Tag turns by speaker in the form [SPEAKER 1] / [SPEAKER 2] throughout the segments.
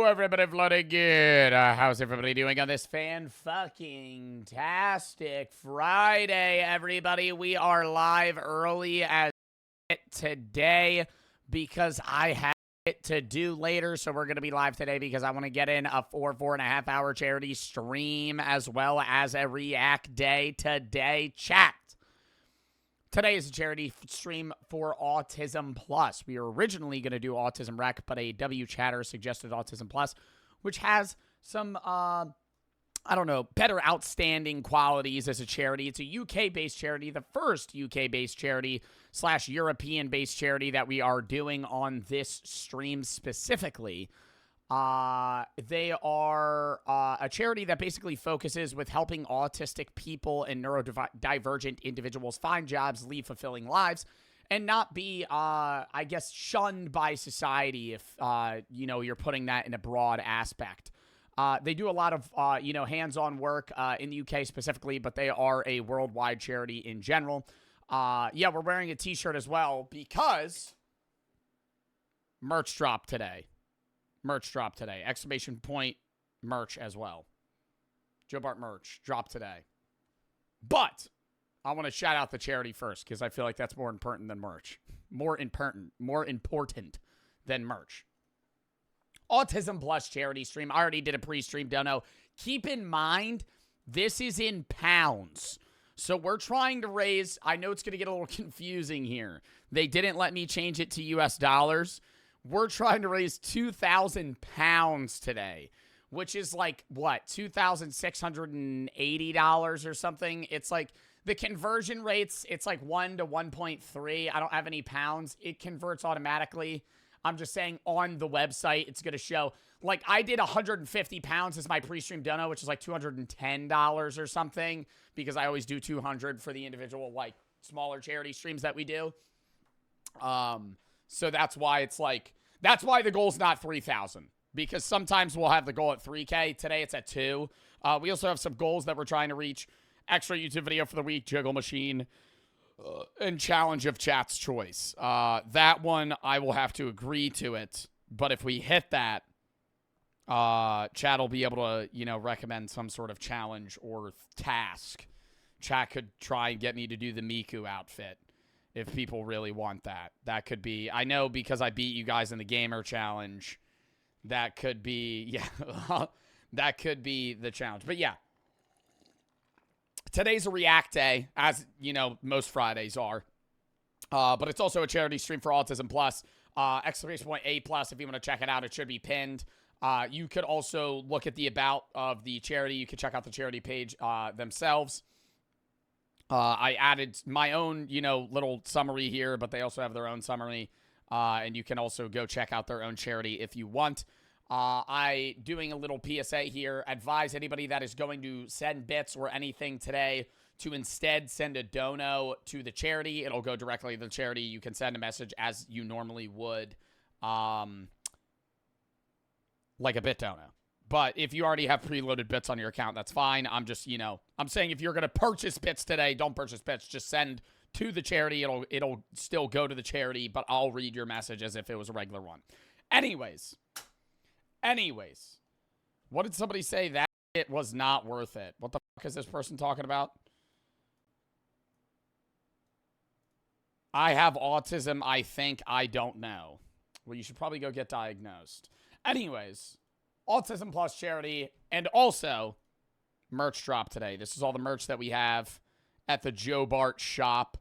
[SPEAKER 1] everybody, floating good. How's everybody doing on this fan-fucking-tastic Friday, everybody? We are live early as today because I have it to do later, so we're going to be live today because I want to get in a 4.5 hour charity stream as well as a react day today. Chat. Today is a charity stream for Autism Plus. We were originally going to do Autism Rec, but a W chatter suggested Autism Plus, which has some, I don't know, better outstanding qualities as a charity. It's a UK-based charity, the first UK-based charity / European-based charity that we are doing on this stream specifically. They are a charity that basically focuses with helping autistic people and neurodivergent individuals find jobs, lead fulfilling lives, and not be, I guess, shunned by society if, you know, you're putting that in a broad aspect. They do a lot of, you know, hands-on work in the UK specifically, but they are a worldwide charity in general. Yeah, we're wearing a t-shirt as well because merch dropped today. Merch dropped today. Exclamation point merch as well. Joe Bart merch dropped today. But I want to shout out the charity first because I feel like that's more important than merch. More important than merch. Autism Plus charity stream. I already did a pre-stream dono. Keep in mind, this is in pounds. So we're trying to raise, I know it's going to get a little confusing here. They didn't let me change it to US dollars. We're trying to raise 2,000 pounds today, which is like, what, $2,680 or something? It's like the conversion rates, it's like 1 to 1.3. I don't have any pounds. It converts automatically. I'm just saying on the website, it's going to show, like I did 150 pounds as my pre-stream dono, which is like $210 or something, because I always do 200 for the individual, like smaller charity streams that we do. So that's why it's like, that's why the goal's not 3,000, because sometimes we'll have the goal at 3K. Today it's at 2. We also have some goals that we're trying to reach. Extra YouTube video for the week, Jiggle Machine, and Challenge of Chat's Choice. That one, I will have to agree to it. But if we hit that, Chat will be able to, you know, recommend some sort of challenge or task. Chat could try and get me to do the Miku outfit. If people really want that. That could be, I know because I beat you guys in the Gamer Challenge, that could be, yeah, that could be the challenge. But yeah, today's a react day, as, you know, most Fridays are. But it's also a charity stream for Autism Plus. Exclamation point A plus, if you want to check it out, it should be pinned. You could also look at the about of the charity. You could check out the charity page themselves. I added my own, you know, little summary here, but they also have their own summary. And you can also go check out their own charity if you want. I doing a little PSA here. Advise anybody that is going to send bits or anything today to instead send a dono to the charity. It'll go directly to the charity. You can send a message as you normally would, like a bit dono. But if you already have preloaded bits on your account, that's fine. I'm just, you know, I'm saying if you're going to purchase bits today, don't purchase bits. Just send to the charity. It'll still go to the charity, but I'll read your message as if it was a regular one. Anyways. What did somebody say? That it was not worth it. What the fuck is this person talking about? I have autism, I think. I don't know. Well, you should probably go get diagnosed. Anyways. Autism Plus charity, and also merch drop today. This is all the merch that we have at the Joe Bart shop.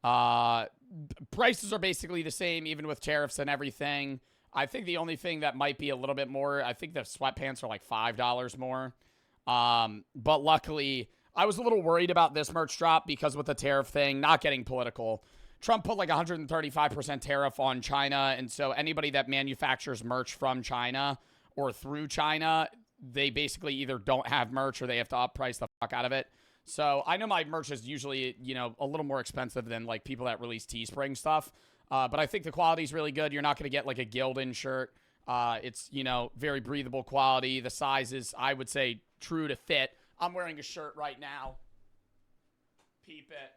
[SPEAKER 1] Prices are basically the same, even with tariffs and everything. I think the only thing that might be a little bit more, I think the sweatpants are like $5 more. But luckily, I was a little worried about this merch drop because with the tariff thing, not getting political, Trump put like 135% tariff on China, and so anybody that manufactures merch from China or through China, they basically either don't have merch or they have to up-price the fuck out of it. So I know my merch is usually, you know, a little more expensive than like people that release Teespring stuff. But I think the quality is really good. You're not going to get like a Gildan shirt. It's, you know, very breathable quality. The size is, I would say, true to fit. I'm wearing a shirt right now. Peep it.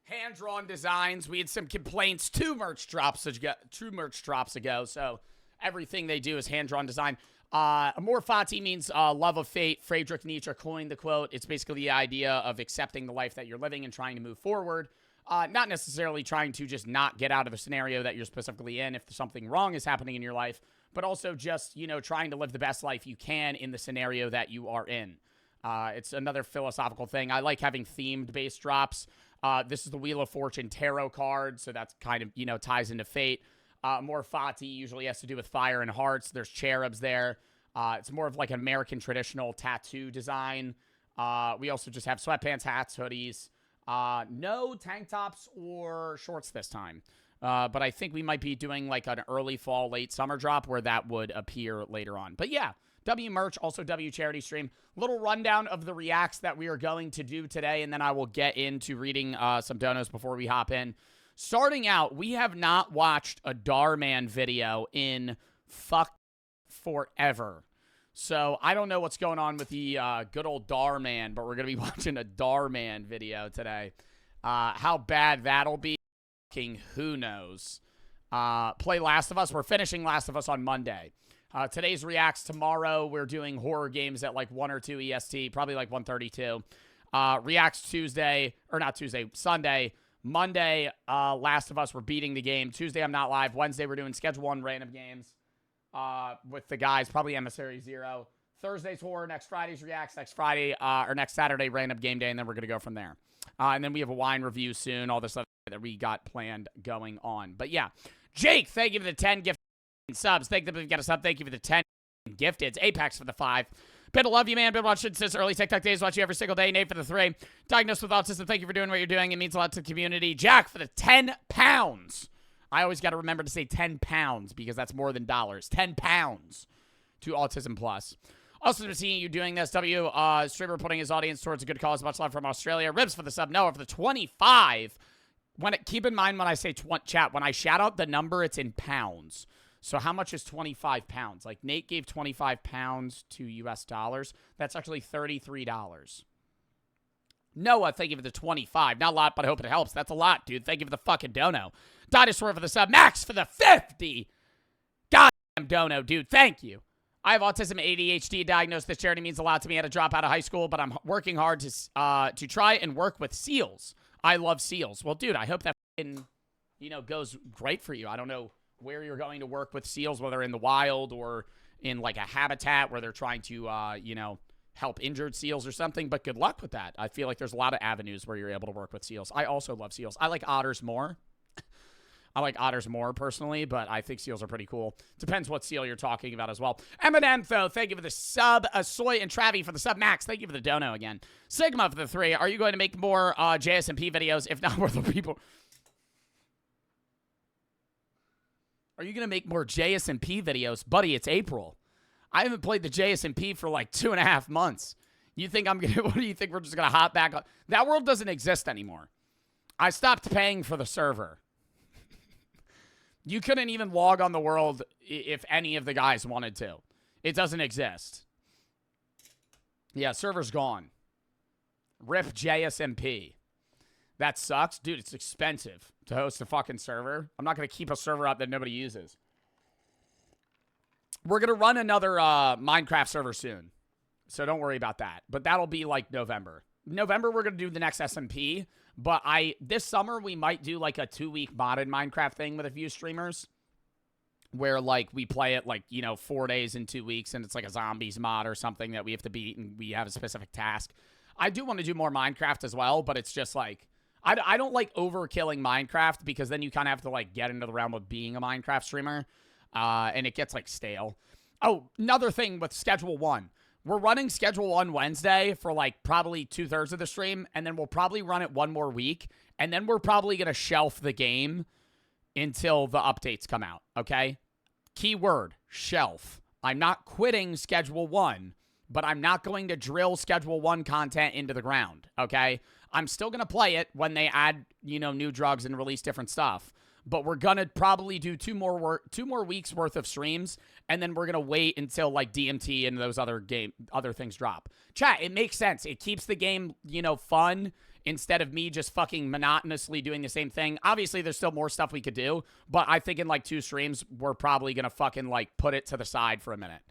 [SPEAKER 1] hand-drawn designs. We had some complaints two merch drops ago, so everything they do is hand-drawn design. Amor fati means love of fate. Friedrich Nietzsche coined the quote. It's basically the idea of accepting the life that you're living and trying to move forward. Not necessarily trying to just not get out of the scenario that you're specifically in if something wrong is happening in your life, but also just, you know, trying to live the best life you can in the scenario that you are in. It's another philosophical thing. I like having themed base drops. This is the Wheel of Fortune tarot card, so that's kind of, you know, ties into fate. More fati usually has to do with fire and hearts. There's cherubs there. It's more of like an American traditional tattoo design. We also just have sweatpants, hats, hoodies. No tank tops or shorts this time. But I think we might be doing like an early fall, late summer drop where that would appear later on. But yeah, W merch, also W charity stream. Little rundown of the reacts that we are going to do today, and then I will get into reading some donos before we hop in. Starting out, we have not watched a Dhar Man video in forever. So I don't know what's going on with the good old Dhar Man, but we're going to be watching a Dhar Man video today. How bad that'll be, who knows. Play Last of Us. We're finishing Last of Us on Monday. Today's reacts. Tomorrow, we're doing horror games at like 1 or 2 EST, probably like 1:32. Reacts Sunday. Monday, Last of Us, we're beating the game. Tuesday, I'm not live. Wednesday, we're doing Schedule 1 random games with the guys, probably Emissary 0. Thursday's horror, next Friday's reacts, next Saturday, random game day, and then we're going to go from there. And then we have a wine review soon, all this other that we got planned going on. But yeah, Jake, thank you for the 10 gift subs. Thank you for the sub. Thank you for the 10 gifteds. Apex for the 5. Been love you, man. Been watching since early TikTok days. Watch you every single day. Nate for the 3. Diagnosed with autism. Thank you for doing what you're doing. It means a lot to the community. Jack for the 10 pounds. I always got to remember to say 10 pounds because that's more than dollars. 10 pounds to Autism Plus. Also, seeing you doing this. Streamer putting his audience towards a good cause. Much love from Australia. Ribs for the sub. Noah for the 25. Keep in mind when I say chat, when I shout out the number, it's in pounds. So how much is 25 pounds? Like Nate gave 25 pounds to US dollars. That's actually $33. Noah, thank you for the 25. Not a lot, but I hope it helps. That's a lot, dude. Thank you for the fucking dono. Dinosaur for the sub. Max for the 50. Goddamn dono, dude. Thank you. I have autism ADHD diagnosed. This charity means a lot to me. I had to drop out of high school, but I'm working hard to try and work with seals. I love seals. Well, dude, I hope that goes great for you. I don't know where you're going to work with seals, whether in the wild or in like a habitat where they're trying to, help injured seals or something, but good luck with that. I feel like there's a lot of avenues where you're able to work with seals. I also love seals. I like otters more. I like otters more personally, but I think seals are pretty cool. Depends what seal you're talking about as well. Eminem, though, thank you for the sub. Soy and Travi for the sub. Max, thank you for the dono again. Sigma for the 3. Are you going to make more JSMP videos? If not, where the people... Are you going to make more JSMP videos? Buddy, it's April. I haven't played the JSMP for like 2.5 months. You think I'm going to... What do you think we're just going to hop back on? That world doesn't exist anymore. I stopped paying for the server. You couldn't even log on the world if any of the guys wanted to. It doesn't exist. Yeah, server's gone. RIP JSMP. That sucks. Dude, it's expensive to host a fucking server. I'm not going to keep a server up that nobody uses. We're going to run another Minecraft server soon. So don't worry about that. But that'll be like November. November, we're going to do the next SMP. But this summer, we might do like a 2-week modded Minecraft thing with a few streamers. Where like we play it like, 4 days in 2 weeks. And it's like a zombies mod or something that we have to beat. And we have a specific task. I do want to do more Minecraft as well. But it's just like... I don't like overkilling Minecraft because then you kind of have to like get into the realm of being a Minecraft streamer. And it gets like stale. Oh, another thing with Schedule 1. We're running Schedule 1 Wednesday for like probably 2/3 of the stream. And then we'll probably run it one more week. And then we're probably going to shelf the game until the updates come out. Okay? Keyword, shelf. I'm not quitting Schedule 1. But I'm not going to drill Schedule 1 content into the ground. Okay? I'm still going to play it when they add, new drugs and release different stuff. But we're going to probably do 2 more weeks worth of streams. And then we're going to wait until like DMT and those other things drop. Chat, it makes sense. It keeps the game, fun. instead of me just fucking monotonously doing the same thing. Obviously, there's still more stuff we could do, but I think in like 2 streams, we're probably going to fucking like put it to the side for a minute.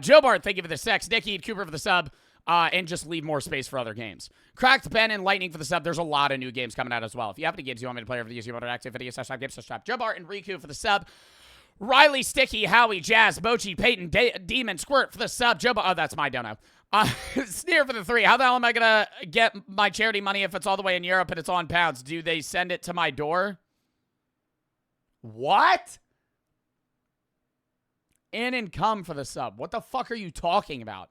[SPEAKER 1] Joe Bart, thank you for the sex. Nikki Cooper for the sub. And just leave more space for other games. Cracked Ben and Lightning for the sub. There's a lot of new games coming out as well. If you have any games you want me to play over the years, you want to active video, /games/trap. Joe Bart and Riku for the sub. Riley, Sticky, Howie, Jazz, Mochi, Peyton, Demon, Squirt for the sub. Joe Bart, oh, that's my dono. Sneer for the 3. How the hell am I going to get my charity money if it's all the way in Europe and it's on pounds? Do they send it to my door? What? In and come for the sub. What the fuck are you talking about?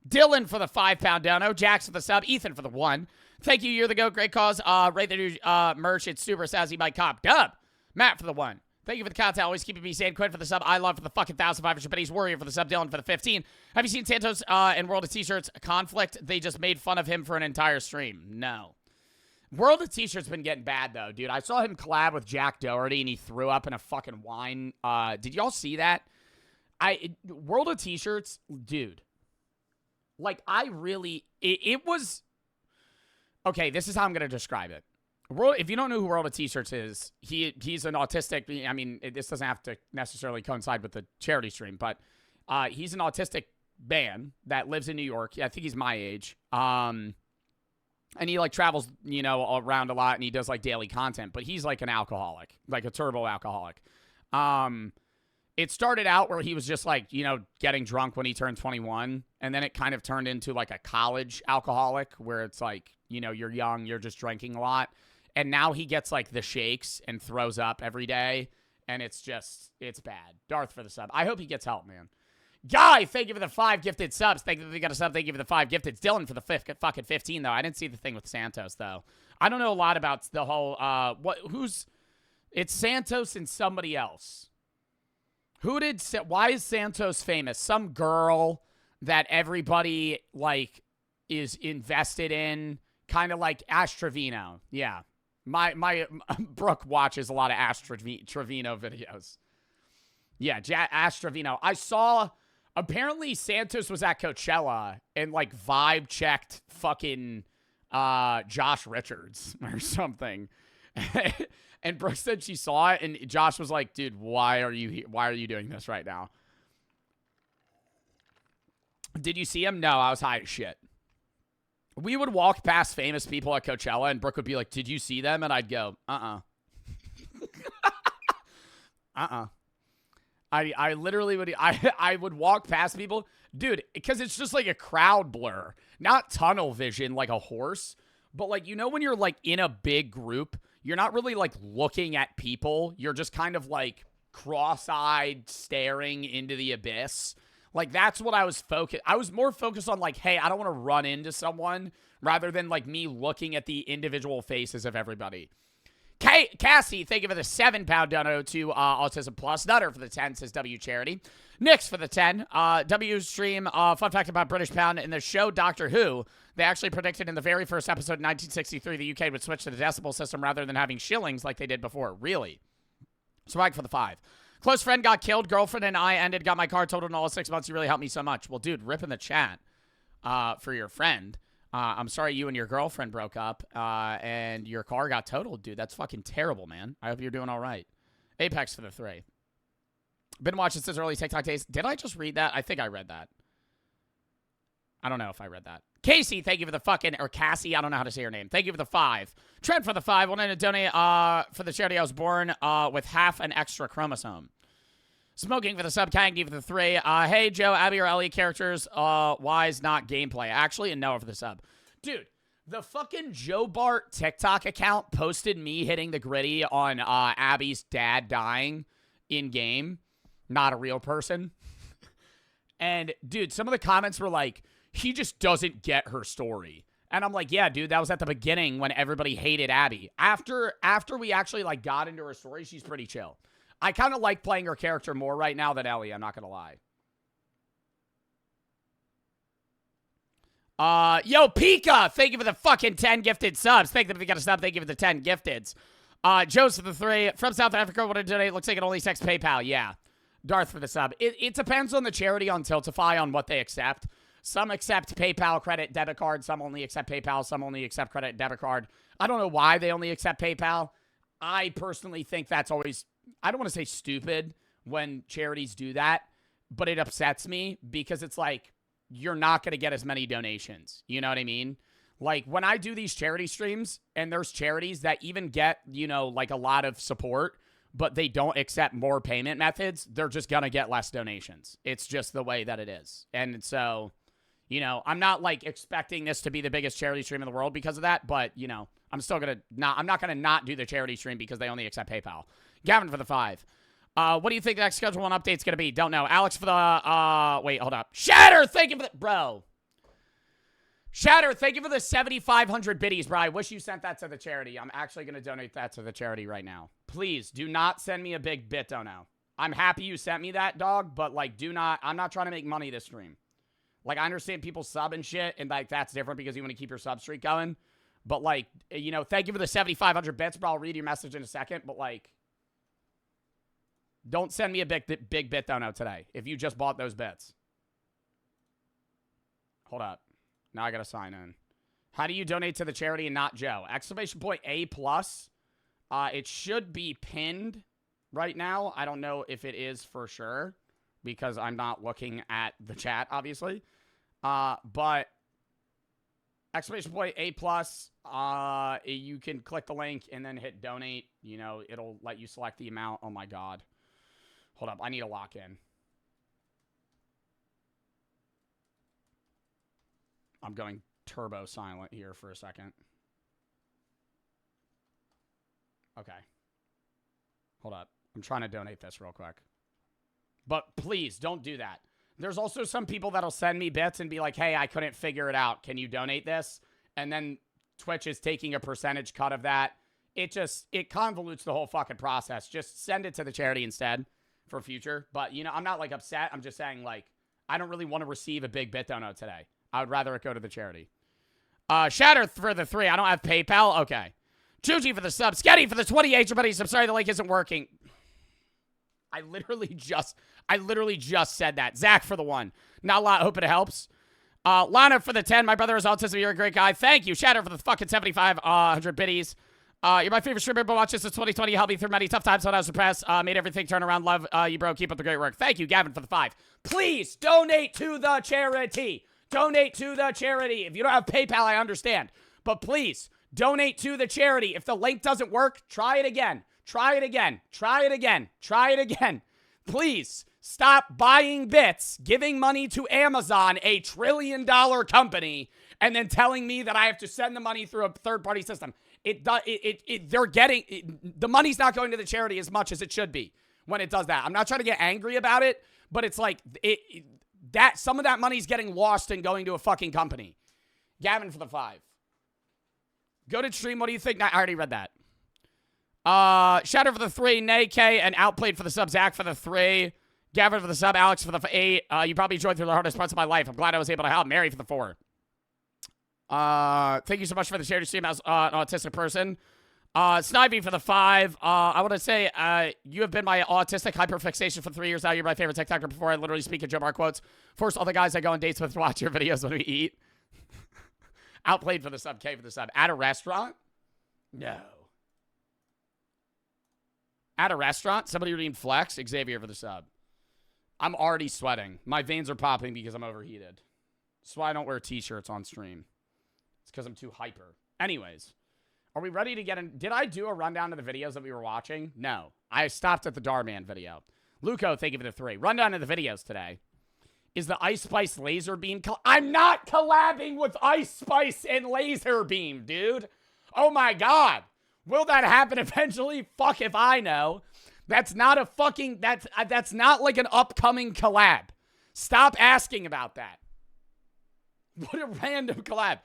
[SPEAKER 1] Dylan for the 5-pound dono. Jax for the sub. Ethan for the 1. Thank you. You're the GOAT. Great cause. Rate the new merch. It's super sassy by Cop. Dub. Matt for the 1. Thank you for the content. Always keeping me sane. Quinn for the sub. I love for the fucking 1,500 pennies. Warrior for the sub. Dylan for the 15. Have you seen Santos and World of T-Shirts conflict? They just made fun of him for an entire stream. No. World of T-Shirts been getting bad, though, dude. I saw him collab with Jack Doherty, and he threw up in a fucking wine. Did y'all see that? World of T-Shirts, dude. Like, I really... It was... Okay, this is how I'm going to describe it. If you don't know who World of T-Shirts is, he's an autistic... I mean, this doesn't have to necessarily coincide with the charity stream, but he's an autistic man that lives in New York. I think he's my age. And he, like, travels, you know, around a lot, and he does, like, daily content. But he's, like, an alcoholic. Like, a turbo alcoholic. It started out where he was just, like, you know, getting drunk when he turned 21. And then it kind of turned into, like, a college alcoholic where it's, like, you know, you're young, you're just drinking a lot. And now he gets, like, the shakes and throws up every day. And it's just, it's bad. Darth for the sub. I hope he gets help, man. Guy, thank you for the 5 gifted subs. Thank you for the sub. Thank you for the 5 gifted. Dylan for the fucking 15, though. I didn't see the thing with Santos, though. I don't know a lot about the whole, it's Santos and somebody else. Why is Santos famous? Some girl that everybody, like, is invested in. Kind of like Ash Trevino. Yeah. My Brooke watches a lot of Ash Trevino videos. Yeah, Ash Trevino. I saw, apparently Santos was at Coachella and, like, vibe checked fucking Josh Richards or something. And Brooke said she saw it, and Josh was like, dude, why are you here? Why are you doing this right now? Did you see him? No, I was high as shit. We would walk past famous people at Coachella, and Brooke would be like, did you see them? And I'd go, I literally would, I would walk past people. Dude, because it's just like a crowd blur. Not tunnel vision like a horse, but, like, you know when you're, like, in a big group, you're not really, like, looking at people. You're just kind of, like, cross-eyed staring into the abyss. Like, that's what I was focused. I was more focused on, like, hey, I don't want to run into someone rather than, like, me looking at the individual faces of everybody. Cassie, thank you for the 7-pound dono to Autism Plus. Nutter for the 10, says W Charity. Nix for the 10. W stream, fun fact about British Pound. In the show Doctor Who, they actually predicted in the very first episode in 1963 the UK would switch to the decimal system rather than having shillings like they did before. Really? Swag for the 5. Close friend got killed. Girlfriend and I ended. Got my car totaled in all 6 months. You really helped me so much. Well, dude, rip in the chat for your friend. I'm sorry you and your girlfriend broke up and your car got totaled, dude. That's fucking terrible, man. I hope you're doing all right. Apex for the 3. Been watching since early TikTok days. Did I just read that? I think I read that. I don't know if I read that. Casey, thank you for the fucking, or Cassie, I don't know how to say her name. Thank you for the 5. Trent for the 5. Wanted to donate for the charity I was born with half an extra chromosome. Smoking for the sub. Kangi for the 3. Hey, Joe, Abby, or Ellie characters, wise, not gameplay. Actually, and Noah for the sub. Dude, the fucking Joe Bart TikTok account posted me hitting the gritty on Abby's dad dying in-game. Not a real person. And, dude, some of the comments were like, he just doesn't get her story. And I'm like, yeah, dude, that was at the beginning when everybody hated Abby. After we actually, like, got into her story, she's pretty chill. I kind of like playing her character more right now than Ellie, I'm not going to lie. Yo, Pika, thank you for the fucking 10 gifted subs. Thank you for the sub. Thank you for the 10 gifteds. Joe's for the 3. From South Africa, what to donate? Looks like it only takes PayPal. Yeah. Darth for the sub. It depends on the charity on Tiltify on what they accept. Some accept PayPal, credit, debit card. Some only accept PayPal. Some only accept credit, debit card. I don't know why they only accept PayPal. I personally think that's always, I don't want to say stupid when charities do that, but it upsets me because it's like, you're not going to get as many donations. You know what I mean? Like, when I do these charity streams, and there's charities that even get, you know, like a lot of support, but they don't accept more payment methods, they're just going to get less donations. It's just the way that it is. And so, you know, I'm not, like, expecting this to be the biggest charity stream in the world because of that, but, you know, I'm still going to not, I'm not going to not do the charity stream because they only accept PayPal. Gavin for the 5. What do you think the next Schedule 1 update's going to be? Don't know. Alex for the, wait, hold up. Shatter, thank you for the, bro. Shatter, thank you for the 7,500 biddies, bro. I wish you sent that to the charity. I'm actually going to donate that to the charity right now. Please, do not send me a big bit, dono. I'm happy you sent me that, dog, but, like, do not, I'm not trying to make money this stream. Like, I understand people sub and shit, and, like, that's different because you want to keep your sub streak going. But, like, you know, thank you for the 7,500 bits, bro. I'll read your message in a second, but, like, don't send me a big bit dono today if you just bought those bits. Hold up. Now I gotta sign in. How do you donate to the charity and not Joe? Exclamation point A+. It should be pinned right now. I don't know if it is for sure because I'm not looking at the chat, obviously. But exclamation point A+. You can click the link and then hit donate. You know, it'll let you select the amount. Oh my God. Hold up. I need to lock in. I'm going turbo silent here for a second. Okay. Hold up. I'm trying to donate this real quick. But please, don't do that. There's also some people that'll send me bits and be like, hey, I couldn't figure it out. Can you donate this? And then Twitch is taking a percentage cut of that. It convolutes the whole fucking process. Just send it to the charity instead for future. But, you know, I'm not, like, upset. I'm just saying, like, I don't really want to receive a big bit dono today. I would rather it go to the charity. Shatter for the 3. I don't have PayPal. Okay. Chuji for the sub. Sketty for the 28. Everybody, I'm sorry the link isn't working. I literally just said that. Zach for the 1. Not a lot. Hope it helps. Lana for the 10. My brother is autism. You're a great guy. Thank you. Shatter for the fucking 7,500 biddies. You're my favorite streamer, but watch this since 2020. You helped me through many tough times when I was depressed. Made everything turn around. Love you, bro. Keep up the great work. Thank you, Gavin, for the 5. Please donate to the charity. Donate to the charity. If you don't have PayPal, I understand. But please, donate to the charity. If the link doesn't work, try it again. Try it again. Try it again. Try it again. Please, stop buying bits, giving money to Amazon, a $1 trillion company, and then telling me that I have to send the money through a third-party system. They're getting, the money's not going to the charity as much as it should be when it does that. I'm not trying to get angry about it, but it's like, that some of that money's getting lost and going to a fucking company. Gavin for the 5. Go to stream. What do you think? I already read that. Shatter for the 3. Nay K and Outplayed for the sub. Zach for the 3. Gavin for the sub. Alex for the 8. You probably enjoyed through the hardest parts of my life. I'm glad I was able to help. Mary for the 4. Thank you so much for the charity stream as an autistic person. Snivy for the 5. I want to say, you have been my autistic hyperfixation for 3 years now. You're my favorite TikToker before I literally speak in Joe Bar quotes. Force all the guys I go on dates with to watch your videos when we eat. Outplayed for the sub. K for the sub. At a restaurant? No. At a restaurant? Somebody redeemed Flex. Xavier for the sub. I'm already sweating. My veins are popping because I'm overheated. That's why I don't wear t-shirts on stream. It's because I'm too hyper. Anyways. Are we ready to get in? Did I do a rundown of the videos that we were watching? No. I stopped at the Dhar Man video. Luco, thank you for the 3. Rundown of the videos today. Is the Ice Spice Laser Beam... I'm not collabing with Ice Spice and Laser Beam, dude. Oh my God. Will that happen eventually? Fuck if I know. That's not a fucking... That's not like an upcoming collab. Stop asking about that. What a random collab.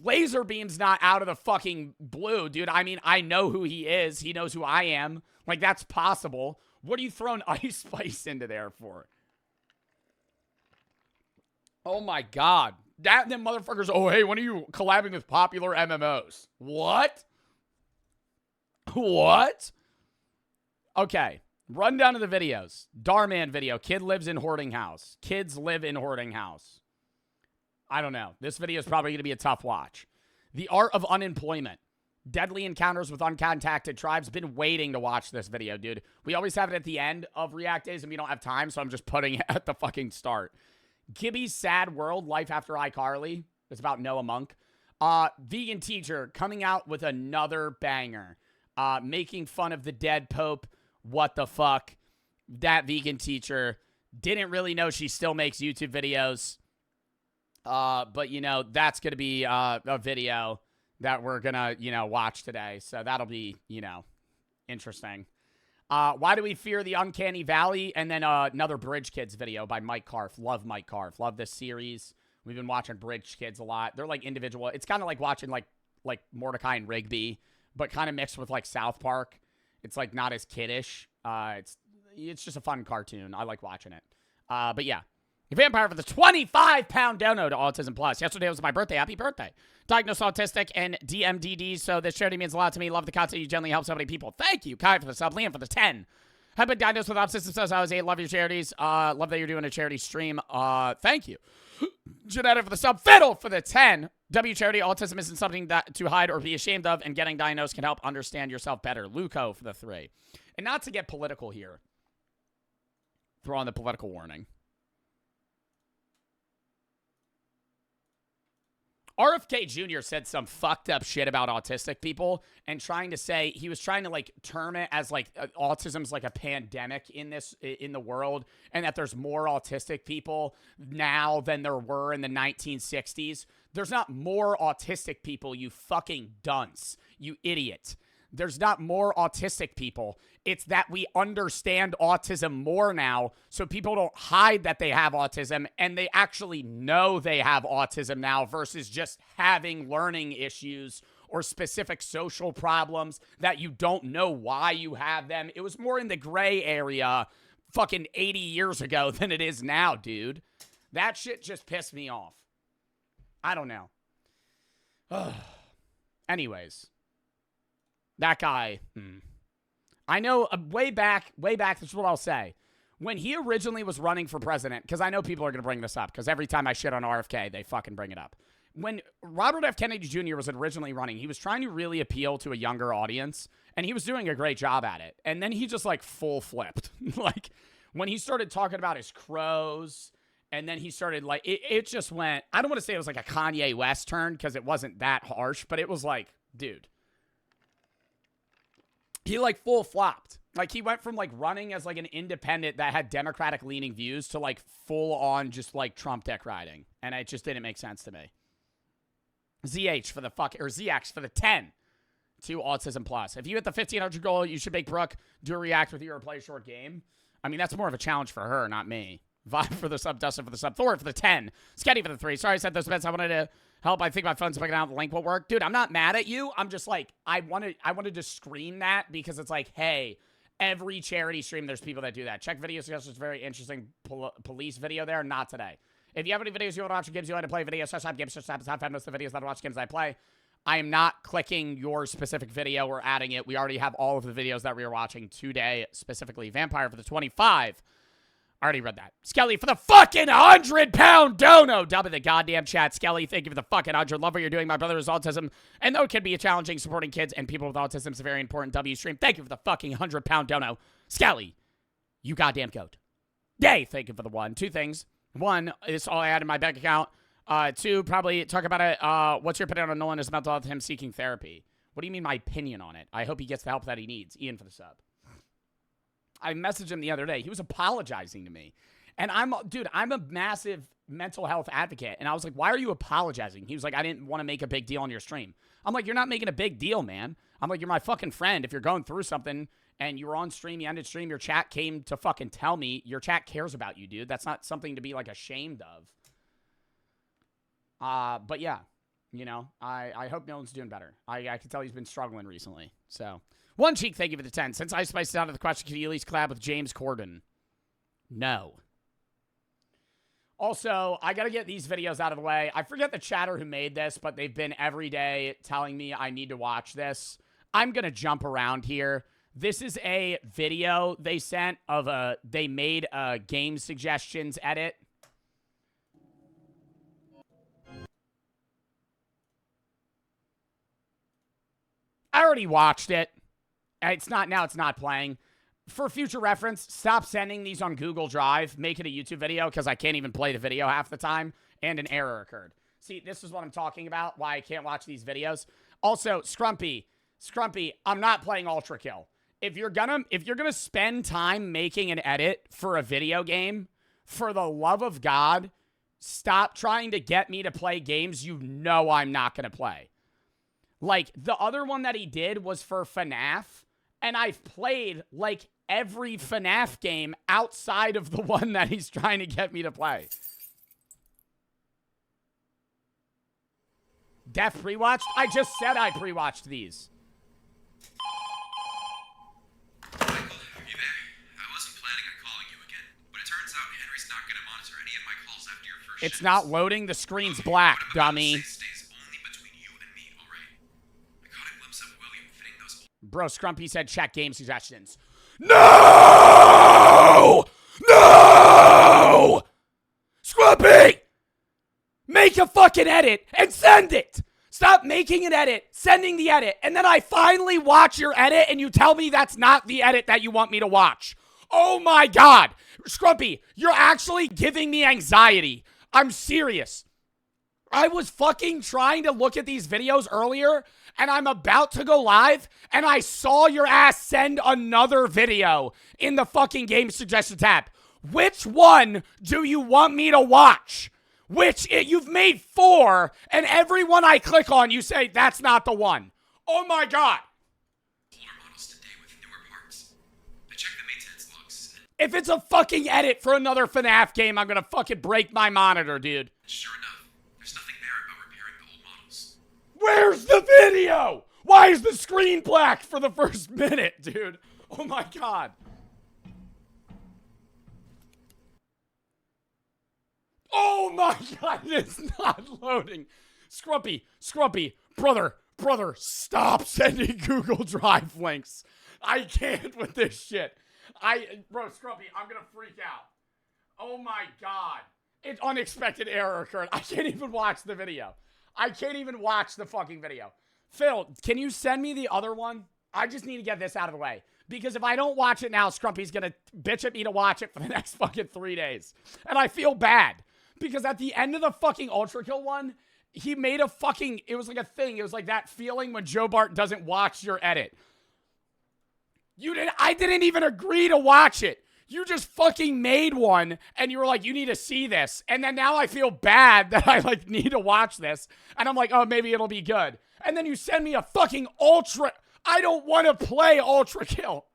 [SPEAKER 1] Laser Beam's not out of the fucking blue, dude. I mean, I know who he is. He knows who I am. Like, that's possible. What are you throwing Ice Spice into there for? Oh, my God. That, them motherfuckers, oh, hey, when are you collabing with popular MMOs? What? What? Okay. Run down to the videos. Dhar Man video. Kid lives in hoarding house. Kids live in hoarding house. I don't know. This video is probably going to be a tough watch. The Art of Unemployment. Deadly Encounters with Uncontacted Tribes. Been waiting to watch this video, dude. We always have it at the end of React Days, and we don't have time, so I'm just putting it at the fucking start. Gibby's Sad World, Life After iCarly. It's about Noah Monk. Vegan Teacher coming out with another banger. Making fun of the dead Pope. What the fuck? That vegan teacher didn't really know she still makes YouTube videos. But, you know, that's going to be a video that we're going to, you know, watch today. So that'll be, you know, interesting. Why do we fear the uncanny valley? And then another Bridge Kids video by Mike Karff. Love Mike Karff. Love this series. We've been watching Bridge Kids a lot. They're like individual. It's kind of like watching like Mordecai and Rigby, but kind of mixed with like South Park. It's like not as kiddish. It's just a fun cartoon. I like watching it. But yeah. Vampire for the 25-pound dono to Autism Plus. Yesterday was my birthday. Happy birthday. Diagnosed autistic and DMDD, so this charity means a lot to me. Love the content. You generally help so many people. Thank you. Kai for the sub. Liam for the 10. Have been diagnosed with autism since I was 8. Love your charities. Love that you're doing a charity stream. Thank you. Janetta for the sub. Fiddle for the 10. W charity. Autism isn't something that to hide or be ashamed of, and getting diagnosed can help understand yourself better. Luco for the 3. And not to get political here. Throw on the political warning. RFK Jr. said some fucked up shit about autistic people and trying to say, he was trying to like term it as like autism's like a pandemic in the world, and that there's more autistic people now than there were in the 1960s. There's not more autistic people, you fucking dunce, you idiot. There's not more autistic people. It's that we understand autism more now, so people don't hide that they have autism, and they actually know they have autism now versus just having learning issues or specific social problems that you don't know why you have them. It was more in the gray area fucking 80 years ago than it is now, dude. That shit just pissed me off. I don't know. Anyways. That guy, I know way back, this is what I'll say. When he originally was running for president, because I know people are going to bring this up, because every time I shit on RFK, they fucking bring it up. When Robert F. Kennedy Jr. was originally running, he was trying to really appeal to a younger audience, and he was doing a great job at it. And then he just, like, full flipped. Like, when he started talking about his crows, and then he started, like, it just went, I don't want to say it was like a Kanye West turn, because it wasn't that harsh, but it was like, dude. He, like, full flopped. Like, he went from, like, running as, like, an independent that had Democratic-leaning views to, like, full-on just, like, Trump dick riding. And it just didn't make sense to me. ZH for the or ZX for the 10 to Autism Plus. If you hit the 1,500 goal, you should make Brooke do a react with you or play a short game. I mean, that's more of a challenge for her, not me. Vibe for the sub, Dustin for the sub, Thor for the 10, Sketty for the 3. Sorry I said those bets. I wanted to help. I think my phone's picking out. The link will work. Dude, I'm not mad at you. I'm just like, I wanted to screen that because it's like, hey, every charity stream, there's people that do that. Check video suggestions. Very interesting police video there. Not today. If you have any videos you want to watch or games you want to play, video subscribe, games subscribe, top 5 most of the videos that I watch, games I play. I am not clicking your specific video or adding it. We already have all of the videos that we are watching today, specifically Vampire for the 25. I already read that. Skelly for the fucking 100-pound dono. Dub in the goddamn chat. Skelly, thank you for the fucking 100. Love what you're doing. My brother has autism. And though it can be a challenging, supporting kids and people with autism is a very important W stream. Thank you for the fucking 100-pound dono. Skelly, you goddamn goat. Yay, thank you for the 1. 2 things. 1, it's all I had in my bank account. 2, probably talk about it. What's your opinion on Nolan as mental health, him seeking therapy? What do you mean my opinion on it? I hope he gets the help that he needs. Ian for the sub. I messaged him the other day. He was apologizing to me. And I'm a massive mental health advocate. And I was like, why are you apologizing? He was like, I didn't want to make a big deal on your stream. I'm like, you're not making a big deal, man. I'm like, you're my fucking friend. If you're going through something and you were on stream, you ended stream, your chat came to fucking tell me, your chat cares about you, dude. That's not something to be like ashamed of. But yeah, you know, I hope Nolan's doing better. I can tell he's been struggling recently. So, 1 cheek, thank you for the 10. Since I spiced it out of the question, can you at least collab with James Corden? No. Also, I got to get these videos out of the way. I forget the chatter who made this, but they've been every day telling me I need to watch this. I'm going to jump around here. This is a video they sent of they made a game suggestions edit. I already watched it. It's not playing. For future reference, stop sending these on Google Drive. Make it a YouTube video because I can't even play the video half the time. And an error occurred. See, this is what I'm talking about, why I can't watch these videos. Also, Scrumpy, I'm not playing Ultra Kill. If you're gonna spend time making an edit for a video game, for the love of God, stop trying to get me to play games you know I'm not gonna play. Like, the other one that he did was for FNAF, and I've played, like, every FNAF game outside of the one that he's trying to get me to play. Def pre-watched? I just said I pre-watched these.
[SPEAKER 2] Michael, are you there? I wasn't planning on calling you again, but it turns out Henry's not going to monitor any of my calls after your first
[SPEAKER 1] It's
[SPEAKER 2] shift.
[SPEAKER 1] not loading. The screen's black, dummy.
[SPEAKER 2] Stays only between you and me, all right? I caught a glimpse of William fitting those.
[SPEAKER 1] Bro, Scrumpy said check game suggestions. No! No! Scrumpy! Make a fucking edit and send it! Stop making an edit, sending the edit, and then I finally watch your edit and you tell me that's not the edit that you want me to watch. Oh my God. Scrumpy, you're actually giving me anxiety. I'm serious. I was fucking trying to look at these videos earlier, and I'm about to go live, and I saw your ass send another video in the fucking game suggestion tab. Which one do you want me to watch? You've made 4, and every one I click on, you say, that's not the one. Oh my God.
[SPEAKER 2] Older models today with newer parts. I checked the maintenance logs.
[SPEAKER 1] If it's a fucking edit for another FNAF game, I'm gonna fucking break my monitor, dude.
[SPEAKER 2] Sure enough, there's nothing there about repairing the old models.
[SPEAKER 1] Where's the video? Why is the screen black for the first minute, dude? Oh my God. Oh my God, it's not loading. Scrumpy, brother, stop sending Google Drive links. I can't with this shit. Bro, Scrumpy, I'm gonna freak out. Oh my God. An unexpected error occurred. I can't even watch the video. I can't even watch the fucking video. Phil, can you send me the other one? I just need to get this out of the way. Because if I don't watch it now, Scrumpy's gonna bitch at me to watch it for the next fucking 3 days. And I feel bad. Because at the end of the fucking Ultra Kill one, he made a fucking, it was like a thing. It was like that feeling when Joe Bart doesn't watch your edit. I didn't even agree to watch it. You just fucking made one, and you were like, you need to see this. And then now I feel bad that I, like, need to watch this. And I'm like, oh, maybe it'll be good. And then you send me a fucking Ultra, I don't want to play Ultra Kill.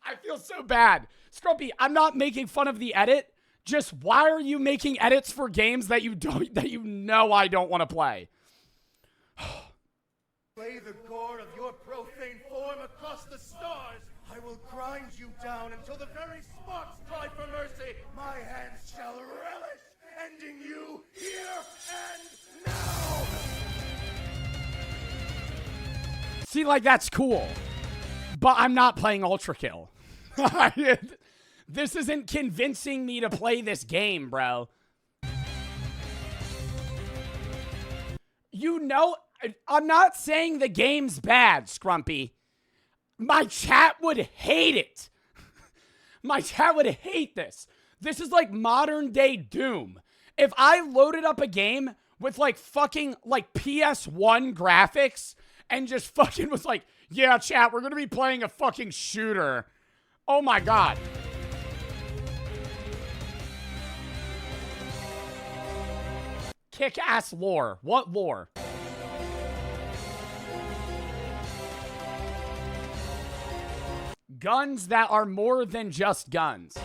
[SPEAKER 1] I feel so bad. Scrumpy, I'm not making fun of the edit. Just why are you making edits for games that you know I don't want to play?
[SPEAKER 3] Lay the gore of your profane form across the stars. I will grind you down until the very sparks cry for mercy. My hands shall relish ending you here and now.
[SPEAKER 1] See, like, that's cool. But I'm not playing Ultra Kill. This isn't convincing me to play this game, bro. You know, I'm not saying the game's bad, Scrumpy. My chat would hate it. My chat would hate this. This is like modern day Doom. If I loaded up a game with like fucking like PS1 graphics and just fucking was like, yeah, chat, we're gonna be playing a fucking shooter. Oh my God. Kick-ass lore. What lore? Guns that are more than just guns.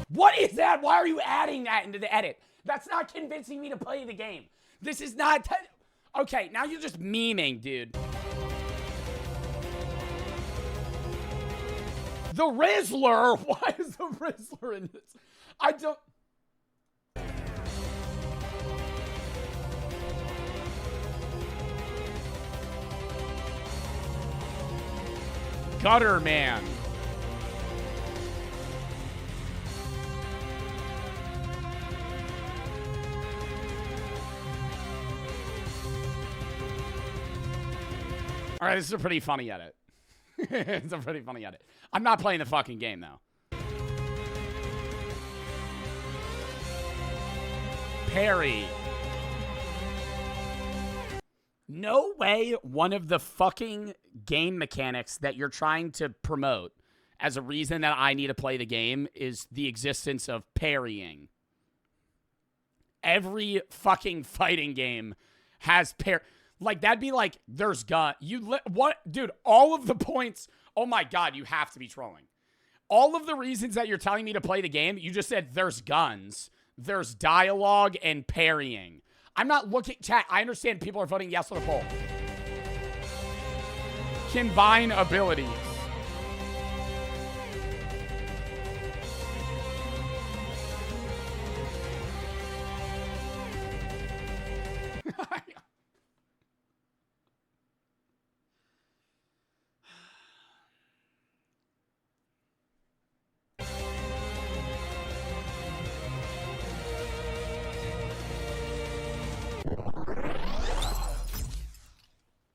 [SPEAKER 1] What is that? Why are you adding that into the edit? That's not convincing me to play the game. This is not... Okay, now you're just memeing, dude. The Rizzler? Why is the Rizzler in this? I don't... Gutter Man. All right, this is a pretty funny edit. It's a pretty funny edit. I'm not playing the fucking game, though. Parry. No way one of the fucking game mechanics that you're trying to promote as a reason that I need to play the game is the existence of parrying. Every fucking fighting game has like, that'd be like, there's gun. What? Dude, all of the points. Oh my God, you have to be trolling. All of the reasons that you're telling me to play the game, you just said there's guns, there's dialogue, and parrying. I'm not looking, chat, I understand people are voting yes on the poll. Combine abilities.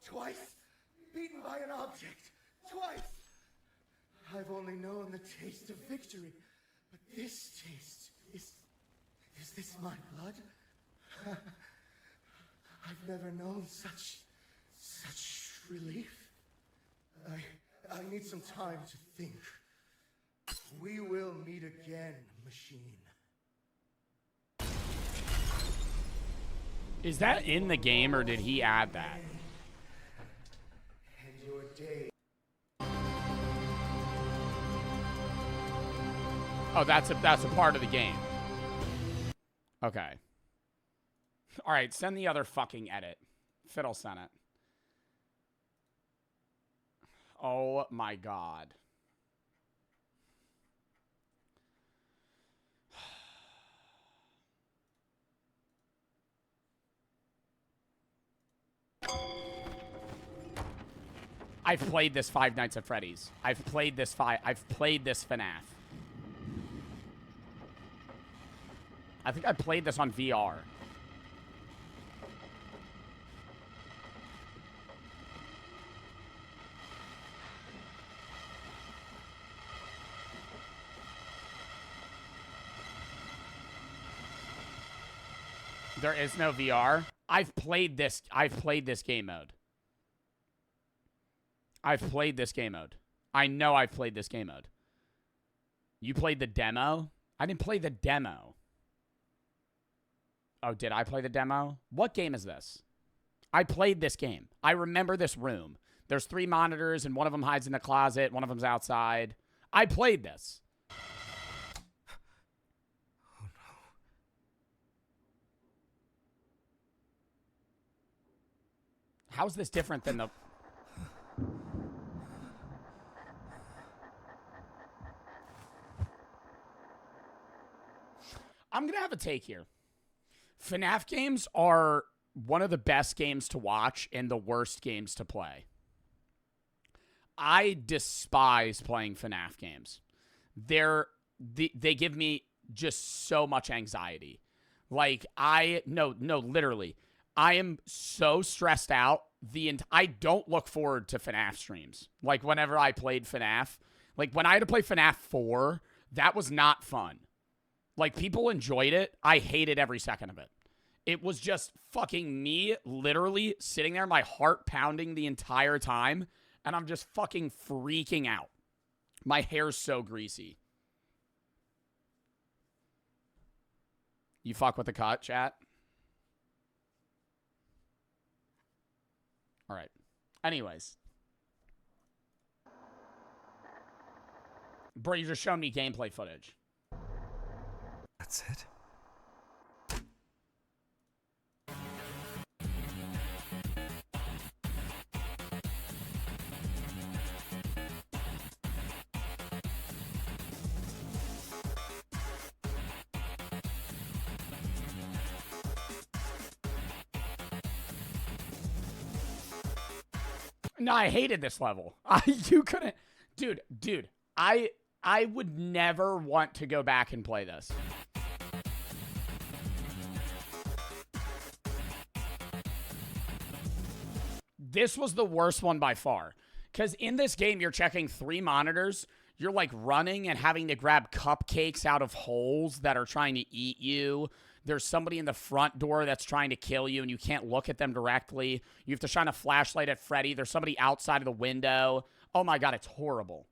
[SPEAKER 3] Twice beaten by an object. Twice. I've only known the taste of victory, but this taste is this my blood? I've never known such relief. I need some time to think. We will meet again, machine.
[SPEAKER 1] Is that in the game, or did he add that?
[SPEAKER 3] And your day.
[SPEAKER 1] Oh, that's a part of the game. Okay. All right, send the other fucking edit. Fiddle sent it. Oh my God. I've played this Five Nights at Freddy's. I've played this FNAF. I think I played this on VR. There is no VR. I've played this game mode. I've played this game mode. I know I've played this game mode. You played the demo? I didn't play the demo. Oh, did I play the demo? What game is this? I played this game. I remember this room. There's 3 monitors, and one of them hides in the closet. One of them's outside. I played this.
[SPEAKER 4] Oh, no.
[SPEAKER 1] How's this different than the... I'm going to have a take here. FNAF games are one of the best games to watch and the worst games to play. I despise playing FNAF games. They give me just so much anxiety. Like, literally. I am so stressed out. I don't look forward to FNAF streams. Like, whenever I played FNAF, like, when I had to play FNAF 4, that was not fun. Like, people enjoyed it. I hated every second of it. It was just fucking me literally sitting there, my heart pounding the entire time, and I'm just fucking freaking out. My hair's so greasy. You fuck with the cut, chat? All right. Anyways. Bro, you just showed me gameplay footage.
[SPEAKER 4] That's it?
[SPEAKER 1] No, I hated this level. You couldn't... Dude, I would never want to go back and play this. This was the worst one by far. Because in this game, you're checking 3 monitors. You're like running and having to grab cupcakes out of holes that are trying to eat you. There's somebody in the front door that's trying to kill you and you can't look at them directly. You have to shine a flashlight at Freddy. There's somebody outside of the window. Oh my God, it's horrible.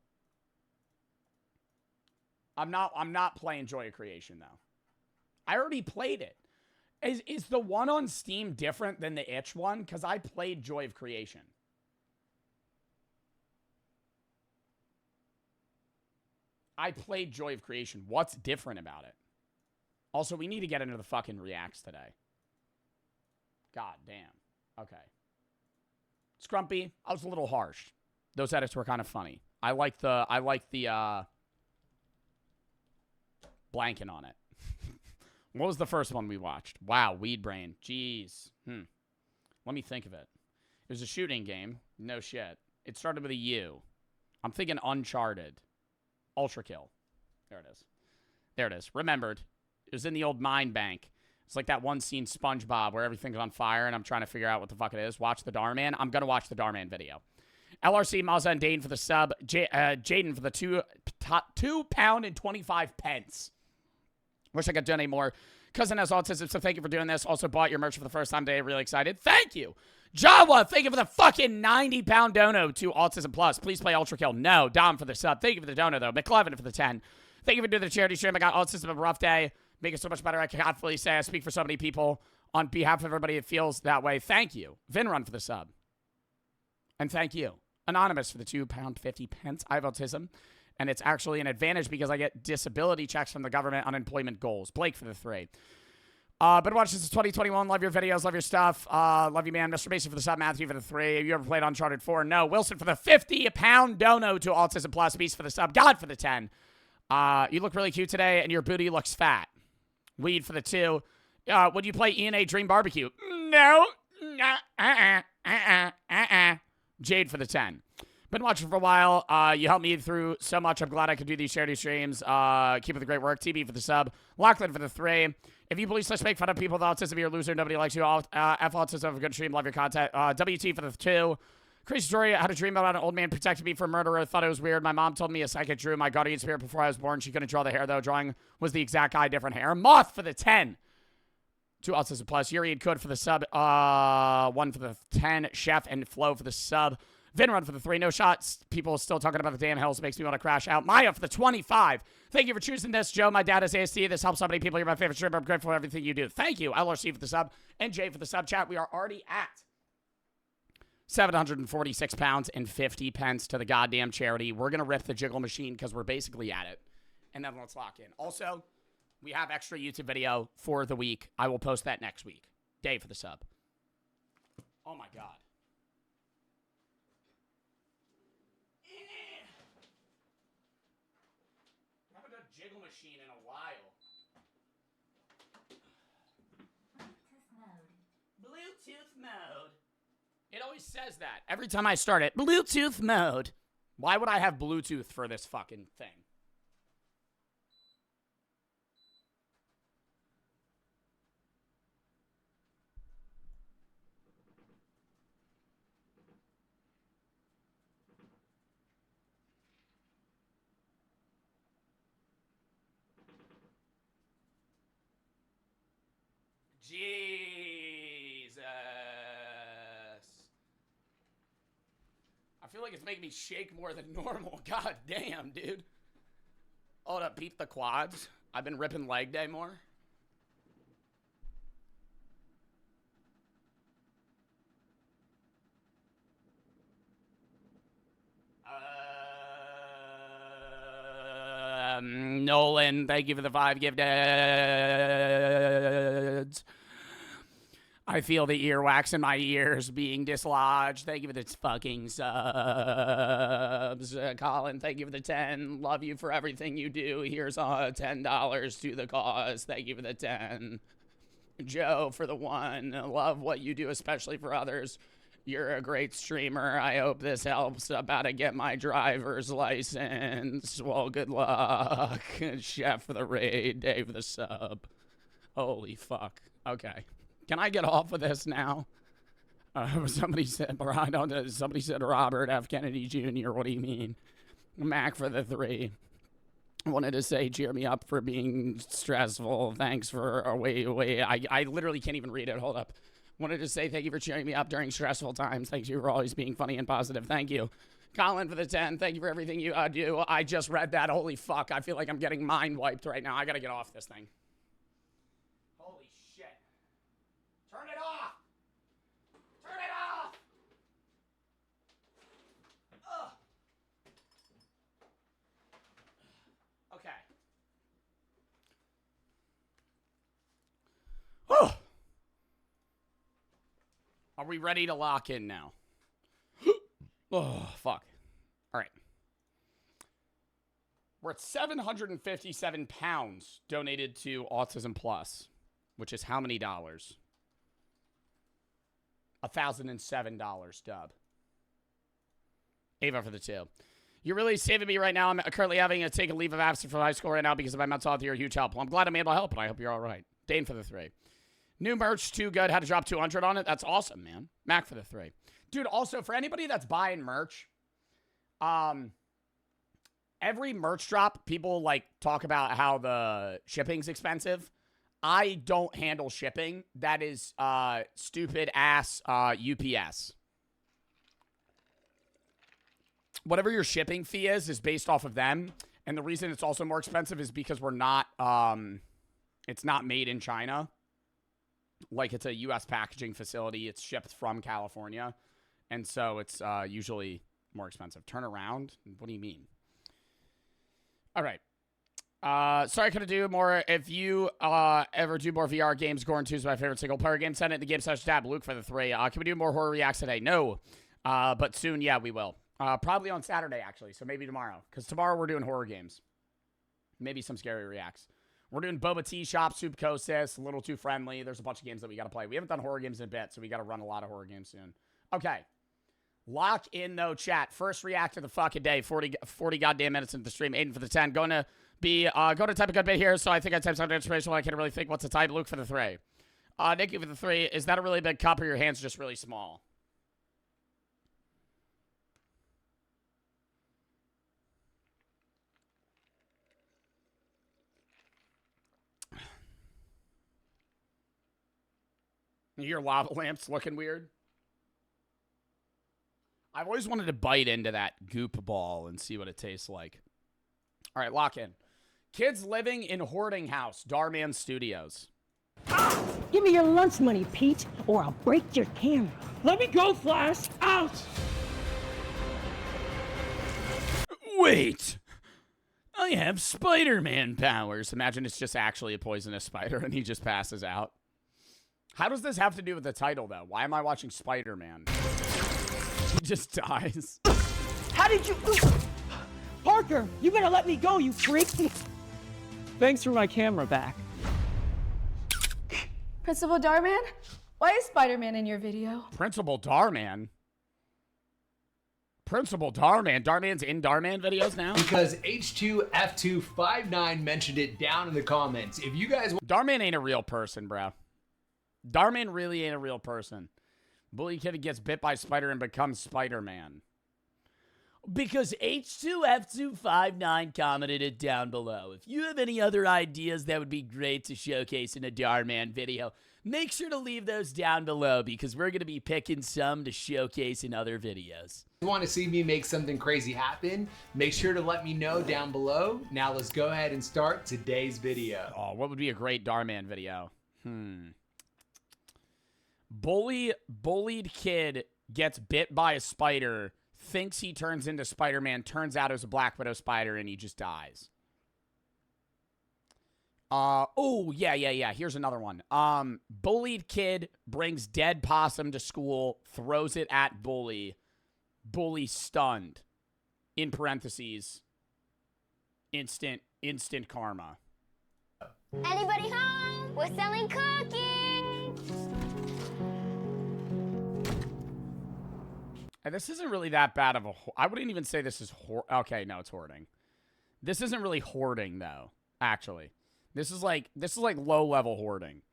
[SPEAKER 1] I'm not playing Joy of Creation though. I already played it. Is the one on Steam different than the Itch one? Because I played Joy of Creation. I played Joy of Creation. What's different about it? Also, we need to get into the fucking reacts today. God damn. Okay. Scrumpy, I was a little harsh. Those edits were kind of funny. I like the blanking on it. What was the first one we watched? Wow, Weed Brain. Jeez. Let me think of it. It was a shooting game. No shit. It started with a U. I'm thinking Uncharted. Ultra Kill. There it is. There it is. Remembered. It was in the old mine bank. It's like that one scene SpongeBob where everything's on fire and I'm trying to figure out what the fuck it is. Watch the Dhar Man. I'm going to watch the Dhar Man video. LRC, Mazza, and Dane for the sub. Jaden for the £2 and 25 pence. Wish I could donate more. Cousin has autism, so thank you for doing this. Also bought your merch for the first time today. Really excited. Thank you. Jawa, thank you for the fucking 90-pound dono to Autism Plus. Please play Ultra Kill. No. Dom for the sub. Thank you for the dono, though. McLevin for the 10. Thank you for doing the charity stream. I got Autism a rough day. Make it so much better. I can confidently say I speak for so many people. On behalf of everybody, it feels that way. Thank you. Vinrun for the sub. And thank you. Anonymous for the £2.50. I have autism. And it's actually an advantage because I get disability checks from the government, unemployment goals. Blake for the 3. Been watching since 2021. Love your videos. Love your stuff. Love you, man. Mr. Mason for the sub. Matthew for the 3. Have you ever played Uncharted 4? No. Wilson for the 50-pound dono to Autism Plus. Beast for the sub. God for the 10. You look really cute today, and your booty looks fat. Weed for the 2. Would you play ENA Dream Barbecue? No. Jade for the 10. Been watching for a while. You helped me through so much. I'm glad I could do these charity streams. Keep up the great work. TB for the sub. Lachlan for the 3. If you believe such make fun of people with autism, you're a loser. Nobody likes you. F autism have a good stream. Love your content. WT for the 2. Crazy story. I had a dream about an old man protecting me from murderer. Thought it was weird. My mom told me a psychic drew my guardian spirit before I was born. She couldn't draw the hair, though. Drawing was the exact guy, different hair. Moth for the 10. 2 Autism Plus. Yuri and Code for the sub. 1 for the 10. Chef and Flo for the sub. Vinrun for the 3. No shots. People still talking about the damn hills. Makes me want to crash out. Maya for the 25. Thank you for choosing this. Joe, my dad is ASD. This helps so many people. You're my favorite streamer. I'm grateful for everything you do. Thank you. LRC for the sub. And Jay for the sub chat. We are already at £746 and 50 pence to the goddamn charity. We're going to rip the Jiggle Machine because we're basically at it. And then let's lock in. Also, we have extra YouTube video for the week. I will post that next week. Dave for the sub. Oh, my God. Jiggle Machine in a while. Bluetooth mode. It always says that. Every time I start it, Bluetooth mode. Why would I have Bluetooth for this fucking thing? Jesus. I feel like it's making me shake more than normal. God damn, dude. Hold up, peep the quads. I've been ripping leg day more. Nolan, thank you for the 5 gifted. I feel the earwax in my ears being dislodged. Thank you for the fucking subs. Colin, thank you for the 10. Love you for everything you do. Here's $10 to the cause. Thank you for the 10. Joe for the 1. Love what you do, especially for others. You're a great streamer. I hope this helps. About to get my driver's license. Well, good luck. Chef for the raid. Dave for the sub. Holy fuck. Okay. Can I get off of this now? Somebody said, I don't know, somebody said Robert F. Kennedy Jr. What do you mean? Mac for the 3. I wanted to say, cheer me up for being stressful. Thanks for, wait. I literally can't even read it. Hold up. Wanted to say thank you for cheering me up during stressful times. Thank you for always being funny and positive. Thank you. Colin for the 10. Thank you for everything you do. I just read that. Holy fuck. I feel like I'm getting mind wiped right now. I gotta get off this thing. Holy shit. Turn it off. Turn it off. Ugh. Okay. Oh. Are we ready to lock in now? Oh, fuck. All right. We're at 757 pounds donated to Autism Plus, which is how many dollars? $1,007, Dub. Ava for the 2. You're really saving me right now. I'm currently having to take a leave of absence from high school right now because of my mental health. You're a huge help. Well, I'm glad I'm able to help, and I hope you're all right. Dane for the 3. New merch, too good. Had to drop 200 on it. That's awesome, man. Mac for the 3. Dude, also, for anybody that's buying merch, every merch drop, people, like, talk about how the shipping's expensive. I don't handle shipping. That is stupid-ass UPS. Whatever your shipping fee is based off of them. And the reason it's also more expensive is because we're not, it's not made in China. Like, it's a U.S. packaging facility. It's shipped from California. And so it's usually more expensive. Turn around? What do you mean? All right. Sorry I couldn't do more. If you ever do more VR games, Gorn 2 is my favorite single-player game. Send it in the game session tab. Luke for the 3. Can we do more horror reacts today? No. But soon, yeah, we will. Probably on Saturday, actually. So maybe tomorrow. Because tomorrow we're doing horror games. Maybe some scary reacts. We're doing Boba Tea Shop, Subcosis, A Little Too Friendly. There's a bunch of games that we got to play. We haven't done horror games in a bit, so we got to run a lot of horror games soon. Okay. Lock in, though, chat. First react of the fucking day. 40 goddamn minutes into the stream. Aiden for the 10. Going to type a good bit here, so I think I typed something inspirational. I can't really think what to type. Luke for the 3. Nikki for the 3. Is that a really big cup or your hand's just really small? Your lava lamp's looking weird. I've always wanted to bite into that goop ball and see what it tastes like. All right, lock in. Kids living in hoarding house, Darman Studios.
[SPEAKER 5] Give me your lunch money, Pete, or I'll break your camera.
[SPEAKER 6] Let me go, Flash! Out!
[SPEAKER 1] Wait! I have Spider-Man powers. Imagine it's just actually a poisonous spider and he just passes out. How does this have to do with the title, though? Why am I watching Spider-Man? He just dies.
[SPEAKER 5] How did you... Parker, you better let me go, you freak.
[SPEAKER 6] Thanks for my camera back.
[SPEAKER 7] Principal Darman? Why is Spider-Man in your video?
[SPEAKER 1] Principal Darman? Principal Darman? Darman's in Darman videos now?
[SPEAKER 8] Because H2F259 mentioned it down in the comments. If you guys...
[SPEAKER 1] Darman ain't a real person, bro. Darman really ain't a real person. Bully kid gets bit by spider and becomes Spider-Man. Because H2F259 commented it down below. If you have any other ideas that would be great to showcase in a Darman video, make sure to leave those down below because we're going to be picking some to showcase in other videos.
[SPEAKER 8] If you want to see me make something crazy happen, make sure to let me know down below. Now let's go ahead and start today's video.
[SPEAKER 1] Oh, what would be a great Darman video? Bullied kid gets bit by a spider, thinks he turns into Spider-Man, turns out it was a Black Widow spider, and he just dies. Oh, yeah. Here's another one. Bullied kid brings dead possum to school, throws it at bully. Bully stunned. In parentheses, instant karma.
[SPEAKER 9] Anybody home? We're selling cookies!
[SPEAKER 1] And this isn't really that bad of a... I wouldn't even say this is... Okay, no, it's hoarding. This isn't really hoarding, though, actually. This is like low-level hoarding.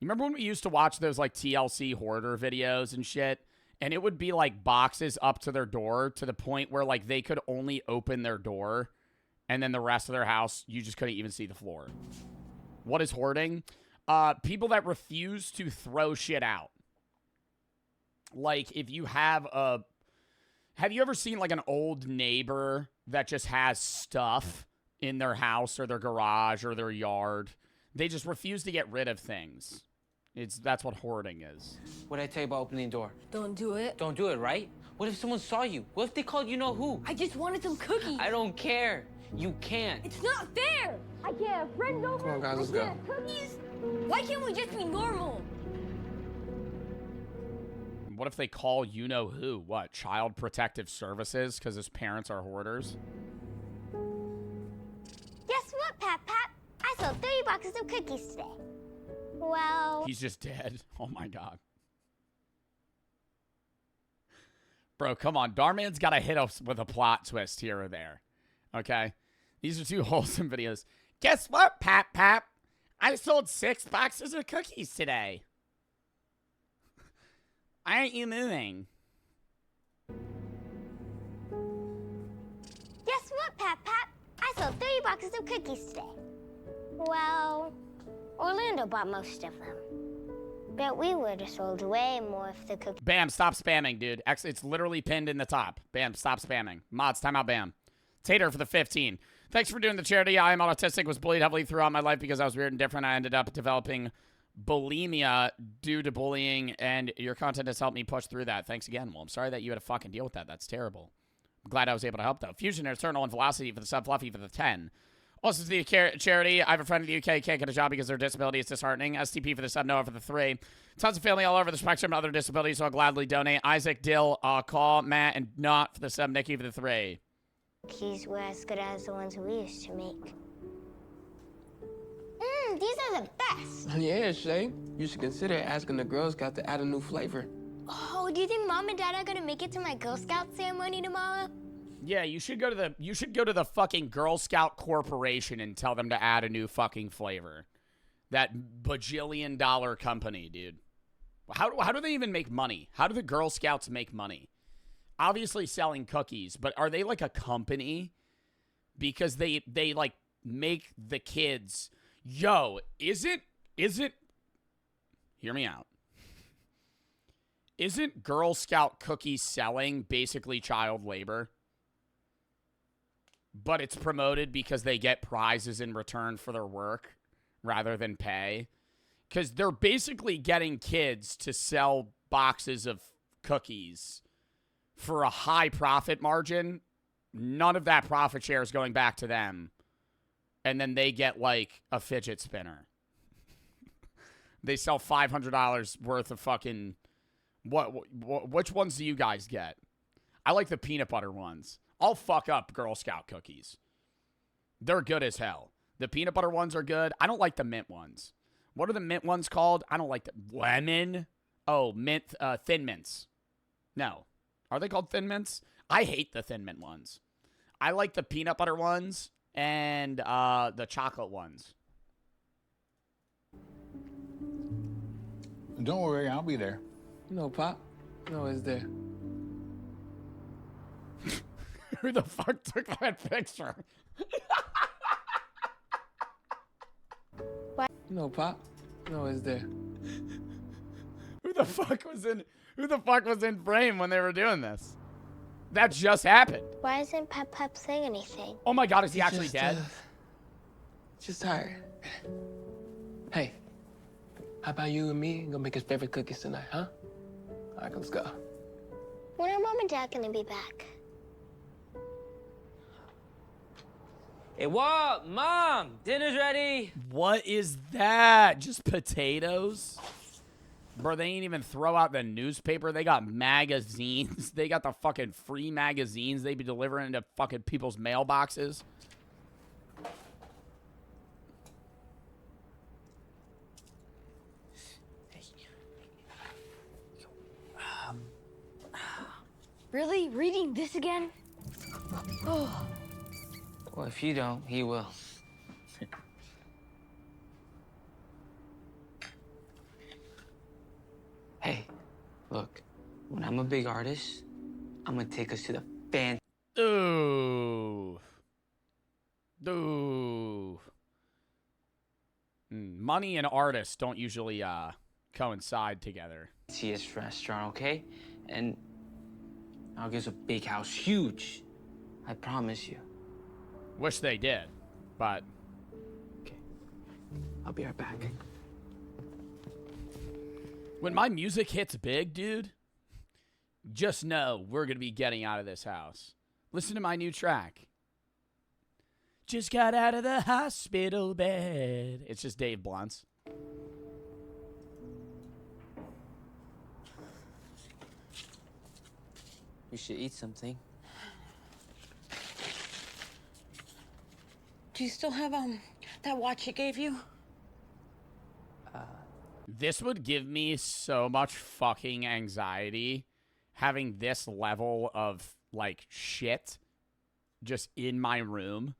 [SPEAKER 1] You remember when we used to watch those like TLC hoarder videos and shit? And it would be like boxes up to their door to the point where like they could only open their door and then the rest of their house, you just couldn't even see the floor. What is hoarding? People that refuse to throw shit out. Like if you have you ever seen like an old neighbor that just has stuff in their house or their garage or their yard? They just refuse to get rid of things. That's what hoarding is.
[SPEAKER 10] What did I tell you about opening the door?
[SPEAKER 7] Don't do it.
[SPEAKER 10] Don't do it, right? What if someone saw you? What if they called you know who?
[SPEAKER 7] I just wanted some cookies.
[SPEAKER 10] I don't care. You can't.
[SPEAKER 7] It's not fair. I can't have friends over.
[SPEAKER 11] Come on, guys, let's
[SPEAKER 7] I
[SPEAKER 11] go.
[SPEAKER 7] can't have cookies. Why can't we just be normal?
[SPEAKER 1] What if they call you know who? What? Child Protective Services because his parents are hoarders?
[SPEAKER 9] Guess what, Pat? I sold 30 boxes of cookies today. Well...
[SPEAKER 1] He's just dead. Oh, my God. Bro, come on. Darman's got to hit us with a plot twist here or there. Okay? These are two wholesome videos. Guess what, Pat? I sold 6 boxes of cookies today. Aren't you moving?
[SPEAKER 9] Guess what, Pat? I sold 30 boxes of cookies today. Well, Orlando bought most of them. Bet we would have sold way more if the cookies...
[SPEAKER 1] Bam, stop spamming, dude. It's literally pinned in the top. Bam, stop spamming. Mods, timeout, bam. Tater for the 15. Thanks for doing the charity. I am autistic, was bullied heavily throughout my life because I was weird and different. I ended up developing bulimia due to bullying, and your content has helped me push through that. Thanks again. Well, I'm sorry that you had to fucking deal with that. That's terrible. I'm glad I was able to help, though. Fusion Eternal and Velocity for the sub, Fluffy for the 10. Also to the charity, I have a friend in the UK, can't get a job because their disability is disheartening. STP for the sub, Noah for the 3. Tons of family all over the spectrum and other disabilities, so I'll gladly donate. Isaac, Dill, Call, Matt, and Not for the sub, Nikki for the 3.
[SPEAKER 9] Cookies were as good as the ones we used to make. These are the best.
[SPEAKER 11] Yeah, Shay. You should consider asking the Girl Scout to add a new flavor.
[SPEAKER 9] Oh, do you think Mom and Dad are gonna make it to my Girl Scout ceremony tomorrow?
[SPEAKER 1] Yeah, you should go to the fucking Girl Scout Corporation and tell them to add a new fucking flavor. That bajillion-dollar company, dude. How do they even make money? How do the Girl Scouts make money? Obviously selling cookies, but are they like a company? Because they like make the kids. Yo, isn't hear me out. Isn't Girl Scout cookie selling basically child labor? But it's promoted because they get prizes in return for their work rather than pay. Because they're basically getting kids to sell boxes of cookies for a high profit margin. None of that profit share is going back to them. And then they get like a fidget spinner. They sell $500 worth of fucking... Which ones do you guys get? I like the peanut butter ones. I'll fuck up Girl Scout cookies. They're good as hell. The peanut butter ones are good. I don't like the mint ones. What are the mint ones called? I don't like the... Lemon? Oh, mint, Thin Mints. No. Are they called Thin Mints? I hate the Thin Mint ones. I like the peanut butter ones and the chocolate ones.
[SPEAKER 12] Don't worry, I'll be there.
[SPEAKER 11] No, Pop. No, it's there.
[SPEAKER 1] Who the fuck took that picture?
[SPEAKER 9] What?
[SPEAKER 11] No, Pop. No, it's there.
[SPEAKER 1] Who the fuck was in frame when they were doing this? That just happened.
[SPEAKER 9] Why isn't Pep saying anything?
[SPEAKER 1] Oh my god, is he actually dead?
[SPEAKER 11] Just tired. Hey, how about you and me go make his favorite cookies tonight, huh? All right, let's go.
[SPEAKER 9] When are Mom and Dad gonna be back?
[SPEAKER 10] Hey, what? Mom, dinner's ready.
[SPEAKER 1] What is that? Just potatoes? Bro, they ain't even throw out the newspaper. They got magazines. They got the fucking free magazines they be delivering into fucking people's mailboxes.
[SPEAKER 7] Really? Reading this again? Oh.
[SPEAKER 10] Well, if you don't, he will. Look, when I'm a big artist, I'm gonna take us to the fan.
[SPEAKER 1] Ooh. Ooh. Money and artists don't usually coincide together.
[SPEAKER 10] Fanciest restaurant, okay? And I'll get a big house, huge. I promise you.
[SPEAKER 1] Wish they did, but...
[SPEAKER 10] Okay. I'll be right back.
[SPEAKER 1] When my music hits big, dude, just know we're going to be getting out of this house. Listen to my new track. Just got out of the hospital bed. It's just Dave Blunt's.
[SPEAKER 10] You should eat something.
[SPEAKER 5] Do you still have, that watch it gave you?
[SPEAKER 1] This would give me so much fucking anxiety having this level of, like, shit just in my room.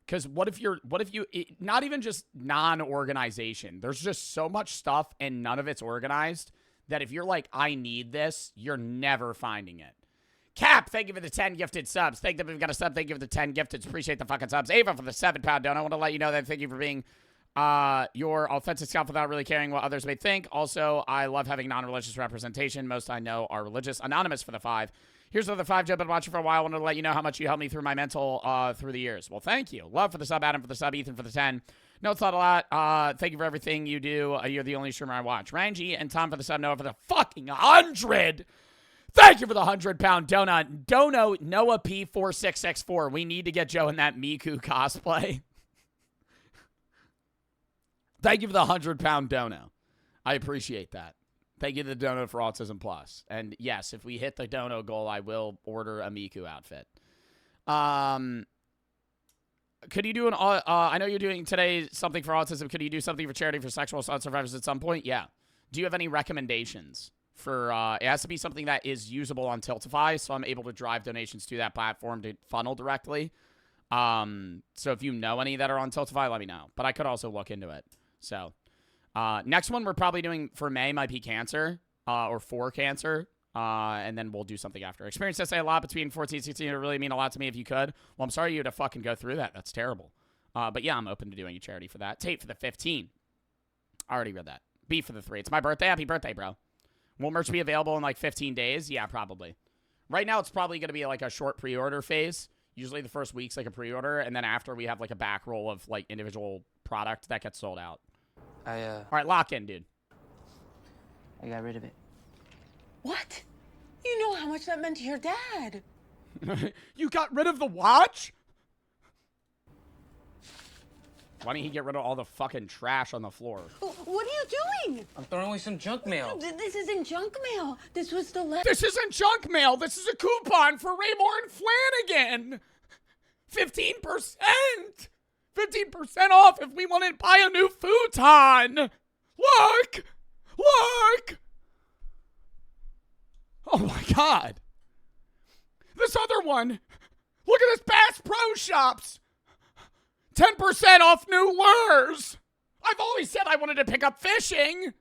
[SPEAKER 1] Because what if you, not even just non-organization, there's just so much stuff and none of it's organized that if you're like, I need this, you're never finding it. Cap, thank you for the 10 gifted subs. Thank you if you've got a sub. Thank you for the 10 gifted. Appreciate the fucking subs. Ava for the 7-pound donut. I want to let you know that thank you for being your authentic self without really caring what others may think. Also, I love having non-religious representation. Most I know are religious. Anonymous for the 5. Here's another 5. Joe, been watching for a while. I wanted to let you know how much you helped me through my mental through the years. Well, thank you. Love for the sub. Adam for the sub. Ethan for the 10. No, it's not a lot. Thank you for everything you do. You're the only streamer I watch. Rangy and Tom for the sub. Noah for the fucking 100. Thank you for the 100-pound donut. Dono Noah P4664. We need to get Joe in that Miku cosplay. Thank you for the 100-pound dono. I appreciate that. Thank you to the dono for Autism Plus. And yes, if we hit the dono goal, I will order a Miku outfit. Could you do an, I know you're doing today something for autism. Could you do something for charity for sexual assault survivors at some point? Yeah. Do you have any recommendations for, it has to be something that is usable on Tiltify, so I'm able to drive donations to that platform to funnel directly. So if you know any that are on Tiltify, let me know. But I could also look into it. So, next one we're probably doing for May might be cancer, or for cancer. And then we'll do something after. Experience essay a lot between 14 and 16. It would really mean a lot to me if you could. Well, I'm sorry you had to fucking go through that. That's terrible. But yeah, I'm open to doing a charity for that. Tate for the 15. I already read that. B for the 3. It's my birthday. Happy birthday, bro. Will merch be available in like 15 days? Yeah, probably. Right now, it's probably going to be like a short pre-order phase. Usually the first week's like a pre-order. And then after, we have like a back roll of like individual product that gets sold out. All right, lock in, dude.
[SPEAKER 10] I got rid of it.
[SPEAKER 5] What? You know how much that meant to your dad.
[SPEAKER 1] You got rid of the watch? Why didn't he get rid of all the fucking trash on the floor?
[SPEAKER 5] What are you doing?
[SPEAKER 10] I'm throwing away some junk mail.
[SPEAKER 5] This isn't junk mail. This was the letter.
[SPEAKER 1] This isn't junk mail. This is a coupon for Raymore and Flanagan. 15%. 15% off if we want to buy a new futon. Look. Look. Oh my God. This other one. Look at this Bass Pro Shops. 10% off new lures. I've always said I wanted to pick up fishing.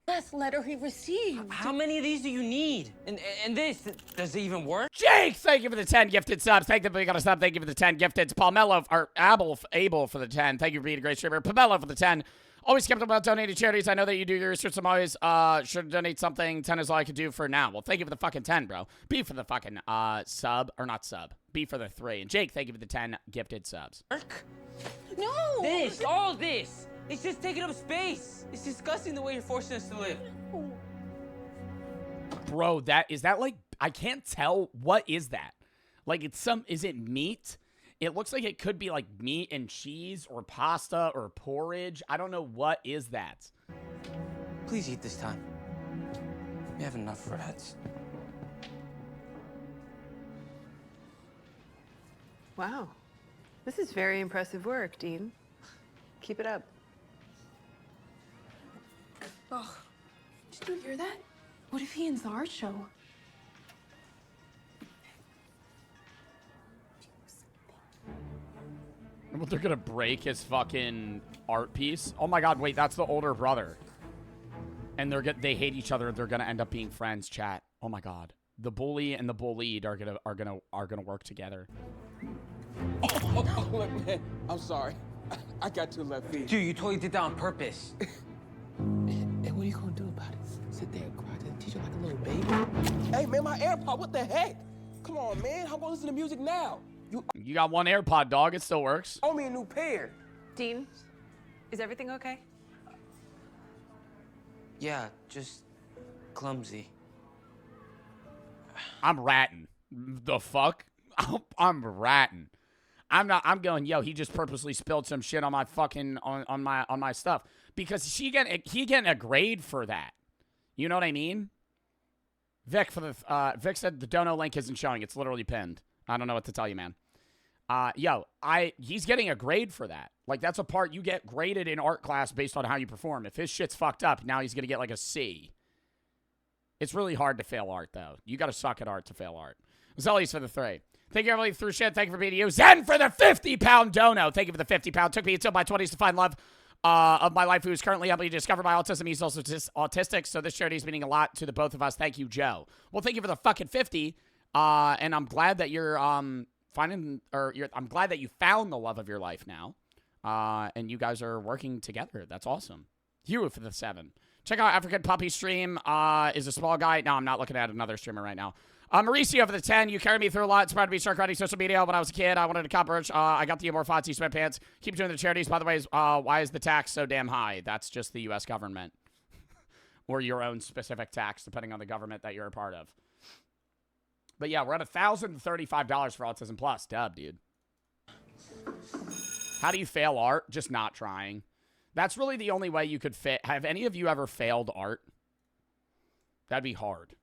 [SPEAKER 5] Last letter he received.
[SPEAKER 10] How many of these do you need? And this, does it even work?
[SPEAKER 1] Jake, thank you for the 10 gifted subs. Thank you for the sub. Thank you for the 10 gifted. Palmello, or Abel for the 10. Thank you for being a great streamer. Pamela for the 10. Always skeptical about donating charities. I know that you do your research. I'm always sure to donate something. 10 is all I can do for now. Well, thank you for the fucking 10, bro. B for the fucking sub, or not sub. B for the 3. And Jake, thank you for the 10 gifted subs.
[SPEAKER 5] No!
[SPEAKER 10] This, all this. It's just taking up space. It's disgusting the way you're forcing us to live.
[SPEAKER 1] Bro, is that like, I can't tell. What is that? Like, is it meat? It looks like it could be like meat and cheese or pasta or porridge. I don't know. What is that?
[SPEAKER 10] Please eat this time. We have enough rats.
[SPEAKER 12] Wow. This is very impressive work, Dean. Keep it up.
[SPEAKER 5] Oh, did you hear that? What if he ends the art show?
[SPEAKER 1] What, they're gonna break his fucking art piece? Oh my God, wait, that's the older brother. And they hate each other. They're gonna end up being friends. Chat. Oh my god. The bully and the bullied are gonna work together.
[SPEAKER 13] Oh, look, man. I'm sorry. I got two left feet.
[SPEAKER 10] Dude, you totally did that on purpose.
[SPEAKER 11] And what are you gonna do about it? Sit there and cry to the teacher like a little baby? Hey, man, my AirPod, what the heck? Come on, man. How am I gonna listen to music now?
[SPEAKER 1] You got one AirPod, dog. It still works.
[SPEAKER 11] Owe me a new pair.
[SPEAKER 12] Dean, is everything okay?
[SPEAKER 10] Yeah, just clumsy.
[SPEAKER 1] I'm ratting. The fuck? I'm ratting. I'm going, yo, he just purposely spilled some shit on my fucking on my stuff. Because he getting a grade for that. You know what I mean? Vic Vic said the dono link isn't showing. It's literally pinned. I don't know what to tell you, man. He's getting a grade for that. Like, that's a part you get graded in art class based on how you perform. If his shit's fucked up, now he's gonna get like a C. It's really hard to fail art, though. You gotta suck at art to fail art. Zellies for the 3. Thank you, everybody, through shit. Thank you for being you. Zen for the 50-pound dono. Thank you for the 50-pound. Took me until my 20s to find love of my life, who is currently helping me discover my autism. He's also autistic, so this charity is meaning a lot to the both of us. Thank you, Joe. Well, thank you for the fucking 50. And I'm glad that you're I'm glad that you found the love of your life now. And you guys are working together. That's awesome. Hugh for the 7. Check out African Puppy stream. Is a small guy. No, I'm not looking at another streamer right now. Mauricio for the 10. You carried me through a lot. It's proud to be start writing social media. When I was a kid, I wanted to cop merch. I got the Amorfazzi sweatpants. Keep doing the charities. By the way, why is the tax so damn high? That's just the U.S. government. Or your own specific tax, depending on the government that you're a part of. But yeah, we're at $1,035 for Autism Plus. Dub, dude. How do you fail art? Just not trying. That's really the only way you could fit. Have any of you ever failed art? That'd be hard.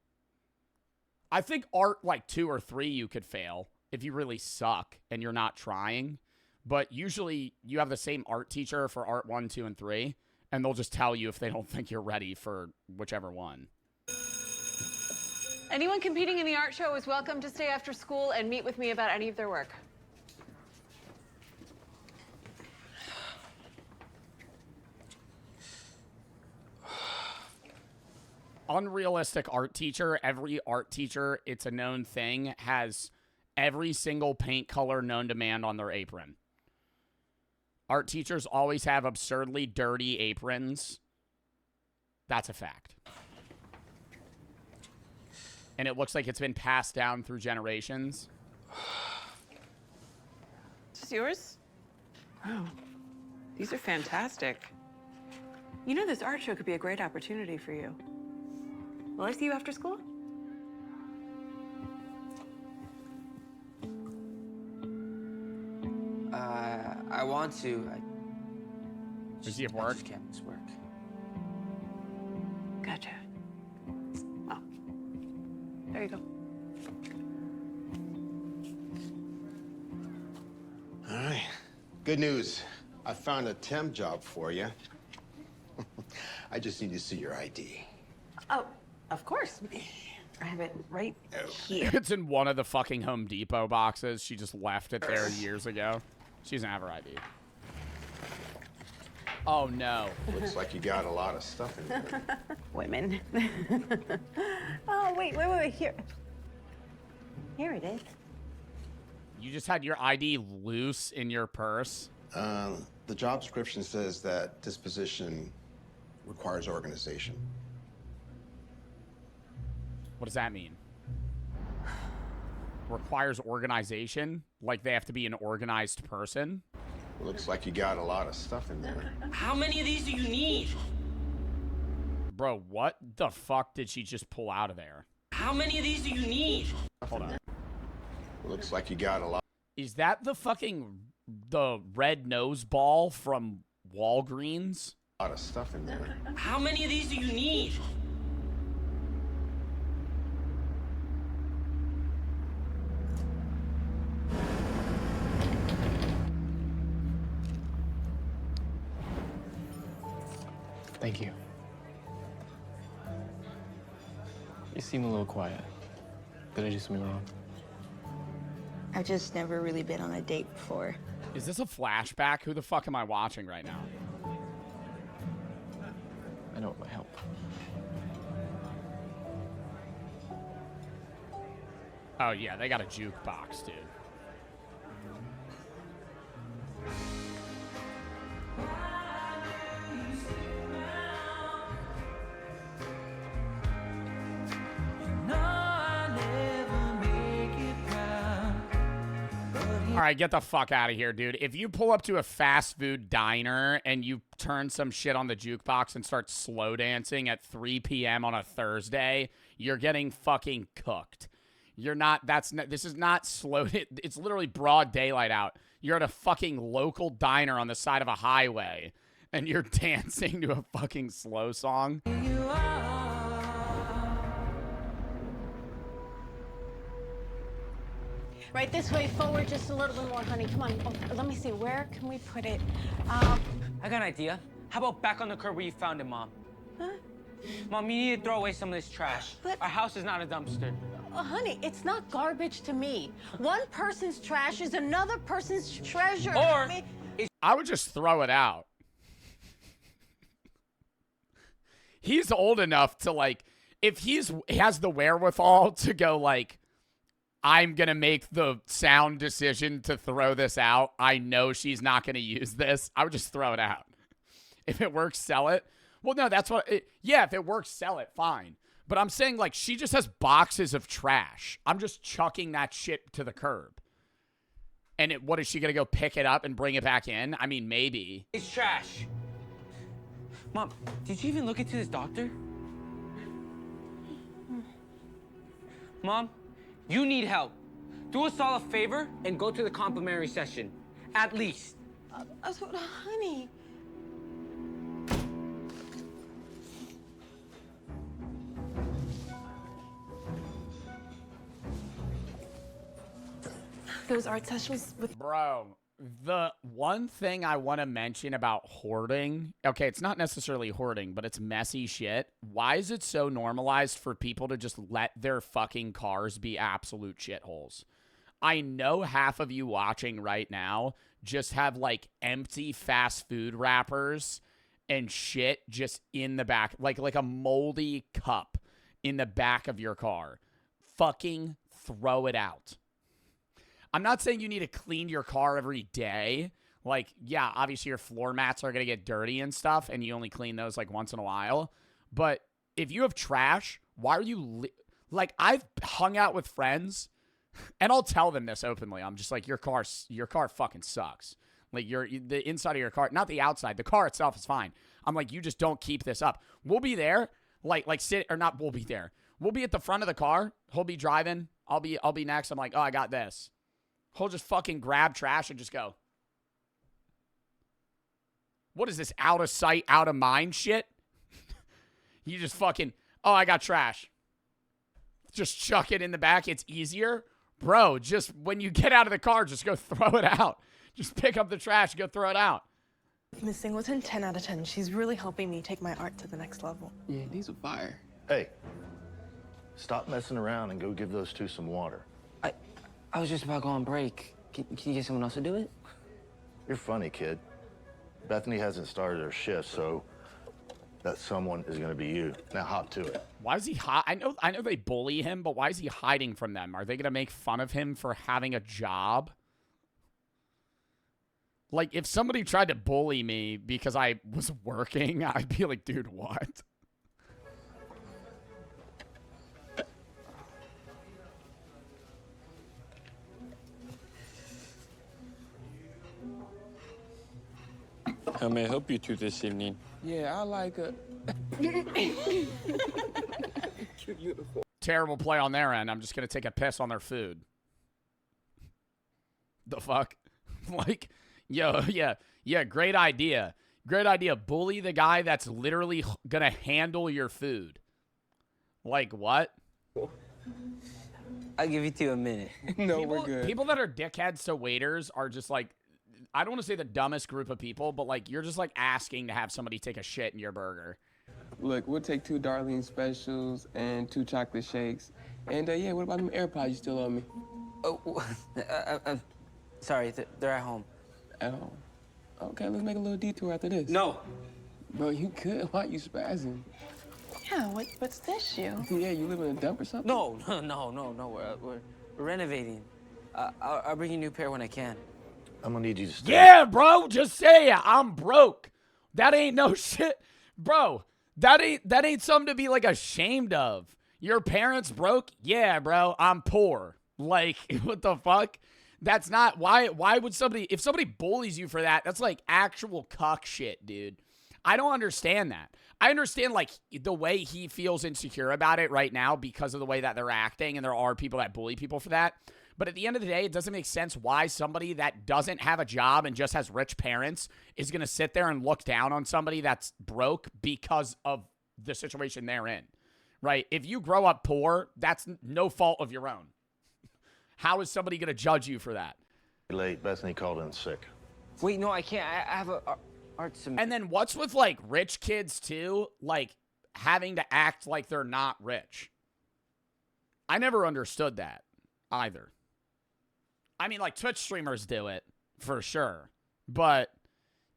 [SPEAKER 1] I think art, like 2 or 3, you could fail if you really suck and you're not trying. But usually you have the same art teacher for art 1, 2, and 3, and they'll just tell you if they don't think you're ready for whichever one.
[SPEAKER 12] Anyone competing in the art show is welcome to stay after school and meet with me about any of their work.
[SPEAKER 1] Unrealistic art teacher. Every art teacher, it's a known thing, has every single paint color known to man on their apron. Art teachers always have absurdly dirty aprons. That's a fact. And it looks like it's been passed down through generations.
[SPEAKER 12] Is this yours? Oh, these are fantastic. You know, this art show could be a great opportunity for you. Will I see you after school?
[SPEAKER 10] I want to.
[SPEAKER 1] Does he have work?
[SPEAKER 10] I just can't miss work.
[SPEAKER 12] Gotcha. Well, there you go.
[SPEAKER 3] All right. Good news. I found a temp job for you. I just need to see your ID.
[SPEAKER 12] Oh, of course. I have it right here.
[SPEAKER 1] It's in one of the fucking Home Depot boxes. She just left it there years ago. She doesn't have her ID. Oh, no.
[SPEAKER 3] Looks like you got a lot of stuff in there.
[SPEAKER 12] Women. Oh, wait, here. Here it is.
[SPEAKER 1] You just had your ID loose in your purse?
[SPEAKER 3] The job description says that this position requires organization.
[SPEAKER 1] What does that mean? Requires organization? Like they have to be an organized person?
[SPEAKER 3] Looks like you got a lot of stuff in there.
[SPEAKER 10] How many of these do you need?
[SPEAKER 1] Bro, what the fuck did she just pull out of there?
[SPEAKER 10] How many of these do you need?
[SPEAKER 1] Hold on.
[SPEAKER 3] Looks like you got a lot.
[SPEAKER 1] Is that the red nose ball from Walgreens?
[SPEAKER 3] A lot of stuff in there.
[SPEAKER 10] How many of these do you need?
[SPEAKER 11] Thank you. You seem a little quiet. Did I do something wrong?
[SPEAKER 14] I've just never really been on a date before.
[SPEAKER 1] Is this a flashback? Who the fuck am I watching right now?
[SPEAKER 11] I know it might help.
[SPEAKER 1] Oh, yeah, they got a jukebox, dude. All right, get the fuck out of here, dude. If you pull up to a fast food diner and you turn some shit on the jukebox and start slow dancing at 3 p.m. on a Thursday, you're getting fucking cooked. You're not, this is not slow. It's literally broad daylight out. You're at a fucking local diner on the side of a highway and you're dancing to a fucking slow song.
[SPEAKER 15] Right this way, forward just a little bit more, honey. Come on. Oh, let me see. Where can we put it?
[SPEAKER 10] I got an idea. How about back on the curb where you found it, Mom?
[SPEAKER 15] Huh?
[SPEAKER 10] Mom, you need to throw away some of this trash.
[SPEAKER 15] But-
[SPEAKER 10] Our house is not a dumpster.
[SPEAKER 15] Oh, honey, it's not garbage to me. One person's trash is another person's treasure.
[SPEAKER 10] Or
[SPEAKER 1] I would just throw it out. He's old enough to, like, if he has the wherewithal to go, like, I'm going to make the sound decision to throw this out. I know she's not going to use this. I would just throw it out. If it works, sell it. Well, no, that's what... yeah, if it works, sell it. Fine. But I'm saying, like, she just has boxes of trash. I'm just chucking that shit to the curb. And what is she going to go pick it up and bring it back in? I mean, maybe.
[SPEAKER 10] It's trash. Mom, did you even look into this doctor? Mom, you need help. Do us all a favor and go to the complimentary session. At least.
[SPEAKER 15] Honey. Those art sessions with...
[SPEAKER 1] Bro, the one thing I want to mention about hoarding, okay, it's not necessarily hoarding, but it's messy shit. Why is it so normalized for people to just let their fucking cars be absolute shitholes? I know half of you watching right now just have, like, empty fast food wrappers and shit just in the back, like a moldy cup in the back of your car. Fucking throw it out. I'm not saying you need to clean your car every day. Like, yeah, obviously your floor mats are going to get dirty and stuff, and you only clean those, like, once in a while. But if you have trash, why are you... like, I've hung out with friends, and I'll tell them this openly. I'm just like, your car fucking sucks. Like, the inside of your car, not the outside. The car itself is fine. I'm like, you just don't keep this up. We'll be there, like sit, or not we'll be there. We'll be at the front of the car. He'll be driving. I'll be next. I'm like, oh, I got this. He'll just fucking grab trash and just go. What is this, out of sight, out of mind shit? You just fucking, oh, I got trash. Just chuck it in the back. It's easier. Bro, just when you get out of the car, just go throw it out. Just pick up the trash, go throw it out.
[SPEAKER 16] Miss Singleton, 10 out of 10. She's really helping me take my art to the next level.
[SPEAKER 11] Yeah, these are fire.
[SPEAKER 17] Hey, stop messing around and go give those two some water.
[SPEAKER 10] I was just about to go on break. Can you get someone else to do it?
[SPEAKER 17] You're funny, kid. Bethany hasn't started her shift, so that someone is going to be you. Now hop to it.
[SPEAKER 1] Why is he I know they bully him, but why is he hiding from them? Are they going to make fun of him for having a job? Like, if somebody tried to bully me because I was working, I'd be like, dude, what?
[SPEAKER 18] How may I help you two this evening?
[SPEAKER 11] Yeah, I like a...
[SPEAKER 1] Terrible play on their end. I'm just going to take a piss on their food. The fuck? Like, yo, yeah, great idea. Great idea. Bully the guy that's literally going to handle your food. Like, what?
[SPEAKER 10] I'll give you two a minute.
[SPEAKER 11] No, we're good.
[SPEAKER 1] People that are dickheads to waiters are just like, I don't want to say the dumbest group of people, but like you're just like asking to have somebody take a shit in your burger.
[SPEAKER 11] Look, we'll take 2 Darlene specials and 2 chocolate shakes. And yeah, what about them AirPods you still owe me?
[SPEAKER 10] Oh, sorry, they're at home.
[SPEAKER 11] At home? Okay, let's make a little detour after this.
[SPEAKER 10] No.
[SPEAKER 11] Bro, you could. Why are you spazzing?
[SPEAKER 16] Yeah, what's the issue?
[SPEAKER 11] Yeah, you live in a dump or something?
[SPEAKER 10] No. renovating. I'll bring you a new pair when I can.
[SPEAKER 17] I'm gonna need you to stay.
[SPEAKER 1] Yeah, bro, just say it. I'm broke. That ain't no shit. Bro, that ain't something to be like ashamed of. Your parents broke? Yeah, bro, I'm poor. Like, what the fuck? That's not why would somebody, if somebody bullies you for that, that's like actual cuck shit, dude. I don't understand that. I understand like the way he feels insecure about it right now because of the way that they're acting, and there are people that bully people for that. But at the end of the day, it doesn't make sense why somebody that doesn't have a job and just has rich parents is going to sit there and look down on somebody that's broke because of the situation they're in, right? If you grow up poor, that's no fault of your own. How is somebody going to judge you for that?
[SPEAKER 17] Late. Bethany called in sick.
[SPEAKER 10] Wait, no, I can't. I have a art semester.
[SPEAKER 1] And then what's with like rich kids too? Like having to act like they're not rich. I never understood that either. I mean, like Twitch streamers do it for sure. But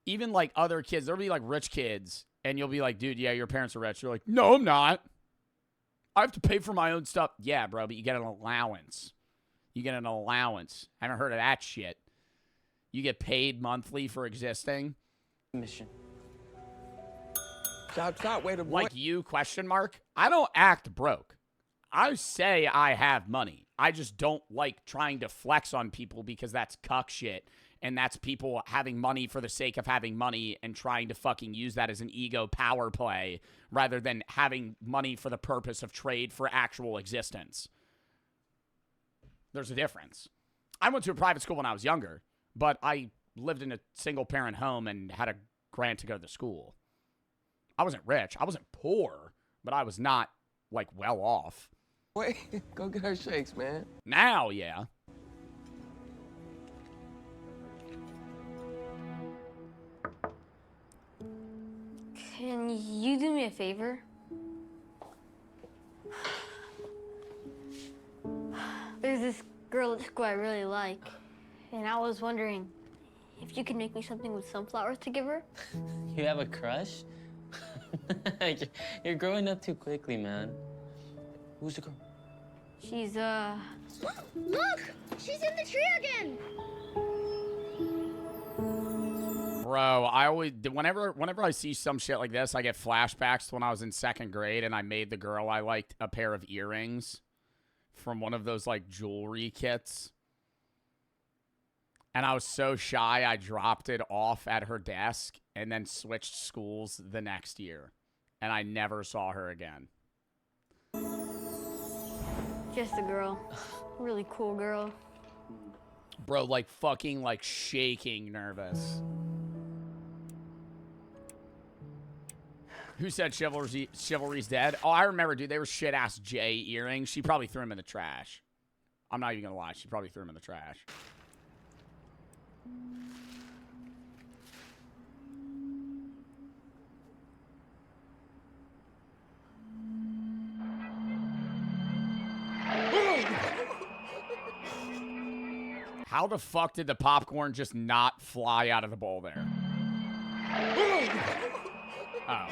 [SPEAKER 1] even like other kids, there'll be like rich kids and you'll be like, dude, yeah, your parents are rich. You're like, no, I'm not. I have to pay for my own stuff. Yeah, bro, but you get an allowance. You get an allowance. I haven't heard of that shit. You get paid monthly for existing.
[SPEAKER 10] Mission.
[SPEAKER 13] Stop, wait a minute.
[SPEAKER 1] Like you, question mark? I don't act broke. I say I have money. I just don't like trying to flex on people because that's cuck shit. And that's people having money for the sake of having money and trying to fucking use that as an ego power play rather than having money for the purpose of trade for actual existence. There's a difference. I went to a private school when I was younger, but I lived in a single-parent home and had a grant to go to school. I wasn't rich. I wasn't poor, but I was not, like, well off.
[SPEAKER 11] Wait, go get her shakes, man.
[SPEAKER 1] Now, yeah.
[SPEAKER 9] Can you do me a favor? There's this girl at school I really like, and I was wondering if you could make me something with sunflowers to give her.
[SPEAKER 19] You have a crush? You're growing up too quickly, man.
[SPEAKER 10] Who's the girl?
[SPEAKER 9] She's, Look! She's in the tree again!
[SPEAKER 1] Bro, I always, whenever I see some shit like this, I get flashbacks to when I was in 2nd grade and I made the girl I liked a pair of earrings from one of those, like, jewelry kits. And I was so shy, I dropped it off at her desk and then switched schools the next year. And I never saw her again.
[SPEAKER 9] Just a girl. Really cool girl.
[SPEAKER 1] Bro, like, fucking, like, shaking nervous. Who said chivalry's dead? Oh, I remember, dude. They were shit-ass J earrings. She probably threw them in the trash. I'm not even gonna lie. She probably threw them in the trash. How the fuck did the popcorn just not fly out of the bowl there? Oh.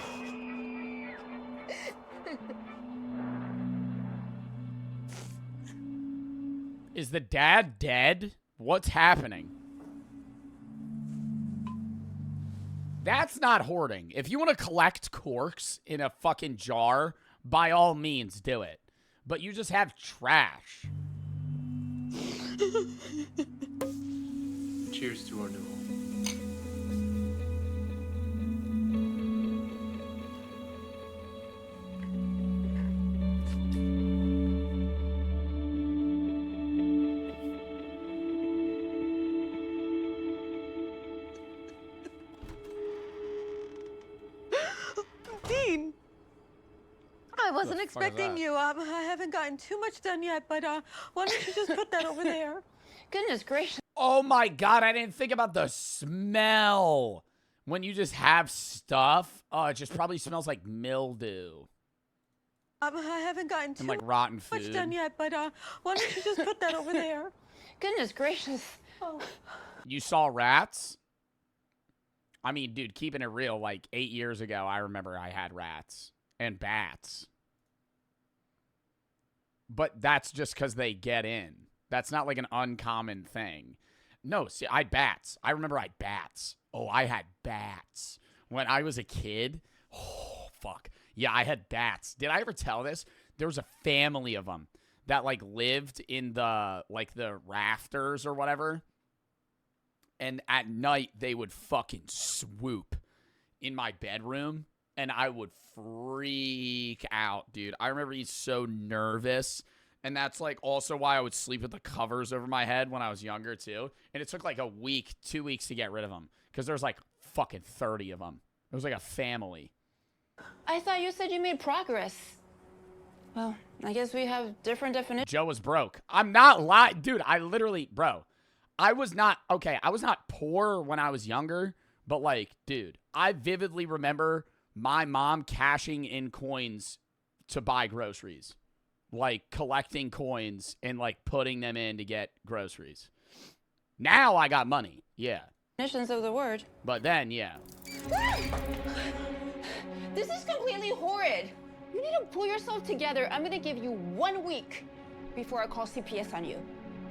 [SPEAKER 1] Is the dad dead? What's happening? That's not hoarding. If you want to collect corks in a fucking jar, by all means do it. But you just have trash.
[SPEAKER 11] Cheers to our new home.
[SPEAKER 16] Dean! I wasn't
[SPEAKER 12] fuck is
[SPEAKER 16] expecting
[SPEAKER 12] that?
[SPEAKER 16] you. I haven't gotten too much done yet, but why don't you just put that over there?
[SPEAKER 9] Goodness gracious.
[SPEAKER 1] Oh my god, I didn't think about the smell. When you just have stuff, oh, it just probably smells like mildew.
[SPEAKER 16] I haven't gotten
[SPEAKER 1] And
[SPEAKER 16] too
[SPEAKER 1] like rotten
[SPEAKER 16] much
[SPEAKER 1] food.
[SPEAKER 16] done yet, but why don't you just put that over there?
[SPEAKER 9] Goodness gracious.
[SPEAKER 16] Oh.
[SPEAKER 1] You saw rats? I mean, dude, keeping it real, like 8 years ago, I remember I had rats and bats. But that's just because they get in. That's not like an uncommon thing. No, see, I had bats. I remember I had bats. Oh, I had bats. When I was a kid, oh, fuck. Yeah, I had bats. Did I ever tell this? There was a family of them that, like, lived in the, like, the rafters or whatever. And at night, they would fucking swoop in my bedroom. And I would freak out, dude. I remember being so nervous. And that's, like, also why I would sleep with the covers over my head when I was younger, too. And it took, like, a week, 2 weeks to get rid of them. Because there's, like, fucking 30 of them. It was like a family.
[SPEAKER 15] I thought you said you made progress. Well, I guess we have different definitions.
[SPEAKER 1] Joe was broke. I'm not lying. Dude, I literally, bro, I was not poor when I was younger. But, like, dude, I vividly remember my mom cashing in coins to buy groceries. Like, collecting coins and, like, putting them in to get groceries. Now I got money. Yeah.
[SPEAKER 15] Definitions of the word.
[SPEAKER 1] But then, yeah.
[SPEAKER 15] This is completely horrid. You need to pull yourself together. I'm gonna give you 1 week before I call CPS on you.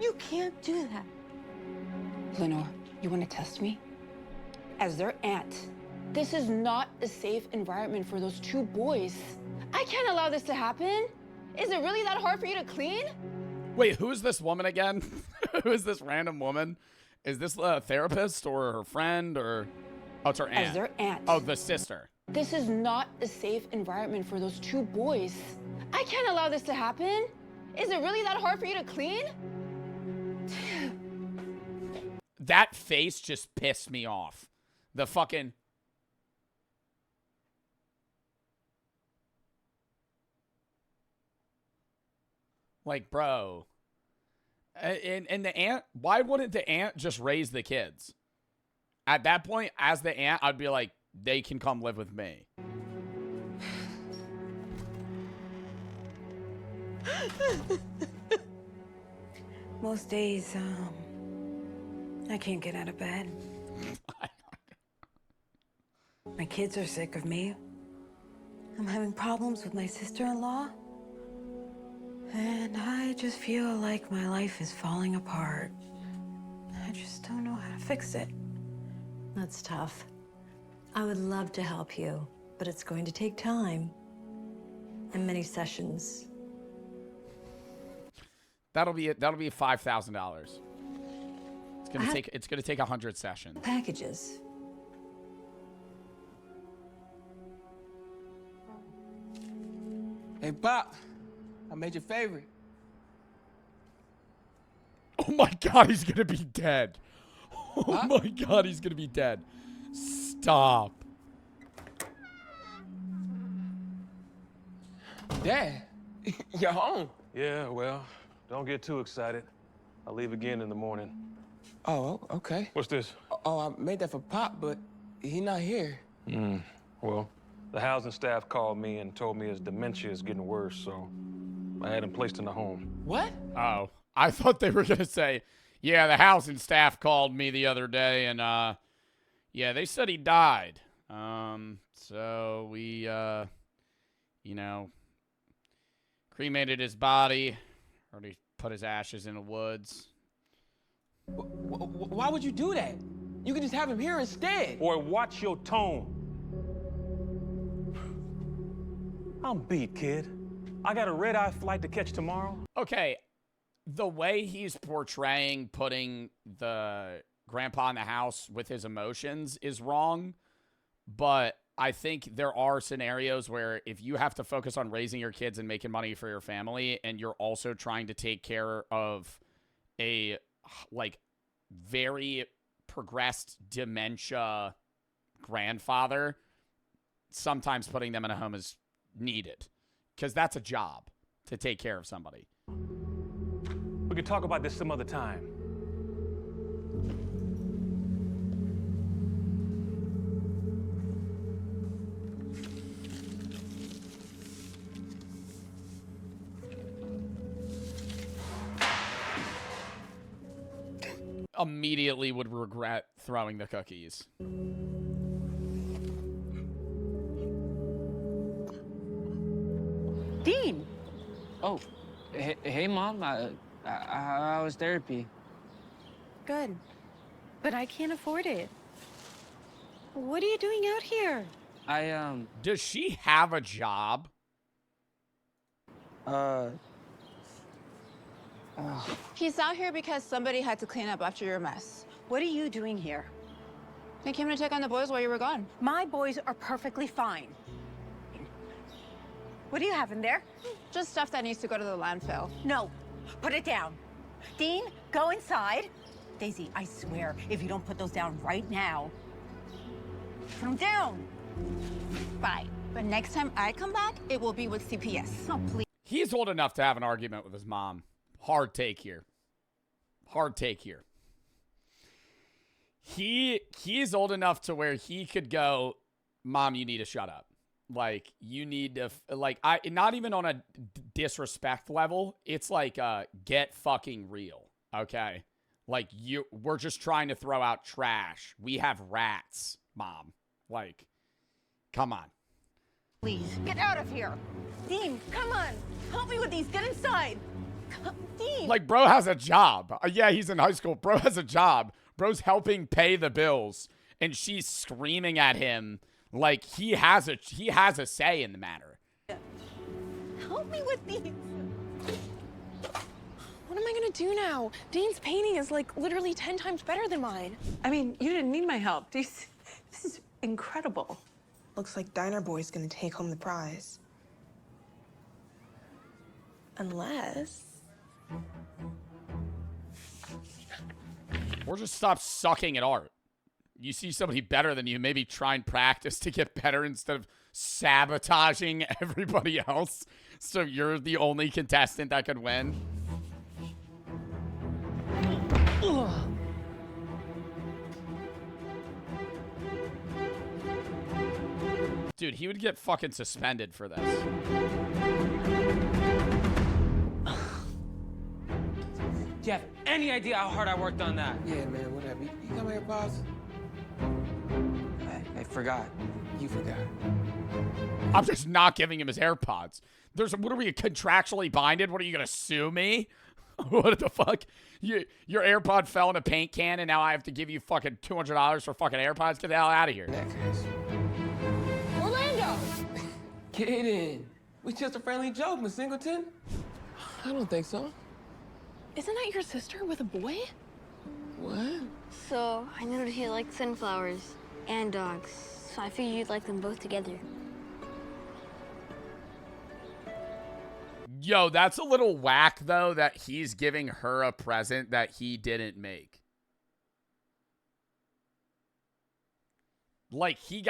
[SPEAKER 14] You can't do that.
[SPEAKER 15] Lenore, you want to test me? As their aunt, this is not a safe environment for those 2 boys. I can't allow this to happen. Is it really that hard for you to clean?
[SPEAKER 1] Wait, who is this woman again? Who is this random woman? Is this a therapist or her friend or... Oh, it's her aunt.
[SPEAKER 15] As their aunt.
[SPEAKER 1] Oh, the sister.
[SPEAKER 15] This is not a safe environment for those 2 boys. I can't allow this to happen. Is it really that hard for you to clean?
[SPEAKER 1] That face just pissed me off. The fucking... Like, bro. And the aunt, why wouldn't the aunt just raise the kids? At that point, as the aunt, I'd be like, they can come live with me.
[SPEAKER 14] Most days, I can't get out of bed. My kids are sick of me. I'm having problems with my sister-in-law. And I just feel like my life is falling apart. I just don't know how to fix it.
[SPEAKER 20] That's tough. I would love to help you, but it's going to take time and many sessions.
[SPEAKER 1] That'll be $5,000. It's gonna take 100 sessions.
[SPEAKER 20] Packages.
[SPEAKER 11] Hey, Pop. I made your favorite.
[SPEAKER 1] Oh my God, he's gonna be dead. Oh my God, he's gonna be dead. Stop.
[SPEAKER 11] Dad, you're home.
[SPEAKER 21] Yeah, well, don't get too excited. I'll leave again in the morning.
[SPEAKER 11] Oh, okay.
[SPEAKER 21] What's this?
[SPEAKER 11] Oh, I made that for Pop, but he not here.
[SPEAKER 21] Well, the housing staff called me and told me his dementia is getting worse, so I had him placed in a home.
[SPEAKER 11] What?
[SPEAKER 1] Oh, I thought they were gonna say, yeah, the housing staff called me the other day and, yeah, they said he died. So we, you know, cremated his body, already put his ashes in the woods.
[SPEAKER 11] Why would you do that? You could just have him here instead.
[SPEAKER 21] Boy, watch your tone. I'm beat, kid. I got a red-eye flight to catch tomorrow.
[SPEAKER 1] Okay, the way he's portraying putting the grandpa in the house with his emotions is wrong, but I think there are scenarios where if you have to focus on raising your kids and making money for your family, and you're also trying to take care of a, like, very progressed dementia grandfather, sometimes putting them in a home is needed. Because that's a job, to take care of somebody.
[SPEAKER 21] We could talk about this some other time.
[SPEAKER 1] Immediately would regret throwing the cookies.
[SPEAKER 10] Dean! Oh, hey, Mom. I How was therapy?
[SPEAKER 16] Good. But I can't afford it. What are you doing out here?
[SPEAKER 1] Does she have a job?
[SPEAKER 15] He's out here because somebody had to clean up after your mess.
[SPEAKER 2] What are you doing here?
[SPEAKER 15] They came to check on the boys while you were gone.
[SPEAKER 2] My boys are perfectly fine. What do you have in there?
[SPEAKER 15] Just stuff that needs to go to the landfill.
[SPEAKER 2] No, put it down. Dean, go inside. Daisy, I swear, if you don't put those down right now, put them down.
[SPEAKER 15] Bye. But next time I come back, it will be with CPS.
[SPEAKER 2] No, please.
[SPEAKER 1] He's old enough to have an argument with his mom. Hard take here. Hard take here. He's old enough to where he could go, Mom, you need to shut up. Like, you need to, like, not even on a disrespect level. It's like, get fucking real, okay? Like, we're just trying to throw out trash. We have rats, Mom. Like, come on.
[SPEAKER 2] Please, get out of here. Dean, come on. Help me with these. Get inside. Dean.
[SPEAKER 1] Like, bro has a job. Yeah, he's in high school. Bro has a job. Bro's helping pay the bills. And she's screaming at him like he has a say in the matter.
[SPEAKER 16] Help me with these. What am I gonna do now? Dean's painting is like literally 10 times better than mine.
[SPEAKER 12] I mean, you didn't need my help. This is incredible.
[SPEAKER 16] Looks like Diner Boy's gonna take home the prize. Unless...
[SPEAKER 1] Or just stop sucking at art. You see somebody better than you, maybe try and practice to get better instead of sabotaging everybody else. So you're the only contestant that could win.
[SPEAKER 16] Ugh.
[SPEAKER 1] Dude, he would get fucking suspended for this.
[SPEAKER 10] Do you have any idea how hard I worked on that?
[SPEAKER 11] Yeah, man, whatever. You got my AirPods?
[SPEAKER 10] I forgot.
[SPEAKER 11] You forgot.
[SPEAKER 1] I'm just not giving him his AirPods. What are we contractually binded? What are you gonna sue me? What the fuck? Your AirPod fell in a paint can and now I have to give you fucking $200 for fucking AirPods? Get the hell out of here.
[SPEAKER 15] Orlando!
[SPEAKER 11] Get in. We just a friendly joke, Miss Singleton. I don't think so.
[SPEAKER 16] Isn't that your sister with a boy?
[SPEAKER 11] What?
[SPEAKER 9] So, I noticed you like sunflowers and dogs, so I figured you'd like them both together.
[SPEAKER 1] Yo, that's a little whack, though, that he's giving her a present that he didn't make. Like, he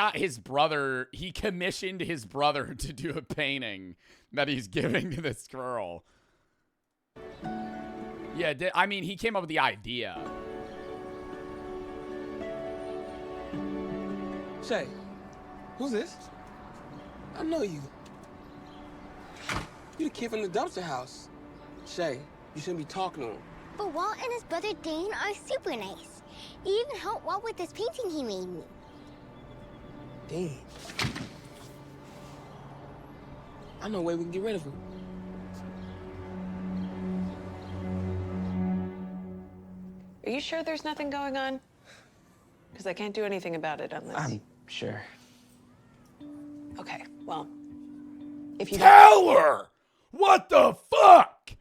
[SPEAKER 1] commissioned his brother to do a painting that he's giving to this girl. Yeah, I mean, he came up with the idea.
[SPEAKER 11] Shay, who's this? I know you. You the kid from the dumpster house. Shay, you shouldn't be talking to him.
[SPEAKER 9] But Walt and his brother Dane are super nice. He even helped Walt with this painting he made me.
[SPEAKER 11] Dang. I know a way we can get rid of him.
[SPEAKER 12] Are you sure there's nothing going on? Because I can't do anything about it unless...
[SPEAKER 10] I'm sure.
[SPEAKER 12] Okay, well, if you
[SPEAKER 1] Tell her! What the fuck?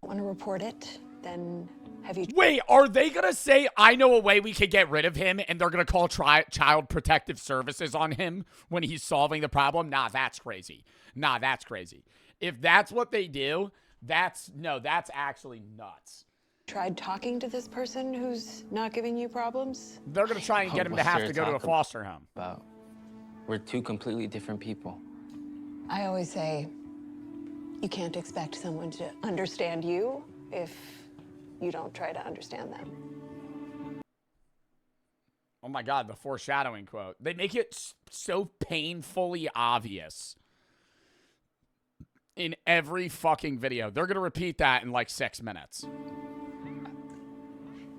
[SPEAKER 12] want to report it, then have you...
[SPEAKER 1] Wait, are they gonna say, I know a way we could get rid of him, and they're gonna call Child Protective Services on him when he's solving the problem? Nah, that's crazy. Nah, that's crazy. If that's what they do, that's actually nuts.
[SPEAKER 12] Tried talking to this person who's not giving you problems?
[SPEAKER 1] They're gonna try and get him to have to go to a foster home.
[SPEAKER 10] We're two completely different people.
[SPEAKER 12] I always say, you can't expect someone to understand you if you don't try to understand them.
[SPEAKER 1] Oh my God, the foreshadowing quote. They make it so painfully obvious in every fucking video. They're gonna repeat that in like 6 minutes.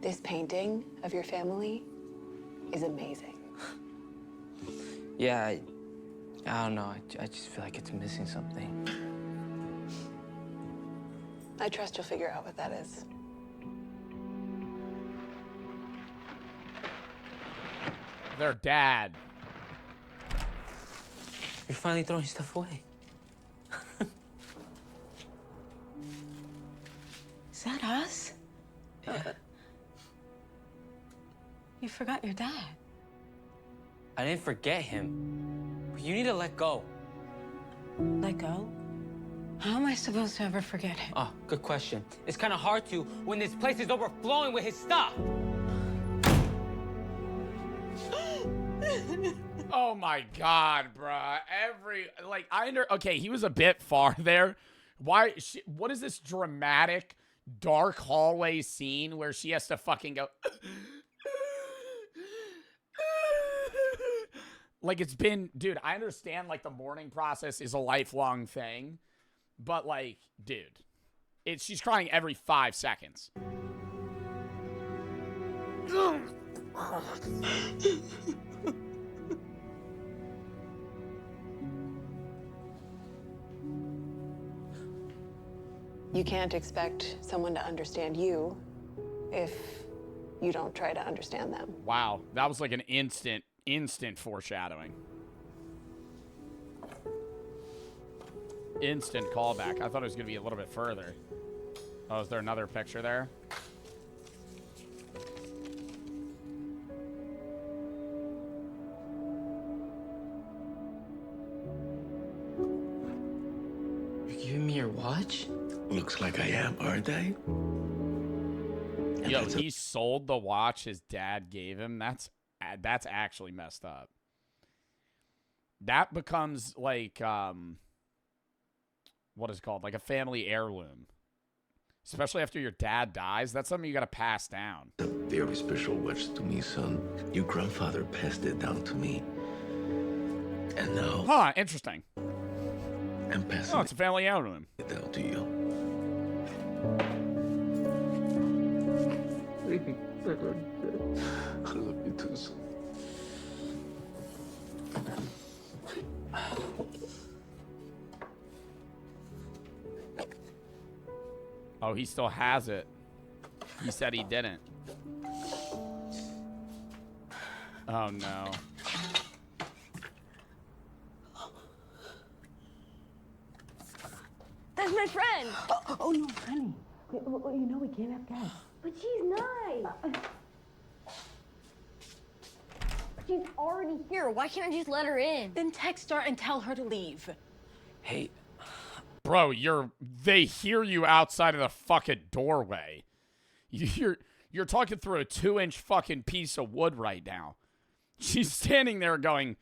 [SPEAKER 12] This painting of your family is amazing.
[SPEAKER 10] Yeah, I don't know. I just feel like it's missing something.
[SPEAKER 12] I trust you'll figure out what that is.
[SPEAKER 1] Their dad.
[SPEAKER 10] You're finally throwing stuff away.
[SPEAKER 14] Is that us? You forgot your dad.
[SPEAKER 10] I didn't forget him. But you need to let go.
[SPEAKER 14] Let go? How am I supposed to ever forget him?
[SPEAKER 10] Oh, good question. It's kind of hard to when this place is overflowing with his stuff.
[SPEAKER 1] Oh my God, bruh. Okay, he was a bit far there. What is this dramatic, dark hallway scene where she has to fucking go... Like, it's been... Dude, I understand, like, the mourning process is a lifelong thing. But, like, dude, she's crying every 5 seconds.
[SPEAKER 12] You can't expect someone to understand you if you don't try to understand them.
[SPEAKER 1] Wow, that was like an instant foreshadowing. Instant callback. I thought it was going to be a little bit further. Oh, is there another picture there?
[SPEAKER 11] You're giving me your watch? Looks like I am, aren't I?
[SPEAKER 1] Yo, he sold the watch his dad gave him. That's actually messed up. That becomes like what is it called? Like a family heirloom. Especially after your dad dies. That's something you gotta pass down.
[SPEAKER 11] A very special watch to me, son. Your grandfather passed it down to me. And now...
[SPEAKER 1] Huh, interesting.
[SPEAKER 11] I'm passing
[SPEAKER 1] it's a family heirloom.
[SPEAKER 11] it down to you. I love you too, son.
[SPEAKER 1] Oh, he still has it. He said he didn't. Oh, no.
[SPEAKER 9] That's my friend.
[SPEAKER 14] Oh no, honey. You know we can't have guests.
[SPEAKER 9] But she's nice. She's already here. Why can't I just let her in?
[SPEAKER 14] Then text her and tell her to leave.
[SPEAKER 10] Hey,
[SPEAKER 1] Bro, they hear you outside of the fucking doorway. You're talking through a 2-inch fucking piece of wood right now. She's standing there going,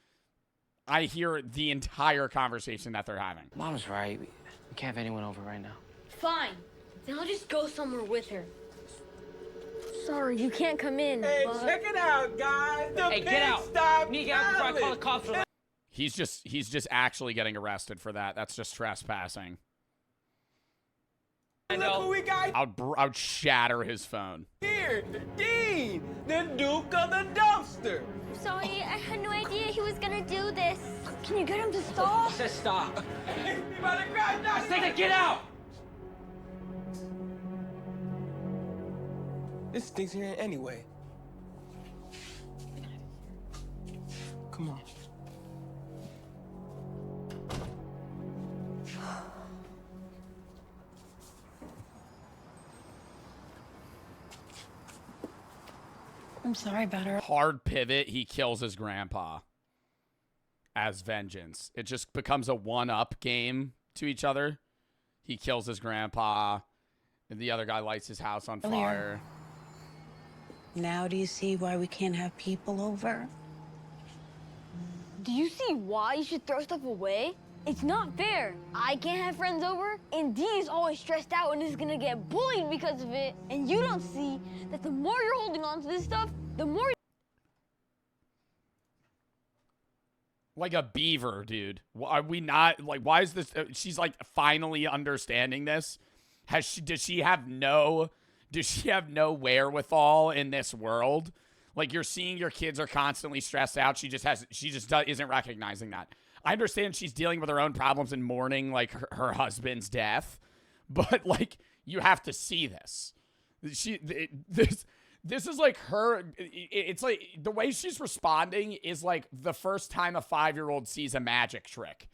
[SPEAKER 1] I hear the entire conversation that they're having.
[SPEAKER 10] Mom's right. We can't have anyone over right now.
[SPEAKER 9] Fine. Then I'll just go somewhere with her. Sorry, you can't come in.
[SPEAKER 13] Hey,
[SPEAKER 9] but...
[SPEAKER 13] check it out, guys. The
[SPEAKER 10] Hey, get out.
[SPEAKER 13] Stop.
[SPEAKER 10] Me get out before I call the cops for
[SPEAKER 1] He's just actually getting arrested for that. That's just trespassing.
[SPEAKER 10] I
[SPEAKER 13] Look who we got
[SPEAKER 1] I'd shatter his phone.
[SPEAKER 13] here. Dean, the Duke of the Dumpster.
[SPEAKER 9] Sorry, I had no idea he was gonna do this. Can you get him to stop?
[SPEAKER 10] I said stop.
[SPEAKER 13] You better crash out.
[SPEAKER 10] I said to get out.
[SPEAKER 13] This stinks here anyway. Come on.
[SPEAKER 14] I'm sorry about her.
[SPEAKER 1] Hard pivot, he kills his grandpa as vengeance. It just becomes a one-up game to each other. He kills his grandpa, and the other guy lights his house on fire.
[SPEAKER 14] Now do you see why we can't have people over?
[SPEAKER 9] Do you see why you should throw stuff away? It's not fair. I can't have friends over, and Dee is always stressed out and is gonna get bullied because of it. And you don't see that the more you're holding on to this stuff, the more...
[SPEAKER 1] Like a beaver, dude. Are we not, like, why is this, she's like finally understanding this? Does she have no wherewithal in this world? Like, you're seeing your kids are constantly stressed out. She just isn't recognizing that. I understand she's dealing with her own problems and mourning, like, her husband's death. But, like, You have to see this. This is like her. It's like the way she's responding is like the first time a 5-year-old sees a magic trick.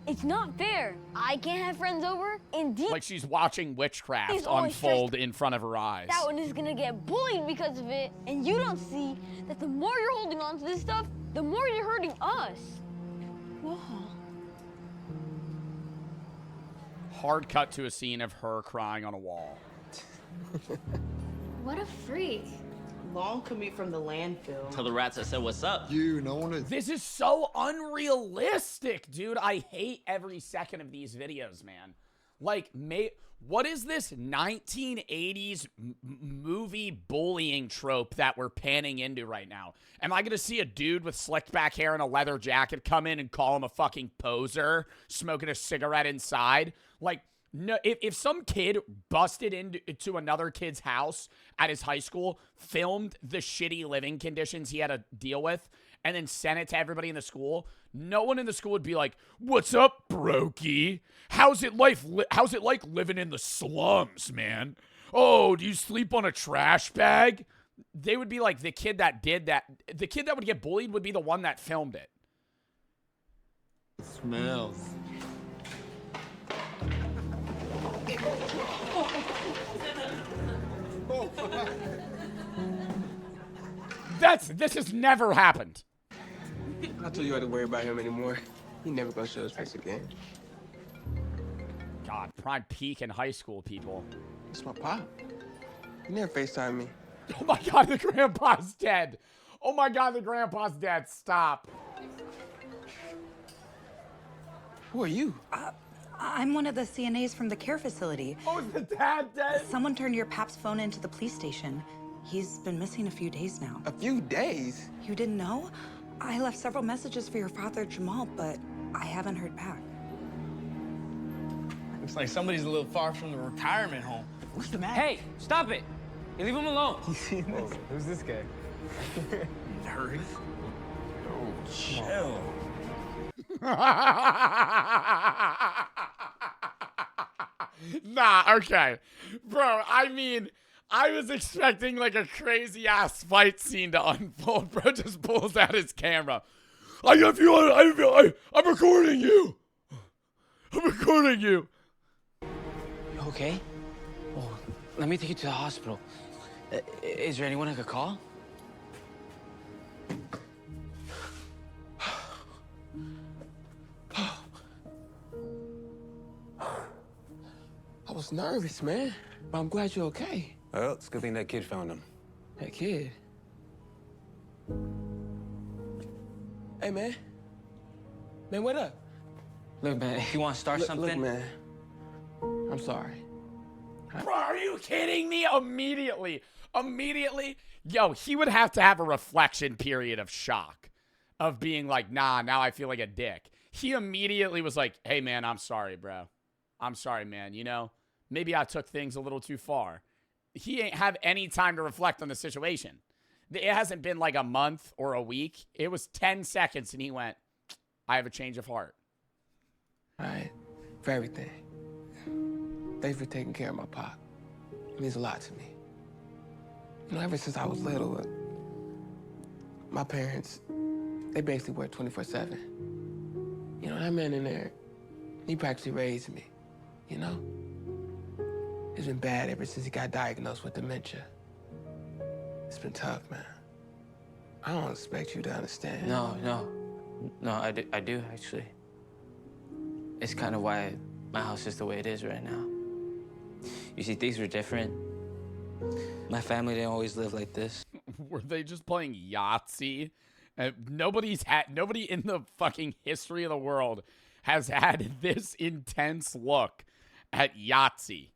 [SPEAKER 9] It's not fair. I can't have friends over, and
[SPEAKER 1] like she's watching witchcraft
[SPEAKER 9] He's always
[SPEAKER 1] unfold in front of her eyes.
[SPEAKER 9] that one is gonna get bullied because of it, and you don't see that the more you're holding on to this stuff, the more you're hurting us. Whoa.
[SPEAKER 1] Hard cut to a scene of her crying on a wall.
[SPEAKER 16] What a freak.
[SPEAKER 12] Long commute from the landfill.
[SPEAKER 19] Tell the rats I said what's up.
[SPEAKER 1] This is so unrealistic, dude. I hate every second of these videos, man. Like, what is this 1980s movie bullying trope that we're panning into right now? Am I going to see a dude with slicked back hair and a leather jacket come in and call him a fucking poser, smoking a cigarette inside? Like, no, if some kid busted into another kid's house at his high school, filmed the shitty living conditions he had to deal with, and then sent it to everybody in the school, no one in the school would be like, "What's up, brokey? How's it like living in the slums, man? Oh, do you sleep on a trash bag?" They would be like, the kid that did that, the kid that would get bullied would be the one that filmed it.
[SPEAKER 19] It smells.
[SPEAKER 1] This has never happened.
[SPEAKER 11] I told you I had to worry about him anymore. He never gonna show his face again.
[SPEAKER 1] God, prime peak in high school, people.
[SPEAKER 11] It's my pop. He never FaceTime me.
[SPEAKER 1] Oh my God, the grandpa's dead. Oh my God, the grandpa's dead. Stop.
[SPEAKER 11] Who are you?
[SPEAKER 4] I'm one of the CNAs from the care facility.
[SPEAKER 1] Oh, is the dad dead?
[SPEAKER 4] Someone turned your pap's phone into the police station. He's been missing a few days now.
[SPEAKER 11] A few days?
[SPEAKER 4] You didn't know? I left several messages for your father, Jamal, but I haven't heard back.
[SPEAKER 10] Looks like somebody's a little far from the retirement home. What's the matter? Hey, stop it! You leave him alone.
[SPEAKER 11] You see this? Who's this guy?
[SPEAKER 10] Nerd.
[SPEAKER 11] Oh, chill.
[SPEAKER 1] Nah, okay. Bro, I mean, I was expecting like a crazy ass fight scene to unfold. Bro just pulls out his camera. I'm recording you. I'm recording you.
[SPEAKER 10] You okay? Oh, let me take you to the hospital. Is there anyone I could call?
[SPEAKER 11] I was nervous, man. But I'm glad you're okay.
[SPEAKER 22] Well, it's a good thing that kid found him.
[SPEAKER 11] That kid? Hey, man. Man, what up?
[SPEAKER 10] Look, man, if you want to start something...
[SPEAKER 11] Look, man. I'm sorry.
[SPEAKER 1] Bro, are you kidding me? Immediately. Yo, he would have to have a reflection period of shock. Of being like, nah, now I feel like a dick. He immediately was like, hey, man, I'm sorry, bro. I'm sorry, man. You know, maybe I took things a little too far. He ain't have any time to reflect on the situation. It hasn't been like a month or a week. It was 10 seconds, and he went, I have a change of heart.
[SPEAKER 11] All right. For everything. Thanks for taking care of my pop. It means a lot to me. You know, ever since I was little, my parents, they basically work 24/7. You know, that man in there, he practically raised me, you know? It's been bad ever since he got diagnosed with dementia. It's been tough, man. I don't expect you to understand.
[SPEAKER 10] No, I do, actually. It's kind of why my house is the way it is right now. You see, things were different. My family didn't always live like this.
[SPEAKER 1] Were they just playing Yahtzee? Nobody in the fucking history of the world has had this intense look at Yahtzee.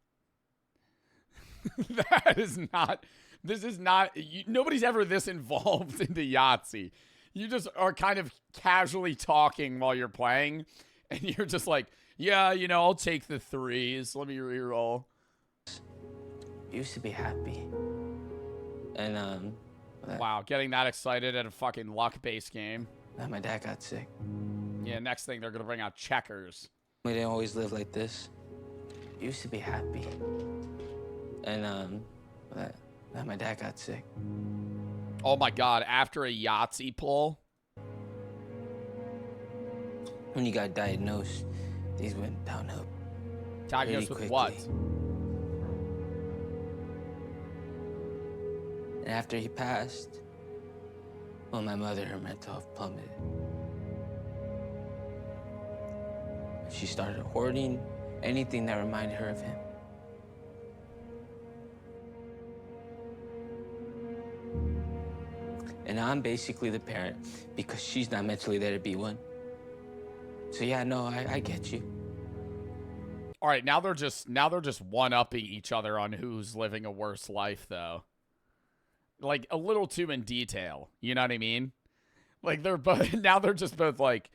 [SPEAKER 1] Nobody's ever this involved into Yahtzee. You just are kind of casually talking while you're playing, and you're just like, yeah, you know, I'll take the threes. Let me reroll.
[SPEAKER 10] Used to be happy. And,
[SPEAKER 1] wow, getting that excited at a fucking luck-based game.
[SPEAKER 10] Then my dad got sick.
[SPEAKER 1] Yeah, next thing, they're gonna bring out checkers.
[SPEAKER 10] We didn't always live like this. used to be happy. And, then my dad got sick.
[SPEAKER 1] Oh my God, after a Yahtzee pull?
[SPEAKER 10] When he got diagnosed, things went downhill.
[SPEAKER 1] Diagnosed
[SPEAKER 10] really
[SPEAKER 1] with
[SPEAKER 10] quickly.
[SPEAKER 1] what?
[SPEAKER 10] And after he passed, well, my mother, her mental health plummeted. She started hoarding anything that reminded her of him. And I'm basically the parent because she's not mentally there to be one. So yeah, no, I get you.
[SPEAKER 1] All right, now they're just one-upping each other on who's living a worse life, though. Like, a little too in detail. You know what I mean? Like, they're just both like,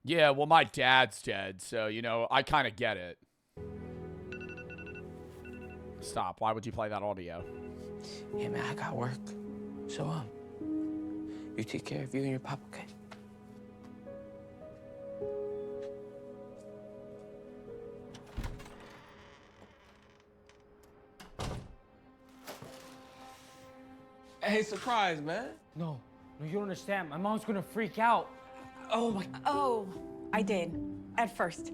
[SPEAKER 1] yeah, well, my dad's dead, so, you know, I kind of get it. Stop. Why would you play that audio?
[SPEAKER 10] Yeah, man, I got work. So, you take care of you and your pop, okay?
[SPEAKER 11] Hey, surprise, man.
[SPEAKER 5] No, you don't understand. My mom's gonna freak out.
[SPEAKER 11] Oh my.
[SPEAKER 2] Oh, I did at first.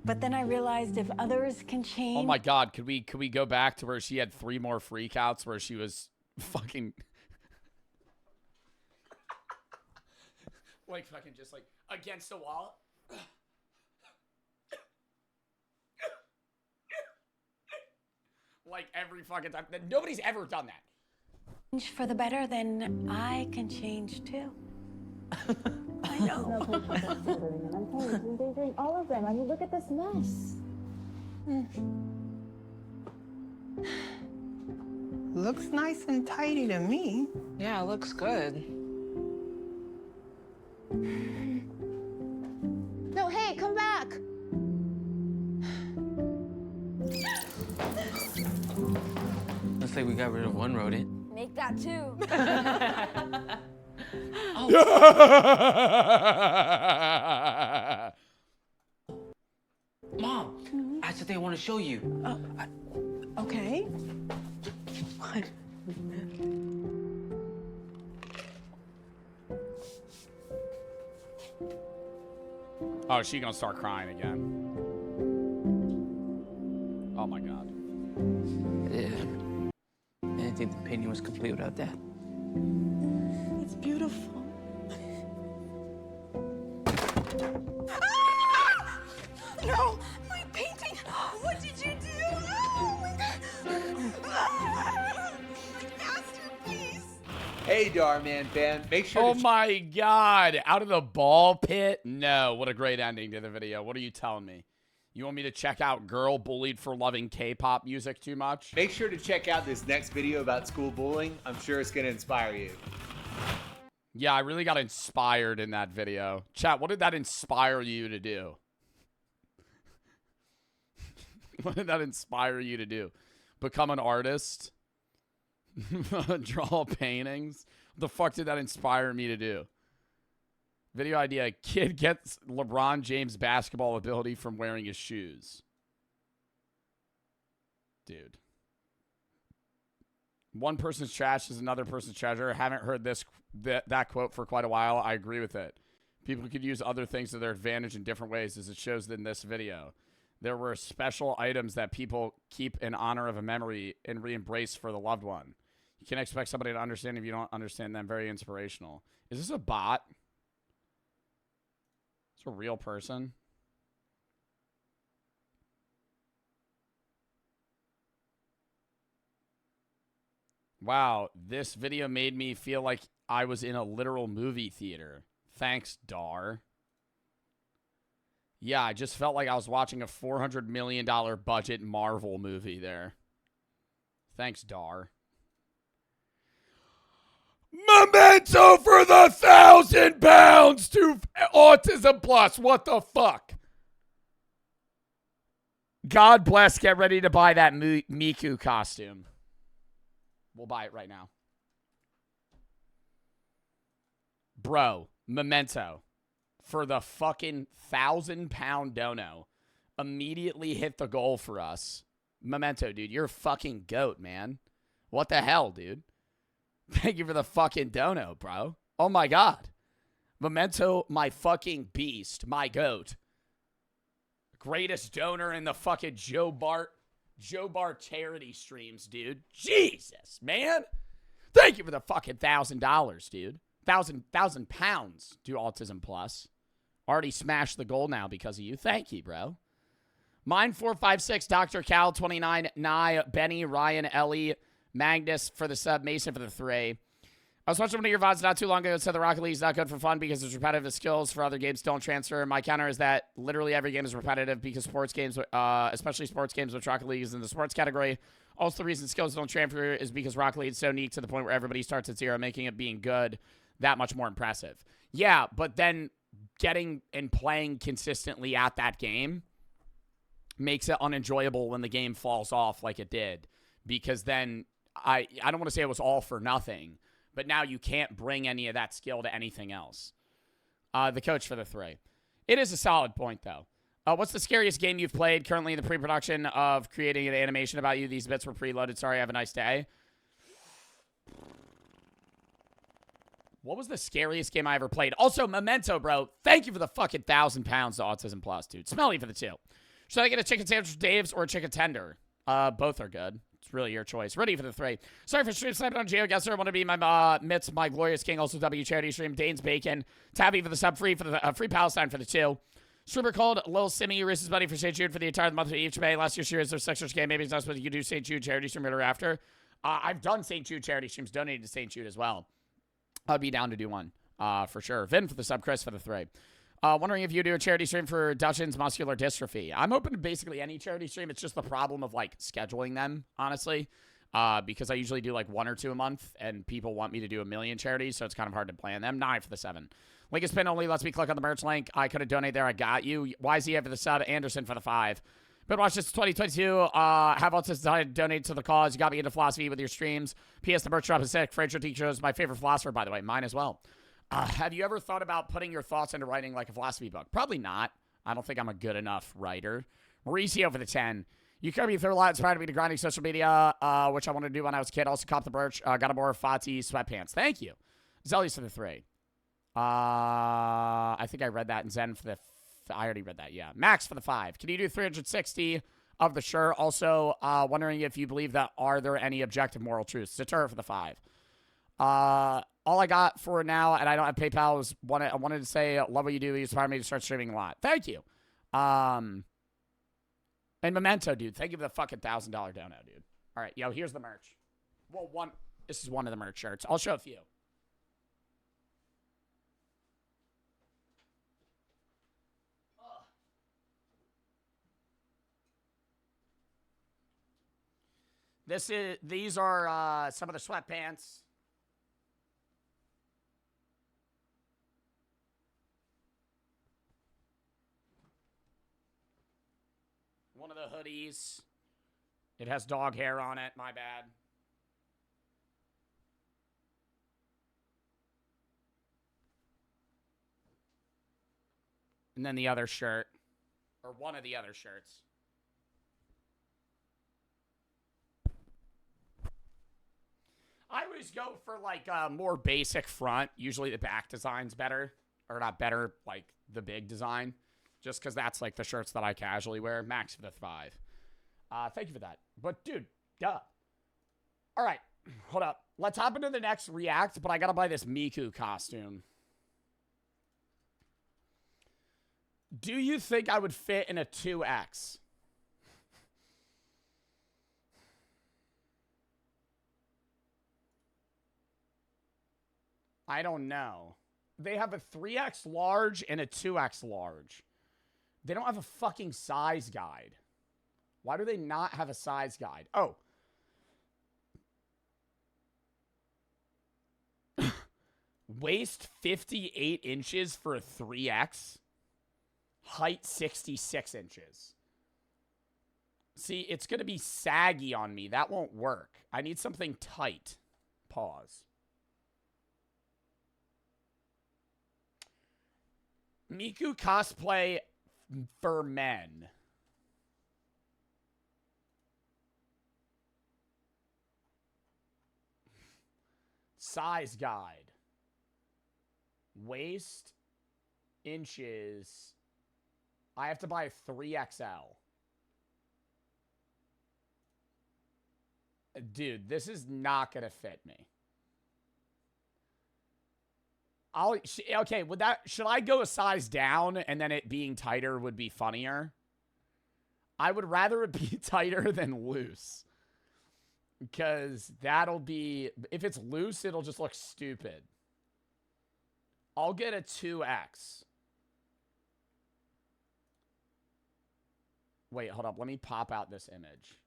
[SPEAKER 2] But then I realized if others can change.
[SPEAKER 1] Oh my God, could we go back to where she had 3 more freakouts where she was fucking like fucking just like against the wall? Like every fucking time. Nobody's ever done that.
[SPEAKER 2] For the better, then I can change too. I know.
[SPEAKER 7] All of them. I mean, look at this mess.
[SPEAKER 6] Looks nice and tidy to me.
[SPEAKER 12] Yeah, it looks good.
[SPEAKER 7] No, hey, come back.
[SPEAKER 10] Looks like we got rid of one rodent.
[SPEAKER 9] Make that 2.
[SPEAKER 10] Mom, I have something I want to show you.
[SPEAKER 2] Okay.
[SPEAKER 6] What?
[SPEAKER 1] Oh, she gonna start crying again. Oh my God.
[SPEAKER 10] Yeah. I didn't think the painting was complete without that.
[SPEAKER 2] It's beautiful. No, my painting. What did you do? Oh my God. Masterpiece.
[SPEAKER 8] Hey, Dhar, man, Ben, make sure
[SPEAKER 1] Oh
[SPEAKER 8] to
[SPEAKER 1] my God. Out of the ball pit? No. What a great ending to the video. What are you telling me? You want me to check out girl bullied for loving K-pop music too much?
[SPEAKER 8] make sure to check out this next video about school bullying. I'm sure it's going to inspire you.
[SPEAKER 1] Yeah, I really got inspired in that video. Chat, what did that inspire you to do? What did that inspire you to do? Become an artist? Draw paintings? What the fuck did that inspire me to do? Video idea, kid gets LeBron James basketball ability from wearing his shoes. Dude. One person's trash is another person's treasure. Haven't heard that quote for quite a while. I agree with it. People could use other things to their advantage in different ways, as it shows in this video. There were special items that people keep in honor of a memory and re-embrace for the loved one. You can't expect somebody to understand if you don't understand them. Very inspirational. Is this a bot? It's a real person. Wow, this video made me feel like I was in a literal movie theater. Thanks, Dhar. Yeah, I just felt like I was watching a $400 million budget Marvel movie there. Thanks, Dhar. Memento for the 1,000 pounds to Autism Plus. What the fuck? God bless. Get ready to buy that Miku costume. We'll buy it right now. Bro, Memento for the fucking 1,000 pound dono. immediately hit the goal for us. Memento, dude, you're a fucking goat, man. What the hell, dude? Thank you for the fucking dono, bro. Oh, my God. Memento, my fucking beast, my goat. Greatest donor in the fucking Joe Bart charity streams, dude. Jesus, man. Thank you for the fucking $1,000, dude. Thousand pounds to Autism Plus. Already smashed the goal now because of you. Thank you, bro. Mine 456, Dr. Cal 29, Nye, Benny, Ryan, Ellie, Magnus for the sub, Mason for the 3. I was watching one of your VODs not too long ago. It said the Rocket League is not good for fun because it's repetitive. The skills for other games don't transfer. My counter is that literally every game is repetitive because sports games, especially sports games which Rocket League is in the sports category. Also, the reason skills don't transfer is because Rocket League is so unique to the point where everybody starts at 0, making it being good that much more impressive. Yeah, but then getting and playing consistently at that game makes it unenjoyable when the game falls off like it did. Because then, I don't want to say it was all for nothing, but now you can't bring any of that skill to anything else. The coach for the 3. It is a solid point, though. What's the scariest game you've played currently in the pre-production of creating an animation about you? These bits were preloaded. Sorry, have a nice day. What was the scariest game I ever played? Also, Memento, bro. Thank you for the fucking 1,000 pounds to Autism Plus, dude. Smelly for the 2. Should I get a chicken sandwich from Dave's or a chicken tender? Both are good. It's really your choice. Ready for the 3. Sorry for stream slapping on GeoGuessr. I want to be my Mitts, my glorious king. Also W charity stream. Dane's Bacon. Tabby for the sub. Free for the free Palestine for the 2. Streamer called Lil Simmy, Reese's Buddy for St. Jude for the entire month of each May. Last year's series, there's extra game. Maybe it's not supposed to do St. Jude charity stream right after. I've done St. Jude charity streams, donated to St. Jude as well. I'd be down to do one for sure. Vin for the sub, Chris for the 3. Wondering if you do a charity stream for Dustin's muscular dystrophy. I'm open to basically any charity stream. It's just the problem of like scheduling them, honestly, because I usually do like 1 or 2 a month, and people want me to do a million charities, so it's kind of hard to plan them. 9 for the 7. Link is pinned only lets me click on the merch link. I could have donated there. I got you. YZ for the sub. Anderson for the 5. Been watching this 2022. Have also decided to donate to the cause. You got me into philosophy with your streams. P.S. The merch drop is sick. Fraser teacher is my favorite philosopher, by the way. Mine as well. Have you ever thought about putting your thoughts into writing like a philosophy book? Probably not. I don't think I'm a good enough writer. Mauricio for the 10. You could be through a lot. Inspired me to grinding social media, which I wanted to do when I was a kid. Also cop the merch. Got a more Fati sweatpants. Thank you. Zellies for the 3. I think I read that. And Zen for the... I already read that, yeah. Max for the 5. Can you do 360 of the shirt? Also, wondering if you believe that are there any objective moral truths? Satura for the 5. All I got for now, and I don't have PayPal, is I wanted to say, love what you do. You inspired me to start streaming a lot. Thank you. And Memento, dude. Thank you for the fucking $1,000 dono, dude. All right, yo, here's the merch. Well, this is one of the merch shirts. I'll show a few. These are some of the sweatpants. One of the hoodies. It has dog hair on it. My bad. And then the other shirt. Or one of the other shirts. I always go for, like, a more basic front. Usually the back design's better. Or not better, like, the big design. Just because that's, like, the shirts that I casually wear. Max for the 5. Thank you for that. But, dude, duh. All right. Hold up. Let's hop into the next react, but I gotta buy this Miku costume. Do you think I would fit in a 2X? I don't know. They have a 3X large and a 2X large. They don't have a fucking size guide. Why do they not have a size guide? Oh. Waist 58 inches for a 3X. Height 66 inches. See, it's going to be saggy on me. That won't work. I need something tight. Pause. Miku cosplay for men. Size guide. Waist, inches. I have to buy a 3XL. Dude, this is not going to fit me. Okay, should I go a size down and then it being tighter would be funnier? I would rather it be tighter than loose. Because that'll be, if it's loose, it'll just look stupid. I'll get a 2X. Wait, hold up. Let me pop out this image.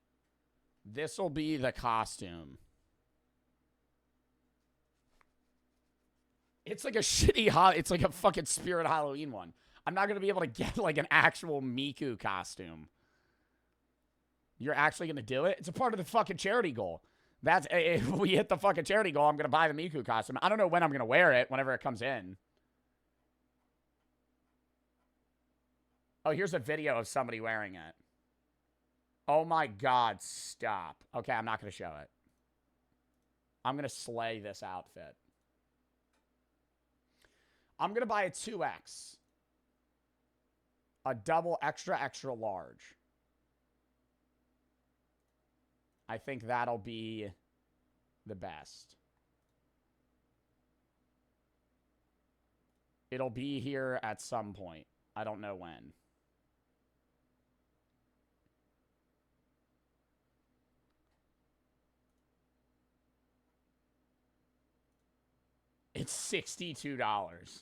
[SPEAKER 1] This will be the costume. It's like a shitty, it's like a fucking Spirit Halloween one. I'm not going to be able to get like an actual Miku costume. You're actually going to do it? It's a part of the fucking charity goal. That's, if we hit the fucking charity goal, I'm going to buy the Miku costume. I don't know when I'm going to wear it, whenever it comes in. Oh, here's a video of somebody wearing it. Oh my God, stop. Okay, I'm not going to show it. I'm going to slay this outfit. I'm going to buy a 2X. A double extra, extra large. I think that'll be the best. It'll be here at some point. I don't know when. It's $62.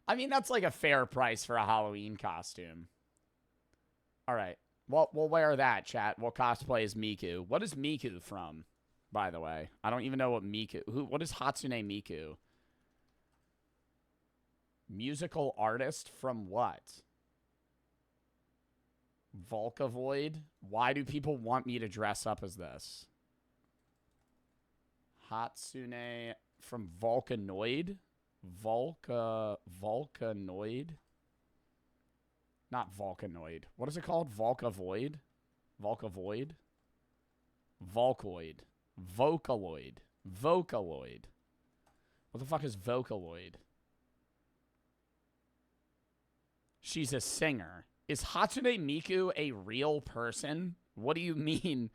[SPEAKER 1] I mean, that's like a fair price for a Halloween costume. All right. Well, we'll wear that, chat. We'll cosplay as Miku. What is Miku from, by the way? I don't even know what Miku... What is Hatsune Miku? Musical artist from what? Volcavoid? Why do people want me to dress up as this? Hatsune from Volcanoid? Volcanoid? Not Volcanoid. What is it called? Volcavoid? Volcavoid? Volcoid. Vocaloid. Vocaloid. What the fuck is Vocaloid? She's a singer. Is Hatsune Miku a real person? What do you mean?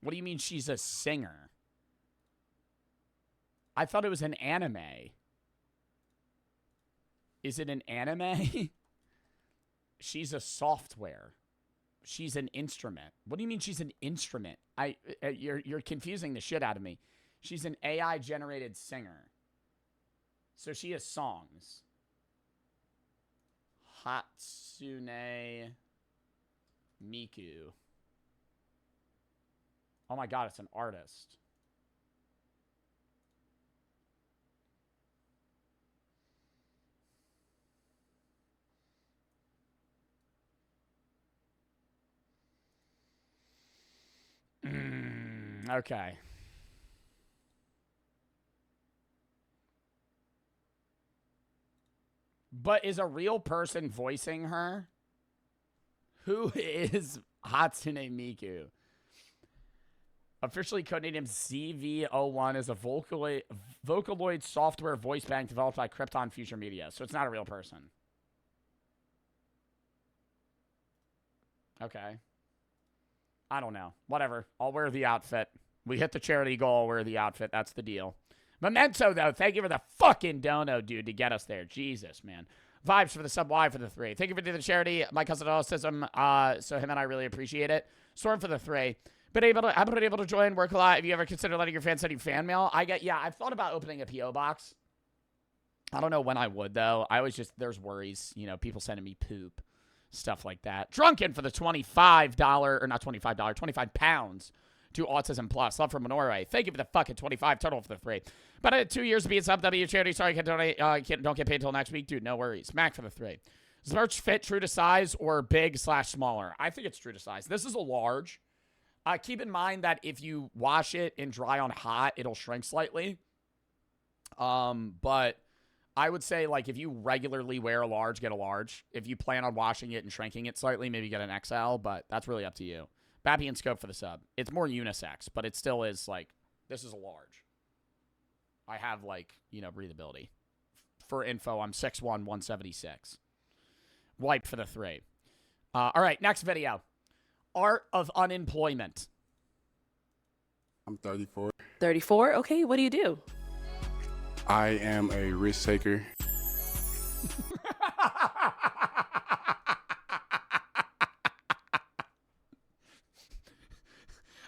[SPEAKER 1] What do you mean she's a singer? I thought it was an anime. Is it an anime? She's a software. She's an instrument. What do you mean she's an instrument? You're confusing the shit out of me. She's an AI-generated singer. So she has songs. Hatsune Miku. Oh my God, it's an artist. Okay. But is a real person voicing her? Who is Hatsune Miku? Officially codenamed CV01 is a Vocaloid software voice bank developed by Krypton Future Media. So it's not a real person. Okay. I don't know. Whatever. I'll wear the outfit. We hit the charity goal. I'll wear the outfit. That's the deal. Memento, though. Thank you for the fucking dono, dude, to get us there. Jesus, man. Vibes for the sub, Y for the 3. Thank you for doing the charity. My cousin Autism. So him and I really appreciate it. Storm for the 3. I've been able to join, work a lot. Have you ever considered letting your fans send you fan mail? Yeah, I've thought about opening a P.O. box. I don't know when I would, though. I always there's worries. You know, people sending me poop. Stuff like that. Drunken for the $25, or not $25, 25 pounds to Autism Plus. Love from Norway. Thank you for the fucking 25 total for the 3. But 2 years to be a sub W charity. Sorry, I can't donate. Don't get paid until next week. Dude, no worries. Mac for the 3. Does merch fit true to size or big/smaller? I think it's true to size. This is a large. Keep in mind that if you wash it and dry on hot, it'll shrink slightly. But I would say, like, if you regularly wear a large, get a large. If you plan on washing it and shrinking it slightly, maybe get an XL, but that's really up to you. Bappy and Scope for the sub. It's more unisex, but it still is, like, This is a large. I have, like, you know, breathability. For info, I'm 6'1", 176. Wipe for the 3. All right, next video. Art of unemployment.
[SPEAKER 3] I'm 34.
[SPEAKER 18] 34? Okay, what do you do?
[SPEAKER 3] I am a risk taker.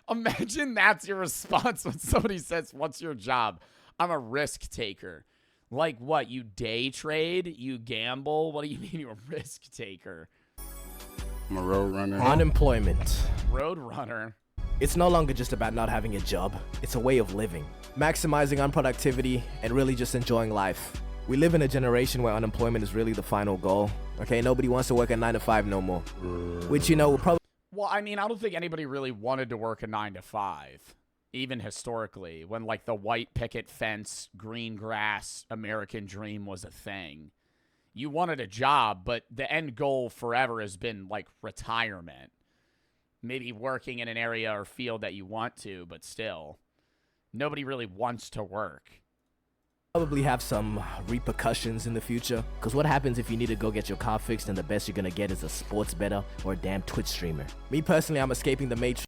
[SPEAKER 1] Imagine that's your response when somebody says, what's your job? I'm a risk taker. Like what? You day trade? You gamble? What do you mean you're a risk taker?
[SPEAKER 3] I'm a road runner.
[SPEAKER 23] Unemployment.
[SPEAKER 1] Road runner.
[SPEAKER 23] It's no longer just about not having a job. It's a way of living. Maximizing on productivity and really just enjoying life. We live in a generation where unemployment is really the final goal. Okay, nobody wants to work a 9 to 5 no more. Which, you know, will probably...
[SPEAKER 1] Well, I mean, I don't think anybody really wanted to work a 9 to 5. Even historically, when, like, the white picket fence, green grass, American dream was a thing. You wanted a job, but the end goal forever has been, like, retirement. Maybe working in an area or field that you want to, but still. Nobody really wants to work.
[SPEAKER 23] Probably have some repercussions in the future. Because what happens if you need to go get your car fixed and the best you're going to get is a sports bettor or a damn Twitch streamer? Me personally, I'm escaping the matrix.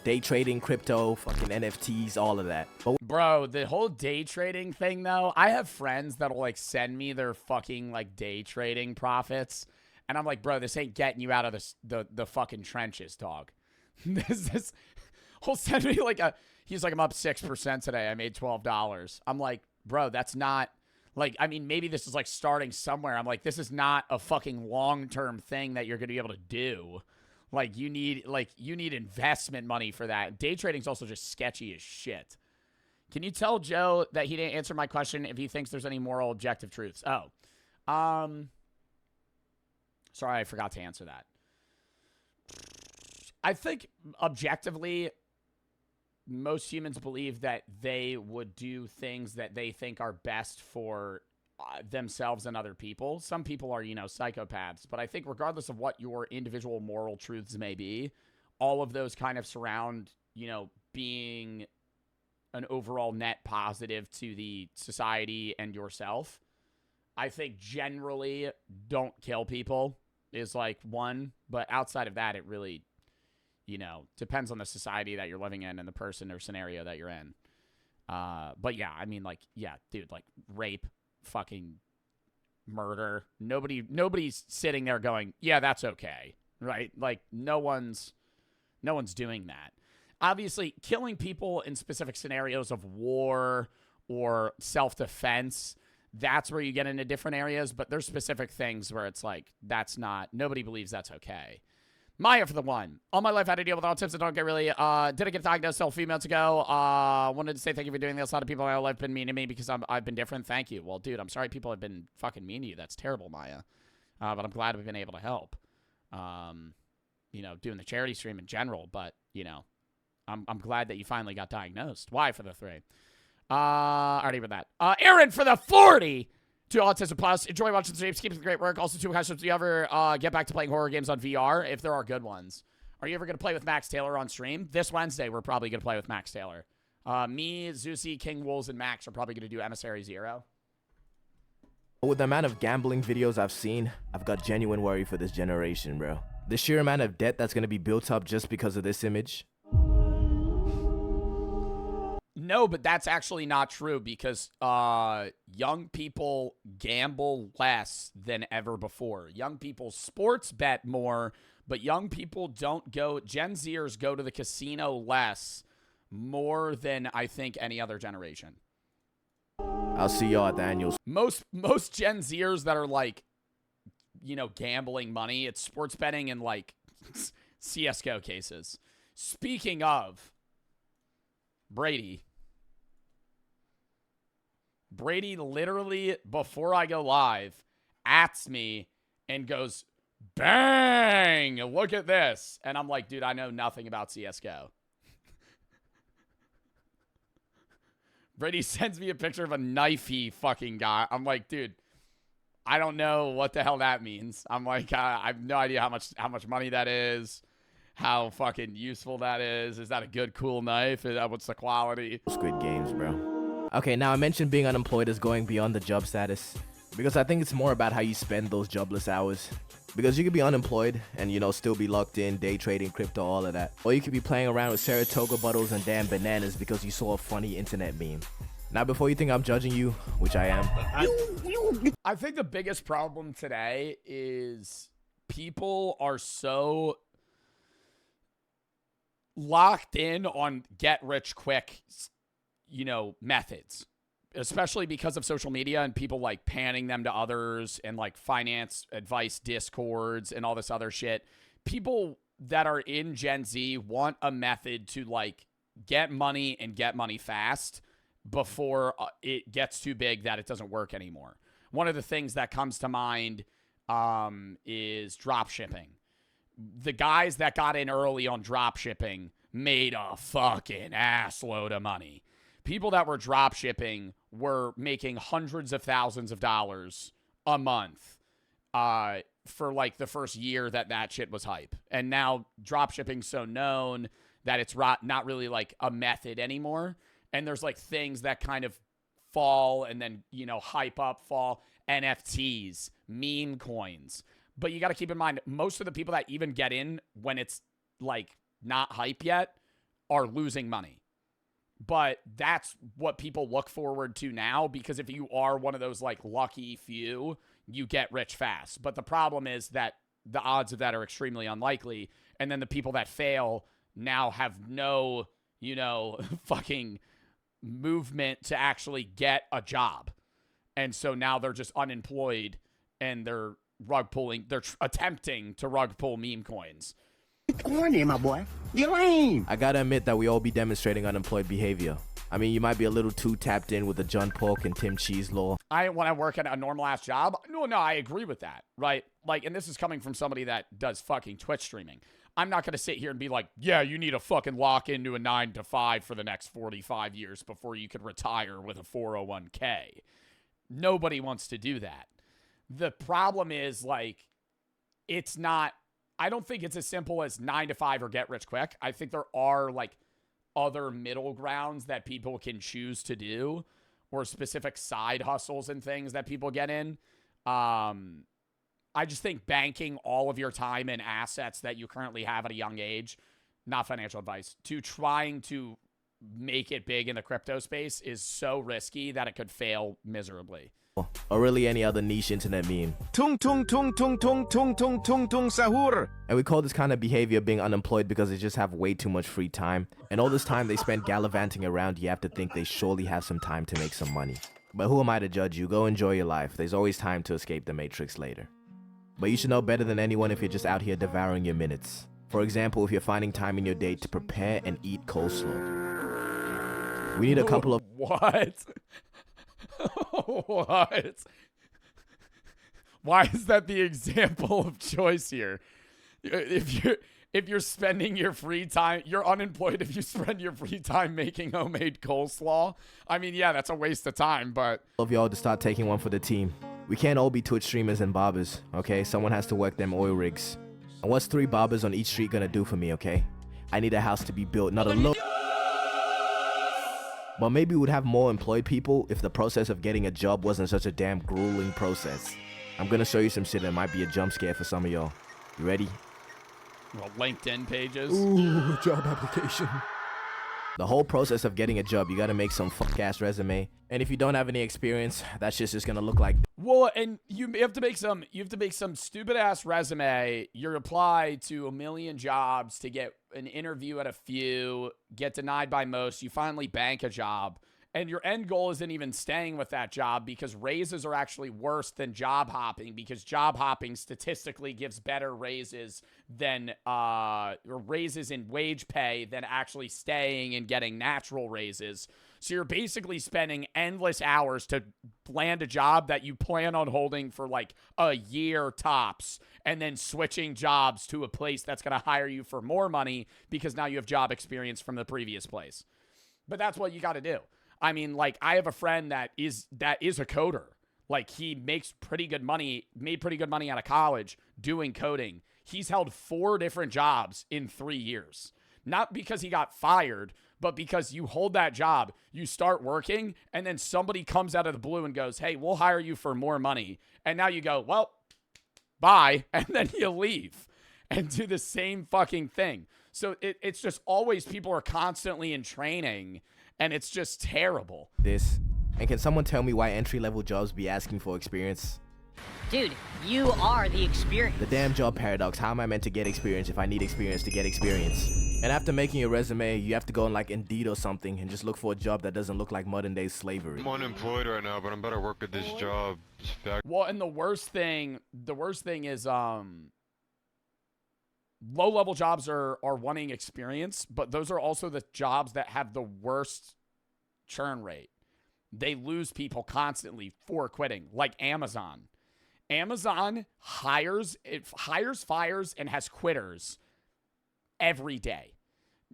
[SPEAKER 23] Day trading, crypto, fucking NFTs, all of that. But
[SPEAKER 1] bro, the whole day trading thing, though, I have friends that'll, like, send me their fucking, like, day trading profits. And I'm like, bro, this ain't getting you out of the fucking trenches, dog. This he'll send me, like, he's like, I'm up 6% today. I made $12. I'm like, bro, that's not, like, I mean, maybe this is, like, starting somewhere. I'm like, this is not a fucking long-term thing that you're going to be able to do. Like, you need investment money for that. Day trading's also just sketchy as shit. Can you tell Joe that he didn't answer my question if he thinks there's any moral objective truths? Oh. Sorry, I forgot to answer that. I think, objectively, most humans believe that they would do things that they think are best for themselves and other people. Some people are, you know, psychopaths, but I think regardless of what your individual moral truths may be, all of those kind of surround, you know, being an overall net positive to the society and yourself. I think generally don't kill people is like one, but outside of that, it really, you know, depends on the society that you're living in and the person or scenario that you're in. But yeah, I mean, like, yeah, dude, like rape, fucking murder. Nobody's sitting there going, yeah, that's okay, right? Like, no one's doing that. Obviously, killing people in specific scenarios of war or self-defense, that's where you get into different areas, but there's specific things where it's like, that's not, nobody believes that's okay. Maya for the one. All my life I had to deal with autism and don't get really, did I get diagnosed a few months ago? Wanted to say thank you for doing this. A lot of people in my life have been mean to me because I've been different. Thank you. Well, dude, I'm sorry people have been fucking mean to you. That's terrible, Maya. But I'm glad we've been able to help. You know, doing the charity stream in general, but, you know, I'm glad that you finally got diagnosed. Why for the 3? I already read that. Aaron for the 40 to Autism Plus. Enjoy watching the streams. Keep up the great work. Also, 2 questions. Do you ever get back to playing horror games on VR if there are good ones? Are you ever going to play with Max Taylor on stream? This Wednesday, we're probably going to play with Max Taylor. Me, Zeusy, King Wolves, and Max are probably going to do Emissary Zero.
[SPEAKER 23] With the amount of gambling videos I've seen, I've got genuine worry for this generation, bro. The sheer amount of debt that's going to be built up just because of this image.
[SPEAKER 1] No, but that's actually not true because young people gamble less than ever before. Young people sports bet more, but young people don't go. Gen Zers go to the casino less, more than I think any other generation.
[SPEAKER 23] I'll see y'all at the annuals.
[SPEAKER 1] Most Gen Zers that are like, you know, gambling money, it's sports betting and like CSGO cases. Speaking of Brady literally, before I go live, ats me and goes, bang, look at this. And I'm like, dude, I know nothing about CSGO. Brady sends me a picture of a knife he fucking got. I'm like, dude, I don't know what the hell that means. I'm like, I have no idea how much money that is, how fucking useful that is. Is that a good, cool knife? What's the quality?
[SPEAKER 23] Squid Games, bro. Okay, now I mentioned being unemployed is going beyond the job status because I think it's more about how you spend those jobless hours. Because you could be unemployed and, you know, still be locked in, day trading, crypto, all of that. Or you could be playing around with Saratoga bottles and damn bananas because you saw a funny internet meme. Now, before you think I'm judging you, which I am.
[SPEAKER 1] I think the biggest problem today is people are so locked in on get rich quick, you know, methods. Especially because of social media and people like panning them to others and like finance advice discords and all this other shit. People that are in Gen Z want a method to like get money and get money fast before it gets too big that it doesn't work anymore. One of the things that comes to mind is drop shipping. The guys that got in early on drop shipping made a fucking ass load of money. People that were drop shipping were making hundreds of thousands of dollars a month for like the first year that shit was hype. And now drop shipping's so known that it's not really like a method anymore. And there's like things that kind of fall and then, you know, hype up, fall. NFTs, meme coins. But you got to keep in mind, most of the people that even get in when it's like not hype yet are losing money. But that's what people look forward to now, because if you are one of those like lucky few, you get rich fast. But the problem is that the odds of that are extremely unlikely. And then the people that fail now have no, you know, fucking movement to actually get a job. And so now they're just unemployed and they're rug pulling. They're attempting to rug pull meme coins.
[SPEAKER 23] Corny, my boy. You're lame. I gotta admit that we all be demonstrating unemployed behavior. I mean, you might be a little too tapped in with the John Pork and Tim Cheese law.
[SPEAKER 1] When I work at a normal ass job, no, I agree with that, right? Like, and this is coming from somebody that does fucking Twitch streaming. I'm not gonna sit here and be like, yeah, you need to fucking lock into a 9 to 5 for the next 45 years before you could retire with a 401k. Nobody wants to do that. The problem is, like, it's not. I don't think it's as simple as 9 to 5 or get rich quick. I think there are like other middle grounds that people can choose to do, or specific side hustles and things that people get in. I just think banking all of your time and assets that you currently have at a young age, not financial advice, to trying to make it big in the crypto space is so risky that it could fail miserably.
[SPEAKER 23] Or really any other niche internet meme.
[SPEAKER 17] Tung tung tung tung tung tung tung tung tung sahur.
[SPEAKER 23] And we call this kind of behavior being unemployed because they just have way too much free time. And all this time they spend gallivanting around, you have to think they surely have some time to make some money. But who am I to judge you? Go enjoy your life. There's always time to escape the matrix later. But you should know better than anyone if you're just out here devouring your minutes. For example, if you're finding time in your day to prepare and eat coleslaw. We need a couple of...
[SPEAKER 1] What? What? Why is that the example of choice here? If you're spending your free time, you're unemployed if you spend your free time making homemade coleslaw. I mean, yeah, that's a waste of time, but...
[SPEAKER 23] Of y'all to start taking one for the team. We can't all be Twitch streamers and barbers, okay? Someone has to work them oil rigs. And what's 3 barbers on each street gonna do for me, okay? I need a house to be built, not a low... But maybe we'd have more employed people if the process of getting a job wasn't such a damn grueling process. I'm gonna show you some shit that might be a jump scare for some of y'all. You ready?
[SPEAKER 1] Well, LinkedIn pages.
[SPEAKER 23] Ooh, job application. The whole process of getting a job, you gotta make some fuck-ass resume. And if you don't have any experience, that shit's just gonna look like...
[SPEAKER 1] Well, and you have to make some stupid-ass resume. You apply to a million jobs to get an interview at a few, get denied by most. You finally bank a job. And your end goal isn't even staying with that job, because raises are actually worse than job hopping, because job hopping statistically gives better raises than or raises in wage pay than actually staying and getting natural raises. So you're basically spending endless hours to land a job that you plan on holding for like a year tops, and then switching jobs to a place that's going to hire you for more money because now you have job experience from the previous place. But that's what you got to do. I mean, like, I have a friend that is a coder. Like, he makes pretty good money, made pretty good money out of college doing coding. He's held 4 different jobs in 3 years. Not because he got fired, but because you hold that job, you start working, and then somebody comes out of the blue and goes, hey, we'll hire you for more money. And now you go, well, bye, and then you leave and do the same fucking thing. So it's just always people are constantly in training, and it's just terrible.
[SPEAKER 23] This. And can someone tell me why entry-level jobs be asking for experience?
[SPEAKER 15] Dude, you are the experience.
[SPEAKER 23] The damn job paradox. How am I meant to get experience if I need experience to get experience? And after making your resume, you have to go on like Indeed or something and just look for a job that doesn't look like modern day slavery.
[SPEAKER 20] I'm unemployed right now, but I'm better work at this job.
[SPEAKER 1] Well, and the worst thing is low-level jobs are wanting experience, but those are also the jobs that have the worst churn rate. They lose people constantly for quitting, like Amazon. Amazon hires, fires, and has quitters every day.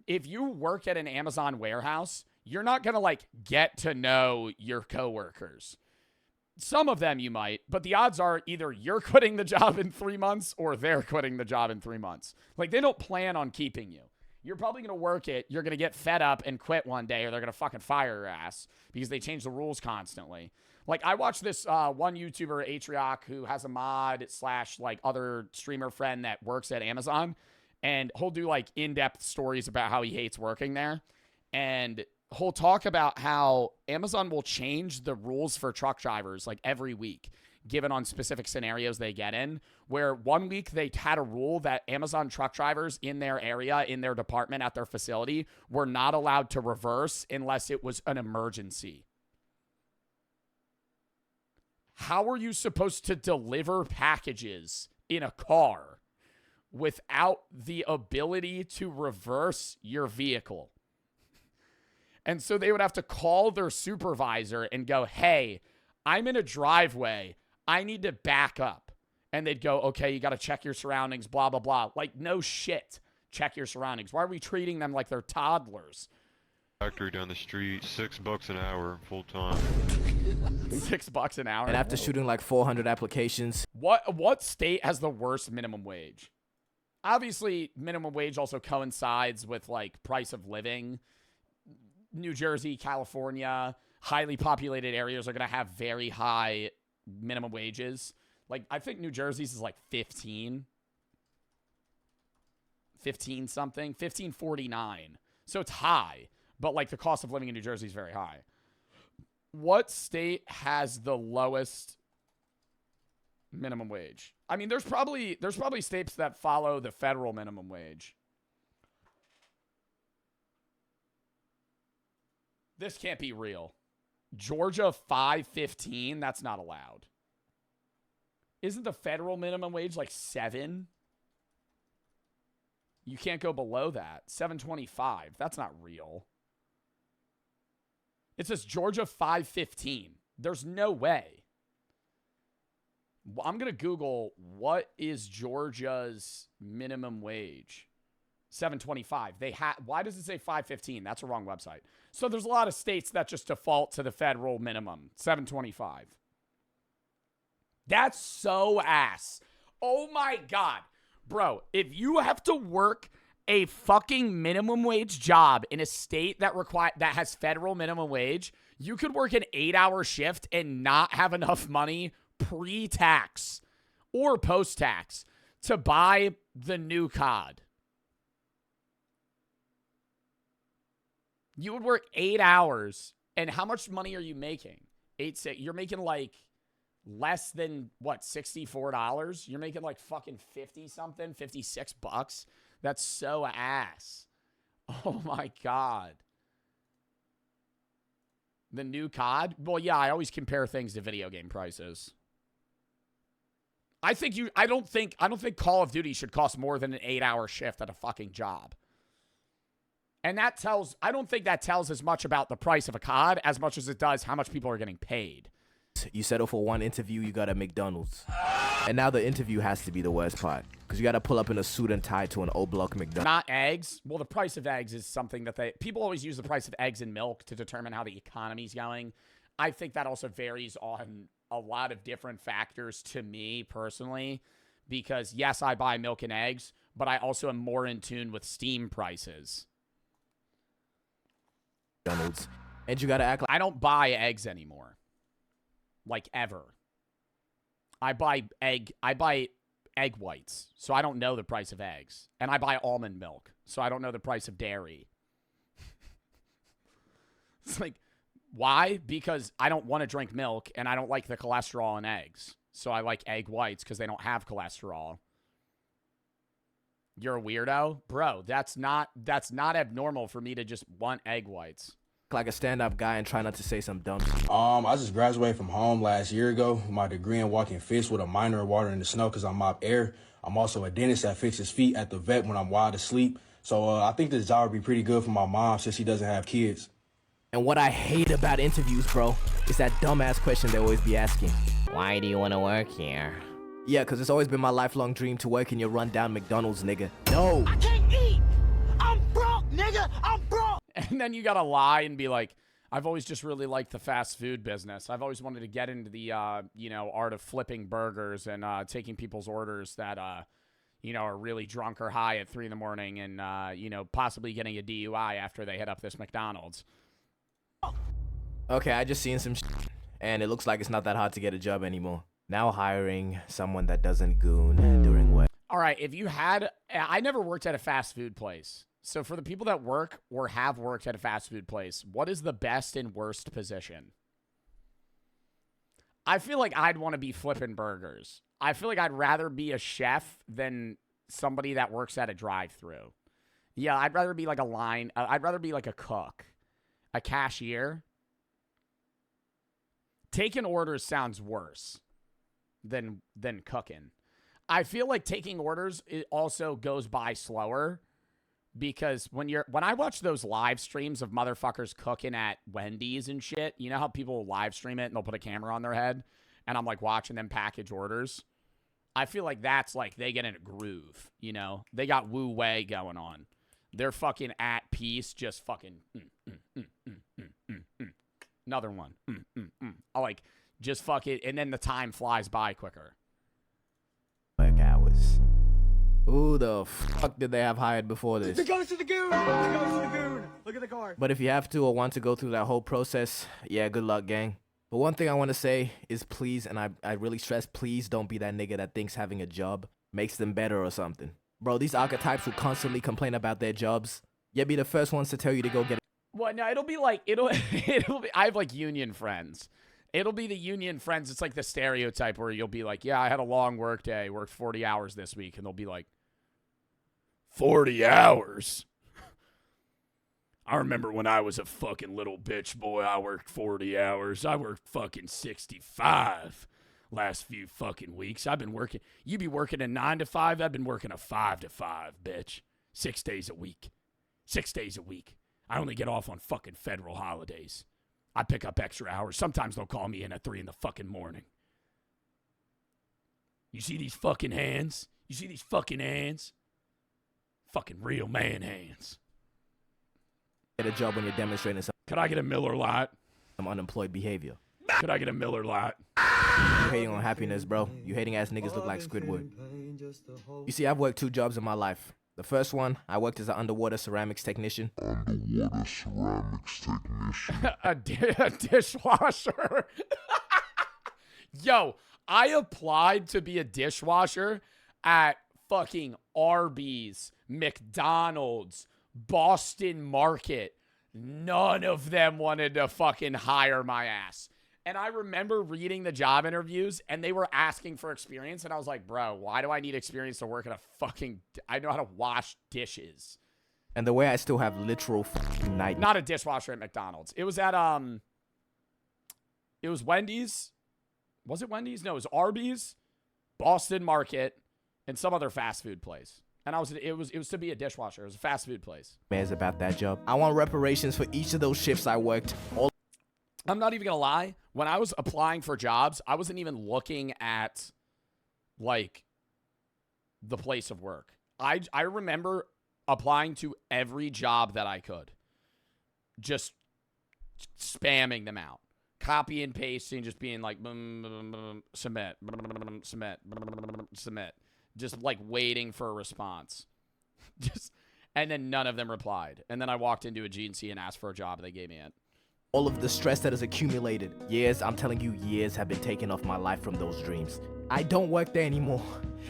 [SPEAKER 1] If you work at an Amazon warehouse, you're not going to, like, get to know your coworkers. Some of them you might, but the odds are either you're quitting the job in 3 months or they're quitting the job in 3 months. Like, they don't plan on keeping you. You're probably going to work it. You're going to get fed up and quit one day, or they're going to fucking fire your ass because they change the rules constantly. Like, I watched this one YouTuber, Atrioc, who has a mod / like other streamer friend that works at Amazon, and he'll do like in-depth stories about how he hates working there. And he'll talk about how Amazon will change the rules for truck drivers like every week, given on specific scenarios they get in, where 1 week they had a rule that Amazon truck drivers in their area, in their department, at their facility, were not allowed to reverse unless it was an emergency. How are you supposed to deliver packages in a car without the ability to reverse your vehicle? And so they would have to call their supervisor and go, hey, I'm in a driveway. I need to back up. And they'd go, okay, you got to check your surroundings, blah, blah, blah. Like, no shit. Check your surroundings. Why are we treating them like they're toddlers?
[SPEAKER 20] Factory down the street, $6 an hour, full time.
[SPEAKER 1] $6 an hour.
[SPEAKER 23] And after shooting like 400 applications.
[SPEAKER 1] What state has the worst minimum wage? Obviously, minimum wage also coincides with like price of living. New Jersey, California, highly populated areas are going to have very high minimum wages. Like, I think New Jersey's is like 15 something, 1549. So it's high, but like the cost of living in New Jersey is very high. What state has the lowest minimum wage? I mean, there's probably states that follow the federal minimum wage. This can't be real. Georgia, $5.15. That's not allowed. Isn't the federal minimum wage like $7? You can't go below that. $7.25. That's not real. It says Georgia, $5.15. There's no way. I'm going to Google what is Georgia's minimum wage. $7.25. Why does it say $5.15? That's a wrong website. So there's a lot of states that just default to the federal minimum, $7.25. That's so ass. Oh my God. Bro, if you have to work a fucking minimum wage job in a state that has federal minimum wage, you could work an 8-hour shift and not have enough money pre-tax or post-tax to buy the new COD. You would work 8 hours, and how much money are you making? You're making like less than, what, $64? You're making like fucking 50-something, $56. That's so ass. Oh my God. The new COD? Well, yeah, I always compare things to video game prices. I don't think Call of Duty should cost more than an 8-hour shift at a fucking job. And I don't think that tells as much about the price of a COD as much as it does how much people are getting paid.
[SPEAKER 23] You settle for one interview, you got a McDonald's. And now the interview has to be the worst part. Because you got to pull up in a suit and tie to an old block McDonald's.
[SPEAKER 1] Not eggs. Well, the price of eggs is something that people always use the price of eggs and milk to determine how the economy's going. I think that also varies on a lot of different factors to me personally, because yes, I buy milk and eggs, but I also am more in tune with Steam prices.
[SPEAKER 23] McDonald's. And you gotta act like
[SPEAKER 1] I don't buy eggs anymore. Like ever. I buy egg whites, so I don't know the price of eggs. And I buy almond milk, so I don't know the price of dairy. It's like, why? Because I don't want to drink milk, and I don't like the cholesterol in eggs. So I like egg whites because they don't have cholesterol. You're a weirdo? Bro, that's not abnormal for me to just want egg whites.
[SPEAKER 23] a stand-up guy and try not to say some dumb.
[SPEAKER 13] I just graduated from home last year ago with my degree in walking fish with a minor in water in the snow because I mop air. I'm also a dentist that fixes feet at the vet when I'm wide asleep. So I think this job would be pretty good for my mom since she doesn't have kids.
[SPEAKER 23] And what I hate about interviews, bro, is that dumbass question they always be asking.
[SPEAKER 15] Why do you want to work here?
[SPEAKER 23] Yeah, because it's always been my lifelong dream to work in your rundown McDonald's, nigga. No.
[SPEAKER 5] I can't eat. I'm broke, nigga. I'm broke.
[SPEAKER 1] And then you gotta lie and be like, I've always just really liked the fast food business. I've always wanted to get into the, art of flipping burgers and taking people's orders that, are really drunk or high at 3 in the morning and, possibly getting a DUI after they hit up this McDonald's.
[SPEAKER 23] Okay, I just seen some and it looks like it's not that hard to get a job anymore. Now hiring someone that doesn't goon during work.
[SPEAKER 1] All right, I never worked at a fast food place. So for the people that work or have worked at a fast food place, what is the best and worst position? I feel like I'd want to be flipping burgers. I feel like I'd rather be a chef than somebody that works at a drive-thru. Yeah, I'd rather be like I'd rather be like a cook, a cashier. Taking orders sounds worse than cooking. I feel like taking orders, it also goes by slower. Because when I watch those live streams of motherfuckers cooking at Wendy's and shit, you know how people live stream it and they'll put a camera on their head? And I'm like watching them package orders. I feel like that's like they get in a groove, you know? They got Wu Wei going on. They're fucking at peace, just fucking another one. I like just fuck it, and then the time flies by quicker.
[SPEAKER 23] Work hours. Who the fuck did they have hired before this?
[SPEAKER 5] The ghost of the goon! The ghost of the goon! Look at the car.
[SPEAKER 23] But if you have to or want to go through that whole process, yeah, good luck, gang. But one thing I want to say is please, and I really stress, please don't be that nigga that thinks having a job makes them better or something. Bro, these archetypes who constantly complain about their jobs, yet be the first ones to tell you to go get it.
[SPEAKER 1] Well, no, it'll be like, it'll be, I have like union friends. It'll be the union friends. It's like the stereotype where you'll be like, yeah, I had a long work day, worked 40 hours this week. And they'll be like, 40 hours? I remember when I was a fucking little bitch boy, I worked 40 hours. I worked fucking 65 last few fucking weeks. I've been working. You be working a 9 to 5. I've been working a 5 to 5, bitch. 6 days a week. 6 days a week. I only get off on fucking federal holidays. I pick up extra hours. Sometimes they'll call me in at 3 in the fucking morning. You see these fucking hands? You see these fucking hands? Fucking real man hands.
[SPEAKER 23] Get a job when you're demonstrating some.
[SPEAKER 1] Could I get a Miller Lite?
[SPEAKER 23] Some unemployed behavior.
[SPEAKER 1] Could I get a Miller Lite?
[SPEAKER 23] You hating on happiness, bro. You hating ass niggas look like Squidward. You see, I've worked 2 jobs in my life. The first one, I worked as an underwater ceramics technician.
[SPEAKER 14] Underwater ceramics technician.
[SPEAKER 1] a dishwasher. Yo, I applied to be a dishwasher at fucking Arby's, McDonald's, Boston Market. None of them wanted to fucking hire my ass. And I remember reading the job interviews, and they were asking for experience, and I was like, bro, why do I need experience to work at a fucking... I know how to wash dishes.
[SPEAKER 23] And the way I still have literal fucking nightmares.
[SPEAKER 1] Not a dishwasher at McDonald's. It was at, it was Wendy's. Was it Wendy's? No, it was Arby's, Boston Market, and some other fast food place. And it was to be a dishwasher. It was a fast food place.
[SPEAKER 23] About that job. I want reparations for each of those shifts I worked.
[SPEAKER 1] I'm not even going to lie. When I was applying for jobs, I wasn't even looking at, like, the place of work. I remember applying to every job that I could. Just spamming them out. copy and pasting, just being like, submit, submit, submit. Just like waiting for a response. And then none of them replied. And then I walked into a GNC and asked for a job. They gave me it.
[SPEAKER 23] All of the stress that has accumulated. Years, I'm telling you, years have been taken off my life from those dreams. I don't work there anymore,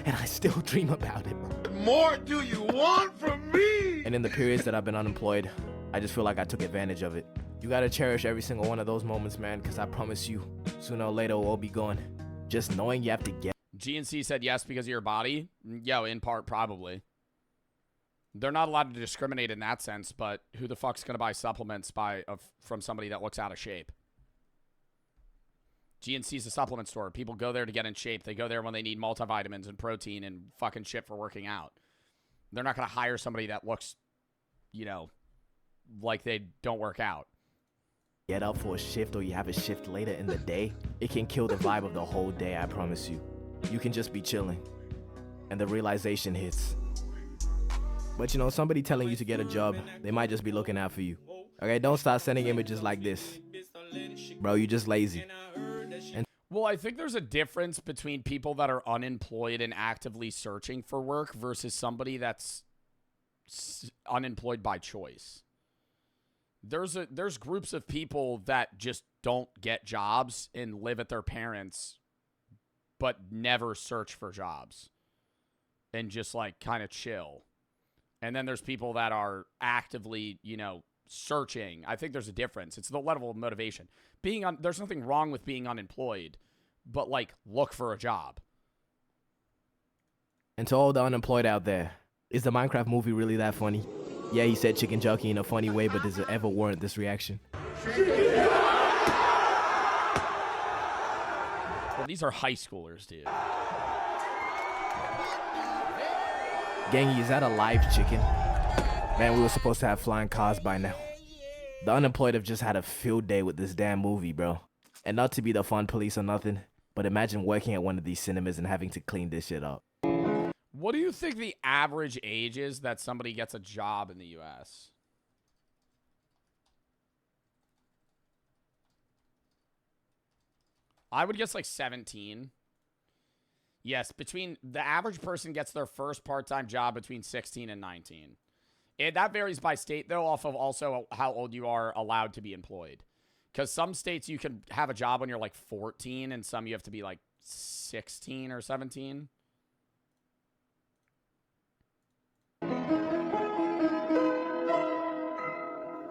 [SPEAKER 23] and I still dream about it.
[SPEAKER 14] What more do you want from me?
[SPEAKER 23] And in the periods that I've been unemployed, I just feel like I took advantage of it. You gotta cherish every single one of those moments, man, because I promise you, sooner or later, we'll all be gone. Just knowing you have to get.
[SPEAKER 1] GNC said yes because of your body. Yo, in part, probably. They're not allowed to discriminate in that sense, but who the fuck's going to buy supplements from somebody that looks out of shape? GNC's a supplement store. People go there to get in shape. They go there when they need multivitamins and protein and fucking shit for working out. They're not going to hire somebody that looks, you know, like they don't work out.
[SPEAKER 23] Get up for a shift or you have a shift later in the day, it can kill the vibe of the whole day, I promise you. You can just be chilling. And the realization hits. But you know, somebody telling you to get a job, they might just be looking out for you. Okay, don't start sending images like this. Bro, you just lazy.
[SPEAKER 1] Well, I think there's a difference between people that are unemployed and actively searching for work versus somebody that's unemployed by choice. There's groups of people that just don't get jobs and live at their parents, but never search for jobs and just like kind of chill. And then there's people that are actively, you know, searching. I think there's a difference. It's the level of motivation. There's nothing wrong with being unemployed, but like look for a job.
[SPEAKER 23] And to all the unemployed out there, is the Minecraft movie really that funny? Yeah, he said chicken jockey in a funny way, but does it ever warrant this reaction?
[SPEAKER 1] Well, these are high schoolers, dude.
[SPEAKER 23] Gangy, is that a live chicken? Man, we were supposed to have flying cars by now. The unemployed have just had a field day with this damn movie, bro. And not to be the fun police or nothing, but imagine working at one of these cinemas and having to clean this shit up.
[SPEAKER 1] What do you think the average age is that somebody gets a job in the U.S.? I would guess like 17. Yes, the average person gets their first part-time job between 16 and 19. That varies by state, though, off of also how old you are allowed to be employed. Because some states you can have a job when you're like 14, and some you have to be like 16 or 17.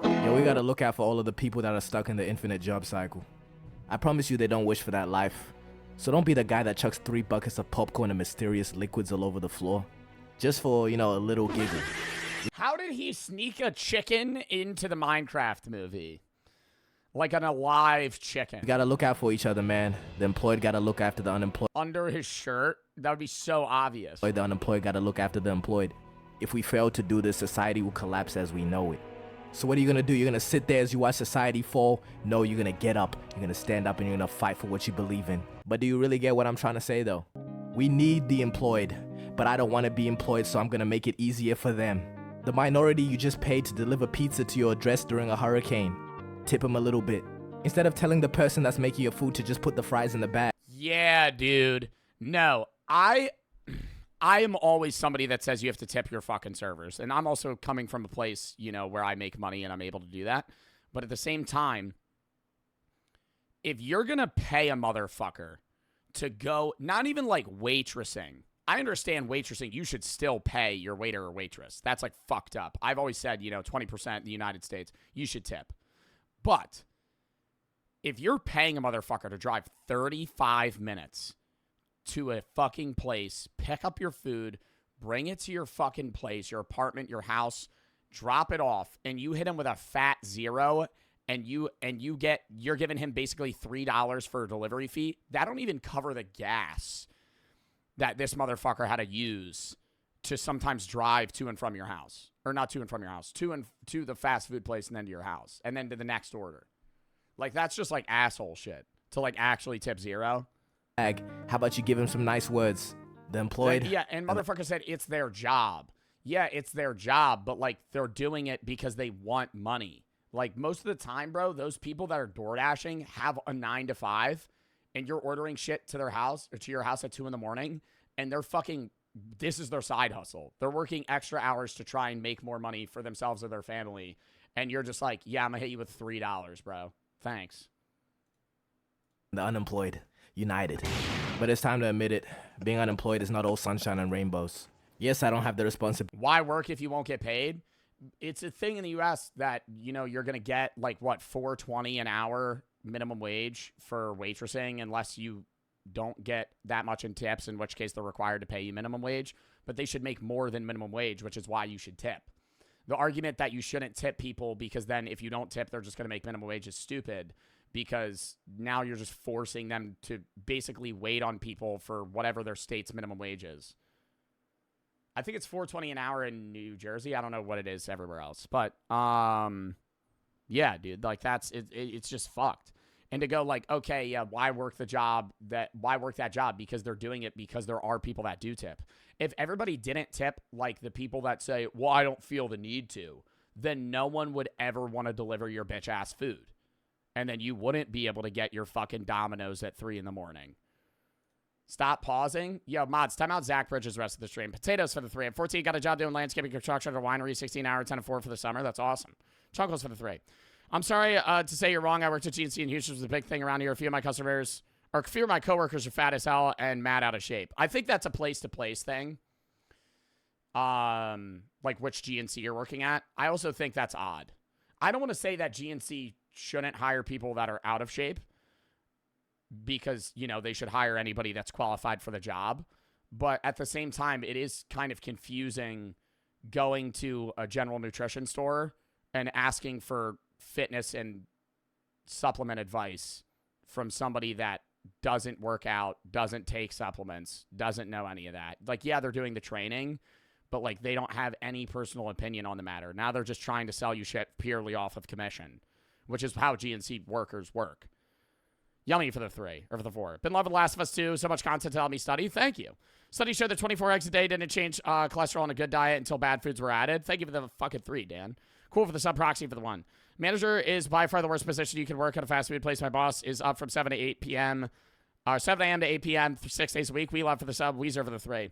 [SPEAKER 23] Yo, we gotta look out for all of the people that are stuck in the infinite job cycle. I promise you they don't wish for that life. So don't be the guy that chucks 3 buckets of popcorn and mysterious liquids all over the floor. Just for, you know, a little giggle.
[SPEAKER 1] How did he sneak a chicken into the Minecraft movie? Like an alive chicken.
[SPEAKER 23] We gotta look out for each other, man. The employed gotta look after the unemployed.
[SPEAKER 1] Under his shirt? That would be so obvious.
[SPEAKER 23] The unemployed gotta look after the employed. If we fail to do this, society will collapse as we know it. So what are you gonna do? You're gonna sit there as you watch society fall? No, you're gonna get up. You're gonna stand up and you're gonna fight for what you believe in. But do you really get what I'm trying to say, though? We need the employed, but I don't want to be employed, so I'm gonna make it easier for them. The minority you just paid to deliver pizza to your address during a hurricane. Tip them a little bit. Instead of telling the person that's making your food to just put the fries in the bag.
[SPEAKER 1] Yeah, dude. No, I am always somebody that says you have to tip your fucking servers. And I'm also coming from a place, you know, where I make money and I'm able to do that. But at the same time, if you're going to pay a motherfucker to go, not even like waitressing. I understand waitressing. You should still pay your waiter or waitress. That's like fucked up. I've always said, you know, 20% in the United States, you should tip. But if you're paying a motherfucker to drive 35 minutes to a fucking place, pick up your food, bring it to your fucking place, your apartment, your house, drop it off, and you hit him with a fat zero, and you're giving him basically $3 for a delivery fee, that don't even cover the gas that this motherfucker had to use to sometimes drive to and from your house. Or not to and from your house, to the fast food place and then to your house, and then to the next order. Like, that's just like asshole shit to like actually tip zero.
[SPEAKER 23] How about you give him some nice words? The employed.
[SPEAKER 1] Yeah, and motherfucker said it's their job. Yeah, it's their job, but like they're doing it because they want money. Like, most of the time, bro, those people that are door dashing have a 9 to 5, and you're ordering shit to their house or to your house at 2 in the morning, and they're fucking, this is their side hustle. They're working extra hours to try and make more money for themselves or their family, and you're just like, yeah, I'm gonna hit you with $3, bro. Thanks.
[SPEAKER 23] The unemployed, united. But it's time to admit it. Being unemployed is not all sunshine and rainbows. Yes, I don't have the responsibility.
[SPEAKER 1] Why work if you won't get paid? It's a thing in the U.S. that, you know, you're going to get, like, what, $4.20 an hour minimum wage for waitressing unless you don't get that much in tips, in which case they're required to pay you minimum wage. But they should make more than minimum wage, which is why you should tip. The argument that you shouldn't tip people because then if you don't tip, they're just going to make minimum wage is stupid, because now you're just forcing them to basically wait on people for whatever their state's minimum wage is. I think it's $4.20 an hour in New Jersey. I don't know what it is everywhere else. But, yeah, dude, like, it's just fucked. And to go like, okay, yeah, why work that job? Because they're doing it because there are people that do tip. If everybody didn't tip, like the people that say, well, I don't feel the need to, then no one would ever want to deliver your bitch ass food. And then you wouldn't be able to get your fucking Domino's at 3 in the morning. Stop pausing. Yo, mods, time out Zach Bridges rest of the stream. Potatoes for the 3. At 14, got a job doing landscaping construction at a winery, 16 hour, 10 to 4 for the summer. That's awesome. Chunkles for the 3. I'm sorry to say you're wrong. I worked at GNC in Houston, which was a big thing around here. A few of my customers, or a few of my coworkers are fat as hell and mad out of shape. I think that's a place-to-place thing. Like which GNC you're working at. I also think that's odd. I don't want to say that GNC shouldn't hire people that are out of shape, because, you know, they should hire anybody that's qualified for the job. But at the same time, it is kind of confusing going to a general nutrition store and asking for fitness and supplement advice from somebody that doesn't work out, doesn't take supplements, doesn't know any of that. Like, yeah, they're doing the training, but, like, they don't have any personal opinion on the matter. Now they're just trying to sell you shit purely off of commission, which is how GNC workers work. Yummy for the 3, or for the 4. Been loving Last of Us 2. So much content to help me study. Thank you. Studies showed that 24 eggs a day didn't change cholesterol in a good diet until bad foods were added. Thank you for the fucking 3, Dan. Cool for the sub, proxy for the 1. Manager is by far the worst position you can work at a fast food place. My boss is up from 7 to 8 p.m. 7 a.m. to 8 p.m. for 6 days a week. We love for the sub. Weezer for the 3.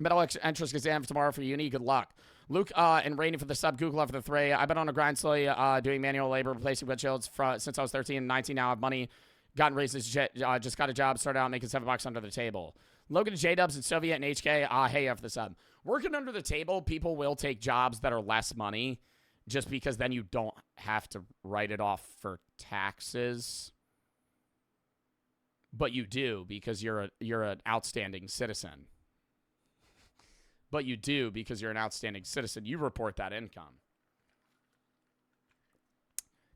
[SPEAKER 1] Middle entrance exam for tomorrow for uni. Good luck. Luke and Rainey for the sub. Google for the 3. I've been on a grind slowly doing manual labor, replacing windshields since I was 13 and 19. Now I have money. Gotten raises, just got a job, started out making $7 under the table. Logan, J-Dubs, and Soviet and HK, hey, after the sub. Working under the table, people will take jobs that are less money just because then you don't have to write it off for taxes. But you do because you're an outstanding citizen. But you do because you're an outstanding citizen. You report that income.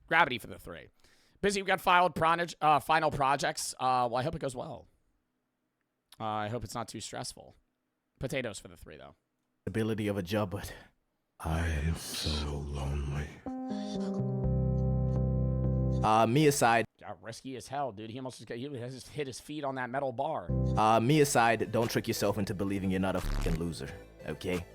[SPEAKER 1] Gravity for the 3. Busy, we've got final projects. Well, I hope it goes well. I hope it's not too stressful. Potatoes for the 3, though.
[SPEAKER 23] Ability of a job, but
[SPEAKER 14] I am so lonely.
[SPEAKER 23] Me aside.
[SPEAKER 1] Risky as hell, dude. He almost just hit his feet on that metal bar.
[SPEAKER 23] Me aside, don't trick yourself into believing you're not a fucking loser, okay?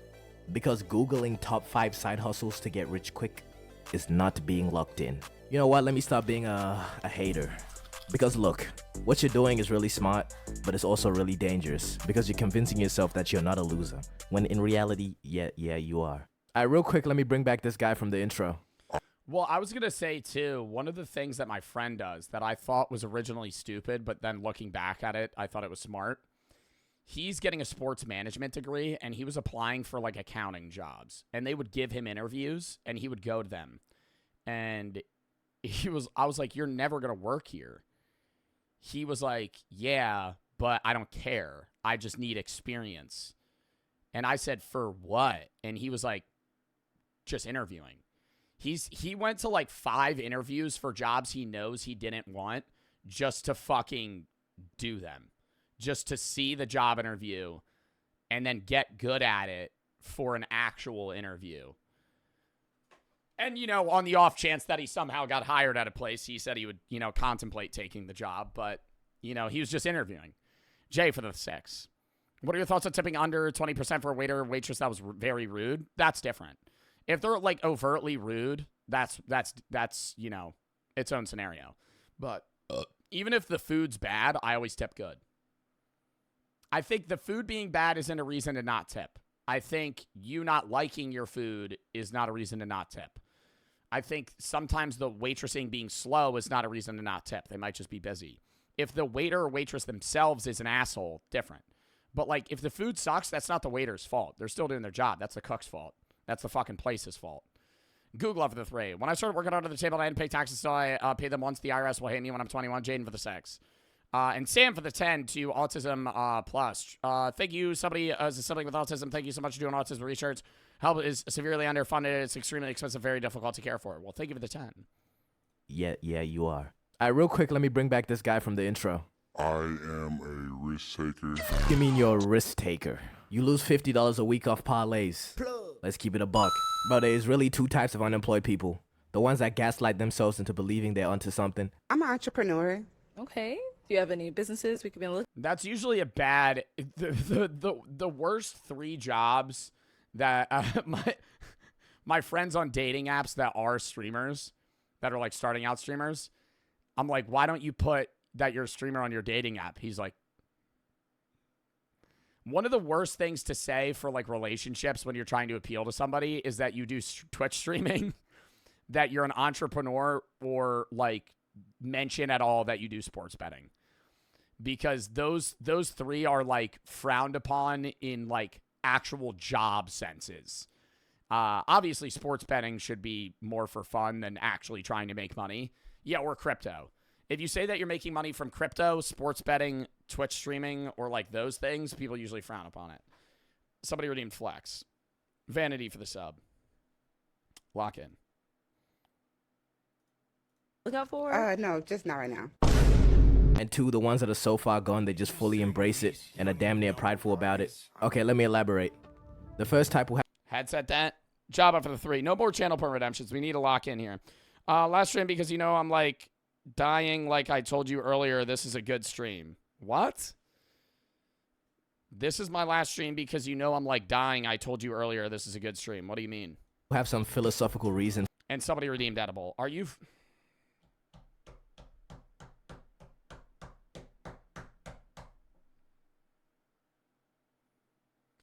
[SPEAKER 23] Because Googling top 5 side hustles to get rich quick is not being locked in. You know what? Let me stop being a hater. Because look, what you're doing is really smart, but it's also really dangerous because you're convincing yourself that you're not a loser, when in reality, yeah, you are. Alright, real quick, let me bring back this guy from the intro.
[SPEAKER 1] Well, I was going to say, too, one of the things that my friend does that I thought was originally stupid, but then looking back at it, I thought it was smart. He's getting a sports management degree, and he was applying for, like, accounting jobs. And they would give him interviews, and he would go to them. And I was like, you're never going to work here. He was like, yeah, but I don't care. I just need experience. And I said, for what? And he was like, just interviewing. He went to like 5 interviews for jobs he knows he didn't want just to fucking do them. Just to see the job interview and then get good at it for an actual interview. And, you know, on the off chance that he somehow got hired at a place, he said he would, you know, contemplate taking the job. But, you know, he was just interviewing. Jay for the 6. What are your thoughts on tipping under 20% for a waiter or waitress that was very rude? That's different. If they're, like, overtly rude, That's you know, its own scenario. But even if the food's bad, I always tip good. I think the food being bad isn't a reason to not tip. I think you not liking your food is not a reason to not tip. I think sometimes the waitressing being slow is not a reason to not tip. They might just be busy. If the waiter or waitress themselves is an asshole, different. But, like, if the food sucks, that's not the waiter's fault. They're still doing their job. That's the cook's fault. That's the fucking place's fault. Google for the 3. When I started working under the table, I didn't pay taxes, so I pay them once. The IRS will hate me when I'm 21. Jaden for the 6. And Sam for the 10 to Autism Plus. Thank you, somebody as a sibling with autism. Thank you so much for doing autism research. Help is severely underfunded. It's extremely expensive, very difficult to care for. Well, thank you for the 10.
[SPEAKER 23] Yeah, you are. All right, real quick, let me bring back this guy from the intro.
[SPEAKER 14] I am a risk taker.
[SPEAKER 23] You mean you're a risk taker? You lose $50 a week off parlays. Let's keep it a buck. Bro, there's really 2 types of unemployed people. The ones that gaslight themselves into believing they're onto something.
[SPEAKER 6] I'm an entrepreneur.
[SPEAKER 18] Okay. Do you have any businesses we could be looking?
[SPEAKER 1] That's usually a bad. The worst 3 jobs that my friends on dating apps that are streamers, that are like starting out streamers, I'm like, why don't you put that you're a streamer on your dating app? He's like, one of the worst things to say for like relationships when you're trying to appeal to somebody is that you do Twitch streaming, that you're an entrepreneur, or like mention at all that you do sports betting, because those 3 are like frowned upon in like actual job senses. Obviously sports betting should be more for fun than actually trying to make money. Yeah, or crypto. If you say that you're making money from crypto, sports betting, Twitch streaming, or like those things, people usually frown upon it. Somebody redeemed Flex. Vanity for the sub. Lock in.
[SPEAKER 18] Look out for?
[SPEAKER 6] No, just not right now.
[SPEAKER 23] And 2, the ones that are so far gone, they just fully embrace it and are damn near prideful about it. Okay, let me elaborate. The first type will have
[SPEAKER 1] Headset that. Job up for the 3. No more channel point redemptions. We need to lock in here. Last stream because, you know, I'm like dying like I told you earlier. This is a good stream. What? This is my last stream because, you know, I'm like dying. I told you earlier this is a good stream. What do you mean?
[SPEAKER 23] have some philosophical reason.
[SPEAKER 1] And somebody redeemed edible. Are you...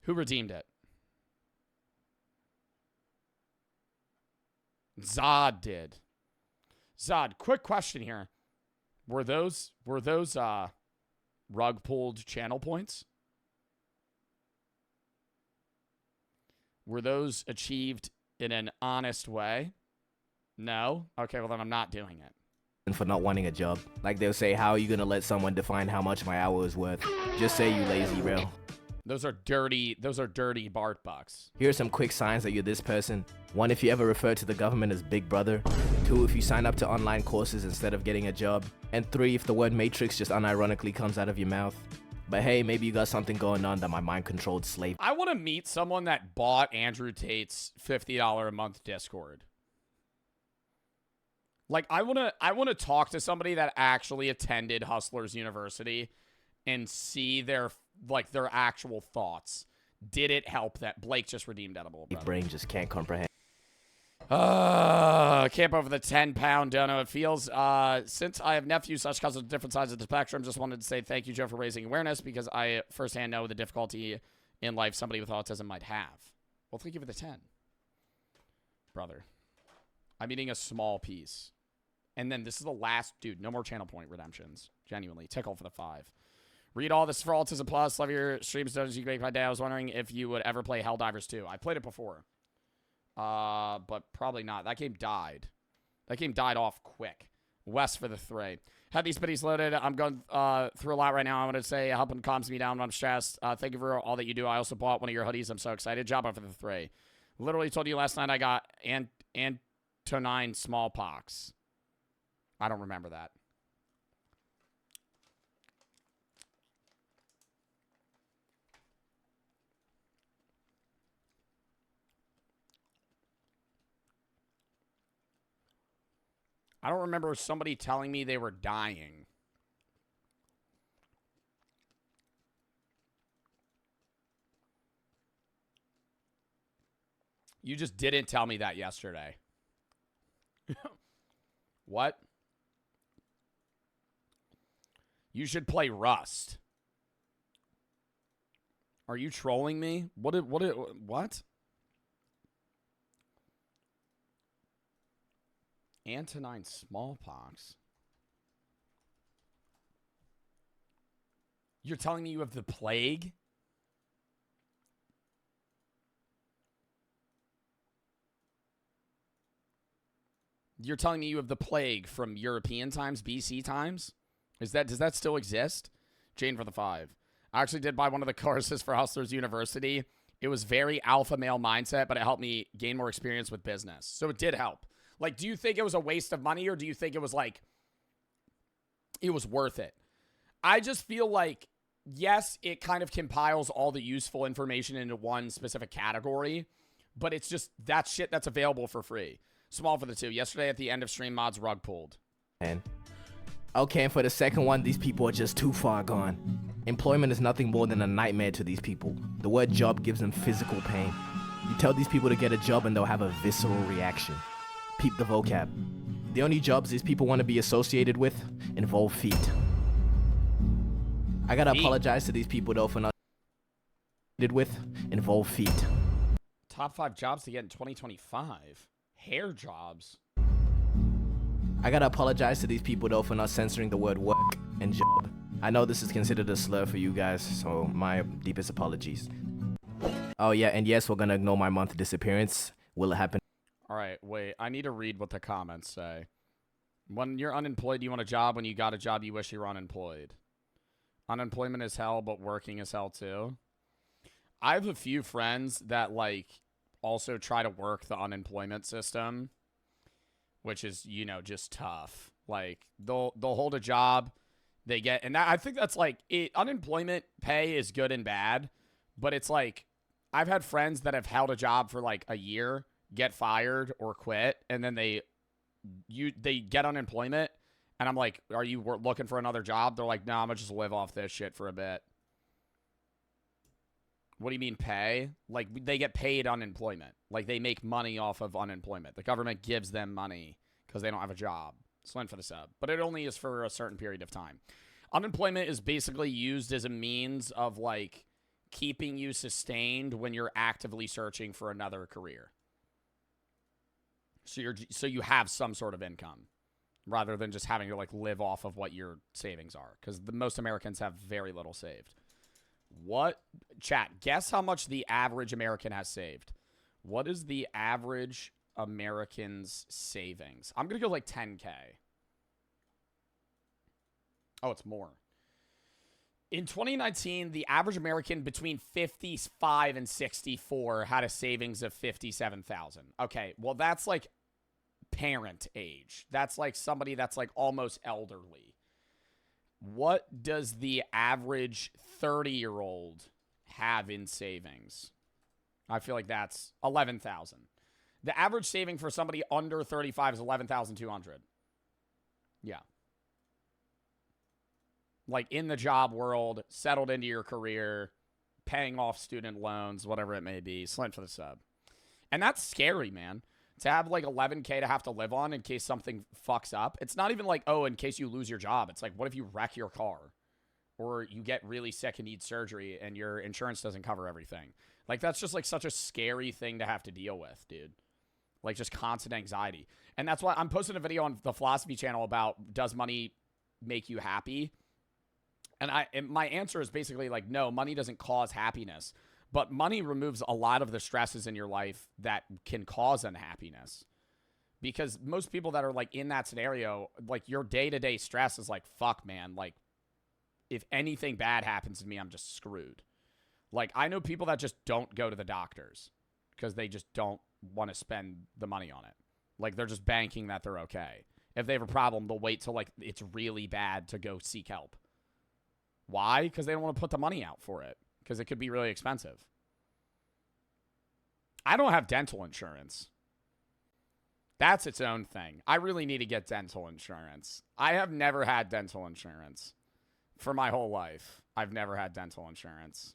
[SPEAKER 1] Who redeemed it? Zod did. Zod, quick question here. Were those rug pulled channel points? Were those achieved in an honest way? No? Okay, well then I'm not doing it.
[SPEAKER 23] And for not wanting a job. Like they'll say, how are you gonna let someone define how much my hour is worth? Just say you lazy rail.
[SPEAKER 1] Those are dirty Bart bucks.
[SPEAKER 23] Here are some quick signs that you're this person. 1, if you ever refer to the government as Big Brother. 2, if you sign up to online courses instead of getting a job. And 3, if the word Matrix just unironically comes out of your mouth. But hey, maybe you got something going on that my mind-controlled slave.
[SPEAKER 1] I want to meet someone that bought Andrew Tate's $50 a month Discord. Like, I want to talk to somebody that actually attended Hustlers University and see their actual thoughts. Did it help that Blake just redeemed edible?
[SPEAKER 23] Your brain just can't comprehend.
[SPEAKER 1] Camp over the 10-pound dono. It feels, since I have nephews such cousins of different sides of the spectrum, just wanted to say thank you, Joe, for raising awareness, because I firsthand know the difficulty in life somebody with autism might have. Well, thank you for the 10. Brother. I'm eating a small piece. And then this is the last, dude, no more channel point redemptions. Genuinely. Tickle for the 5. Read all this for Autism Plus. Love your streams. Does you make my day. I was wondering if you would ever play Helldivers 2. I played it before. But probably not. That game died. That game died off quick. West for the 3. Had these biddies loaded. I'm going through a lot right now. I want to say helping calms me down when I'm stressed. Thank you for all that you do. I also bought one of your hoodies. I'm so excited. Job on for the 3. Literally told you last night I got Antonine smallpox. I don't remember that. I don't remember somebody telling me they were dying. You just didn't tell me that yesterday. What? You should play Rust. Are you trolling me? What? Antonine smallpox. You're telling me you have the plague? You're telling me you have the plague from European times, BC times? Does that still exist? Jane for the 5. I actually did buy one of the courses for Hustlers University. It was very alpha male mindset, but it helped me gain more experience with business. So it did help. Like, do you think it was a waste of money, or do you think it was like, it was worth it? I just feel like, yes, it kind of compiles all the useful information into one specific category, but it's just that shit that's available for free. Small for the 2. Yesterday at the end of stream, mods rug pulled.
[SPEAKER 23] Man. Okay, and for the second one, these people are just too far gone. Employment is nothing more than a nightmare to these people. The word job gives them physical pain. You tell these people to get a job and they'll have a visceral reaction. Peep the vocab. The only jobs these people want to be associated with involve feet. I gotta apologize to these people though for not involve feet.
[SPEAKER 1] Top 5 jobs to get in 2025. Hair jobs.
[SPEAKER 23] I gotta apologize to these people though for not censoring the word work and job. I know this is considered a slur for you guys, so my deepest apologies. Oh yeah, and yes, we're gonna ignore my month disappearance. Will it happen?
[SPEAKER 1] Alright, wait. I need to read what the comments say. When you're unemployed, you want a job. When you got a job, you wish you were unemployed. Unemployment is hell, but working is hell too. I have a few friends that, like, also try to work the unemployment system, which is, you know, just tough. Like, they'll hold a job, they get, and I think that's like, unemployment pay is good and bad, but it's like, I've had friends that have held a job for like a year, get fired or quit, and then they get unemployment, and I'm like, are you looking for another job? They're like, no, I'm gonna just live off this shit for a bit. What do you mean pay? Like, they get paid unemployment. Like, they make money off of unemployment. The government gives them money because they don't have a job. Slint for the sub. But it only is for a certain period of time. Unemployment is basically used as a means of, like, keeping you sustained when you're actively searching for another career. So you have some sort of income rather than just having to, like, live off of what your savings are. Because most Americans have very little saved. What? Chat, guess how much the average American has saved. What is the average American's savings? I'm going to go like 10K. Oh, it's more. In 2019, the average American between 55 and 64 had a savings of 57,000. Okay, well, that's like parent age. That's like somebody that's like almost elderly. What does the average 30-year-old have in savings? I feel like that's 11,000. The average saving for somebody under 35 is 11,200. Yeah. Like in the job world, settled into your career, paying off student loans, whatever it may be. Slint for the sub. And that's scary, man. To have like 11K to have to live on in case something fucks up. It's not even like, oh, in case you lose your job. It's like, what if you wreck your car? Or you get really sick and need surgery and your insurance doesn't cover everything. Like, that's just like such a scary thing to have to deal with, dude. Like, just constant anxiety. And that's why I'm posting a video on the Philosophy channel about, does money make you happy? And my answer is basically like, no, money doesn't cause happiness. But money removes a lot of the stresses in your life that can cause unhappiness. Because most people that are like in that scenario, like your day-to-day stress is like, fuck, man. Like, if anything bad happens to me, I'm just screwed. Like, I know people that just don't go to the doctors because they just don't want to spend the money on it. Like, they're just banking that they're okay. If they have a problem, they'll wait till like it's really bad to go seek help. Why? Because they don't want to put the money out for it. Because it could be really expensive. I don't have dental insurance. That's its own thing. I really need to get dental insurance. I have never had dental insurance. For my whole life, I've never had dental insurance.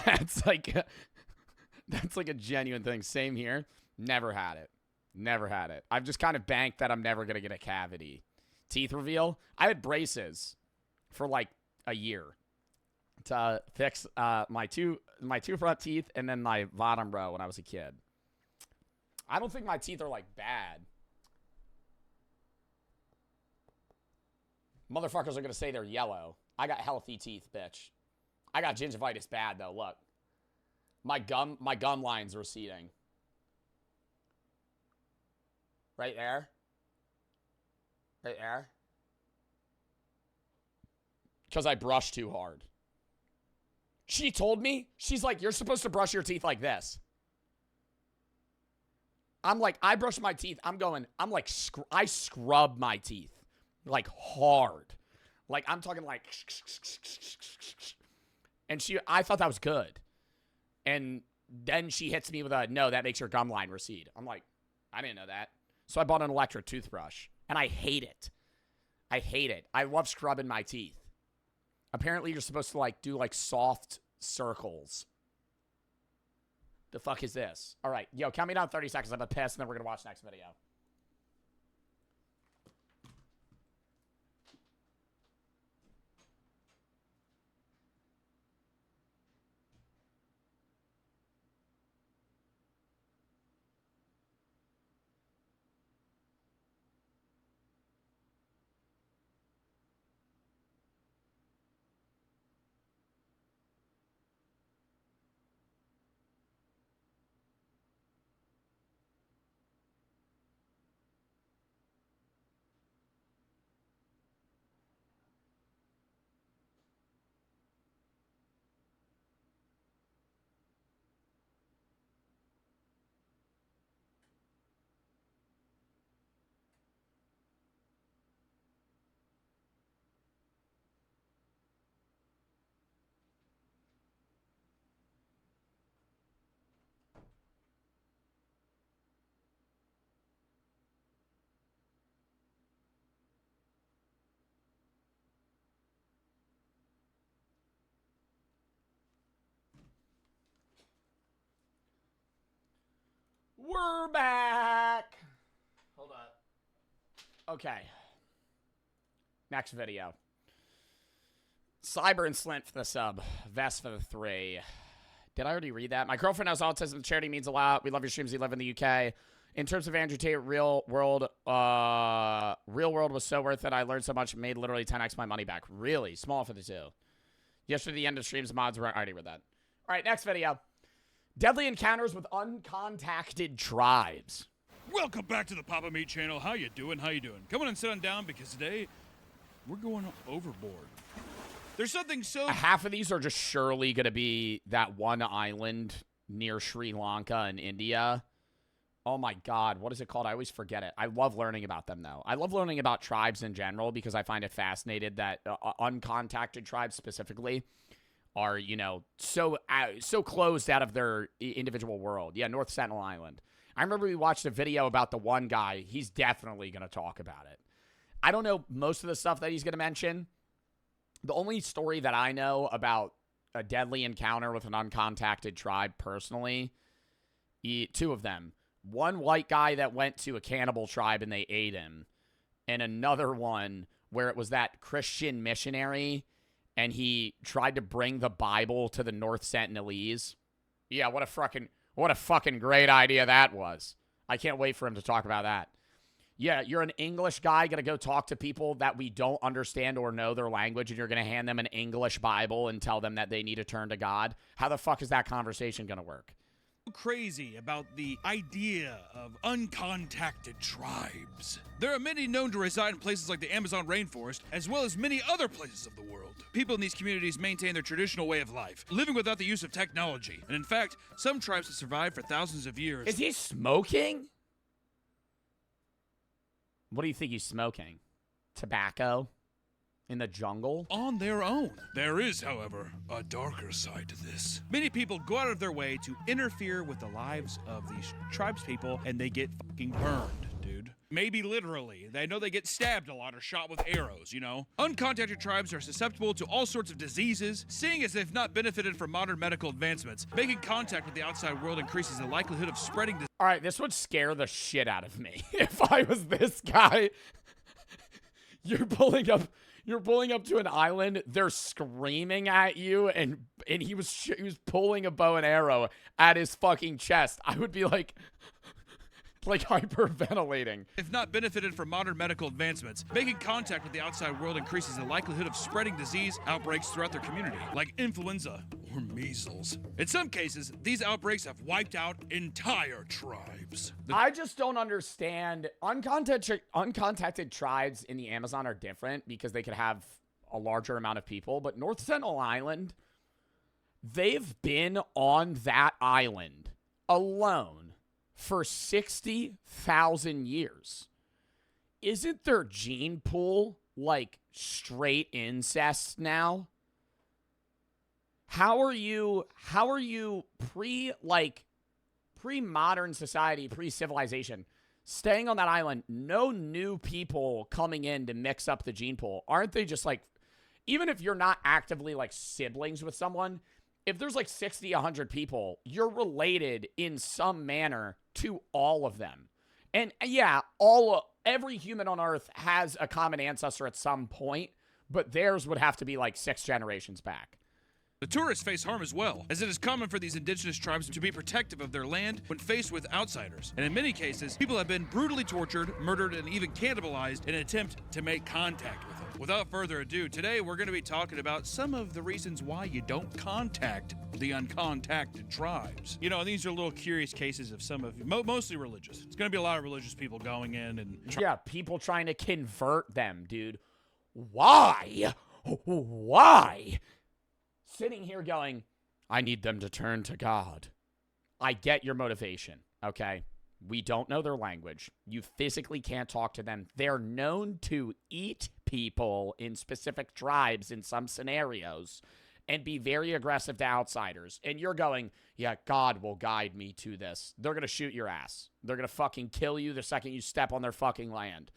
[SPEAKER 1] That's like a genuine thing. Same here. Never had it. Never had it. I've just kind of banked that I'm never going to get a cavity. Teeth reveal. I had braces for like a year to fix my two front teeth and then my bottom row when I was a kid. I don't think my teeth are like bad. Motherfuckers are going to say they're yellow. I got healthy teeth, bitch. I got gingivitis bad though. Look. My gum line's receding. Right there. Right there. Because I brushed too hard. She told me, she's like, you're supposed to brush your teeth like this. I'm like, I brush my teeth. I scrub my teeth. Like hard. Like, I'm talking like. And I thought that was good. And then she hits me with a, no, that makes your gum line recede. I'm like, I didn't know that. So I bought an electric toothbrush. And I hate it. I hate it. I love scrubbing my teeth. Apparently, you're supposed to, like, do, like, soft circles. The fuck is this? All right. Yo, count me down 30 seconds. I'm going to piss, and then we're going to watch the next video. We're back. Hold up. Okay. Next video. Cyber and Slint for the sub. Vest for the 3. Did I already read that? My girlfriend has autism. Charity means a lot. We love your streams. You live in the UK. In terms of Andrew Tate, Real World was so worth it. I learned so much. Made literally 10x my money back. Really? Small for the 2. Yesterday, the end of streams mods were... I already read that. All right, next video. Deadly encounters with uncontacted tribes.
[SPEAKER 16] Welcome back to the Papa Meat channel. How you doing? How you doing? Come on and sit on down because today we're going overboard. There's something so...
[SPEAKER 1] Half of these are just surely going to be that one island near Sri Lanka and India. Oh my God, what is it called? I always forget it. I love learning about them though. I love learning about tribes in general because I find it fascinating that uncontacted tribes specifically are, you know, so closed out of their individual world. Yeah, North Sentinel Island. I remember we watched a video about the one guy. He's definitely going to talk about it. I don't know most of the stuff that he's going to mention. The only story that I know about a deadly encounter with an uncontacted tribe personally, 2 of them. One white guy that went to a cannibal tribe and they ate him. And another one where it was that Christian missionary and he tried to bring the Bible to the North Sentinelese. Yeah, what a fucking great idea that was. I can't wait for him to talk about that. Yeah, you're an English guy going to go talk to people that we don't understand or know their language, and you're going to hand them an English Bible and tell them that they need to turn to God. How the fuck is that conversation going to work?
[SPEAKER 16] Crazy about the idea of uncontacted tribes. There are many known to reside in places like the Amazon rainforest, as well as many other places of the world. People in these communities maintain their traditional way of life, living without the use of technology. And in fact, some tribes have survived for thousands of years.
[SPEAKER 1] Is he smoking? What do you think he's smoking? Tobacco? In the jungle?
[SPEAKER 16] On their own. There is, however, a darker side to this. Many people go out of their way to interfere with the lives of these tribespeople, and they get fucking burned, dude. Maybe literally. I know they get stabbed a lot or shot with arrows, you know? Uncontacted tribes are susceptible to all sorts of diseases, seeing as they've not benefited from modern medical advancements. Making contact with the outside world increases the likelihood of spreading disease.
[SPEAKER 1] All right, this would scare the shit out of me. If I was this guy, you're pulling up to an island, they're screaming at you, and he was pulling a bow and arrow at his fucking chest. I would be like hyperventilating.
[SPEAKER 16] If not benefited from modern medical advancements, making contact with the outside world increases the likelihood of spreading disease outbreaks throughout their community, like influenza or measles. In some cases, these outbreaks have wiped out entire tribes.
[SPEAKER 1] I just don't understand. Uncontacted tribes in the Amazon are different because they could have a larger amount of people, but North Sentinel Island, they've been on that island alone for 60,000 years. Isn't their gene pool like straight incest now? How are you pre-modern society, pre-civilization, staying on that island, no new people coming in to mix up the gene pool? Aren't they just like, even if you're not actively like siblings with someone, if there's like 60, 100 people, you're related in some manner to all of them. And yeah, every human on Earth has a common ancestor at some point, but theirs would have to be like 6 generations back.
[SPEAKER 16] The tourists face harm as well, as it is common for these indigenous tribes to be protective of their land when faced with outsiders. And in many cases, people have been brutally tortured, murdered, and even cannibalized in an attempt to make contact with them. Without further ado, today we're going to be talking about some of the reasons why you don't contact the uncontacted tribes. You know, these are little curious cases of some of, mostly religious. It's going to be a lot of religious people going in and...
[SPEAKER 1] Yeah, people trying to convert them, dude. Why? Why? Sitting here going, I need them to turn to God. I get your motivation, okay? We don't know their language. You physically can't talk to them. They're known to eat people in specific tribes in some scenarios and be very aggressive to outsiders. And you're going, yeah, God will guide me to this. They're going to shoot your ass. They're going to fucking kill you the second you step on their fucking land.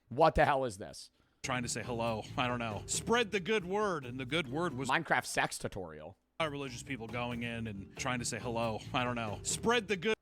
[SPEAKER 1] What the hell is this?
[SPEAKER 16] Trying to say hello. I don't know. Spread the good word, and the good word was
[SPEAKER 1] Minecraft sex tutorial.
[SPEAKER 16] Religious people going in and trying to say hello. I don't know. Spread the good.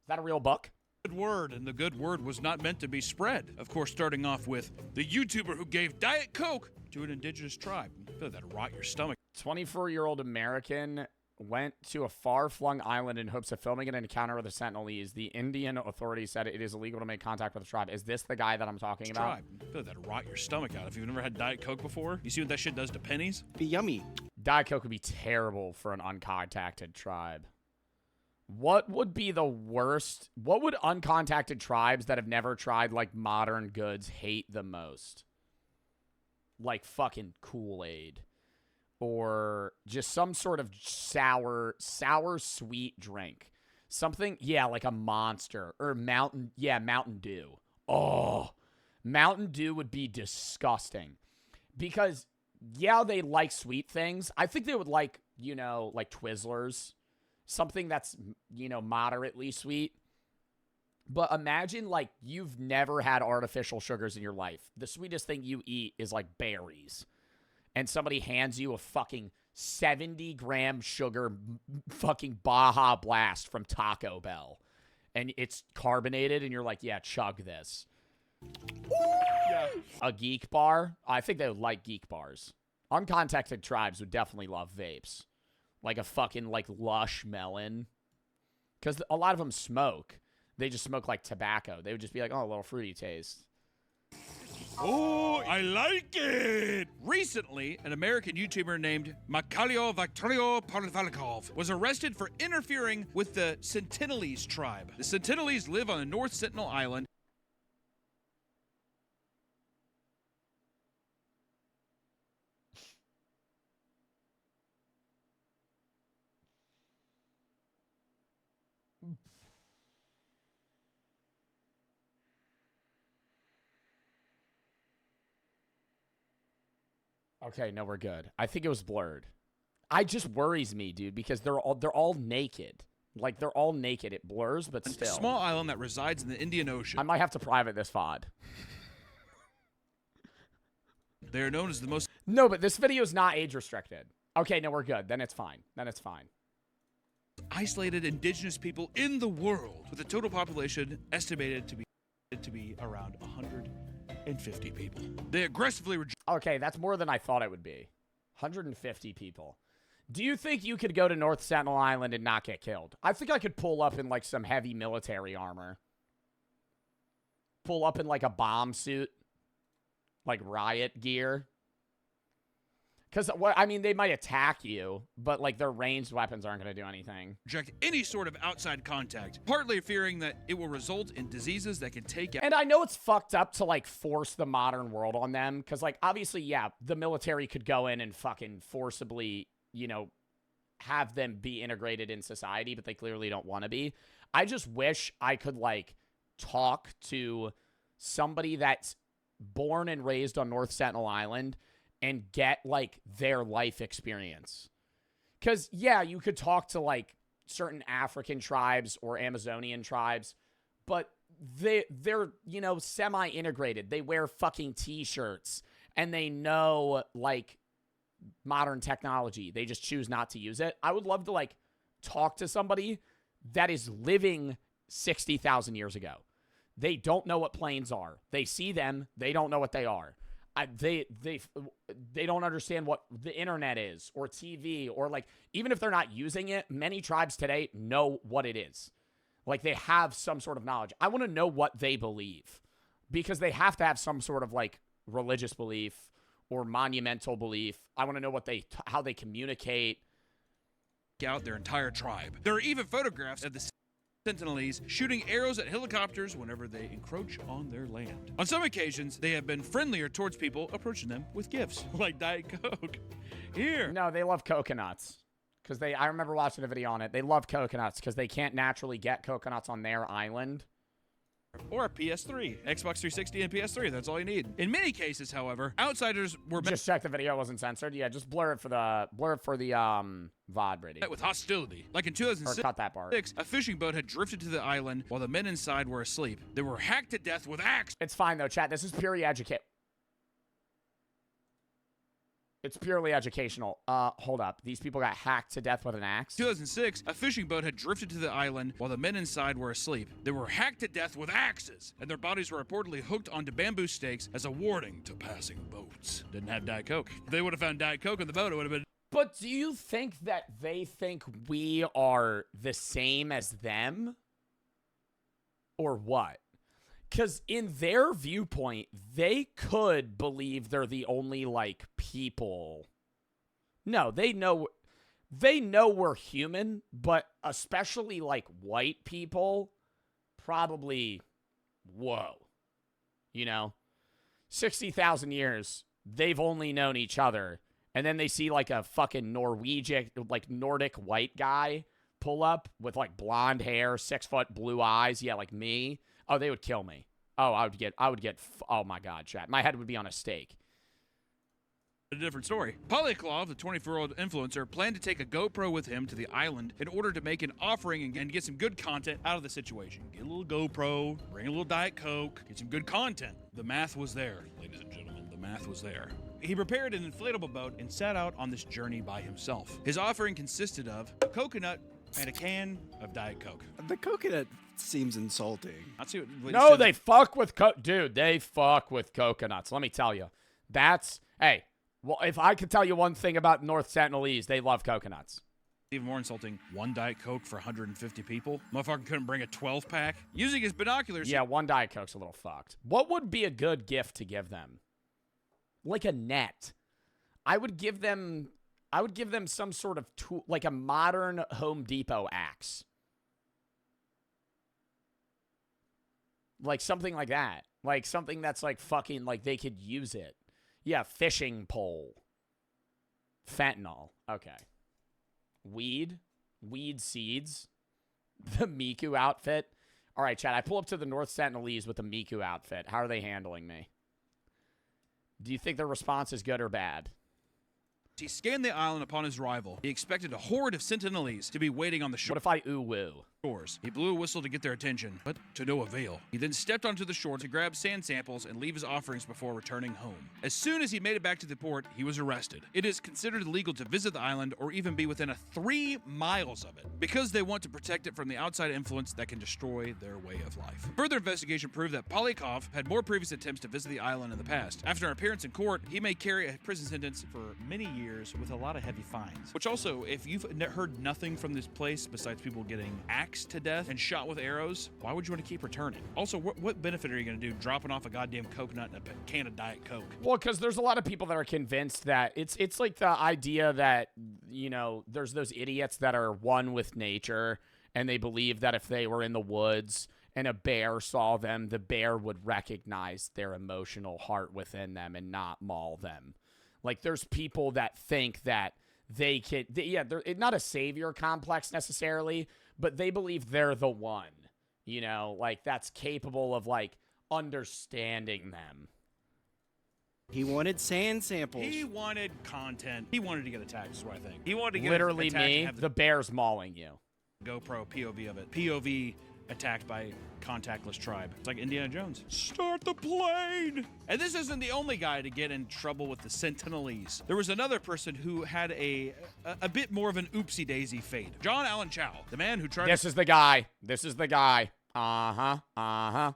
[SPEAKER 1] Is that a real book?
[SPEAKER 16] Good word, and the good word was not meant to be spread. Of course, starting off with the YouTuber who gave Diet Coke to an indigenous tribe. I feel that'd rot your stomach.
[SPEAKER 1] 24-year-old American went to a far-flung island in hopes of filming an encounter with the Sentinelese. The Indian authorities said it is illegal to make contact with the tribe. Is this the guy that I'm talking about?
[SPEAKER 16] Tribe. I feel that'd rot your stomach out. If you've never had Diet Coke before, you see what that shit does to pennies?
[SPEAKER 11] Be yummy.
[SPEAKER 1] Diet Coke would be terrible for an uncontacted tribe. What would be the worst? What would uncontacted tribes that have never tried, like, modern goods hate the most? Like fucking Kool-Aid. Or just some sort of sour sweet drink. Something, yeah, like a Monster. Or Mountain Dew. Oh, Mountain Dew would be disgusting. Because, yeah, they like sweet things. I think they would like, you know, like Twizzlers. Something that's, you know, moderately sweet. But imagine, like, you've never had artificial sugars in your life. The sweetest thing you eat is, like, berries. And somebody hands you a fucking 70-gram sugar fucking Baja Blast from Taco Bell. And it's carbonated, and you're like, yeah, chug this. Yeah. A geek bar? I think they would like geek bars. Uncontacted tribes would definitely love vapes. Like a fucking, like, lush melon. Because a lot of them smoke. They just smoke, like, tobacco. They would just be like, oh, a little fruity taste.
[SPEAKER 16] Oh, I like it! Recently, an American YouTuber named Makalio Victorio Parvalikov was arrested for interfering with the Sentinelese tribe. The Sentinelese live on the North Sentinel Island.
[SPEAKER 1] Okay, no, we're good. I think it was blurred. It just worries me, dude, because they're all naked. Like, they're all naked. It blurs, but
[SPEAKER 16] A
[SPEAKER 1] still.
[SPEAKER 16] small island that resides in the Indian Ocean.
[SPEAKER 1] I might have to private this VOD.
[SPEAKER 16] They are known as the most...
[SPEAKER 1] No, but this video is not age restricted. Okay, no, we're good. Then it's fine. Then it's fine.
[SPEAKER 16] isolated indigenous people in the world, with a total population estimated to be around 150 people. They aggressively reject...
[SPEAKER 1] Okay, that's more than I thought it would be. 150 people. Do you think you could go to North Sentinel Island and not get killed? I think I could pull up in, like, some heavy military armor. Pull up in, like, a bomb suit. Like, riot gear. Because, I mean, they might attack you, but, like, their ranged weapons aren't going to do anything.
[SPEAKER 16] Reject any sort of outside contact, partly fearing that it will result in diseases that can take out...
[SPEAKER 1] And I know it's fucked up to, like, force the modern world on them, because, like, obviously, yeah, the military could go in and fucking forcibly, you know, have them be integrated in society, but they clearly don't want to be. I just wish I could, like, talk to somebody that's born and raised on North Sentinel Island and get, like, their life experience. Because, yeah, you could talk to, like, certain African tribes or Amazonian tribes, but they're, you know, semi-integrated. They wear fucking T-shirts, and they know, like, modern technology. They just choose not to use it. I would love to, like, talk to somebody that is living 60,000 years ago. They don't know what planes are. They see them. They don't know what they are. They don't understand what the internet is or TV or, like, even if they're not using it, many tribes today know what it is. Like, they have some sort of knowledge. I want to know what they believe because they have to have some sort of, like, religious belief or monumental belief. I want to know what how they communicate.
[SPEAKER 16] Out their entire tribe. There are even photographs of the Sentinelese shooting arrows at helicopters whenever they encroach on their land. On some occasions, they have been friendlier towards people approaching them with gifts, like Diet Coke. Here.
[SPEAKER 1] No, they love coconuts. Because I remember watching a video on it. They love coconuts because they can't naturally get coconuts on their island.
[SPEAKER 16] Or a PS3, Xbox 360 and PS3, that's all you need. In many cases, however, outsiders were...
[SPEAKER 1] Just check the video wasn't censored. Yeah, just blur it for the VOD, Brady.
[SPEAKER 16] With hostility. Like in 2006,
[SPEAKER 1] or cut that part.
[SPEAKER 16] A fishing boat had drifted to the island while the men inside were asleep. They were hacked to death with axes.
[SPEAKER 1] It's fine though, chat. This is purely It's purely educational. Hold up. These people got hacked to death with an axe?
[SPEAKER 16] 2006, a fishing boat had drifted to the island while the men inside were asleep. They were hacked to death with axes, and their bodies were reportedly hooked onto bamboo stakes as a warning to passing boats. Didn't have Diet Coke. If they would have found Diet Coke on the boat, it would have been...
[SPEAKER 1] But do you think that they think we are the same as them? Or what? Because in their viewpoint, they could believe they're the only, like, people. No, they know we're human, but especially, like, white people, probably, whoa. You know? 60,000 years, they've only known each other. And then they see, like, a fucking Norwegian, like, Nordic white guy pull up with, like, blonde hair, 6 foot, blue eyes. Yeah, like me. Oh, they would kill me. Oh, I would get, oh my God, chat. My head would be on a stake.
[SPEAKER 16] A different story. Polyclov, the 24-year-old influencer, planned to take a GoPro with him to the island in order to make an offering and get some good content out of the situation. Get a little GoPro, bring a little Diet Coke, get some good content. The math was there, ladies and gentlemen. The math was there. He prepared an inflatable boat and set out on this journey by himself. His offering consisted of a coconut and a can of Diet Coke.
[SPEAKER 4] The coconut seems insulting.
[SPEAKER 1] No, they fuck with dude, they fuck with coconuts. Let me tell you. Hey, well, if I could tell you one thing about North Sentinelese, they love coconuts.
[SPEAKER 16] Even more insulting, one Diet Coke for 150 people? Motherfucker couldn't bring a 12-pack? Using his binoculars...
[SPEAKER 1] Yeah, one Diet Coke's a little fucked. What would be a good gift to give them? Like a net. I would give them some sort of tool, like a modern Home Depot axe. Like something like that. Like something that's like fucking, like they could use it. Yeah, fishing pole. Fentanyl. Okay. Weed seeds. The Miku outfit. All right, chat. I pull up to the North Sentinelese with the Miku outfit. How are they handling me? Do you think their response is good or bad?
[SPEAKER 16] He scanned the island upon his arrival. He expected a horde of sentinelese to be waiting on the shore.
[SPEAKER 1] What if I ooh-woo?
[SPEAKER 16] He blew a whistle to get their attention, but to no avail. He then stepped onto the shore to grab sand samples and leave his offerings before returning home. As soon as he made it back to the port, he was arrested. It is considered illegal to visit the island or even be within 3 miles of it, because they want to protect it from the outside influence that can destroy their way of life. Further investigation proved that Polyakov had more previous attempts to visit the island in the past. After an appearance in court, he may carry a prison sentence for many years with a lot of heavy fines. Which also, if you've heard nothing from this place besides people getting axed to death and shot with arrows, why would you want to keep returning? Also, what benefit are you going to do dropping off a goddamn coconut and a can of Diet Coke?
[SPEAKER 1] Well, because there's a lot of people that are convinced that it's like the idea that, you know, there's those idiots that are one with nature, and they believe that if they were in the woods and a bear saw them, the bear would recognize their emotional heart within them and not maul them. Like, there's people that think that they're not a savior complex necessarily, but they believe they're the one, you know, like, that's capable of, like, understanding them.
[SPEAKER 4] He wanted sand samples.
[SPEAKER 16] He wanted content. He wanted to get attacked, is what I think. He wanted to get
[SPEAKER 1] Literally
[SPEAKER 16] attacked
[SPEAKER 1] me,
[SPEAKER 16] and have
[SPEAKER 1] the bear's mauling you.
[SPEAKER 16] GoPro POV of it. POV attacked by contactless tribe. It's like Indiana Jones. Start the plane! And this isn't the only guy to get in trouble with the sentinelese. There was another person who had a bit more of an oopsie-daisy fate. John Allen Chow, the man who tried
[SPEAKER 1] This is the guy. This is the guy. Uh-huh. Uh-huh.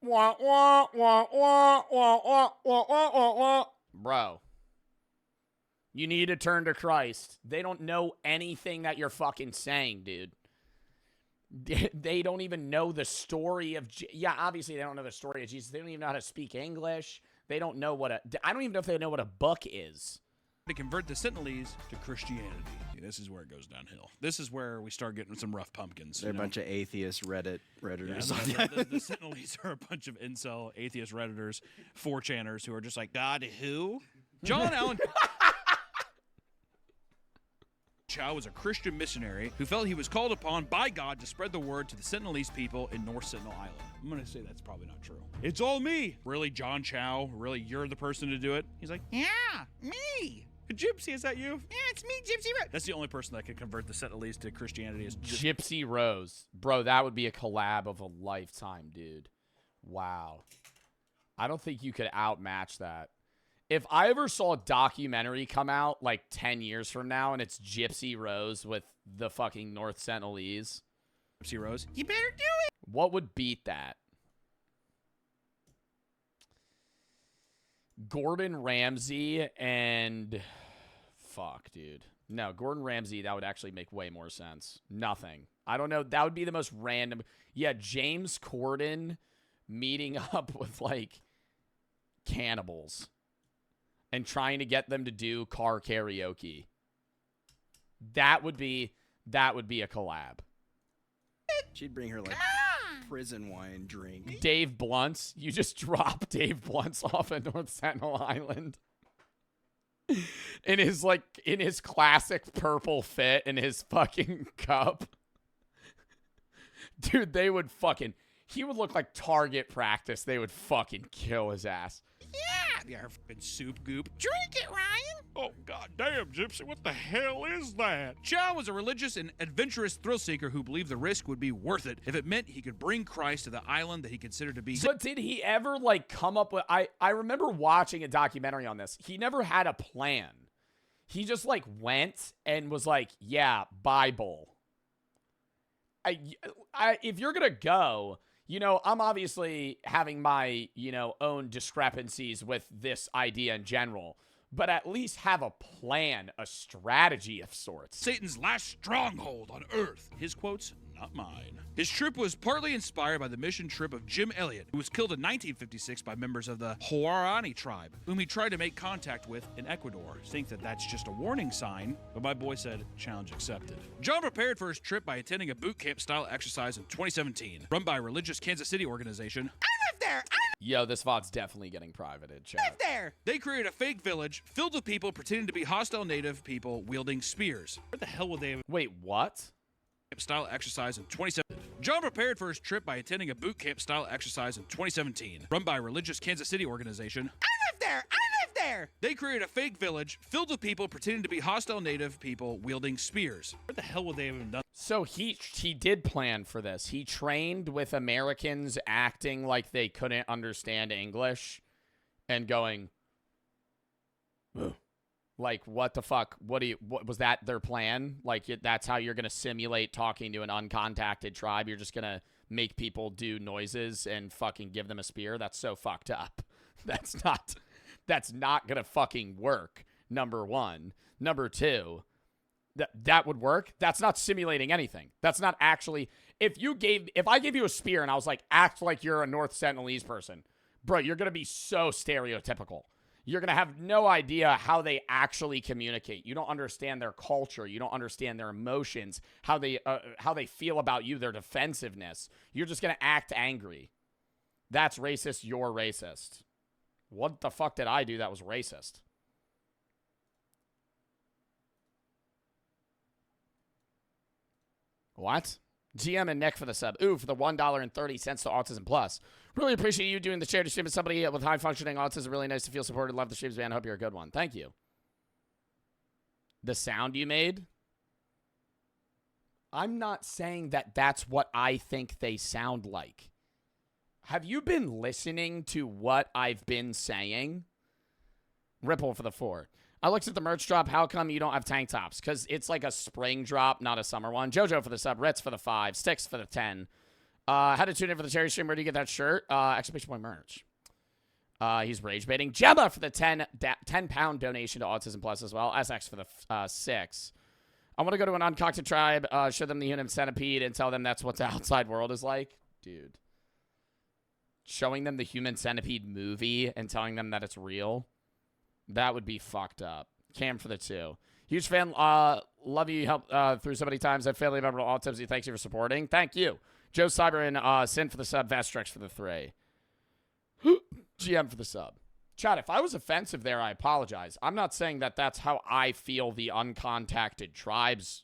[SPEAKER 1] Wah, wah, wah, wah, wah, wah, wah, wah, wah. Bro. You need to turn to Christ. They don't know anything that you're fucking saying, dude. They don't even know the story of... Yeah, obviously they don't know the story of Jesus. They don't even know how to speak English. They don't know what I don't even know if they know what a book is.
[SPEAKER 16] To convert the sentinelese to Christianity. Yeah, this is where it goes downhill. This is where we start getting some rough pumpkins.
[SPEAKER 4] They're a bunch of atheist Redditors.
[SPEAKER 16] Yeah, the sentinelese are a bunch of incel atheist Redditors, 4chaners who are just like, God who? John Allen... Chow was a Christian missionary who felt he was called upon by God to spread the word to the Sentinelese people in North Sentinel Island. I'm going to say that's probably not true. It's all me. Really, John Chow? Really, you're the person to do it? He's like, yeah, me. Gypsy, is that you? Yeah, it's me, Gypsy Rose. That's the only person that could convert the Sentinelese to Christianity. Is
[SPEAKER 1] Gypsy Rose. Bro, that would be a collab of a lifetime, dude. Wow. I don't think you could outmatch that. If I ever saw a documentary come out like 10 years from now and it's Gypsy Rose with the fucking North Sentinelese.
[SPEAKER 16] Gypsy Rose? You better do it!
[SPEAKER 1] What would beat that? Gordon Ramsay and... Fuck, dude. No, Gordon Ramsay, that would actually make way more sense. Nothing. I don't know. That would be the most random... Yeah, James Corden meeting up with, like, cannibals and trying to get them to do car karaoke. That would be a collab.
[SPEAKER 4] She'd bring her, like, prison wine drink.
[SPEAKER 1] Dave Blunts. You just drop Dave Blunts off at North Sentinel Island. In his classic purple fit and his fucking cup. Dude, they would fucking... He would look like target practice. They would fucking kill his ass.
[SPEAKER 16] Yeah, fucking soup goop. Drink it, Ryan. Oh, goddamn, Gypsy, what the hell is that? Chow was a religious and adventurous thrill seeker who believed the risk would be worth it if it meant he could bring Christ to the island that he considered to be...
[SPEAKER 1] But did he ever, like, come up with... I remember watching a documentary on this. He never had a plan. He just, like, went and was like, yeah, Bible. If you're gonna go... You know, I'm obviously having my, you know, own discrepancies with this idea in general, but at least have a plan, a strategy of sorts.
[SPEAKER 16] Satan's last stronghold on Earth. His quotes, not mine. His trip was partly inspired by the mission trip of Jim Elliot, who was killed in 1956 by members of the HOARDING tribe, whom he tried to make contact with in Ecuador. Think that that's just a warning sign, but my boy said, challenge accepted. John prepared for his trip by attending a boot camp style exercise in 2017, run by a religious Kansas City organization. I live there!
[SPEAKER 1] Yo, this VOD's definitely getting privated, chat.
[SPEAKER 16] Live there! They created a fake village filled with people pretending to be hostile native people wielding spears. Where the hell would they have...
[SPEAKER 1] Wait, what?
[SPEAKER 16] Style exercise in 2017. John prepared for his trip by attending a boot camp style exercise in 2017, run by a religious Kansas City organization. I live there! I live there! They created a fake village filled with people pretending to be hostile native people wielding spears. What the hell would they have even done?
[SPEAKER 1] So he did plan for this. He trained with Americans acting like they couldn't understand English and going, ugh. Like, what the fuck? What was that their plan? Like, that's how you're going to simulate talking to an uncontacted tribe? You're just going to make people do noises and fucking give them a spear? That's so fucked up. That's not going to fucking work, number one. Number two, that would work. That's not simulating anything. That's not actually, if I gave you a spear and I was like, act like you're a North Sentinelese person, bro, you're going to be so stereotypical. You're going to have no idea how they actually communicate. You don't understand their culture. You don't understand their emotions, how they feel about you, their defensiveness. You're just going to act angry. That's racist. You're racist. What the fuck did I do that was racist? What? GM and Nick for the sub. Ooh, for the $1.30 to Autism Plus. Really appreciate you doing the charity stream with somebody with high-functioning autism. Really nice to feel supported. Love the streams, man. Hope you're a good one. Thank you. The sound you made? I'm not saying that that's what I think they sound like. Have you been listening to what I've been saying? Ripple for the 4. I looked at the merch drop. How come you don't have tank tops? Because it's like a spring drop, not a summer one. Jojo for the sub. Ritz for the 5. Sticks for the 10. How to tune in for the charity stream. Where do you get that shirt? Exclamation point merch. He's rage baiting. Gemma for the 10-pound donation to Autism Plus as well. SX for the 6. I want to go to an uncontacted tribe, show them the human centipede, and tell them that's what the outside world is like. Dude. Showing them the human centipede movie and telling them that it's real. That would be fucked up. Cam for the 2. Huge fan. Love you. Help through so many times. I've family member Autism. Thanks you for supporting. Thank you. Joe Cyber and Sin for the sub. Vastrex for the 3. GM for the sub. Chad, if I was offensive there, I apologize. I'm not saying that that's how I feel the uncontacted tribes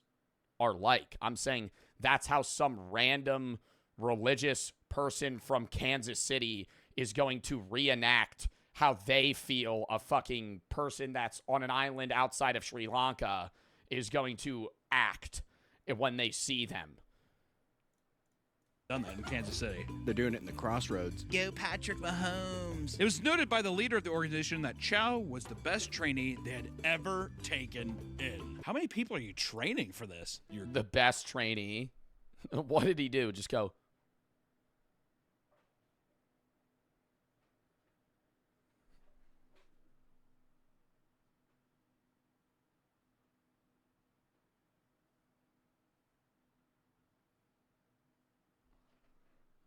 [SPEAKER 1] are like. I'm saying that's how some random religious person from Kansas City is going to reenact how they feel a fucking person that's on an island outside of Sri Lanka is going to act when they see them.
[SPEAKER 16] Done that in Kansas City.
[SPEAKER 4] They're doing it in the Crossroads.
[SPEAKER 16] Go Patrick Mahomes. It was noted by the leader of the organization that Chow was the best trainee they had ever taken in. How many people are you training for this?
[SPEAKER 1] You're the best trainee. What did he do? Just go.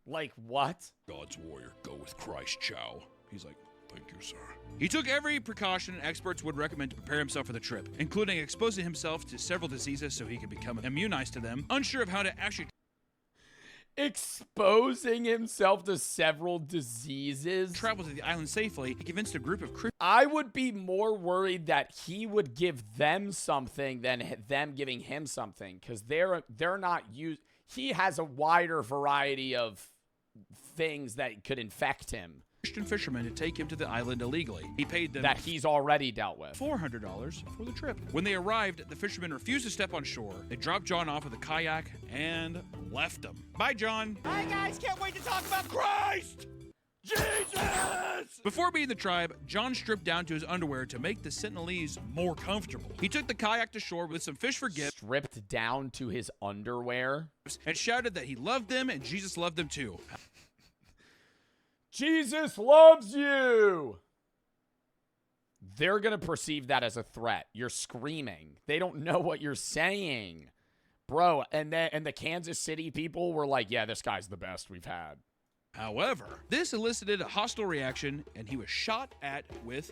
[SPEAKER 1] Like what?
[SPEAKER 16] God's warrior, go with Christ, Chow. He's like, thank you, sir. He took every precaution experts would recommend to prepare himself for the trip, including exposing himself to several diseases so he could become immunized to them, unsure of how to actually...
[SPEAKER 1] Exposing himself to several diseases?
[SPEAKER 16] Travel to the island safely, he convinced a group of Christians...
[SPEAKER 1] I would be more worried that he would give them something than them giving him something, because they're not used... He has a wider variety of things that could infect him.
[SPEAKER 16] Christian fishermen to take him to the island illegally. He paid them
[SPEAKER 1] that he's already dealt with
[SPEAKER 16] $400 for the trip. When they arrived, the fishermen refused to step on shore. They dropped John off with a kayak and left him. Bye, John.
[SPEAKER 5] Bye, guys. Can't wait to talk about Christ.
[SPEAKER 16] Jesus! Before meeting the tribe, John stripped down to his underwear to make the Sentinelese more comfortable. He took the kayak to shore with some fish for gifts.
[SPEAKER 1] Stripped down to his underwear?
[SPEAKER 16] And shouted that he loved them and Jesus loved them too.
[SPEAKER 1] Jesus loves you! They're going to perceive that as a threat. You're screaming. They don't know what you're saying. Bro, and the Kansas City people were like, yeah, this guy's the best we've had.
[SPEAKER 16] However, this elicited a hostile reaction, and he was shot at with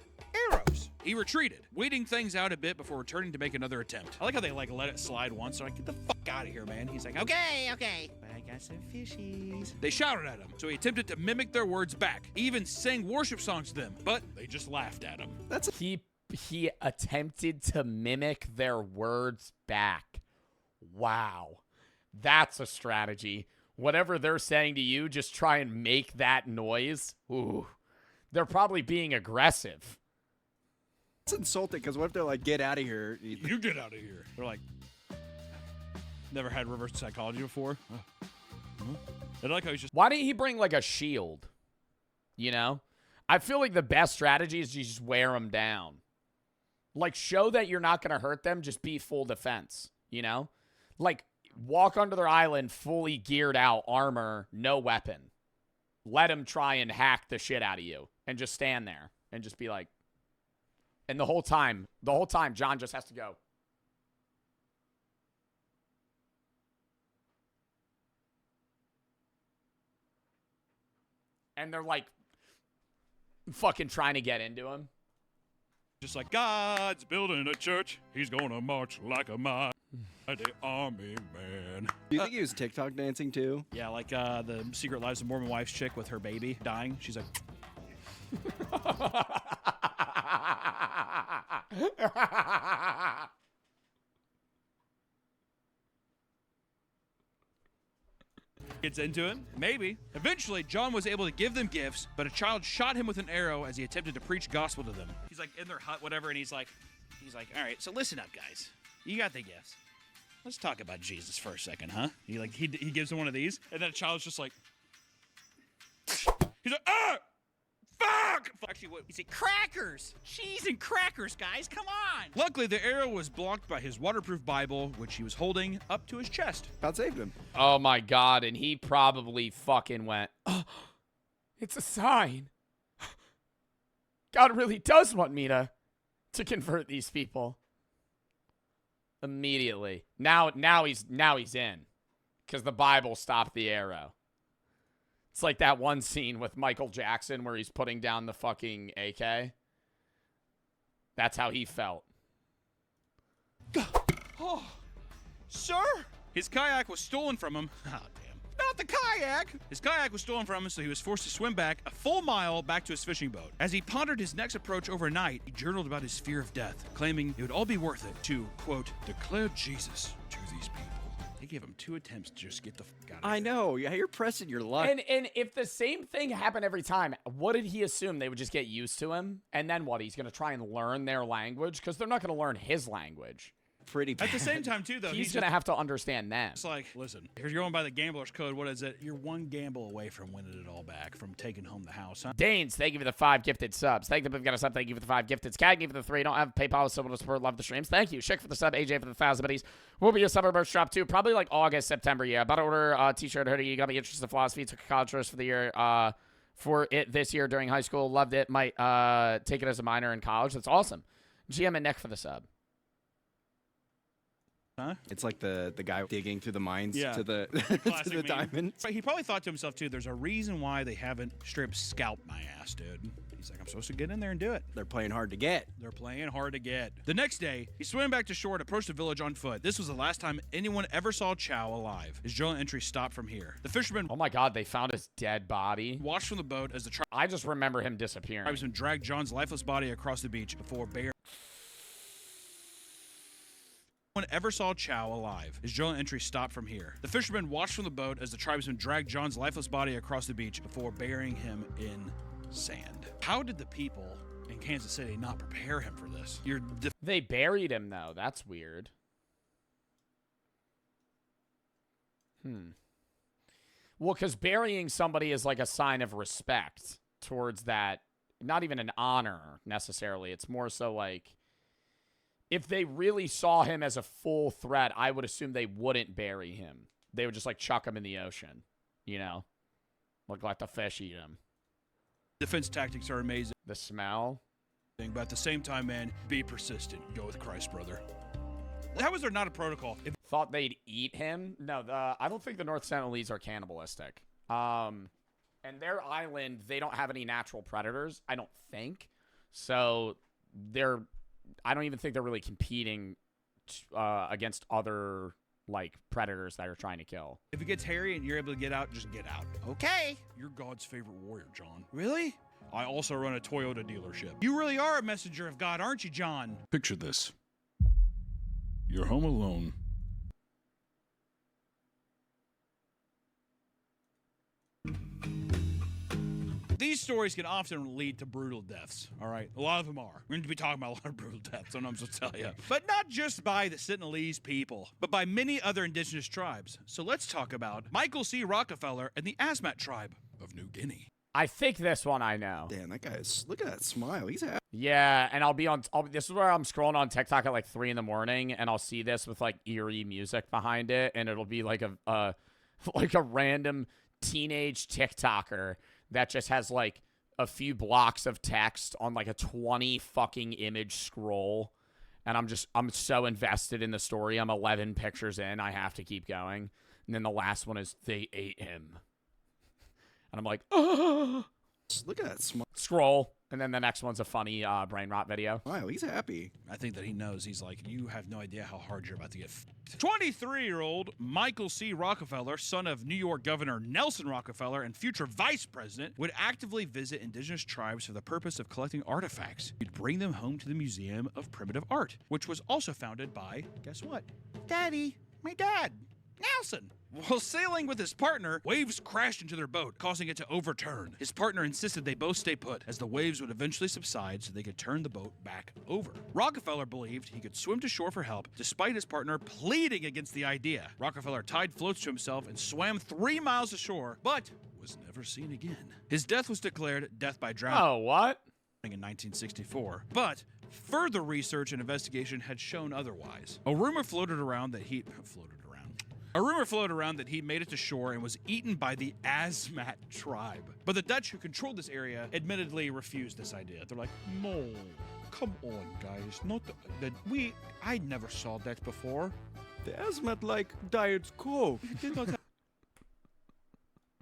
[SPEAKER 16] arrows. He retreated, waiting things out a bit before returning to make another attempt. I like how they let it slide once, so I get the fuck out of here, man. He's like, okay. I got some fishies. They shouted at him, so he attempted to mimic their words back. He even sang worship songs to them, but they just laughed at him.
[SPEAKER 1] He attempted to mimic their words back. Wow. That's a strategy. Whatever they're saying to you, just try and make that noise. Ooh. They're probably being aggressive.
[SPEAKER 4] It's insulting because what if they're like, get out of here?
[SPEAKER 16] You get out of here. They're like, never had reverse psychology before. I like how he's just.
[SPEAKER 1] Why didn't he bring like a shield? You know? I feel like the best strategy is you just wear them down. Like, show that you're not going to hurt them. Just be full defense. You know? Like, walk onto their island fully geared out, armor, no weapon. Let them try and hack the shit out of you. And just stand there. And just be like. And the whole time, John just has to go. And they're like fucking trying to get into him.
[SPEAKER 16] Just like, God's building a church. He's gonna march like a mighty army man.
[SPEAKER 4] Do you think he was TikTok dancing too?
[SPEAKER 16] Yeah, like the Secret Lives of Mormon Wife's chick with her baby dying. She's like. Gets into it? Maybe. Eventually, John was able to give them gifts, but a child shot him with an arrow as he attempted to preach gospel to them. He's like in their hut, whatever, and he's like, all right, so listen up, guys. You got the gifts. Let's talk about Jesus for a second, huh? He gives them one of these, and then a child's just like, he's like, ah! Fuck! Actually, what? He said, crackers! Cheese and crackers, guys, come on! Luckily, the arrow was blocked by his waterproof Bible, which he was holding up to his chest.
[SPEAKER 4] God saved him.
[SPEAKER 1] Oh my God, and he probably fucking went, oh, it's a sign. God really does want me to convert these people. Immediately. Now he's in. Because the Bible stopped the arrow. It's like that one scene with Michael Jackson where he's putting down the fucking AK. That's how he felt.
[SPEAKER 16] Oh, sir? His kayak was stolen from him. Oh, damn. Not the kayak! His kayak was stolen from him, so he was forced to swim back a full mile back to his fishing boat. As he pondered his next approach overnight, he journaled about his fear of death, claiming it would all be worth it to, quote, declare Jesus to these people. They gave him 2 attempts to just get the fuck out of here.
[SPEAKER 4] I know. Yeah, you're pressing your luck.
[SPEAKER 1] And if the same thing happened every time, what did he assume? They would just get used to him? And then what? He's going to try and learn their language? Because they're not going to learn his language.
[SPEAKER 4] Pretty bad.
[SPEAKER 16] At the same time, too, though,
[SPEAKER 1] he's going to have to understand them.
[SPEAKER 16] It's like, listen, if you're going by the gambler's code, what is it? You're one gamble away from winning it all back, from taking home the house, huh?
[SPEAKER 1] Danes, thank you for the 5 gifted subs. Thank you for the sub. Thank you for the 5 gifted. Skag, thank you for the 3. Don't have PayPal, so to support. Love the streams. Thank you. Shik for the sub. AJ for the 1,000 buddies. Will be a summer merch drop, too. Probably like August, September, yeah. About to order a t-shirt, hoodie. You got me interested in philosophy. Took a college course for the year. For it this year during high school. Loved it. Might take it as a minor in college. That's awesome. GM and Nick for the sub.
[SPEAKER 4] Huh? It's like the guy digging through the mines to the
[SPEAKER 16] Classic
[SPEAKER 4] to the
[SPEAKER 16] meme.
[SPEAKER 4] diamonds.
[SPEAKER 16] But he probably thought to himself, too, there's a reason why they haven't straight up scalped my ass, dude. He's like, I'm supposed to get in there and do it.
[SPEAKER 4] They're playing hard to get.
[SPEAKER 16] They're playing hard to get. The next day, he swam back to shore and approached the village on foot. This was the last time anyone ever saw Chow alive. His journal entry stopped from here. The fisherman...
[SPEAKER 1] Oh my God, they found his dead body.
[SPEAKER 16] ...watched from the boat as the
[SPEAKER 1] I just remember him disappearing.
[SPEAKER 16] tribesmen dragged John's lifeless body across the beach before burying... No one ever saw Chow alive. His journal entry stopped from here. The fisherman watched from the boat as the tribesmen dragged John's lifeless body across the beach before burying him in sand. How did the people in Kansas City not prepare him for this?
[SPEAKER 1] They buried him, though. That's weird. Well, because burying somebody is like a sign of respect towards that. Not even an honor, necessarily. It's more so like... If they really saw him as a full threat, I would assume they wouldn't bury him. They would just, like, chuck him in the ocean, you know? Let the fish eat him.
[SPEAKER 16] Defense tactics are amazing.
[SPEAKER 1] The smell?
[SPEAKER 16] But at the same time, man, be persistent. Go with Christ, brother. How is there not a protocol?
[SPEAKER 1] Thought they'd eat him? No, I don't think the North Sentinelese are cannibalistic. And their island, they don't have any natural predators, I don't think. So, I don't even think they're really competing against other, like, predators that are trying to kill.
[SPEAKER 16] If it gets hairy and you're able to get out, just get out. Okay. You're God's favorite warrior, John. Really? I also run a Toyota dealership. You really are a messenger of God, aren't you, John? Picture this. You're home alone. These stories can often lead to brutal deaths, all right? A lot of them are. We're going to be talking about a lot of brutal deaths, I'm just tell you. But not just by the Sentinelese people, but by many other indigenous tribes. So let's talk about Michael C. Rockefeller and the Asmat tribe of New Guinea.
[SPEAKER 1] I think this one I know.
[SPEAKER 4] Damn, that guy is, look at that smile. He's happy.
[SPEAKER 1] Yeah, and this is where I'm scrolling on TikTok at like 3 in the morning, and I'll see this with like eerie music behind it, and it'll be like a like a random teenage TikToker that just has like a few blocks of text on like a 20 fucking image scroll. And I'm so invested in the story. I'm 11 pictures in. I have to keep going. And then the last one is they ate him. And I'm like, oh.
[SPEAKER 4] Look at that smile.
[SPEAKER 1] Scroll. And then the next one's a funny brain rot video.
[SPEAKER 4] Wow, he's happy.
[SPEAKER 16] I think that he knows. He's like, you have no idea how hard you're about to get f***ed. 23-year-old Michael C. Rockefeller, son of New York Governor Nelson Rockefeller and future vice president, would actively visit indigenous tribes for the purpose of collecting artifacts. He'd bring them home to the Museum of Primitive Art, which was also founded by, guess what? Daddy, my dad, Nelson. While sailing with his partner, waves crashed into their boat, causing it to overturn. His partner insisted they both stay put, as the waves would eventually subside so they could turn the boat back over. Rockefeller believed he could swim to shore for help, despite his partner pleading against the idea. Rockefeller tied floats to himself and swam 3 miles ashore, but was never seen again. His death was declared death by drowning.
[SPEAKER 1] Oh, what?
[SPEAKER 16] In 1964, but further research and investigation had shown otherwise. A rumor floated around that he made it to shore and was eaten by the Asmat tribe. But the Dutch who controlled this area admittedly refused this idea. They're like, no, come on, guys, I never saw that before.
[SPEAKER 4] The Asmat like Diet Coke.
[SPEAKER 16] They did not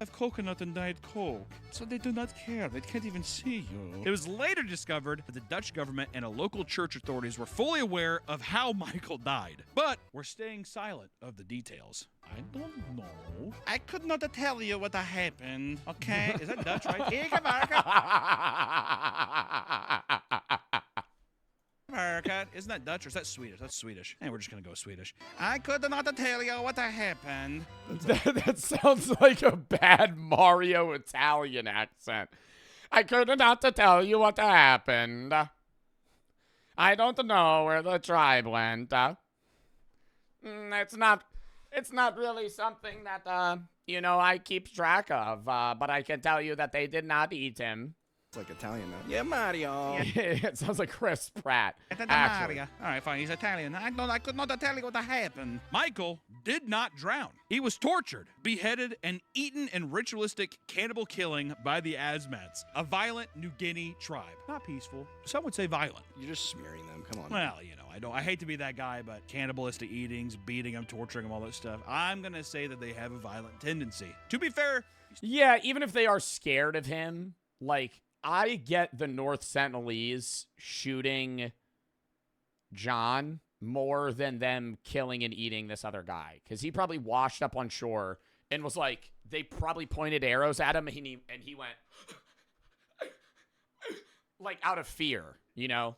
[SPEAKER 16] have coconut and Diet Coke, so they do not care. They can't even see you. It was later discovered that the Dutch government and local church authorities were fully aware of how Michael died, but were staying silent of the details. I don't know. I could not tell you what happened. Okay, is that Dutch, right? America. Isn't that Dutch or is that Swedish? That's Swedish. Hey, we're just gonna go Swedish. I could not tell you what happened.
[SPEAKER 1] That sounds like a bad Mario Italian accent. I could not tell you what happened. I don't know where the tribe went. It's not really something that I keep track of. But I can tell you that they did not eat him.
[SPEAKER 4] It's like Italian now. Yeah, Mario.
[SPEAKER 1] It sounds like Chris Pratt.
[SPEAKER 16] Mario. All right, fine. He's Italian. I could not tell you what happened. Michael did not drown. He was tortured, beheaded, and eaten in ritualistic cannibal killing by the Asmats, a violent New Guinea tribe. Not peaceful. Some would say violent.
[SPEAKER 4] You're just smearing them. Come on.
[SPEAKER 16] Well, I hate to be that guy, but cannibalistic eatings, beating them, torturing them, all that stuff. I'm gonna say that they have a violent tendency. To be fair,
[SPEAKER 1] yeah, even if they are scared of him, like, I get the North Sentinelese shooting John more than them killing and eating this other guy. Because he probably washed up on shore and was like, they probably pointed arrows at him and he went, like, out of fear,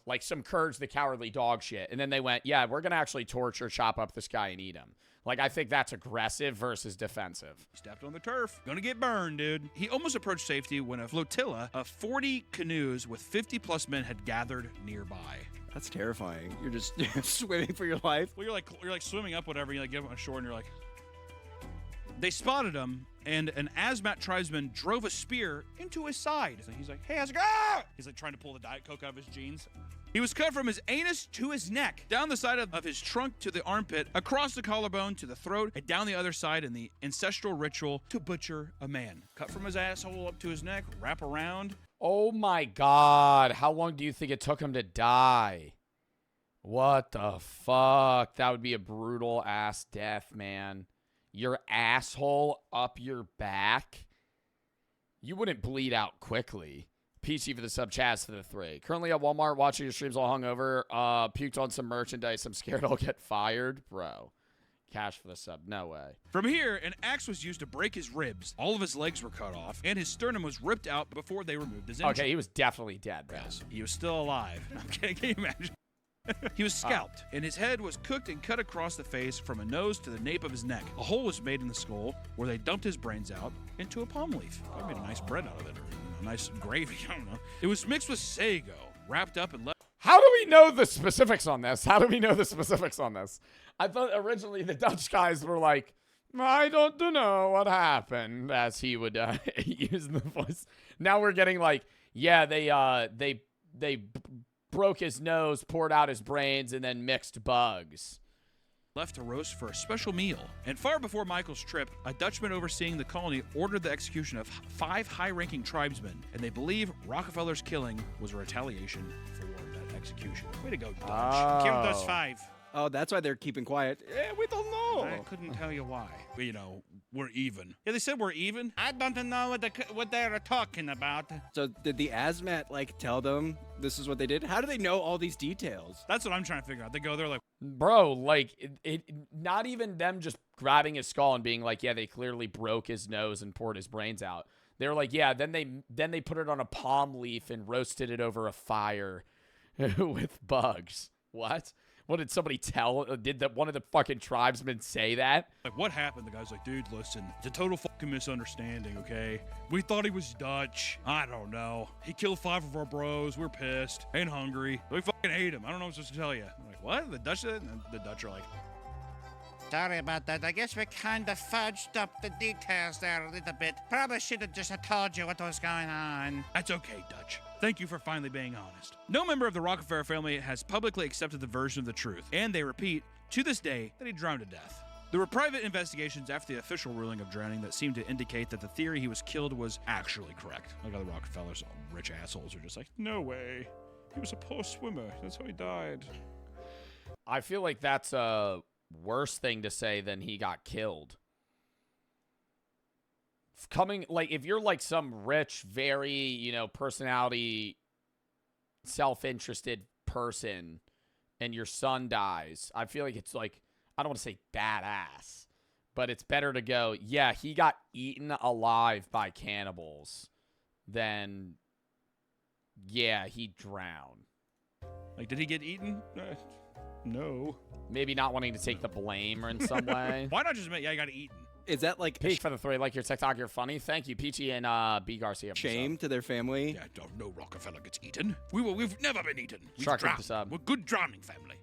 [SPEAKER 1] like some Courage the Cowardly Dog shit. And then they went, yeah, we're going to actually torture, chop up this guy and eat him. Like, I think that's aggressive versus defensive.
[SPEAKER 16] He stepped on the turf. Gonna get burned, dude. He almost approached safety when a flotilla of 40 canoes with 50-plus men had gathered nearby.
[SPEAKER 4] That's terrifying. You're just swimming for your life.
[SPEAKER 16] Well, you're like swimming up, whatever. You get on shore, and you're like. They spotted him, and an Asmat tribesman drove a spear into his side. He's like, "Hey, how's it going?" He's like trying to pull the Diet Coke out of his jeans. He was cut from his anus to his neck, down the side of his trunk to the armpit, across the collarbone to the throat, and down the other side in the ancestral ritual to butcher a man. Cut from his asshole up to his neck, wrap around.
[SPEAKER 1] Oh my God. How long do you think it took him to die? What the fuck? That would be a brutal ass death, man. Your asshole up your back? You wouldn't bleed out quickly. PC for the sub, Chaz for the 3. Currently at Walmart watching your streams all hungover. Puked on some merchandise. I'm scared I'll get fired. Bro. Cash for the sub. No way.
[SPEAKER 16] From here, an axe was used to break his ribs. All of his legs were cut off, and his sternum was ripped out before they removed his engine.
[SPEAKER 1] Okay, he was definitely dead, bro.
[SPEAKER 16] Yes, he was still alive. I'm kidding. Can you imagine? He was scalped, and his head was cooked and cut across the face from a nose to the nape of his neck. A hole was made in the skull where they dumped his brains out into a palm leaf. I made a nice bread out of it. nice gravy. I don't know. It was mixed with sago, wrapped up and left.
[SPEAKER 1] How do we know the specifics on this? How do we know the specifics on this? I thought originally the Dutch guys were like, I don't know what happened, as he would use the voice. Now we're getting like, yeah, they broke his nose, poured out his brains, and then mixed bugs.
[SPEAKER 16] Left to roast for a special meal. And far before Michael's trip, a Dutchman overseeing the colony ordered the execution of 5 high-ranking tribesmen, and they believe Rockefeller's killing was a retaliation for that execution. Way to go, Dutch. Killed those 5.
[SPEAKER 4] Oh, that's why they're keeping quiet. We don't know.
[SPEAKER 16] I couldn't tell you why. You know, we're even. Yeah, they said we're even. I don't know what they're talking about.
[SPEAKER 4] So did the Azmat, like, tell them this is what they did? How do they know all these details?
[SPEAKER 16] That's what I'm trying to figure out. They go there like,
[SPEAKER 1] bro, like, it not even them just grabbing his skull and being like, yeah, they clearly broke his nose and poured his brains out. They're like, yeah, then they put it on a palm leaf and roasted it over a fire with bugs. What? What did somebody tell? Did one of the fucking tribesmen say that?
[SPEAKER 16] Like, what happened? The guy's like, dude, listen, it's a total fucking misunderstanding, okay? We thought he was Dutch. I don't know. He killed 5 of our bros. We're pissed. Ain't hungry. We fucking hate him. I don't know what I'm supposed to tell you. I'm like, what? The Dutch? And the Dutch are like,
[SPEAKER 19] sorry about that. I guess we kind of fudged up the details there a little bit. Probably should have just told you what was going on.
[SPEAKER 16] That's okay, Dutch. Thank you for finally being honest. No member of the Rockefeller family has publicly accepted the version of the truth, and they repeat, to this day, that he drowned to death. There were private investigations after the official ruling of drowning that seemed to indicate that the theory he was killed was actually correct. Like other Rockefellers, all rich assholes are just like, no way. He was a poor swimmer. That's how he died.
[SPEAKER 1] I feel like that's a worse thing to say than he got killed. If you're like some rich, very, personality, self-interested person and your son dies, I feel like it's like, I don't want to say badass, but it's better to go, yeah, he got eaten alive by cannibals than, yeah, he drowned.
[SPEAKER 16] Like, did he get eaten? No.
[SPEAKER 1] Maybe not wanting to take the blame or in some way.
[SPEAKER 16] Why not just admit, yeah, I got eaten?
[SPEAKER 4] Is that like
[SPEAKER 1] Peach for the 3? Like your TikTok, you're funny. Thank you, Peachy and B Garcia.
[SPEAKER 4] Shame to their family?
[SPEAKER 16] Yeah, don't know Rockefeller gets eaten. We've never been eaten. We've
[SPEAKER 1] Shark
[SPEAKER 16] drowned. We're a good drowning family.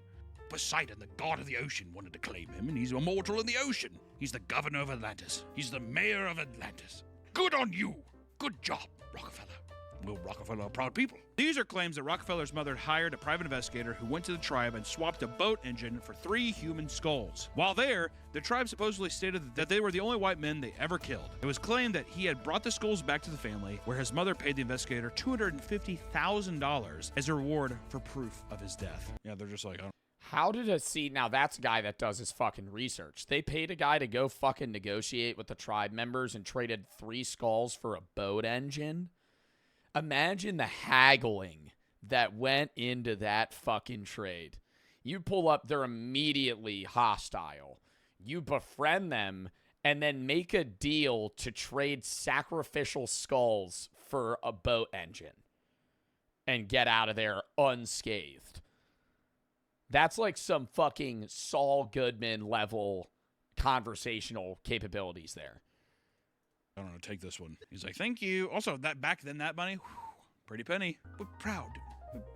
[SPEAKER 16] Poseidon, the god of the ocean, wanted to claim him, and he's immortal in the ocean. He's the governor of Atlantis. He's the mayor of Atlantis. Good on you. Good job, Rockefeller. Will Rockefeller are proud people. These are claims that Rockefeller's mother hired a private investigator who went to the tribe and swapped a boat engine for 3 human skulls. While there, the tribe supposedly stated that they were the only white men they ever killed. It was claimed that he had brought the skulls back to the family, where his mother paid the investigator $250,000 as a reward for proof of his death. Yeah, they're just like,
[SPEAKER 1] how did it see? Now that's a guy that does his fucking research. They paid a guy to go fucking negotiate with the tribe members and traded 3 skulls for a boat engine. Imagine the haggling that went into that fucking trade. You pull up, they're immediately hostile. You befriend them and then make a deal to trade sacrificial skulls for a boat engine and get out of there unscathed. That's like some fucking Saul Goodman level conversational capabilities there.
[SPEAKER 16] I don't know, take this one. He's like, thank you. Also, that back then, that money, pretty penny. We're proud.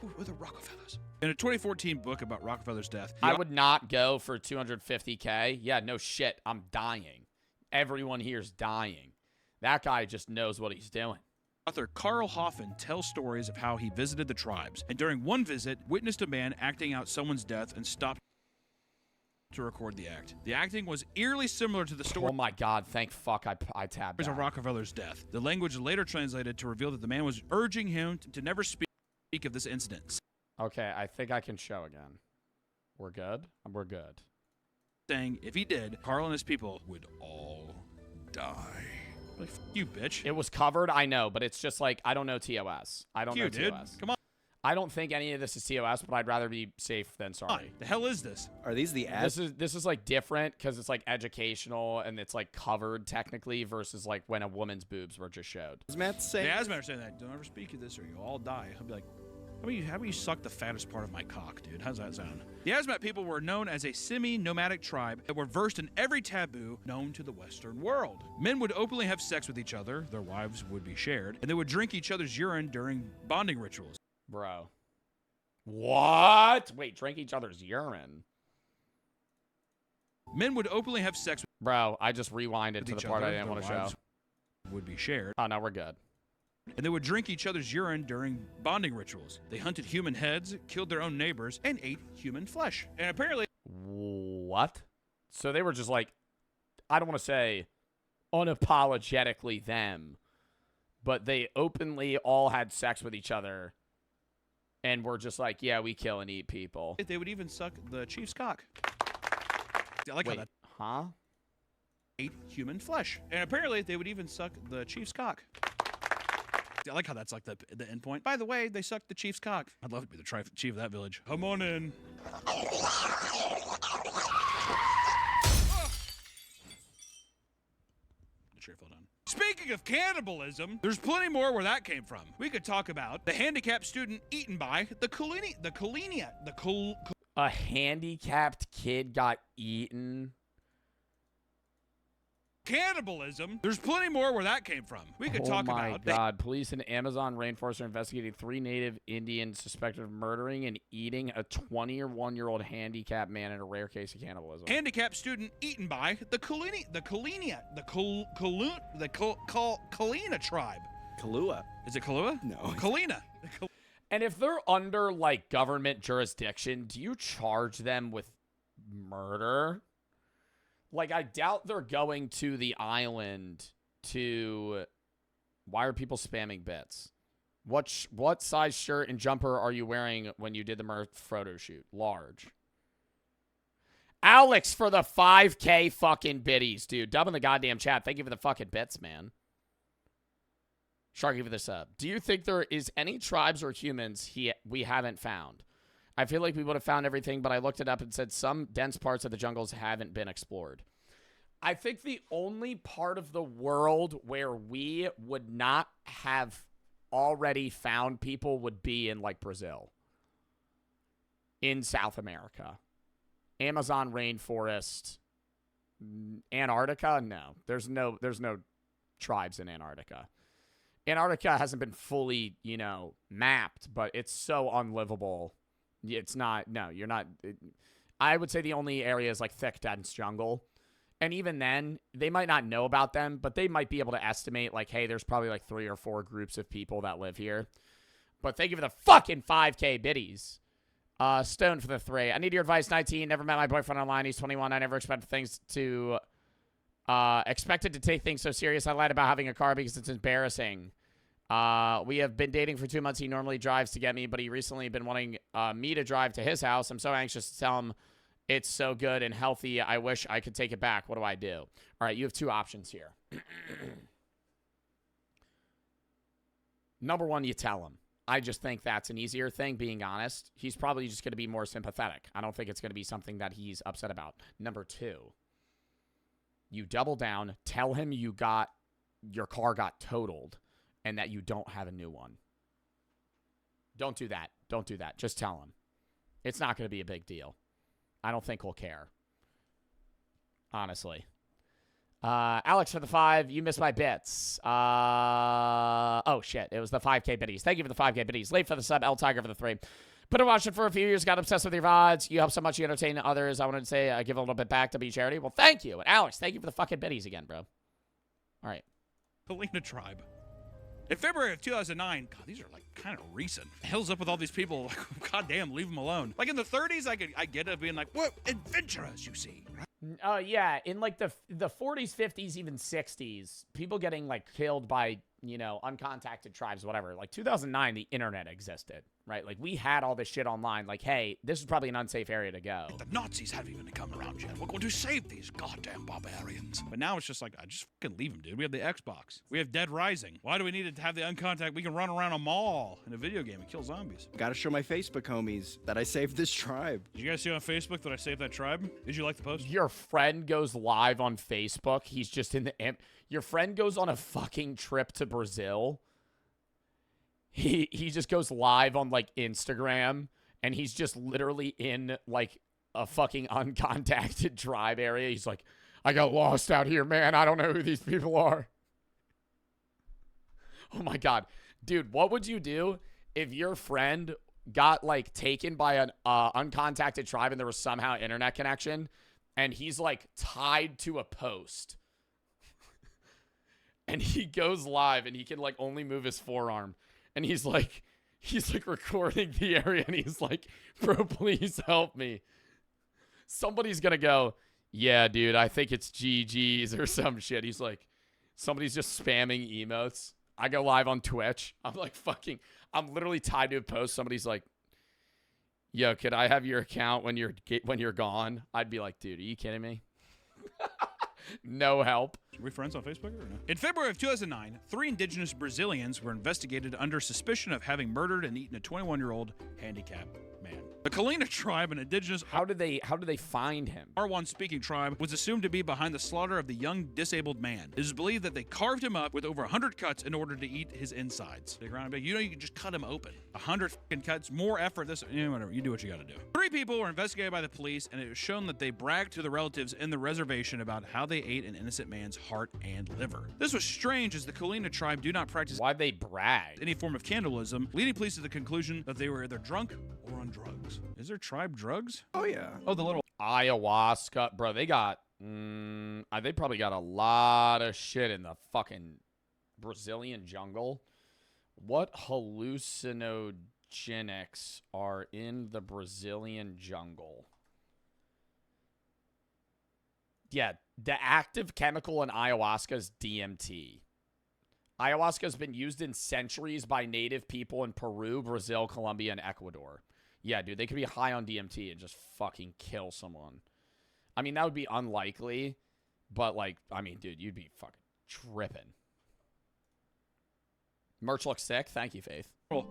[SPEAKER 16] We're the Rockefellers. In a 2014 book about Rockefeller's death,
[SPEAKER 1] I would not go for $250K. Yeah, no shit. I'm dying. Everyone here's dying. That guy just knows what he's doing.
[SPEAKER 16] Author Carl Hoffman tells stories of how he visited the tribes, and during one visit, witnessed a man acting out someone's death and stopped to record the act. The acting was eerily similar to the story.
[SPEAKER 1] Oh my God, thank fuck I tabbed
[SPEAKER 16] of Rockefeller's death. The language later translated to reveal that the man was urging him to never speak of this incident.
[SPEAKER 1] Okay, I think I can show again. We're good? We're good.
[SPEAKER 16] Saying if he did, Carl and his people would all die. Like, you bitch.
[SPEAKER 1] It was covered, I know, but it's just like, I don't know TOS. I don't know
[SPEAKER 16] dude.
[SPEAKER 1] TOS.
[SPEAKER 16] Come on.
[SPEAKER 1] I don't think any of this is TOS, but I'd rather be safe than sorry.
[SPEAKER 16] The hell is this?
[SPEAKER 4] Are these the ads?
[SPEAKER 1] This is like different because it's like educational and it's like covered technically versus like when a woman's boobs were just showed.
[SPEAKER 4] Is Matt saying?
[SPEAKER 16] Yeah, Matt saying that. Don't ever speak of this or you'll all die. I'll be like, How about you suck the fattest part of my cock, dude? How's that sound? The Asmat people were known as a semi-nomadic tribe that were versed in every taboo known to the Western world. Men would openly have sex with each other, their wives would be shared, and they would drink each other's urine during bonding rituals.
[SPEAKER 1] Bro. What? Wait, drink each other's urine?
[SPEAKER 16] Men would openly have sex with
[SPEAKER 1] Bro, I just rewinded to the part I didn't want to show.
[SPEAKER 16] Would be shared.
[SPEAKER 1] Oh, no, we're good.
[SPEAKER 16] And they would drink each other's urine during bonding rituals. They hunted human heads, killed their own neighbors, and ate human flesh. And apparently...
[SPEAKER 1] What? So they were just like, I don't want to say unapologetically them, but they openly all had sex with each other and were just like, yeah, we kill and eat people.
[SPEAKER 16] They would even suck the chief's cock. I like
[SPEAKER 1] Wait,
[SPEAKER 16] how that...
[SPEAKER 1] Huh?
[SPEAKER 16] Ate human flesh. And apparently they would even suck the chief's cock. I like how that's like the end point. By the way, they sucked the chief's cock. I'd love to be the chief of that village. Come on in. The chair fell down. Speaking of cannibalism, there's plenty more where that came from. We could talk about the handicapped student eaten by
[SPEAKER 1] A handicapped kid got eaten.
[SPEAKER 16] Cannibalism. There's plenty more where that came from. We could talk about.
[SPEAKER 1] Oh my God. Police in the Amazon rainforest are investigating 3 native Indians suspected of murdering and eating a 20-year-old handicapped man in a rare case of cannibalism.
[SPEAKER 16] Handicapped student eaten by the Kalina tribe.
[SPEAKER 4] Kahlua.
[SPEAKER 16] Is it Kahlua?
[SPEAKER 4] No.
[SPEAKER 16] Kalina.
[SPEAKER 1] And if they're under, like, government jurisdiction, do you charge them with murder? Like, I doubt they're going to the island to... Why are people spamming bits? What size shirt and jumper are you wearing when you did the Mirth photo shoot? Large. Alex for the 5K fucking biddies, dude. Dub in the goddamn chat. Thank you for the fucking bits, man. Sharky for this up. Do you think there is any tribes or humans we haven't found? I feel like we would have found everything, but I looked it up and said some dense parts of the jungles haven't been explored. I think the only part of the world where we would not have already found people would be in, like, Brazil. In South America. Amazon rainforest. Antarctica? No. There's no tribes in Antarctica. Antarctica hasn't been fully, mapped, but it's so unlivable. It's not, no, you're not. I would say the only area is like thick, dense jungle. And even then, they might not know about them, but they might be able to estimate, like, hey, there's probably like 3 or 4 groups of people that live here. But thank you for the fucking 5K biddies. Stone for the 3. I need your advice. 19. Never met my boyfriend online. He's 21. I never expected to take things so serious. I lied about having a car because it's embarrassing. We have been dating for 2 months. He normally drives to get me, but he recently been wanting me to drive to his house. I'm so anxious to tell him it's so good and healthy. I wish I could take it back. What do I do? All right, you have 2 options here. Number 1, you tell him. I just think that's an easier thing, being honest. He's probably just going to be more sympathetic. I don't think it's going to be something that he's upset about. Number 2, you double down, tell him your car got totaled, and that you don't have a new one. Don't do that. Don't do that. Just tell him. It's not going to be a big deal. I don't think he'll care. Honestly. Alex for the 5. You missed my bits. Oh, shit. It was the 5K biddies. Thank you for the 5K biddies. Late for the sub. L Tiger for the 3. Been watching for a few years. Got obsessed with your VODs. You help so much. You entertain others. I wanted to say give a little bit back to be charity. Well, thank you. And Alex, thank you for the fucking biddies again, bro. All right.
[SPEAKER 16] Helena tribe. In February of 2009, God, these are like kind of recent. The hell's up with all these people? Like, God damn, leave them alone. Like in the 30s, I get it being like, what adventurous you see.
[SPEAKER 1] Yeah, in like the 40s, 50s, even 60s, people getting like killed by, uncontacted tribes, whatever. Like 2009, the internet existed, right? Like we had all this shit online. Like, hey, this is probably an unsafe area to go.
[SPEAKER 16] The Nazis haven't even come around yet. We're going to save these goddamn barbarians. But now it's just like, I just fucking leave them, dude. We have the Xbox. We have Dead Rising. Why do we need to have the uncontacted? We can run around a mall in a video game and kill zombies.
[SPEAKER 4] Gotta show my Facebook homies that I saved this tribe.
[SPEAKER 16] Did you guys see on Facebook that I saved that tribe? Did you like the post?
[SPEAKER 1] Your friend goes live on Facebook. He's just in the... Your friend goes on a fucking trip to Brazil. he just goes live on like Instagram, and he's just literally in like a fucking uncontacted tribe area. He's like, I got lost out here, man. I don't know who these people are. Oh my God. Dude, what would you do if your friend got like taken by an uncontacted tribe and there was somehow internet connection and he's like tied to a post and he goes live and he can like only move his forearm and he's like recording the area and he's like, bro, please help me. Somebody's gonna go, yeah, dude, I think it's GG's or some shit. He's like, somebody's just spamming emotes. I go live on Twitch. I'm like I'm literally tied to a post. Somebody's like, yo, could I have your account when you're gone? I'd be like, dude, are you kidding me? No help.
[SPEAKER 16] Are we friends on Facebook or no? In February of 2009, 3 indigenous Brazilians were investigated under suspicion of having murdered and eaten a 21-year-old handicapped man. The Kalina tribe, an indigenous...
[SPEAKER 1] How did they find him?
[SPEAKER 16] R1-speaking tribe was assumed to be behind the slaughter of the young disabled man. It is believed that they carved him up with over 100 cuts in order to eat his insides. You know you can just cut him open. 100 fucking cuts, more effort, whatever. You do what you gotta do. 3 people were investigated by the police, and it was shown that they bragged to the relatives in the reservation about how they ate an innocent man's heart and liver. This was strange, as the Kalina tribe do not practice...
[SPEAKER 1] Why'd they brag?
[SPEAKER 16] ...any form of cannibalism, leading police to the conclusion that they were either drunk or on drugs. Is there tribe drugs?
[SPEAKER 4] Oh, yeah.
[SPEAKER 16] Oh, the little...
[SPEAKER 1] Ayahuasca. Bro, they got... they probably got a lot of shit in the fucking Brazilian jungle. What hallucinogenics are in the Brazilian jungle? Yeah, the active chemical in ayahuasca is DMT. Ayahuasca has been used in centuries by native people in Peru, Brazil, Colombia, and Ecuador. Yeah, dude, they could be high on DMT and just fucking kill someone. I mean, that would be unlikely, but, like, I mean, dude, you'd be fucking tripping. Merch looks sick. Thank you, Faith.
[SPEAKER 16] They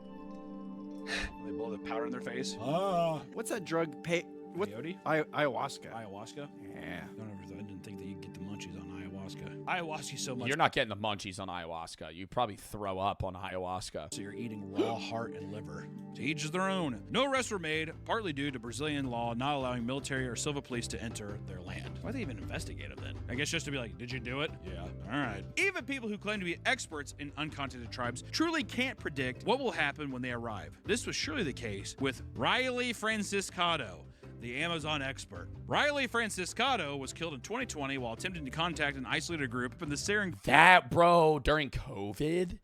[SPEAKER 16] blow the powder in their face.
[SPEAKER 4] What's that drug?
[SPEAKER 16] Peyote?
[SPEAKER 4] Ayahuasca.
[SPEAKER 16] Ayahuasca?
[SPEAKER 4] Yeah.
[SPEAKER 16] I didn't think that you'd get the munchies on ayahuasca. Ayahuasca so much.
[SPEAKER 1] You're not getting the munchies on ayahuasca. You probably throw up on ayahuasca.
[SPEAKER 16] So you're eating raw heart and liver. To each is their own. No arrests were made, partly due to Brazilian law not allowing military or civil police to enter their land. Why they even investigate them then? I guess just to be like, did you do it? Yeah. All right. Even people who claim to be experts in uncontacted tribes truly can't predict what will happen when they arrive. This was surely the case with Riley Franciscado, the Amazon expert. Riley Franciscado was killed in 2020 while attempting to contact an isolated group in the Serengeti.
[SPEAKER 1] That, bro, during COVID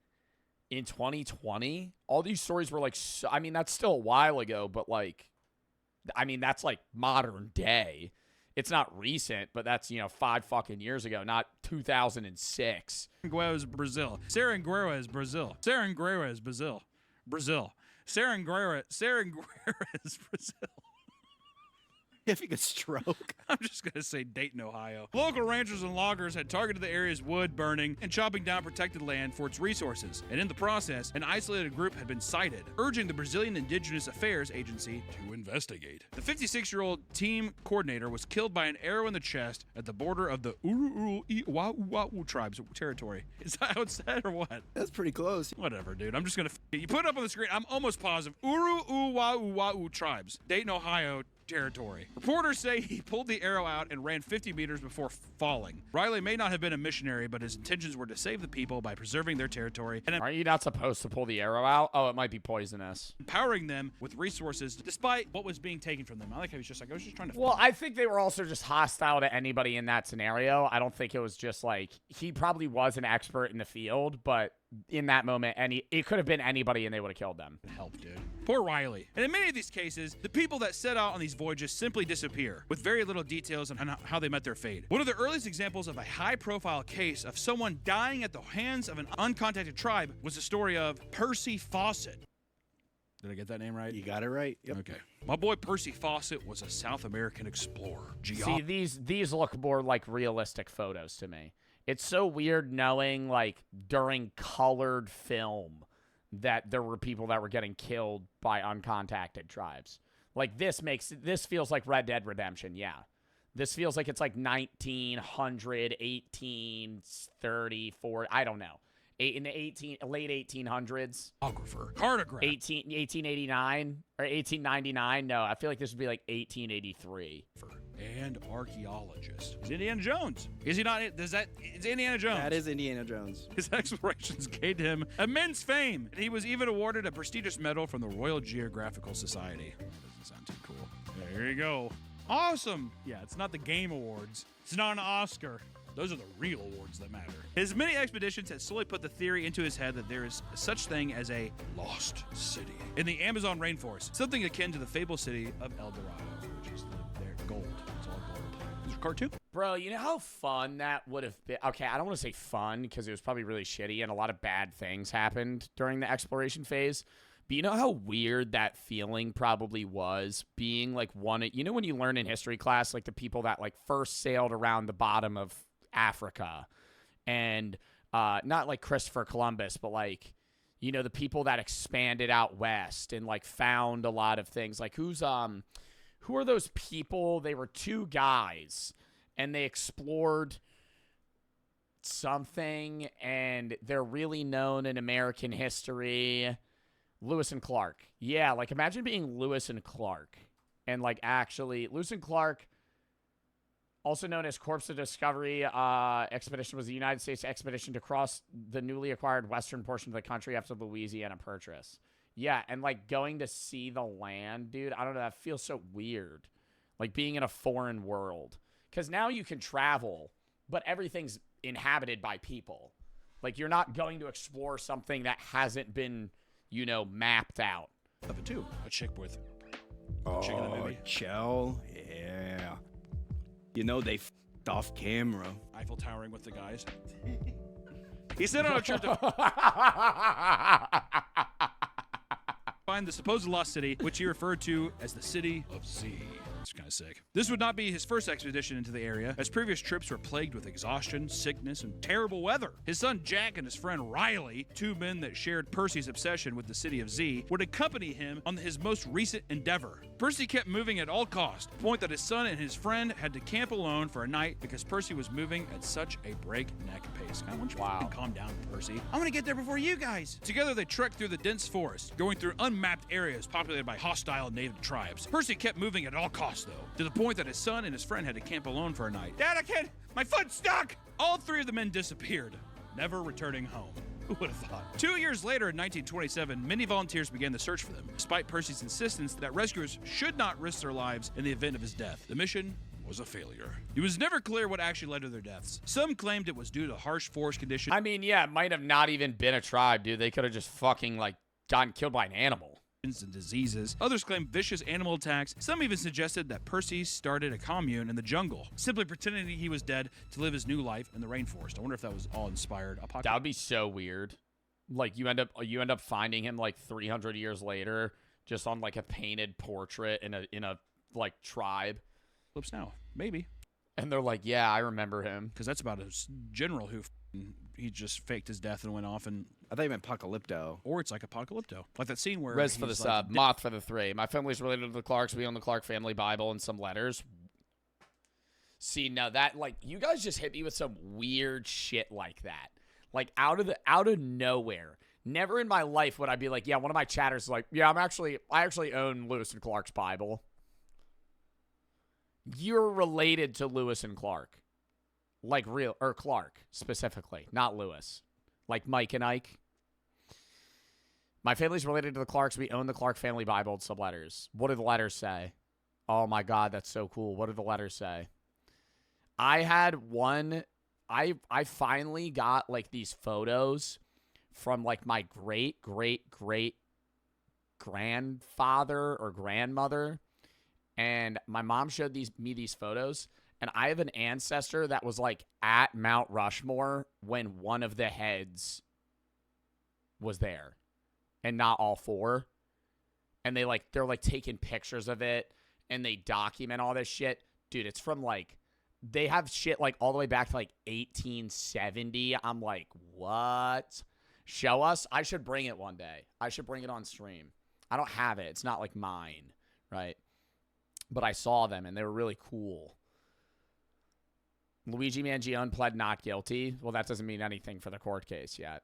[SPEAKER 1] in 2020, all these stories were like, I mean, that's still a while ago, but like, I mean, that's like modern day. It's not recent, but that's, 5 fucking years ago, not 2006.
[SPEAKER 16] Serangueras, Brazil. Serangueras, Brazil. Serangueras, Brazil. Brazil. Serangueras, Brazil.
[SPEAKER 4] Having a stroke.
[SPEAKER 16] I'm just going to say Dayton, Ohio. Local ranchers and loggers had targeted the area's wood burning and chopping down protected land for its resources. And in the process, an isolated group had been sighted, urging the Brazilian Indigenous Affairs Agency to investigate. The 56-year-old team coordinator was killed by an arrow in the chest at the border of the Uru-Iwa'u tribe's territory. Is that how it's said or what?
[SPEAKER 4] That's pretty close.
[SPEAKER 16] Whatever, dude. I'm just going to... You put it up on the screen. I'm almost positive. Uru-Iwa'u tribes. Dayton, Ohio territory. Reporters say he pulled the arrow out and ran 50 meters before falling. Riley may not have been a missionary, but his intentions were to save the people by preserving their territory and
[SPEAKER 1] Aren't you not supposed to pull the arrow out? Oh, it might be poisonous.
[SPEAKER 16] empowering them with resources despite what was being taken from them. I like how he's just like, I was just trying to...
[SPEAKER 1] Well, I think they were also just hostile to anybody in that scenario. I don't think it was just like, he probably was an expert in the field, but in that moment, it could have been anybody and they would have killed them.
[SPEAKER 16] Help, dude. Poor Riley. And in many of these cases, the people that set out on these voyages simply disappear, with very little details on how they met their fate. One of the earliest examples of a high-profile case of someone dying at the hands of an uncontacted tribe was the story of Percy Fawcett. Did I get that name right?
[SPEAKER 4] You got it right. Yep.
[SPEAKER 16] Okay. My boy Percy Fawcett was a South American explorer.
[SPEAKER 1] See, these look more like realistic photos to me. It's so weird knowing, like, during colored film that there were people that were getting killed by uncontacted tribes. Like, this feels like Red Dead Redemption, yeah. This feels like it's like 1900, 1830, 40, I don't know. in the late 1800s.
[SPEAKER 16] Cartograph.
[SPEAKER 1] 1889 or 1899. No, I feel like this would be like 1883.
[SPEAKER 16] And archaeologist. Is Indiana Jones? Is he not? Is Indiana Jones?
[SPEAKER 4] That is Indiana Jones.
[SPEAKER 16] His explorations gained him immense fame, and he was even awarded a prestigious medal from the Royal Geographical Society. That doesn't sound too cool. There you go. Awesome. Yeah, it's not the Game Awards. It's not an Oscar. Those are the real awards that matter. His many expeditions had slowly put the theory into his head that there is such thing as a lost city in the Amazon rainforest, something akin to the fabled city of El Dorado, which is their gold. It's all gold. Is there cartoon?
[SPEAKER 1] Bro, you know how fun that would have been? Okay, I don't want to say fun because it was probably really shitty and a lot of bad things happened during the exploration phase. But you know how weird that feeling probably was being like you know when you learn in history class, like the people that like first sailed around the bottom of Africa and not like Christopher Columbus, but like, you know, the people that expanded out west and like found a lot of things. Like who are those people? They were two guys and they explored something and they're really known in American history. Lewis and Clark. Yeah, like imagine being Lewis and Clark and like actually Lewis and Clark, also known as Corps of Discovery expedition, was the United States expedition to cross the newly acquired western portion of the country after the Louisiana Purchase. Yeah, and like going to see the land, dude, I don't know, that feels so weird. Like being in a foreign world. Because now you can travel, but everything's inhabited by people. Like you're not going to explore something that hasn't been, you know, mapped out.
[SPEAKER 16] Of it too. A chick with
[SPEAKER 4] chick in the movie. Chell, yeah. You know they f***ed off camera.
[SPEAKER 16] Eiffel towering with the guys. He set on a trip to find the supposed lost city, which he referred to as the City of Z. It's kind of sick. This would not be his first expedition into the area, as previous trips were plagued with exhaustion, sickness, and terrible weather. His son Jack and his friend Riley, two men that shared Percy's obsession with the City of Z, would accompany him on his most recent endeavor. Percy kept moving at all costs, to the point that his son and his friend had to camp alone for a night because Percy was moving at such a breakneck pace. I want you to calm down, Percy. I'm gonna get there before you guys. Together they trekked through the dense forest, going through unmapped areas populated by hostile native tribes. Percy kept moving at all costs, though, to the point that his son and his friend had to camp alone for a night. Dad, I can't! My foot's stuck! All three of the men disappeared, never returning home. Who would have thought? 2 years later, in 1927, many volunteers began the search for them, despite Percy's insistence that rescuers should not risk their lives in the event of his death. The mission was a failure. It was never clear what actually led to their deaths. Some claimed it was due to harsh forest conditions.
[SPEAKER 1] I mean, yeah, it might have not even been a tribe, dude. They could have just fucking, like, gotten killed by an animal.
[SPEAKER 16] And diseases. Others claimed vicious animal attacks. Some even suggested that Percy started a commune in the jungle, simply pretending he was dead to live his new life in the rainforest. I wonder if that was all inspired.
[SPEAKER 1] That would be so weird. Like you end up finding him like 300 years later, just on like a painted portrait in a like tribe.
[SPEAKER 16] Flips now, maybe.
[SPEAKER 1] And they're like, yeah, I remember him,
[SPEAKER 16] because that's about a general who he just faked his death and went off and.
[SPEAKER 4] I thought you meant Apocalypto.
[SPEAKER 16] Or it's like Apocalypto. Like that scene where...
[SPEAKER 1] Rez for the sub, Moth for the 3. My family's related to the Clarks. We own the Clark family Bible and some letters. See, now that, like, you guys just hit me with some weird shit like that. Like, out of nowhere. Never in my life would I be like, yeah, one of my chatters is like, yeah, I actually own Lewis and Clark's Bible. You're related to Lewis and Clark. Like or Clark, specifically. Not Lewis. Like Mike and Ike. My family's related to the Clarks. We own the Clark family Bible and some letters. What do the letters say? Oh my God, that's so cool. What do the letters say? I had one. I finally got like these photos from like my great grandfather or grandmother, and my mom showed me these photos. And I have an ancestor that was like at Mount Rushmore when one of the heads was there. And not all four. And they're like taking pictures of it and they document all this shit. Dude, it's from like, they have shit like all the way back to like 1870. I'm like, what? Show us? I should bring it one day. I should bring it on stream. I don't have it. It's not like mine, right? But I saw them and they were really cool. Luigi Mangione pled not guilty. Well, that doesn't mean anything for the court case yet.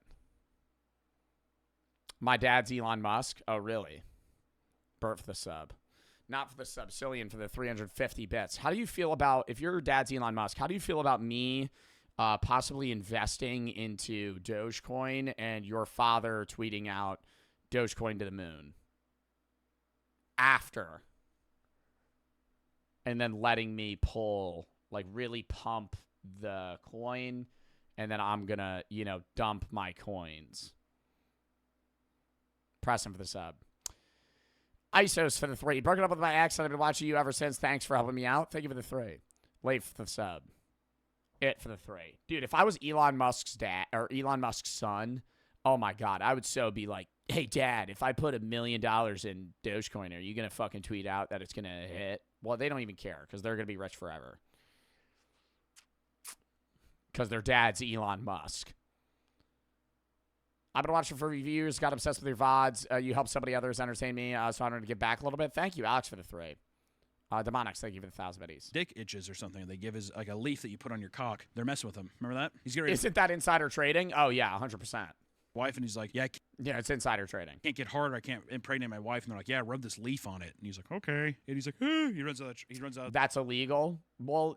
[SPEAKER 1] My dad's Elon Musk. Oh, really? Bert for the sub. Not for the subsillion, for the 350 bits. How do you feel about, if your dad's Elon Musk, how do you feel about me possibly investing into Dogecoin and your father tweeting out Dogecoin to the moon? After. And then letting me pull, like really pump the coin. And then I'm going to, you know, dump my coins. Pressing for the sub. Isos for the 3. Broken up with my ex. I've been watching you ever since. Thanks for helping me out. Thank you for the 3. Late for the sub. It for the 3. Dude, if I was Elon Musk's dad or Elon Musk's son, oh my God, I would so be like, hey, Dad, if I put $1 million in Dogecoin, are you going to fucking tweet out that it's going to hit? Well, they don't even care because they're going to be rich forever. Because their dad's Elon Musk. I've been watching for reviews, got obsessed with your VODs. You help somebody others entertain me, so I'm going to give back a little bit. Thank you, Alex, for the 3. Demonics, thank you for the 1,000 biddies.
[SPEAKER 16] Dick itches or something. They give his like a leaf that you put on your cock. They're messing with him. Remember that? He's getting
[SPEAKER 1] Isn't that insider trading? Oh, yeah, 100%.
[SPEAKER 16] wife, and he's like, yeah,
[SPEAKER 1] it's insider trading.
[SPEAKER 16] Can't get harder. I can't impregnate my wife. And they're like, yeah, rub this leaf on it. And he's like, okay. And he's like, he runs out.
[SPEAKER 1] That's illegal. Well,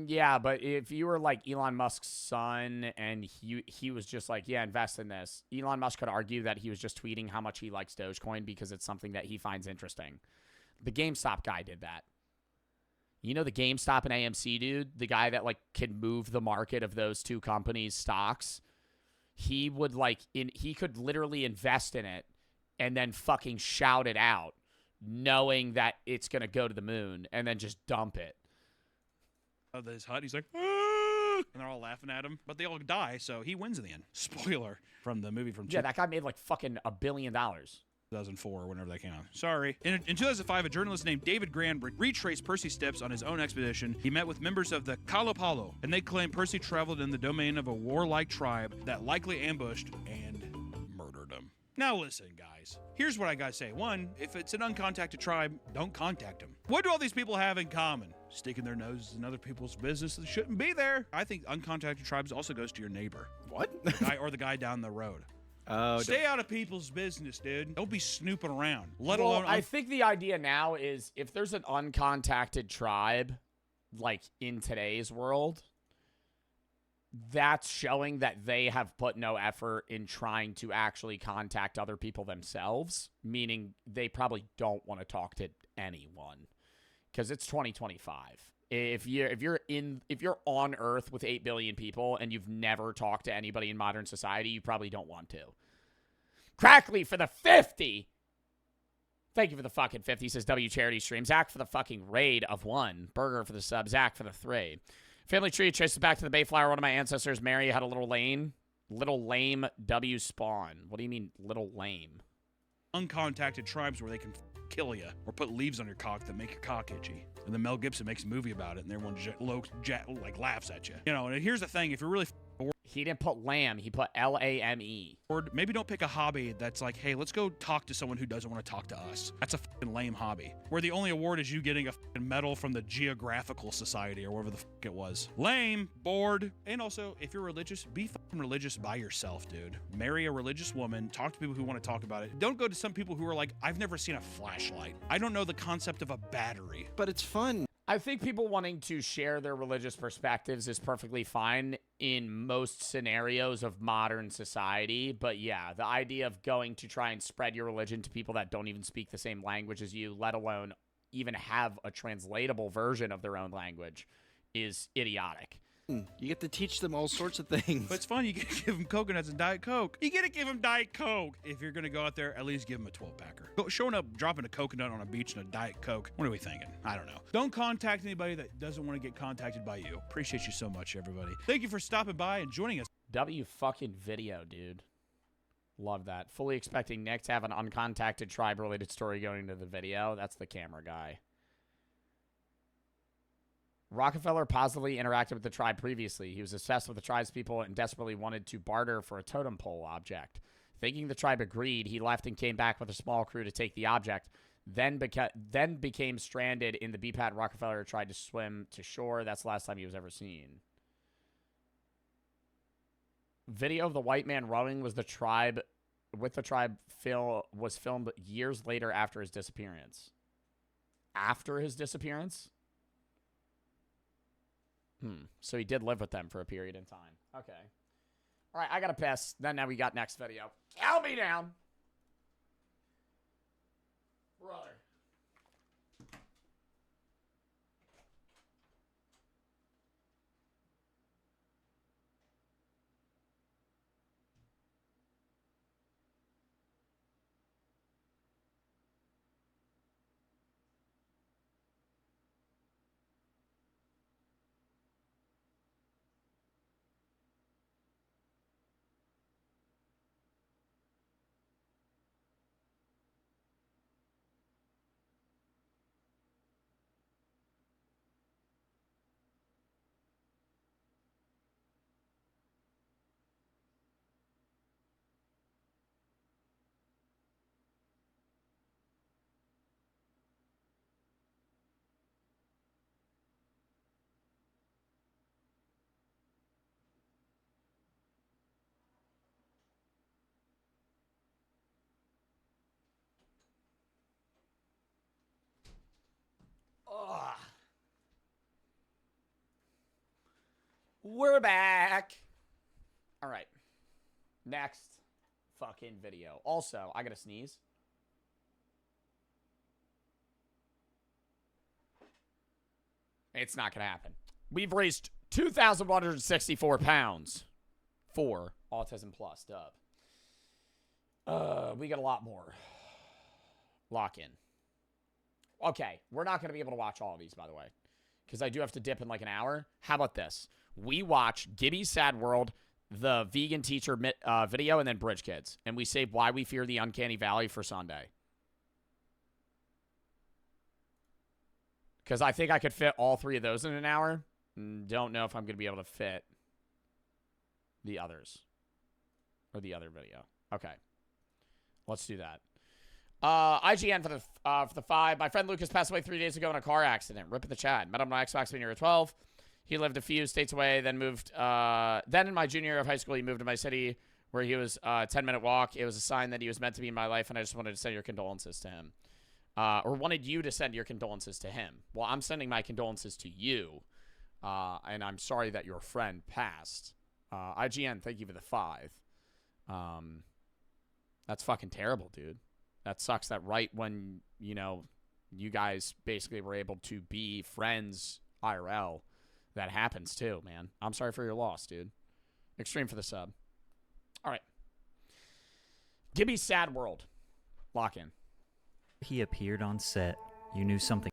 [SPEAKER 1] yeah, but if you were like Elon Musk's son and he was just like, yeah, invest in this. Elon Musk could argue that he was just tweeting how much he likes Dogecoin because it's something that he finds interesting. The GameStop guy did that. You know the GameStop and AMC dude, the guy that like can move the market of those two companies' stocks. He would he could literally invest in it and then fucking shout it out, knowing that it's gonna go to the moon, and then just dump it.
[SPEAKER 16] Of his hut, he's like, ah! And they're all laughing at him, but they all die, so he wins in the end. Spoiler from the movie from
[SPEAKER 1] that guy made like fucking $1 billion.
[SPEAKER 16] 2004 or whenever that came out. Sorry. In 2005, a journalist named David Grand retraced Percy's steps on his own expedition. He met with members of the Kalapalo, and they claim Percy traveled in the domain of a warlike tribe that likely ambushed and murdered him. Now listen, guys. Here's what I gotta say. One, if it's an uncontacted tribe, don't contact them. What do all these people have in common? Sticking their noses in other people's business that shouldn't be there. I think uncontacted tribes also goes to your neighbor.
[SPEAKER 4] What?
[SPEAKER 16] Or the guy down the road.
[SPEAKER 4] Oh,
[SPEAKER 16] stay out of people's business, dude. Don't be snooping around.
[SPEAKER 1] I think the idea now is if there's an uncontacted tribe, like in today's world, that's showing that they have put no effort in trying to actually contact other people themselves, meaning they probably don't want to talk to anyone because it's 2025. If you're on Earth with 8 billion people and you've never talked to anybody in modern society, you probably don't want to. Crackly for the 50. Thank you for the fucking 50, says W Charity Stream. Zach for the fucking raid of 1. Burger for the sub. Zach for the 3. Family tree traces back to the Bayflower. One of my ancestors, Mary, had a little lame W spawn. What do you mean, little lame?
[SPEAKER 16] Uncontacted tribes where they can kill you or put leaves on your cock that make your cock itchy. And then Mel Gibson makes a movie about it, and everyone laughs at you. You know, and here's the thing: if you're really bored,
[SPEAKER 1] he didn't put lamb, he put LAME.
[SPEAKER 16] Maybe don't pick a hobby that's like, hey, let's go talk to someone who doesn't want to talk to us. That's a fucking lame hobby. Where the only award is you getting a fucking medal from the Geographical Society or whatever the fuck it was. Lame, bored, and also if you're religious, be fucking religious by yourself, dude. Marry a religious woman. Talk to people who want to talk about it. Don't go to some people who are like, I've never seen a flashlight. I don't know the concept of a battery.
[SPEAKER 4] But it's fun.
[SPEAKER 1] I think people wanting to share their religious perspectives is perfectly fine in most scenarios of modern society. But yeah, the idea of going to try and spread your religion to people that don't even speak the same language as you, let alone even have a translatable version of their own language, is idiotic.
[SPEAKER 4] You get to teach them all sorts of things.
[SPEAKER 16] But it's fun. You get to give them coconuts and Diet Coke. You get to give them Diet Coke. If you're going to go out there, at least give them a 12-packer. Showing up, dropping a coconut on a beach and a Diet Coke. What are we thinking? I don't know. Don't contact anybody that doesn't want to get contacted by you. Appreciate you so much, everybody. Thank you for stopping by and joining us.
[SPEAKER 1] W fucking video, dude. Love that. Fully expecting Nick to have an uncontacted tribe-related story going into the video. That's the camera guy. Rockefeller positively interacted with the tribe previously. He was obsessed with the tribe's people and desperately wanted to barter for a totem pole object. Thinking the tribe agreed, he left and came back with a small crew to take the object, then became stranded in the B pad. Rockefeller tried to swim to shore. That's the last time he was ever seen. Video of the white man rowing was the tribe with the tribe was filmed years later after his disappearance. After his disappearance? So he did live with them for a period in time. Okay. All right, I got to piss. Then now we got next video. Count me down. Brother. Ugh. We're back. All right. Next fucking video. Also, I gotta sneeze. It's not gonna happen. We've raised 2,164 pounds for Autism Plus, dub. We got a lot more. Lock in. Okay, we're not going to be able to watch all of these, by the way, because I do have to dip in like an hour. How about this? We watch Gibby's Sad World, the vegan teacher video, and then Bridge Kids. And we save Why We Fear the Uncanny Valley for Sunday. Because I think I could fit all three of those in an hour. Don't know if I'm going to be able to fit the others. Or the other video. Okay. Let's do that. IGN for the 5. My friend Lucas passed away 3 days ago in a car accident. Rip in the chat. Met him on Xbox when you were 12. He lived a few states away, then moved. Then in my junior year of high school, he moved to my city where he was a 10-minute walk. It was a sign that he was meant to be in my life, and I just wanted to send your condolences to him. Or wanted you to send your condolences to him. Well, I'm sending my condolences to you, and I'm sorry that your friend passed. IGN, thank you for the 5. That's fucking terrible, dude. That sucks that right when, you know, you guys basically were able to be friends IRL, that happens too, man. I'm sorry for your loss, dude. Extreme for the sub. All right. Gibby's Sad World. Lock in.
[SPEAKER 12] He appeared on set, you knew something.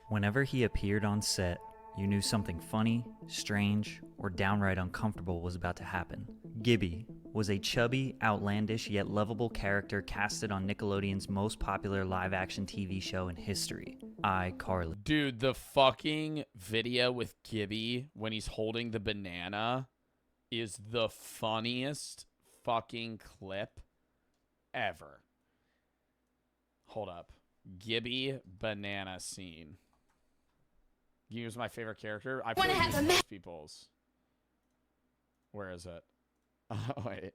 [SPEAKER 12] Whenever he appeared on set, you knew something funny, strange, or downright uncomfortable was about to happen. Gibby was a chubby, outlandish, yet lovable character casted on Nickelodeon's most popular live-action TV show in history, iCarly.
[SPEAKER 1] Dude, the fucking video with Gibby when he's holding the banana is the funniest fucking clip ever. Hold up. Gibby banana scene. He was my favorite character. I played these people's. Where is it? Oh, wait.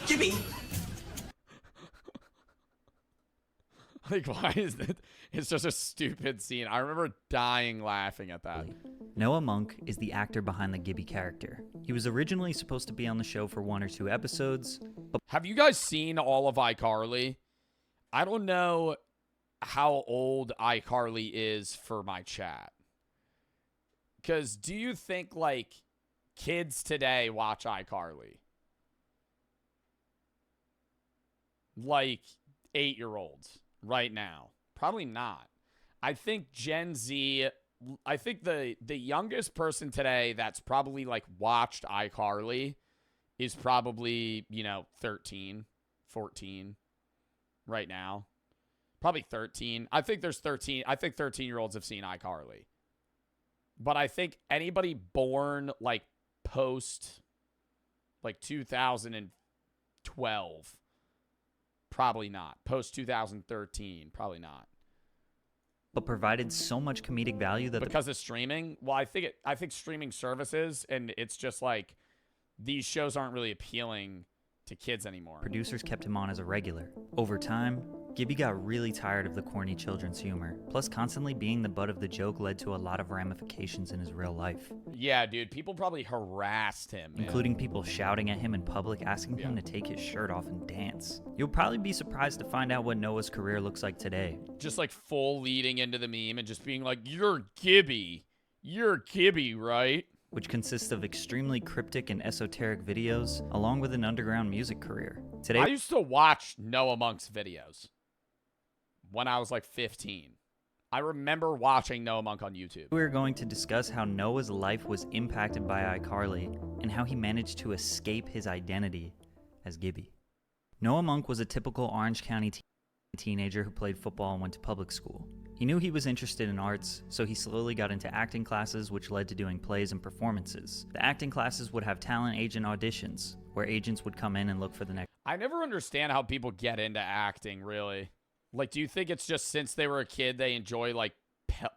[SPEAKER 21] Gibby!
[SPEAKER 1] Like, why is it? It's just a stupid scene. I remember dying laughing at that.
[SPEAKER 12] Noah Monk is the actor behind the Gibby character. He was originally supposed to be on the show for 1 or 2 episodes, but...
[SPEAKER 1] Have you guys seen all of iCarly? I don't know how old iCarly is for my chat. Because do you think, like, kids today watch iCarly? Like, 8-year-olds right now? Probably not. I think Gen Z, I think the youngest person today that's probably, like, watched iCarly is probably, you know, 13, 14 right now. Probably 13. I think there's 13. I think 13-year-olds have seen iCarly. But I think anybody born, like, post, like, 2012, probably not. Post 2013, probably not.
[SPEAKER 12] but provided so much comedic value that
[SPEAKER 1] because of streaming. Well, I think streaming services, and it's just like these shows aren't really appealing to kids anymore.
[SPEAKER 12] Producers kept him on as a regular. Over time, Gibby got really tired of the corny children's humor. Plus, constantly being the butt of the joke led to a lot of ramifications in his real life.
[SPEAKER 1] Yeah, dude, people probably harassed him, man.
[SPEAKER 12] Including people shouting at him in public, asking him to take his shirt off and dance. You'll probably be surprised to find out what Noah's career looks like today.
[SPEAKER 1] Just like full leading into the meme and just being like, "You're Gibby. You're Gibby, right?"
[SPEAKER 12] Which consists of extremely cryptic and esoteric videos, along with an underground music career. Today,
[SPEAKER 1] I used to watch Noah Monk's videos when I was like 15. I remember watching Noah Monk on YouTube.
[SPEAKER 12] we're going to discuss how Noah's life was impacted by iCarly, and how he managed to escape his identity as Gibby. Noah Monk was a typical Orange County teenager who played football and went to public school. He knew he was interested in arts, so he slowly got into acting classes, which led to doing plays and performances. The acting classes would have talent agent auditions, where agents would come in and look for the next.
[SPEAKER 1] I never understand how people get into acting, really. Like, do you think it's just since they were a kid, they enjoy, like,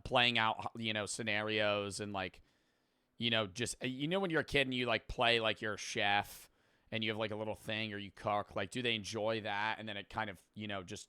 [SPEAKER 1] playing out, you know, scenarios and, like, you know, just, you know, when you're a kid and you, like, play, like, you're a chef and you have, like, a little thing or you cook, like, do they enjoy that? And then it kind of, you know, just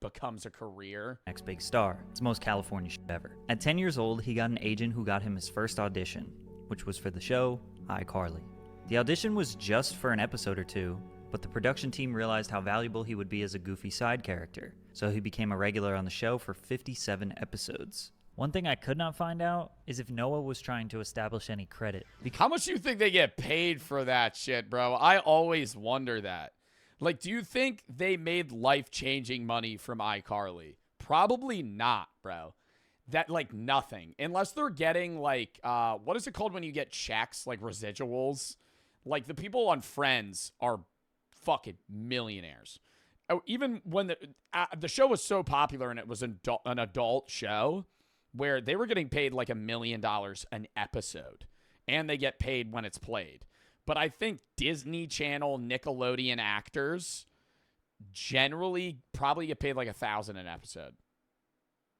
[SPEAKER 1] becomes a career.
[SPEAKER 12] Next big star. It's the most California shit ever. At 10 years old, he got an agent who got him his first audition, which was for the show iCarly. The audition was just for an episode or two, but the production team realized how valuable he would be as a goofy side character, so he became a regular on the show for 57 episodes. One thing I could not find out is if Noah was trying to establish any credit.
[SPEAKER 1] How much do you think they get paid for that shit, bro? I always wonder that. Like, do you think they made life-changing money from iCarly? Probably not, bro. That, like, nothing. Unless they're getting, like, what is it called when you get checks, like residuals? Like, the people on Friends are fucking millionaires. Oh, even when the show was so popular and it was an adult show where they were getting paid like $1 million an episode, and they get paid when it's played. But I think Disney Channel, Nickelodeon actors generally probably get paid like $1,000 an episode.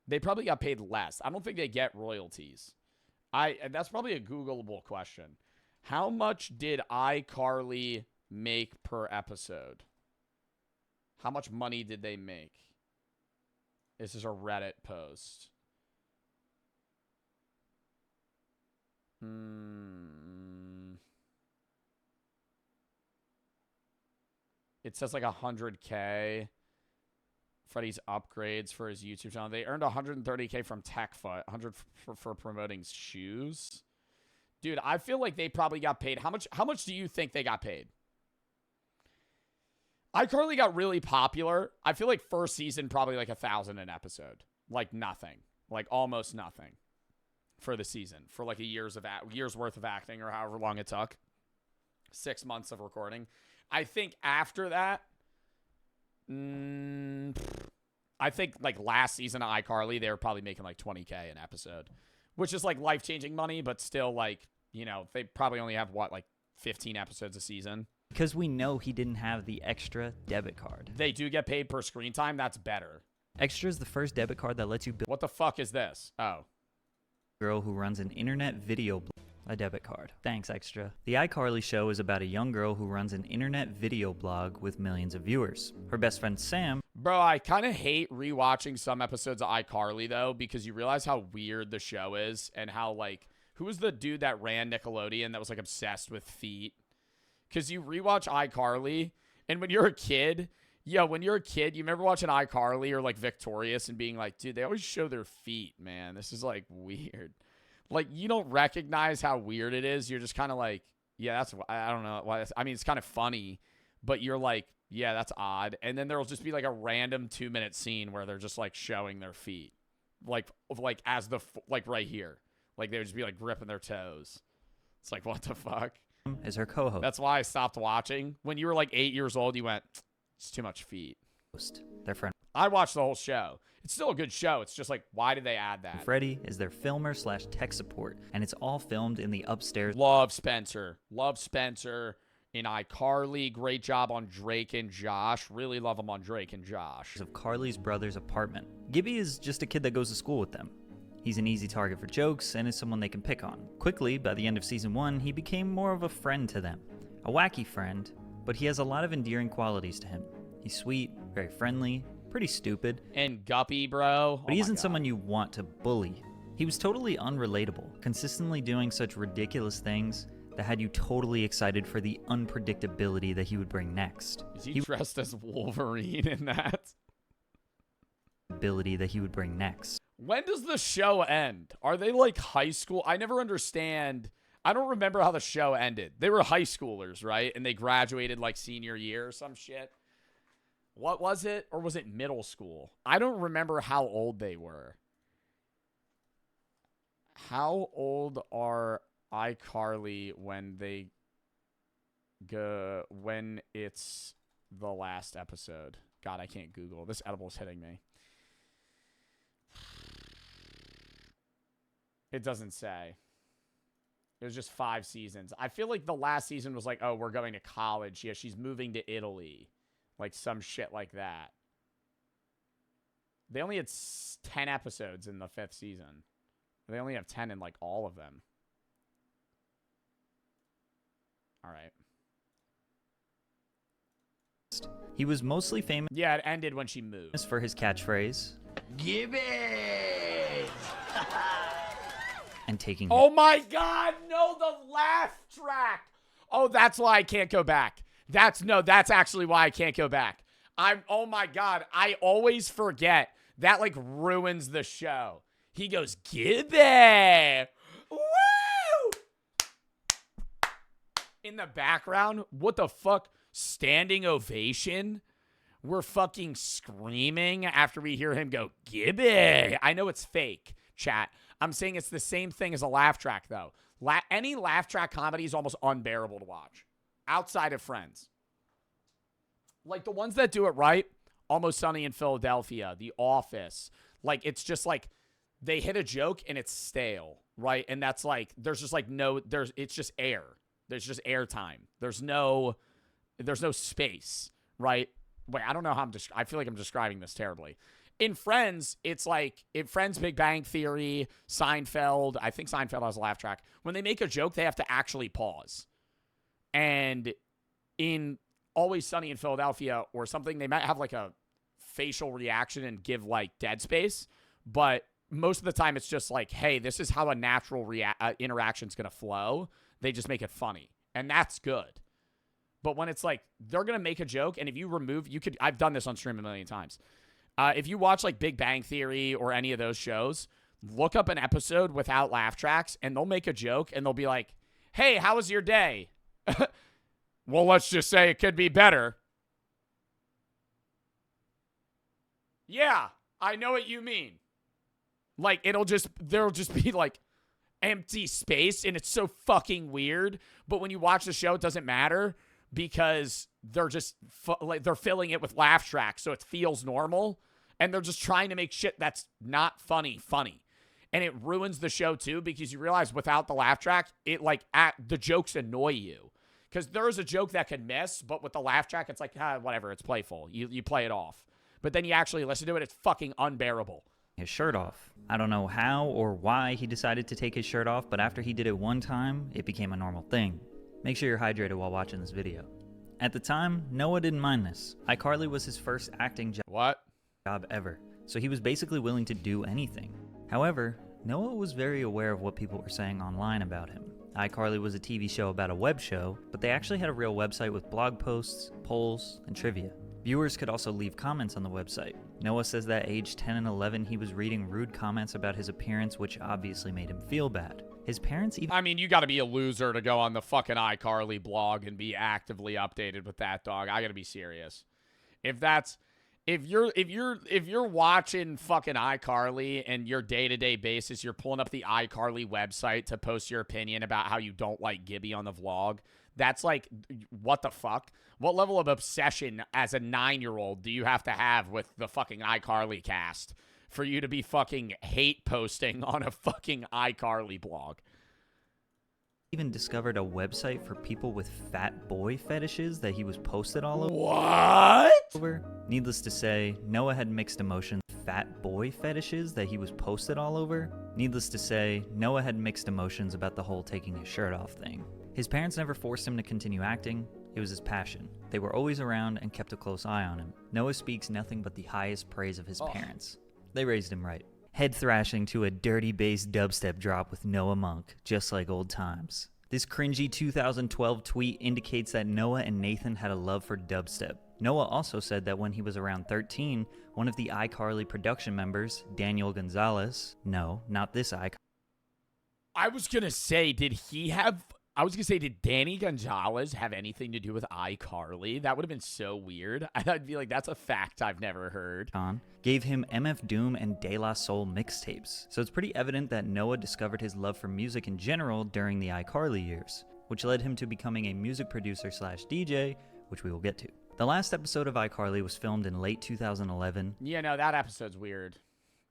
[SPEAKER 1] They probably got paid less. I don't think they get royalties. That's probably a Googleable question. How much did iCarly make per episode? How much money did they make? This is a Reddit post. It says like 100K. Freddie's upgrades for his YouTube channel. They earned 130K from TechFoot, 100 for promoting shoes. Dude, I feel like they probably got paid. How much do you think they got paid? iCarly got really popular. I feel like first season probably like $1,000 an episode. Like nothing. Like almost nothing for the season. For like a year's worth of acting or however long it took. 6 months of recording. I think after that, I think like last season of iCarly, they were probably making like 20K an episode, which is like life-changing money, but still like, you know, they probably only have what, like 15 episodes a season.
[SPEAKER 12] Because we know he didn't have the extra debit card.
[SPEAKER 1] They do get paid per screen time. That's better.
[SPEAKER 12] Extra is the first debit card that lets you build.
[SPEAKER 1] What the fuck is this? Oh.
[SPEAKER 12] Girl who runs an internet video blog. A debit card. Thanks, Extra. The iCarly show is about a young girl who runs an internet video blog with millions of viewers. Her best friend Sam.
[SPEAKER 1] Bro, I kind of hate rewatching some episodes of iCarly though, because you realize how weird the show is and how like, who was the dude that ran Nickelodeon that was like obsessed with feet? Because you rewatch iCarly, and when you're a kid, you remember watching iCarly or like Victorious and being like, dude, they always show their feet, man. This is like weird. Like, you don't recognize how weird it is. You're just kind of like, yeah, that's, I don't know why. I mean, it's kind of funny, but you're like, yeah, that's odd. And then there'll just be like a random 2-minute scene where they're just like showing their feet, like as the, like right here, like they would just be like gripping their toes. It's like, what the fuck?
[SPEAKER 12] Is her co-host.
[SPEAKER 1] That's why I stopped watching. When you were like 8 years old, you went, it's too much feet.
[SPEAKER 12] Their friend.
[SPEAKER 1] I watched the whole show. It's still a good show. It's just like, why did they add that?
[SPEAKER 12] Freddie is their filmer / tech support, and it's all filmed in the upstairs.
[SPEAKER 1] Love Spencer in iCarly. Great job on Drake and Josh. Really love him on Drake and Josh.
[SPEAKER 12] Of Carly's brother's apartment. Gibby is just a kid that goes to school with them. He's an easy target for jokes and is someone they can pick on. Quickly, by the end of season 1, he became more of a friend to them. A wacky friend, but he has a lot of endearing qualities to him. He's sweet, very friendly, pretty stupid.
[SPEAKER 1] And Guppy, bro.
[SPEAKER 12] But he isn't someone you want to bully. He was totally unrelatable, consistently doing such ridiculous things that had you totally excited for the unpredictability that he would bring next.
[SPEAKER 1] Is he dressed as Wolverine in that?
[SPEAKER 12] Ability that he would bring next.
[SPEAKER 1] When does the show end? Are they like high school? I never understand. I don't remember how the show ended. They were high schoolers, right? And they graduated like senior year or some shit. What was it? Or was it middle school? I don't remember how old they were. How old are iCarly when they go, when it's the last episode? God, I can't Google. This edible's hitting me. It doesn't say. It was just 5 seasons. I feel like the last season was like, oh, we're going to college. Yeah, she's moving to Italy. Like some shit like that. They only had 10 episodes in the 5th season. They only have 10 in like all of them. All right.
[SPEAKER 12] He was mostly famous.
[SPEAKER 1] Yeah, it ended when she moved.
[SPEAKER 12] For his catchphrase.
[SPEAKER 1] Gibby!
[SPEAKER 12] And taking.
[SPEAKER 1] Oh my God! No, the laugh track. Oh, that's why I can't go back. That's actually why I can't go back. Oh my God, I always forget. That like ruins the show. He goes, Gibby! Woo! In the background, what the fuck? Standing ovation? We're fucking screaming after we hear him go, Gibby! I know it's fake, chat. I'm saying it's the same thing as a laugh track, though. Any laugh track comedy is almost unbearable to watch. Outside of Friends. Like, the ones that do it right, Almost Sunny in Philadelphia, The Office. Like, it's just like, they hit a joke and it's stale, right? And that's like, there's just like it's just air. There's just air time. There's no space, right? Wait, I don't know how I feel like I'm describing this terribly. In Friends, it's like, in Friends, Big Bang Theory, Seinfeld, I think Seinfeld has a laugh track. When they make a joke, they have to actually pause. And in Always Sunny in Philadelphia or something, they might have like a facial reaction and give like dead space. But most of the time, it's just like, hey, this is how a natural interaction's going to flow. They just make it funny. And that's good. But when it's like, they're going to make a joke, and if you remove, I've done this on stream a million times. If you watch like Big Bang Theory or any of those shows, look up an episode without laugh tracks, and they'll make a joke, and they'll be like, hey, how was your day? Well, let's just say it could be better. Yeah, I know what you mean. Like, there'll just be like empty space, and it's so fucking weird. But when you watch the show, it doesn't matter because they're just they're filling it with laugh tracks, so it feels normal. And they're just trying to make shit that's not funny. And it ruins the show too, because you realize without the laugh track, it like the jokes annoy you. Because there is a joke that can miss, but with the laugh track, it's like, whatever, it's playful. You play it off. But then you actually listen to it, it's fucking unbearable.
[SPEAKER 12] His shirt off. I don't know how or why he decided to take his shirt off, but after he did it one time, it became a normal thing. Make sure you're hydrated while watching this video. At the time, Noah didn't mind this. iCarly was his first acting job ever, so he was basically willing to do anything. However, Noah was very aware of what people were saying online about him. iCarly was a TV show about a web show, but they actually had a real website with blog posts, polls, and trivia. Viewers could also leave comments on the website. Noah says that age 10 and 11 he was reading rude comments about his appearance, which obviously made him feel bad. His parents even—
[SPEAKER 1] I mean, you gotta be a loser to go on the fucking iCarly blog and be actively updated with that, dog. I gotta be serious. If you're watching fucking iCarly and your day-to-day basis, you're pulling up the iCarly website to post your opinion about how you don't like Gibby on the vlog, that's like, what the fuck? What level of obsession as a 9-year-old do you have to have with the fucking iCarly cast for you to be fucking hate posting on a fucking iCarly blog?
[SPEAKER 12] Even discovered a website for people with fat boy fetishes that he was posted all over.
[SPEAKER 1] What?
[SPEAKER 12] Needless to say, Noah had mixed emotions. Fat boy fetishes that he was posted all over. Needless to say, Noah had mixed emotions about the whole taking his shirt off thing. His parents never forced him to continue acting. It was his passion. They were always around and kept a close eye on him. Noah speaks nothing but the highest praise of his parents. They raised him right. Head thrashing to a dirty bass dubstep drop with Noah Monk, just like old times. This cringy 2012 tweet indicates that Noah and Nathan had a love for dubstep. Noah also said that when he was around 13, one of the iCarly production members, Daniel Gonzalez, no, not this iCarly.
[SPEAKER 1] I was gonna say, did Danny Gonzalez have anything to do with iCarly? That would have been so weird. I'd be like, that's a fact I've never heard.
[SPEAKER 12] Gave him MF Doom and De La Soul mixtapes. So it's pretty evident that Noah discovered his love for music in general during the iCarly years, which led him to becoming a music producer / DJ, which we will get to. The last episode of iCarly was filmed in late 2011.
[SPEAKER 1] Yeah, no, that episode's weird.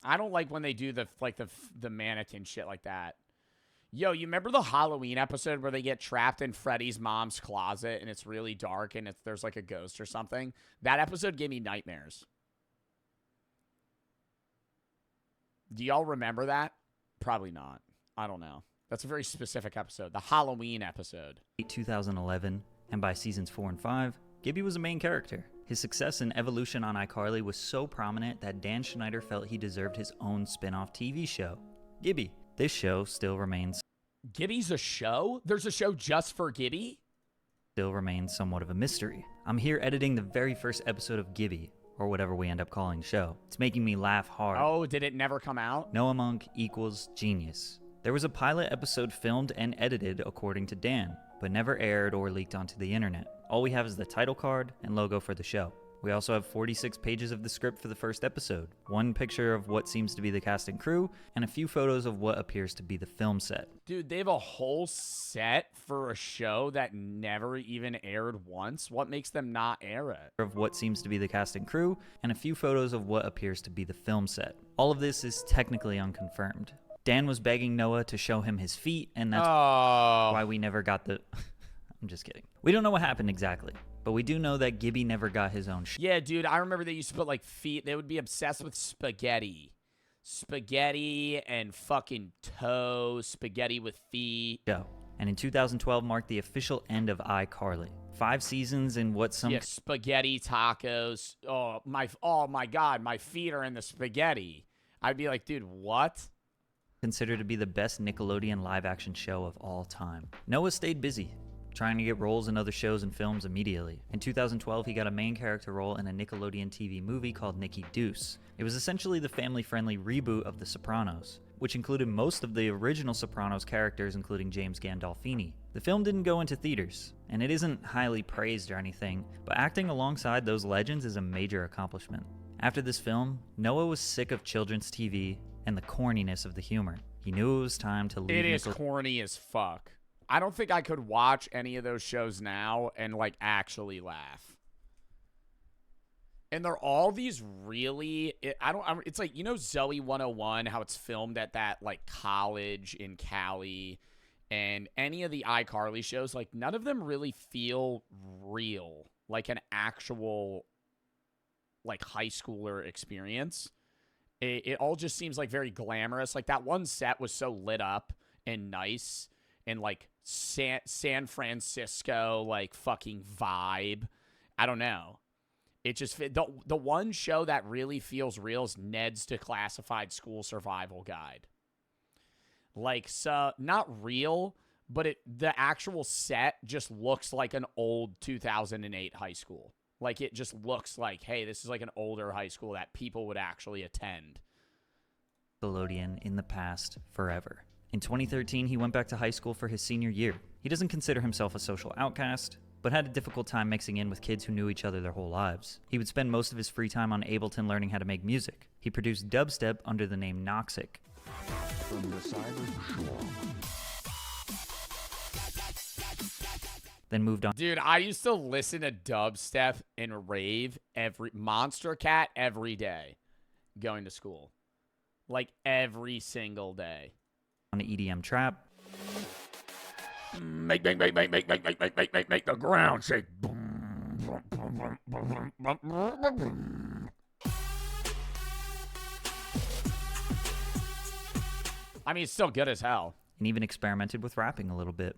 [SPEAKER 1] I don't like when they do the mannequin shit like that. Yo, you remember the Halloween episode where they get trapped in Freddy's mom's closet and it's really dark and there's like a ghost or something? That episode gave me nightmares. Do y'all remember that? Probably not. I don't know. That's a very specific episode. The Halloween episode.
[SPEAKER 12] 2011, and by seasons 4 and 5, Gibby was a main character. His success and evolution on iCarly was so prominent that Dan Schneider felt he deserved his own spin-off TV show, Gibby. This show still remains.
[SPEAKER 1] Gibby's a show? There's a show just for Gibby?
[SPEAKER 12] Still remains somewhat of a mystery. I'm here editing the very first episode of Gibby, or whatever we end up calling the show. It's making me laugh hard.
[SPEAKER 1] Oh, did it never come out?
[SPEAKER 12] Noah Monk equals genius. There was a pilot episode filmed and edited according to Dan, but never aired or leaked onto the internet. All we have is the title card and logo for the show. We also have 46 pages of the script for the first episode, one picture of what seems to be the cast and crew, and a few photos of what appears to be the film set.
[SPEAKER 1] Dude, they have a whole set for a show that never even aired once? What makes them not air it?
[SPEAKER 12] Of what seems to be the cast and crew, and a few photos of what appears to be the film set. All of this is technically unconfirmed. Dan was begging Noah to show him his feet, and that's why we never got the... I'm just kidding. We don't know what happened exactly, but we do know that Gibby never got his own
[SPEAKER 1] Yeah, dude, I remember they used to put, like, feet. They would be obsessed with spaghetti. Spaghetti and fucking toe, spaghetti with feet.
[SPEAKER 12] Show. And in 2012 marked the official end of iCarly. 5 seasons in what some...
[SPEAKER 1] Yeah, spaghetti tacos. Oh my God, my feet are in the spaghetti. I'd be like, dude, what?
[SPEAKER 12] Considered to be the best Nickelodeon live-action show of all time. Noah stayed busy, trying to get roles in other shows and films immediately. In 2012, he got a main character role in a Nickelodeon TV movie called Nicky Deuce. It was essentially the family-friendly reboot of The Sopranos, which included most of the original Sopranos characters, including James Gandolfini. The film didn't go into theaters, and it isn't highly praised or anything, but acting alongside those legends is a major accomplishment. After this film, Noah was sick of children's TV and the corniness of the humor. He knew it was time to leave.
[SPEAKER 1] It is corny as fuck. I don't think I could watch any of those shows now and, like, actually laugh. And they're all these really... It's like, you know Zoe 101, how it's filmed at that, like, college in Cali, and any of the iCarly shows, like, none of them really feel real. Like an actual, like, high schooler experience. It all just seems, like, very glamorous. Like, that one set was so lit up and nice and, like, San Francisco, like, fucking vibe. I don't know. It just the one show that really feels real is Ned's Declassified School Survival Guide. Like, so not real, but the actual set just looks like an old 2008 high school. Like, it just looks like, hey, this is like an older high school that people would actually attend.
[SPEAKER 12] Nickelodeon in the past forever. In 2013, he went back to high school for his senior year. He doesn't consider himself a social outcast, but had a difficult time mixing in with kids who knew each other their whole lives. He would spend most of his free time on Ableton learning how to make music. He produced dubstep under the name Noxic.
[SPEAKER 14] From the cyber shore.
[SPEAKER 12] Then moved on.
[SPEAKER 1] Dude, I used to listen to dubstep and rave Monster Cat every day going to school. Like, every single day.
[SPEAKER 12] On EDM trap.
[SPEAKER 1] Make the ground shake. I mean, it's still good as hell.
[SPEAKER 12] And even experimented with rapping a little bit.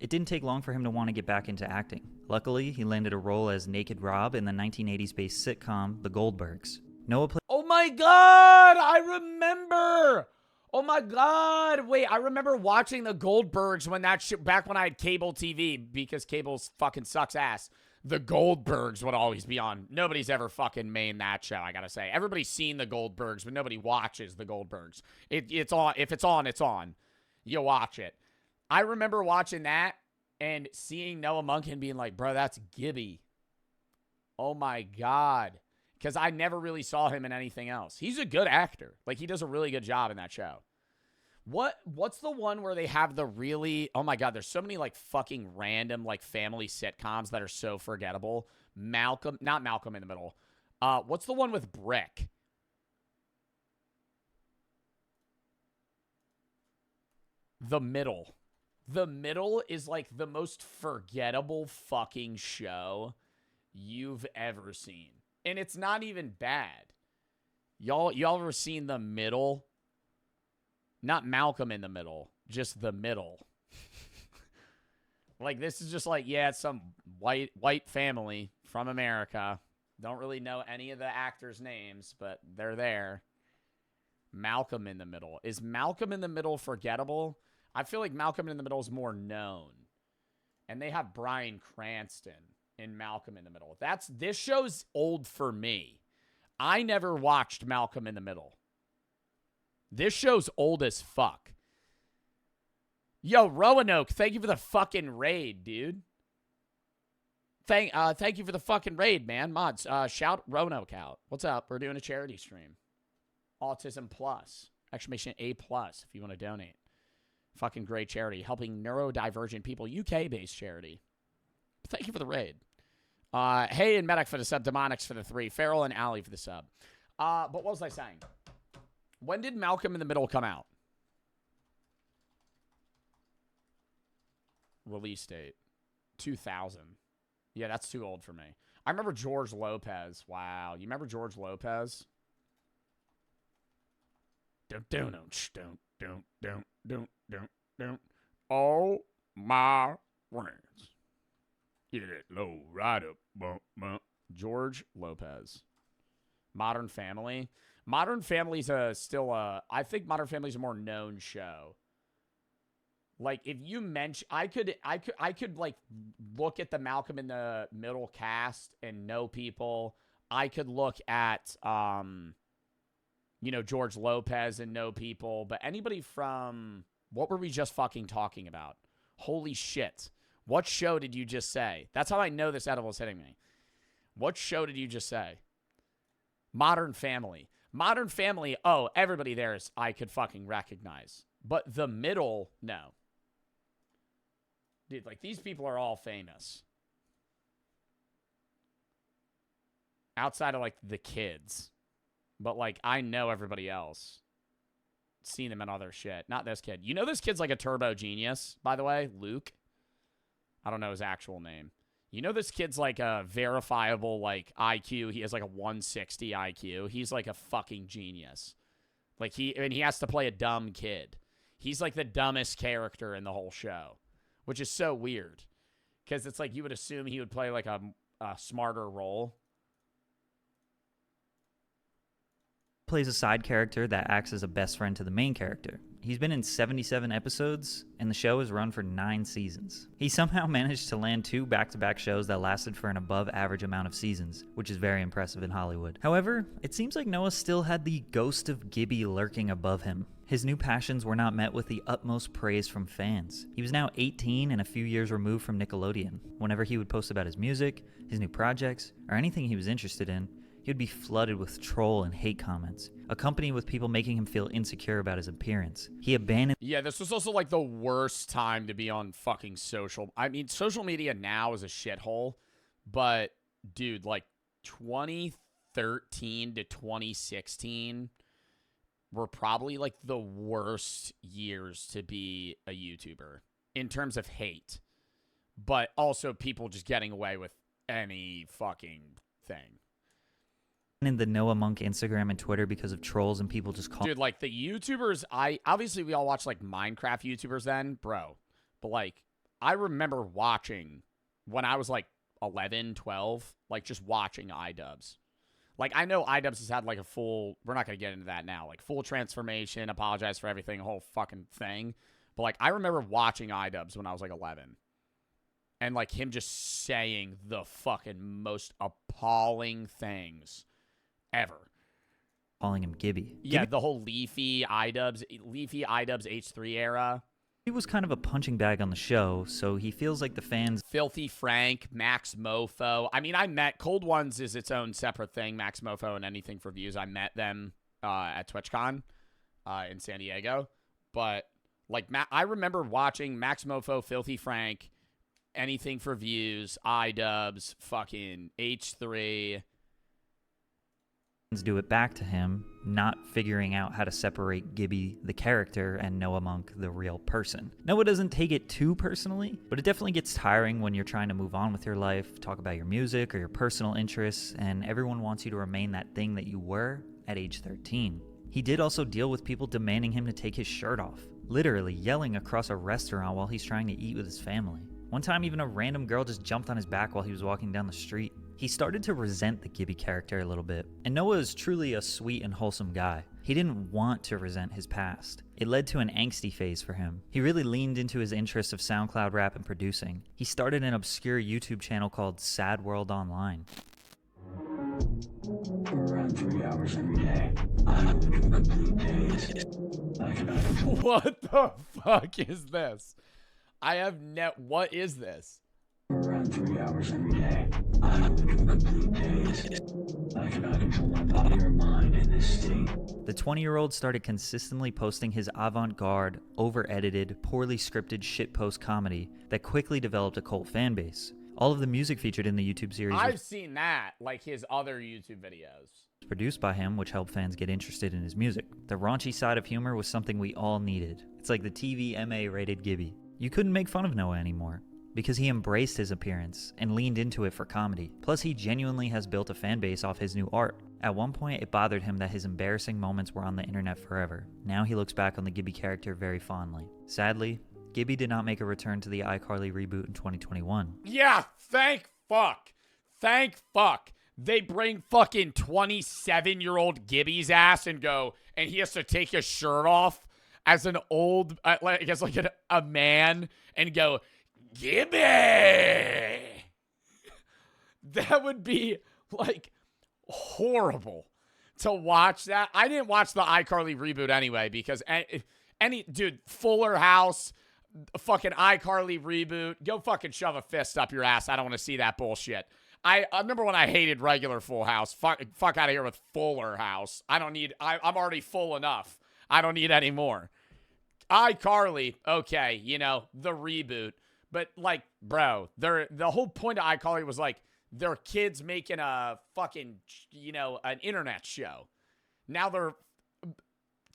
[SPEAKER 12] It didn't take long for him to want to get back into acting. Luckily, he landed a role as Naked Rob in the 1980s-based sitcom The Goldbergs. Noah played...
[SPEAKER 1] Oh my god, I remember! Oh my god, wait, I remember watching The Goldbergs when that shit, back when I had cable TV, because cable fucking sucks ass. The Goldbergs would always be on. Nobody's ever fucking mained that show, I gotta say. Everybody's seen The Goldbergs, but nobody watches The Goldbergs. It's on. If it's on, it's on. You watch it. I remember watching that and seeing Noah Munkin being like, bro, that's Gibby. Oh my god. Because I never really saw him in anything else. He's a good actor. Like, he does a really good job in that show. What's the one where they have the really... Oh, my God. There's so many, like, fucking random, like, family sitcoms that are so forgettable. Malcolm... Not Malcolm in the Middle. What's the one with Brick? The Middle. The Middle is, like, the most forgettable fucking show you've ever seen. And it's not even bad. Y'all ever seen The Middle? Not Malcolm in the Middle. Just The Middle. Like, this is just like, yeah, it's some white family from America. Don't really know any of the actors' names, but they're there. Malcolm in the Middle. Is Malcolm in the Middle forgettable? I feel like Malcolm in the Middle is more known. And they have Bryan Cranston in Malcolm in the Middle. This show's old for me. I never watched Malcolm in the Middle. This show's old as fuck. Yo, Roanoke, thank you for the fucking raid, dude. Thank you for the fucking raid, man. Mods, shout Roanoke out. What's up? We're doing a charity stream. Autism Plus. Exclamation A+, if you want to donate. Fucking great charity. Helping neurodivergent people. UK-based charity. Thank you for the raid. Hey and Medic for the sub. Demonics for the 3. Farrell and Allie for the sub. But what was I saying? When did Malcolm in the Middle come out? Release date. 2000. Yeah, that's too old for me. I remember George Lopez. Wow. You remember George Lopez? Oh, my friends. Get it low, right up, bump, bump. George Lopez. Modern Family. Modern Family's still I think Modern Family's a more known show. Like, if you mention, I could like look at the Malcolm in the Middle cast and know people. I could look at you know, George Lopez and know people, but anybody from, what were we just fucking talking about? Holy shit. What show did you just say? That's how I know this edible's hitting me. What show did you just say? Modern Family. Modern Family, oh, everybody there is, I could fucking recognize. But The Middle, no. Dude, like, these people are all famous. Outside of, like, the kids. But, like, I know everybody else. Seen them in other shit. Not this kid. You know this kid's like a turbo genius, by the way? Luke. I don't know his actual name. You know this kid's like a verifiable, like, IQ. He has like a 160 IQ. He's like a fucking genius. Like, he has to play a dumb kid. He's like the dumbest character in the whole show, which is so weird. Because it's like you would assume he would play like a smarter role.
[SPEAKER 12] Plays a side character that acts as a best friend to the main character. He's been in 77 episodes, and the show has run for 9 seasons. He somehow managed to land 2 back-to-back shows that lasted for an above-average amount of seasons, which is very impressive in Hollywood. However, it seems like Noah still had the ghost of Gibby lurking above him. His new passions were not met with the utmost praise from fans. He was now 18 and a few years removed from Nickelodeon. Whenever he would post about his music, his new projects, or anything he was interested in, he would be flooded with troll and hate comments, accompanied with people making him feel insecure about his appearance. He abandoned...
[SPEAKER 1] Yeah, this was also like the worst time to be on fucking social... I mean, social media now is a shithole, but dude, like 2013 to 2016 were probably like the worst years to be a YouTuber in terms of hate, but also people just getting away with any fucking thing.
[SPEAKER 12] In the Noah Monk Instagram and Twitter because of trolls and people just call.
[SPEAKER 1] Dude, like the YouTubers, obviously we all watched like Minecraft YouTubers then, bro. But like, I remember watching when I was like 11, 12, like just watching iDubbbz. Like, I know iDubbbz has had like a full, we're not going to get into that now, like full transformation, apologize for everything, a whole fucking thing. But like, I remember watching iDubbbz when I was like 11. And like him just saying the fucking most appalling things ever.
[SPEAKER 12] Calling him Gibby.
[SPEAKER 1] Yeah, the whole Leafy iDubbbz H3 era.
[SPEAKER 12] He was kind of a punching bag on the show, so he feels like the fans.
[SPEAKER 1] Filthy Frank, Max Mofo. I mean, I met Cold Ones is its own separate thing. Max Mofo and Anything for Views. I met them at TwitchCon in San Diego. But like, I remember watching Max Mofo, Filthy Frank, Anything for Views, iDubbbz, fucking H3.
[SPEAKER 12] Do it back to him, not figuring out how to separate Gibby, the character, and Noah Monk, the real person. Noah doesn't take it too personally, but it definitely gets tiring when you're trying to move on with your life, talk about your music or your personal interests, and everyone wants you to remain that thing that you were at age 13. He did also deal with people demanding him to take his shirt off, literally yelling across a restaurant while he's trying to eat with his family. One time, even a random girl just jumped on his back while he was walking down the street. He started to resent the Gibby character a little bit, and Noah is truly a sweet and wholesome guy. He didn't want to resent his past. It led to an angsty phase for him. He really leaned into his interest of SoundCloud rap and producing. He started an obscure YouTube channel called Sad World Online.
[SPEAKER 14] For around 3 hours every day, I live in complete daze. I cannot control.
[SPEAKER 1] What the fuck is this? What is this?
[SPEAKER 14] For around 3 hours every day, I live in complete daze. I cannot control my body or mind in this state.
[SPEAKER 12] The 20-year-old started consistently posting his avant-garde, over-edited, poorly scripted shitpost comedy that quickly developed a cult fan base. All of the music featured in the YouTube series
[SPEAKER 1] I've seen that, like his other YouTube videos.
[SPEAKER 12] was produced by him, which helped fans get interested in his music. The raunchy side of humor was something we all needed. It's like the TV MA-rated Gibby. You couldn't make fun of Noah anymore, because he embraced his appearance and leaned into it for comedy. Plus, he genuinely has built a fan base off his new art. At one point, it bothered him that his embarrassing moments were on the internet forever. Now he looks back on the Gibby character very fondly. Sadly, Gibby did not make a return to the iCarly reboot in 2021.
[SPEAKER 1] Yeah, thank fuck. Thank fuck. They bring fucking 27-year-old Gibby's ass and he has to take his shirt off as an old, I guess like a man and go, Gibby! That would be like horrible to watch that. I didn't watch the iCarly reboot anyway because dude, Fuller House, fucking iCarly reboot, go fucking shove a fist up your ass. I don't want to see that bullshit. I remember when I hated regular Full House. Fuck out of here with Fuller House. I'm already full enough. I don't need any more. iCarly, okay, the reboot. But, like, bro, the whole point of iCarly was, like, their kids making a fucking, an internet show. Now they're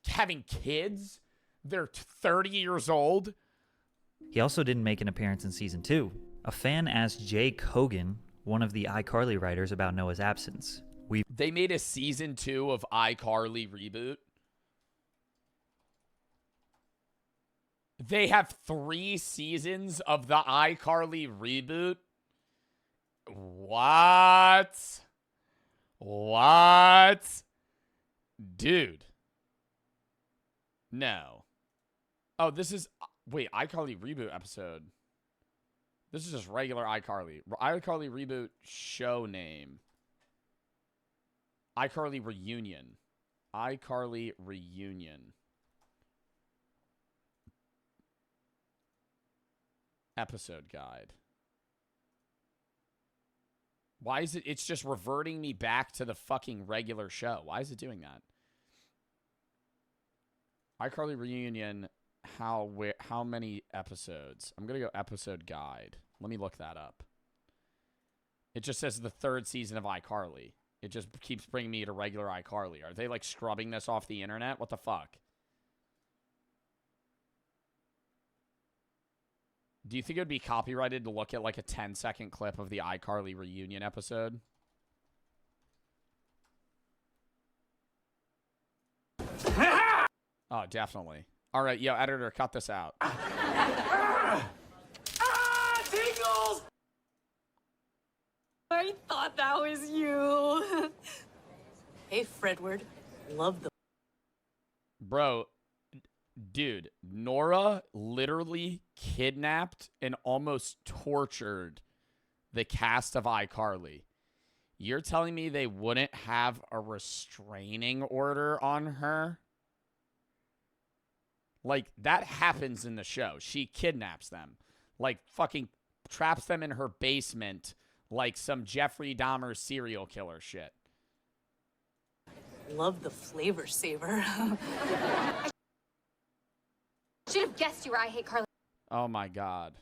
[SPEAKER 1] having kids. They're 30 years old.
[SPEAKER 12] He also didn't make an appearance in Season 2. A fan asked Jake Hogan, one of the iCarly writers, about Noah's absence.
[SPEAKER 1] They made a Season 2 of iCarly reboot. They have 3 seasons of the iCarly reboot. What? Dude. No. Oh, this is... Wait, iCarly reboot episode. This is just regular iCarly. iCarly reboot show name. iCarly reunion. iCarly reunion. Episode guide. Why is it's just reverting me back to the fucking regular show. Why is it doing that? iCarly reunion, how many episodes? I'm going to go episode guide. Let me look that up. It just says the 3rd season of iCarly. It just keeps bringing me to regular iCarly. Are they, like, scrubbing this off the internet? What the fuck? Do you think it would be copyrighted to look at, like, a 10-second clip of the iCarly reunion episode? Oh, definitely. All right, yo, editor, cut this out.
[SPEAKER 5] Tingles! I thought that was you. Hey, Fredward. Love the...
[SPEAKER 1] Bro, dude, Nora literally kidnapped and almost tortured the cast of iCarly. You're telling me they wouldn't have a restraining order on her? Like, that happens in the show. She kidnaps them. Like, fucking traps them in her basement like some Jeffrey Dahmer serial killer shit.
[SPEAKER 5] Love the flavor saver.
[SPEAKER 7] Should have guessed you were I Hate Carly.
[SPEAKER 1] Oh, my God.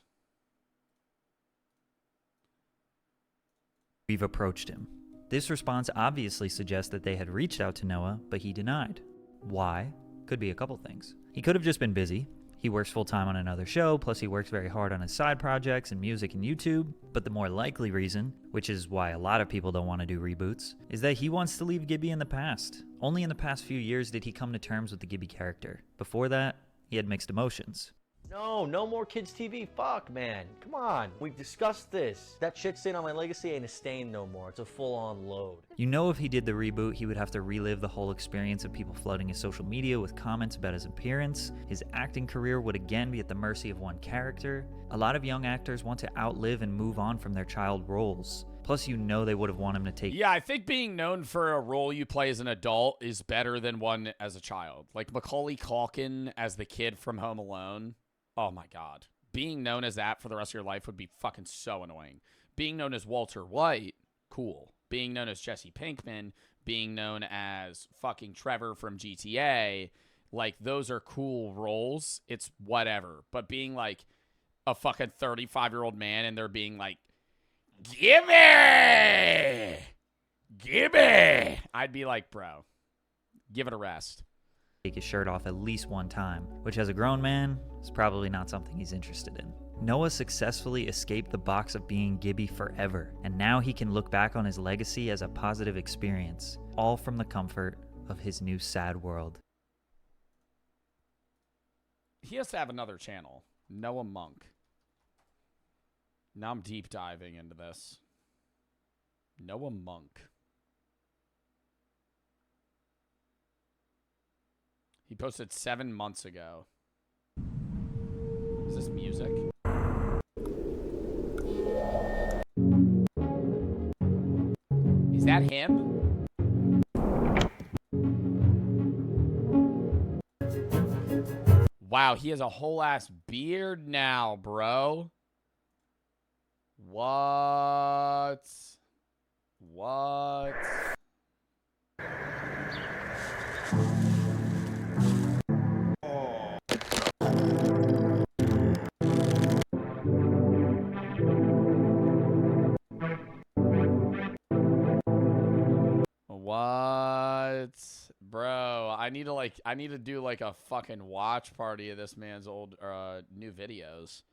[SPEAKER 12] We've approached him. This response obviously suggests that they had reached out to Noah, but he denied. Why? Could be a couple things. He could have just been busy. He works full-time on another show, plus he works very hard on his side projects and music and YouTube. But the more likely reason, which is why a lot of people don't want to do reboots, is that he wants to leave Gibby in the past. Only in the past few years did he come to terms with the Gibby character. Before that, he had mixed emotions.
[SPEAKER 21] No more kids TV. Fuck, man. Come on. We've discussed this. That shit stain on my legacy ain't a stain no more. It's a full-on load.
[SPEAKER 12] You know, if he did the reboot, he would have to relive the whole experience of people flooding his social media with comments about his appearance. His acting career would again be at the mercy of one character. A lot of young actors want to outlive and move on from their child roles. Plus, you know they would have wanted him to take...
[SPEAKER 1] Yeah, I think being known for a role you play as an adult is better than one as a child. Like Macaulay Culkin as the kid from Home Alone. Oh, my God. Being known as that for the rest of your life would be fucking so annoying. Being known as Walter White, cool. Being known as Jesse Pinkman, being known as fucking Trevor from GTA, like, those are cool roles. It's whatever. But being, like, a fucking 35-year-old man and they're being like, Gibby! Gibby! I'd be like, bro, give it a rest.
[SPEAKER 12] Take his shirt off at least one time, which as a grown man is probably not something he's interested in. Noah successfully escaped the box of being Gibby forever, and now he can look back on his legacy as a positive experience, all from the comfort of his new sad world.
[SPEAKER 1] He has to have another channel. Noah Monk. Now I'm deep diving into this. Noah Monk. He posted 7 months ago. Is this music? Is that him? Wow, he has a whole ass beard now, bro. What? What? What? Bro, I need to do like a fucking watch party of this man's old new videos.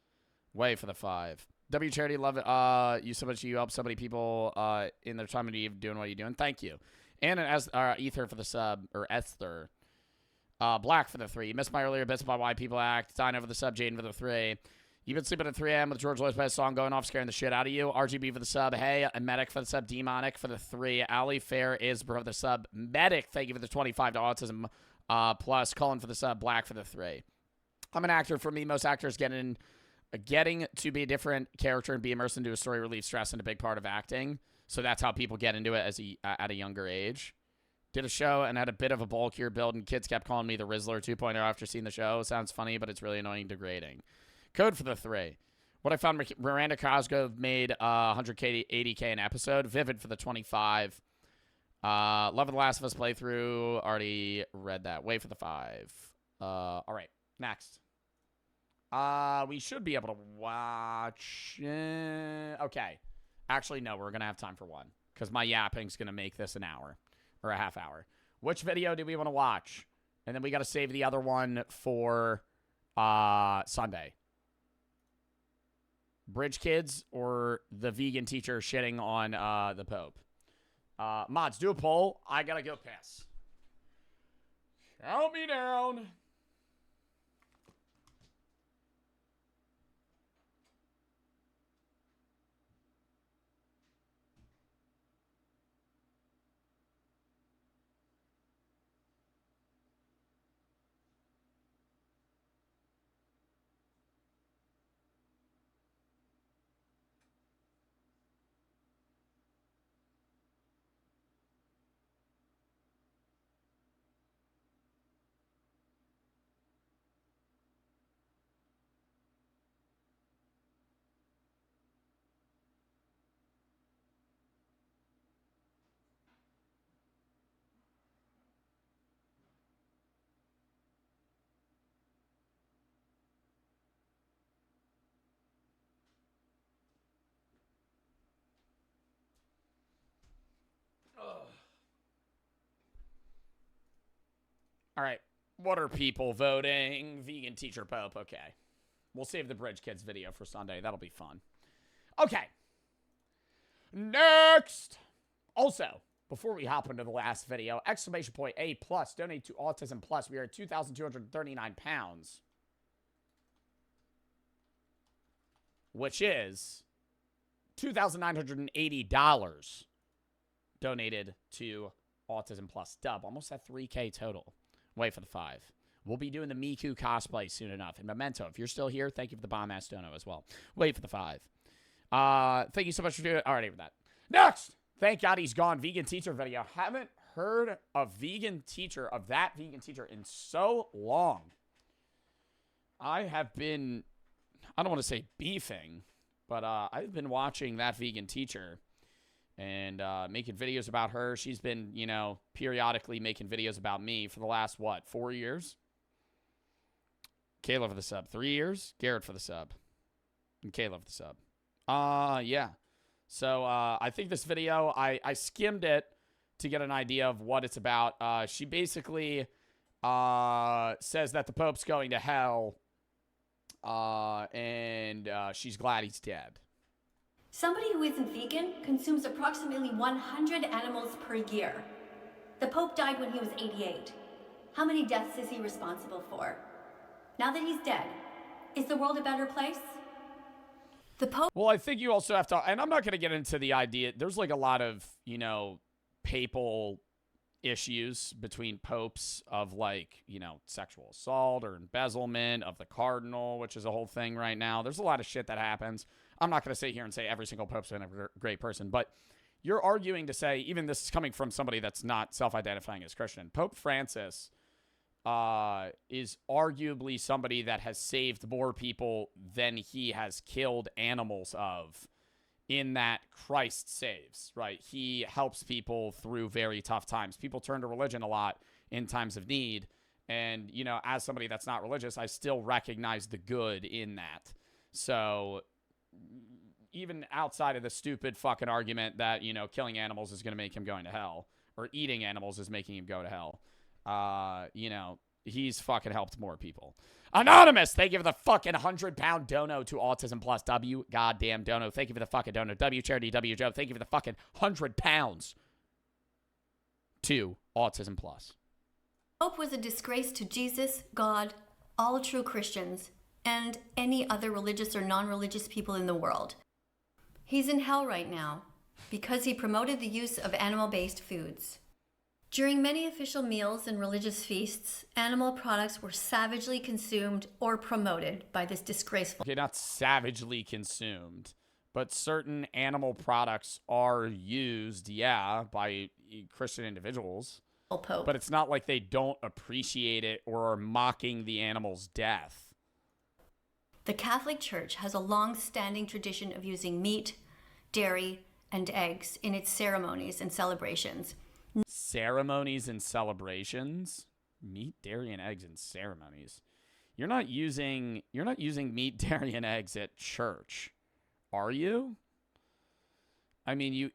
[SPEAKER 1] Wait for the 5. W Charity, love it. You so much. You help so many people in their time of need doing what you're doing. Thank you. And as Ether for the sub, or Esther. Black for the 3. You missed my earlier bits about why people act. Dino for the sub. Jaden for the 3. You've been sleeping at 3 a.m. with George Lloyd's best song going off, scaring the shit out of you. RGB for the sub. Hey, Medic for the sub. Demonic for the 3. Ali Fair is for the sub. Medic, thank you for the 25 to Autism. Plus, Cullen for the sub. Black for the 3. I'm an actor. For me, most actors getting to be a different character and be immersed into a story relieves stress and a big part of acting. So that's how people get into it at a younger age. Did a show and had a bit of a bulkier build, and kids kept calling me the Rizzler 2.0 after seeing the show. Sounds funny, but it's really annoying and degrading. Code for the 3. What I found, Miranda Cosgrove made 100K, 80K an episode. Vivid for the 25. Love of the Last of Us playthrough. Already read that. Wait for the 5. All right, next. We should be able to watch. Okay. Actually, no, we're going to have time for one. Because my yapping's going to make this an hour. Or a half hour. Which video do we want to watch? And then we got to save the other one for Sunday. Bridge Kids or the vegan teacher shitting on the Pope? Mods, do a poll. I got to go piss. Count me down. All right. What are people voting? Vegan teacher Pope. Okay. We'll save the Bridge Kids video for Sunday. That'll be fun. Okay. Next. Also, before we hop into the last video, exclamation point A+, donate to Autism Plus. We are at 2,239 pounds. Which is $2,980 donated to Autism Plus. Dub. Almost at 3K total. Wait for the 5. We'll be doing the Miku cosplay soon enough. And Memento, if you're still here, thank you for the bomb-ass dono as well. Wait for the 5. Thank you so much for doing it. All right, with that. Next! Thank God he's gone. Vegan teacher video. Haven't heard of that vegan teacher in so long. I have been, I don't want to say beefing, but I've been watching that vegan teacher and making videos about her. She's been, you know, periodically making videos about me for the last, 4 years? Kayla for the sub. 3 years? Garrett for the sub. And Kayla for the sub. Yeah. So I think this video, I skimmed it to get an idea of what it's about. She basically says that the Pope's going to hell, and she's glad he's dead.
[SPEAKER 9] Somebody who isn't vegan consumes approximately 100 animals per year. The Pope died when he was 88. How many deaths is he responsible for? Now that he's dead, is the world a better place? The Pope...
[SPEAKER 1] Well, I think you also have to... And I'm not going to get into the idea... There's like a lot of, you know, papal issues between popes of like, you know, sexual assault or embezzlement of the cardinal, which is a whole thing right now. There's a lot of shit that happens. I'm not going to sit here and say every single pope's been a great person, but you're arguing to say, even this is coming from somebody that's not self-identifying as Christian, Pope Francis is arguably somebody that has saved more people than he has killed animals of, in that Christ saves, right? He helps people through very tough times. People turn to religion a lot in times of need, and, you know, as somebody that's not religious, I still recognize the good in that. So... even outside of the stupid fucking argument that, you know, killing animals is going to make him going to hell, or eating animals is making him go to hell, you know, he's fucking helped more people. Anonymous, thank you for the fucking 100-pound dono to Autism Plus. W goddamn dono. Thank you for the fucking dono. W Charity, W Joe. Thank you for the fucking 100 pounds to Autism Plus.
[SPEAKER 9] Pope was a disgrace to Jesus, God, all true Christians, and any other religious or non-religious people in the world. He's in hell right now because he promoted the use of animal-based foods. During many official meals and religious feasts, animal products were savagely consumed or promoted by this disgraceful...
[SPEAKER 1] Okay, not savagely consumed, but certain animal products are used, yeah, by Christian individuals.
[SPEAKER 9] Pope.
[SPEAKER 1] But it's not like they don't appreciate it or are mocking the animal's death.
[SPEAKER 9] The Catholic Church has a long-standing tradition of using meat, dairy, and eggs in its ceremonies and celebrations.
[SPEAKER 1] Ceremonies and celebrations? Meat, dairy, and eggs in ceremonies. You're not using meat, dairy, and eggs at church, are you? I mean, you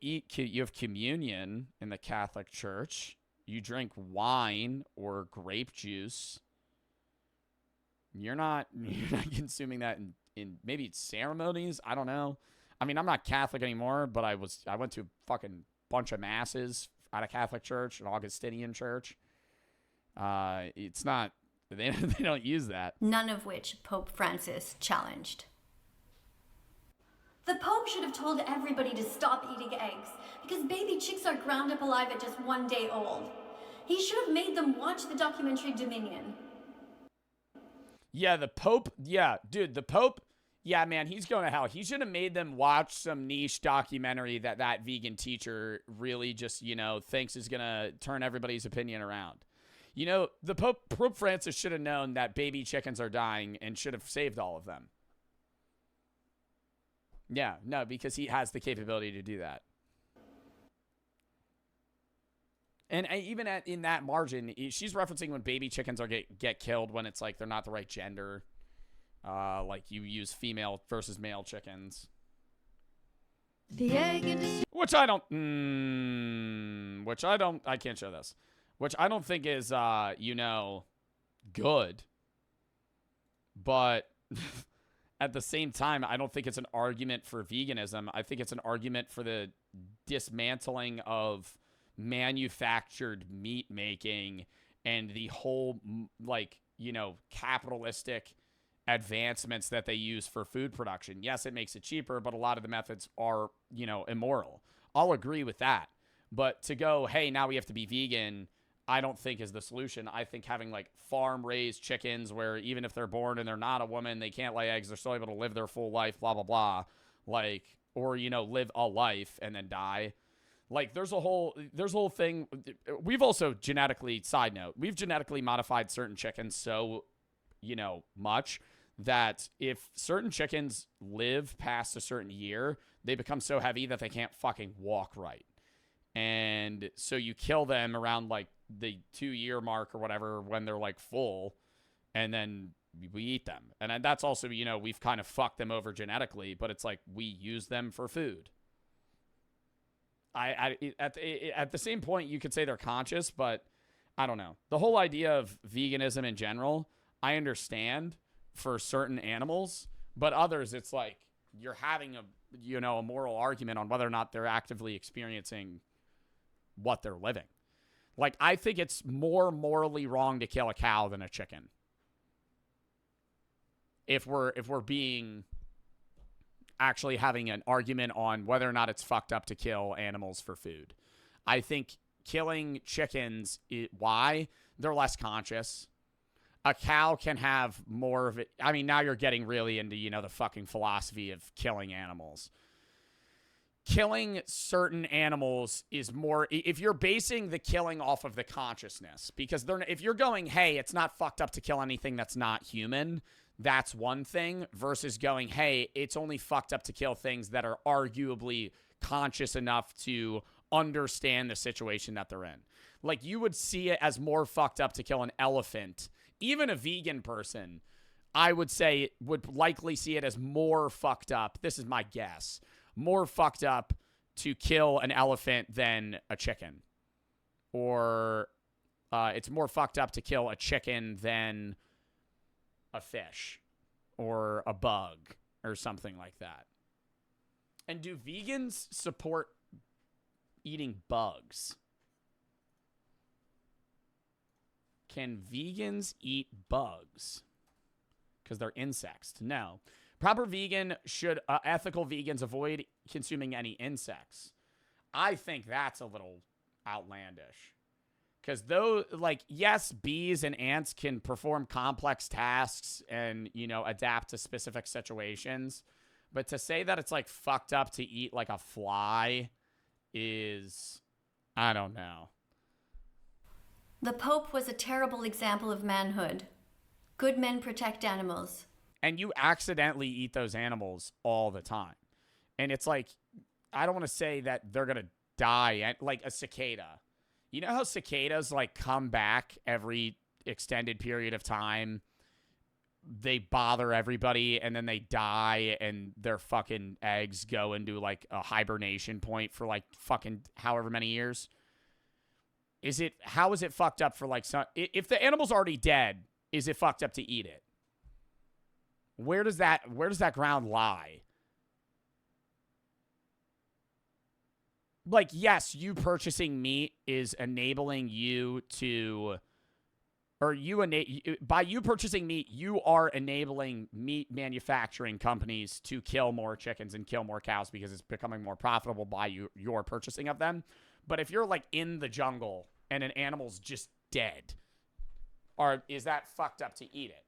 [SPEAKER 1] have communion in the Catholic Church. You drink wine or grape juice. You're not consuming that in maybe ceremonies. I don't know. I mean, I'm not Catholic anymore, but I went to a fucking bunch of masses at a Catholic church, an Augustinian church. It's not, they don't use that.
[SPEAKER 9] None of which Pope Francis challenged. The Pope should have told everybody to stop eating eggs because baby chicks are ground up alive at just 1 day old. He should have made them watch the documentary Dominion.
[SPEAKER 1] Yeah, the Pope, yeah, dude, the Pope, yeah, man, he's going to hell. He should have made them watch some niche documentary that vegan teacher really just, you know, thinks is going to turn everybody's opinion around. You know, the Pope Francis should have known that baby chickens are dying and should have saved all of them. Yeah, no, because he has the capability to do that. And even in that margin, she's referencing when baby chickens are get killed when it's like they're not the right gender. Like you use female versus male chickens.
[SPEAKER 9] The egg industry.
[SPEAKER 1] I can't show this. Which I don't think is, you know, good. But at the same time, I don't think it's an argument for veganism. I think it's an argument for the dismantling of manufactured meat making and the whole, like, you know, capitalistic advancements that they use for food production. Yes, it makes it cheaper, but a lot of the methods are, you know, immoral. I'll agree with that. But to go, hey, now we have to be vegan, I don't think is the solution. I think having like farm-raised chickens where even if they're born and they're not a woman, they can't lay eggs, they're still able to live their full life, blah, blah, blah. Like, or, you know, live a life and then die. Like, there's a whole thing. We've also side note, we've genetically modified certain chickens so, you know, much that if certain chickens live past a certain year, they become so heavy that they can't fucking walk right. And so you kill them around like the 2-year mark or whatever when they're like full, and then we eat them. And that's also, you know, we've kind of fucked them over genetically, but it's like we use them for food. At the same point, you could say they're conscious, but I don't know. The whole idea of veganism in general, I understand for certain animals, but others, it's like you're having a moral argument on whether or not they're actively experiencing what they're living. Like, I think it's more morally wrong to kill a cow than a chicken. If we're being actually having an argument on whether or not it's fucked up to kill animals for food. I think killing chickens, why? They're less conscious. A cow can have more of it. I mean, now you're getting really into, you know, the fucking philosophy of killing animals. Killing certain animals is more, if you're basing the killing off of the consciousness, because if you're going, hey, it's not fucked up to kill anything that's not human, that's one thing, versus going, hey, it's only fucked up to kill things that are arguably conscious enough to understand the situation that they're in. Like, you would see it as more fucked up to kill an elephant. Even a vegan person, I would say, would likely see it as more fucked up. This is my guess. More fucked up to kill an elephant than a chicken. Or it's more fucked up to kill a chicken than a fish or a bug or something like that. And do vegans support eating bugs? Can vegans eat bugs? Because they're insects. No. Proper vegan should, ethical vegans avoid consuming any insects. I think that's a little outlandish. Because though, like, yes, bees and ants can perform complex tasks and, you know, adapt to specific situations. But to say that it's, like, fucked up to eat, like, a fly is, I don't know.
[SPEAKER 9] The Pope was a terrible example of manhood. Good men protect animals.
[SPEAKER 1] And you accidentally eat those animals all the time. And it's like, I don't want to say that they're going to die, like a cicada. You know how cicadas, like, come back every extended period of time they bother everybody and then they die and their fucking eggs go into like a hibernation point for like fucking however many years? How is it fucked up for like if the animal's already dead, is it fucked up to eat it? Where does that ground lie? Like, yes, you purchasing meat is enabling you to, or by you purchasing meat, you are enabling meat manufacturing companies to kill more chickens and kill more cows because it's becoming more profitable by your purchasing of them. But if you're like in the jungle and an animal's just dead, or is that fucked up to eat it?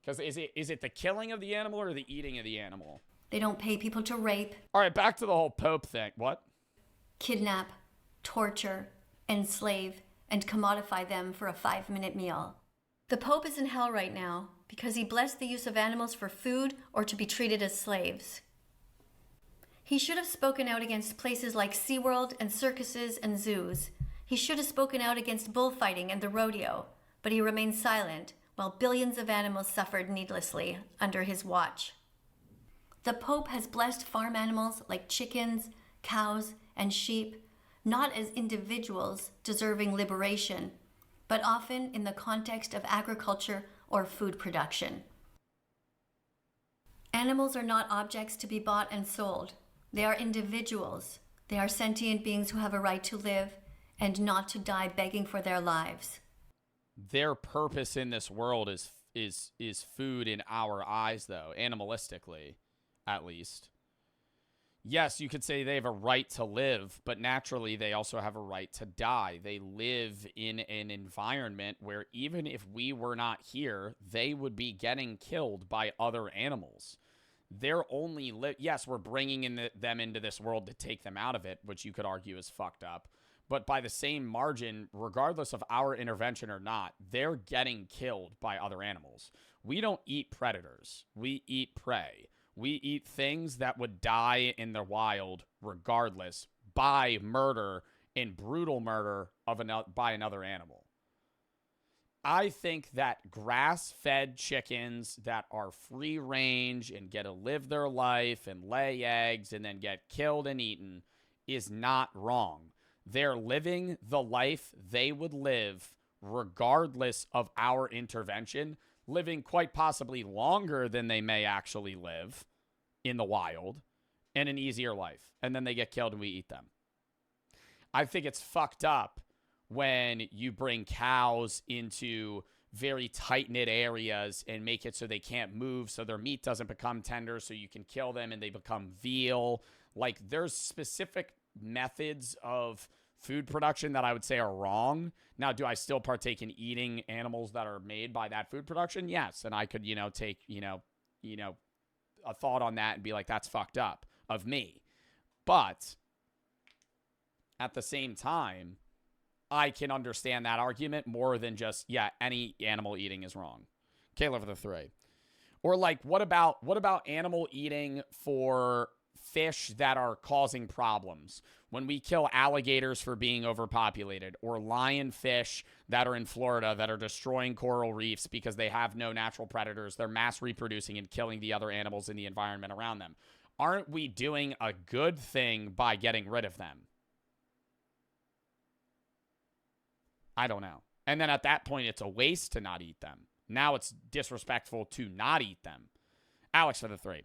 [SPEAKER 1] Because is it the killing of the animal or the eating of the animal?
[SPEAKER 9] They don't pay people to rape.
[SPEAKER 1] All right, back to the whole Pope thing. What?
[SPEAKER 9] Kidnap, torture, enslave, and commodify them for a 5-minute meal. The Pope is in hell right now because he blessed the use of animals for food or to be treated as slaves. He should have spoken out against places like SeaWorld and circuses and zoos. He should have spoken out against bullfighting and the rodeo, but he remained silent while billions of animals suffered needlessly under his watch. The Pope has blessed farm animals like chickens, cows, and sheep, not as individuals deserving liberation, but often in the context of agriculture or food production. Animals are not objects to be bought and sold. They are individuals. They are sentient beings who have a right to live and not to die begging for their lives.
[SPEAKER 1] Their purpose in this world is food in our eyes, though, animalistically, at least. Yes, you could say they have a right to live, but naturally they also have a right to die. They live in an environment where even if we were not here, they would be getting killed by other animals. They're only yes, we're bringing them into this world to take them out of it, which you could argue is fucked up. But by the same margin, regardless of our intervention or not, they're getting killed by other animals. We don't eat predators. We eat prey. We eat things that would die in the wild regardless by murder and brutal murder by another animal. I think that grass-fed chickens that are free range and get to live their life and lay eggs and then get killed and eaten is not wrong. They're living the life they would live regardless of our intervention, living quite possibly longer than they may actually live in the wild, and an easier life. And then they get killed and we eat them. I think it's fucked up when you bring cows into very tight-knit areas and make it so they can't move, so their meat doesn't become tender, so you can kill them and they become veal. Like, there's specific methods of food production that I would say are wrong. Now, do I still partake in eating animals that are made by that food production? Yes. And I could, take, a thought on that and be like, that's fucked up of me. But at the same time, I can understand that argument more than just, any animal eating is wrong. Caleb for the 3. Or like, what about animal eating for fish that are causing problems? When we kill alligators for being overpopulated, or lionfish that are in Florida that are destroying coral reefs because they have no natural predators, they're mass reproducing and killing the other animals in the environment around them. Aren't we doing a good thing by getting rid of them? I don't know. And then at that point, it's a waste to not eat them. Now it's disrespectful to not eat them. Alex for the 3.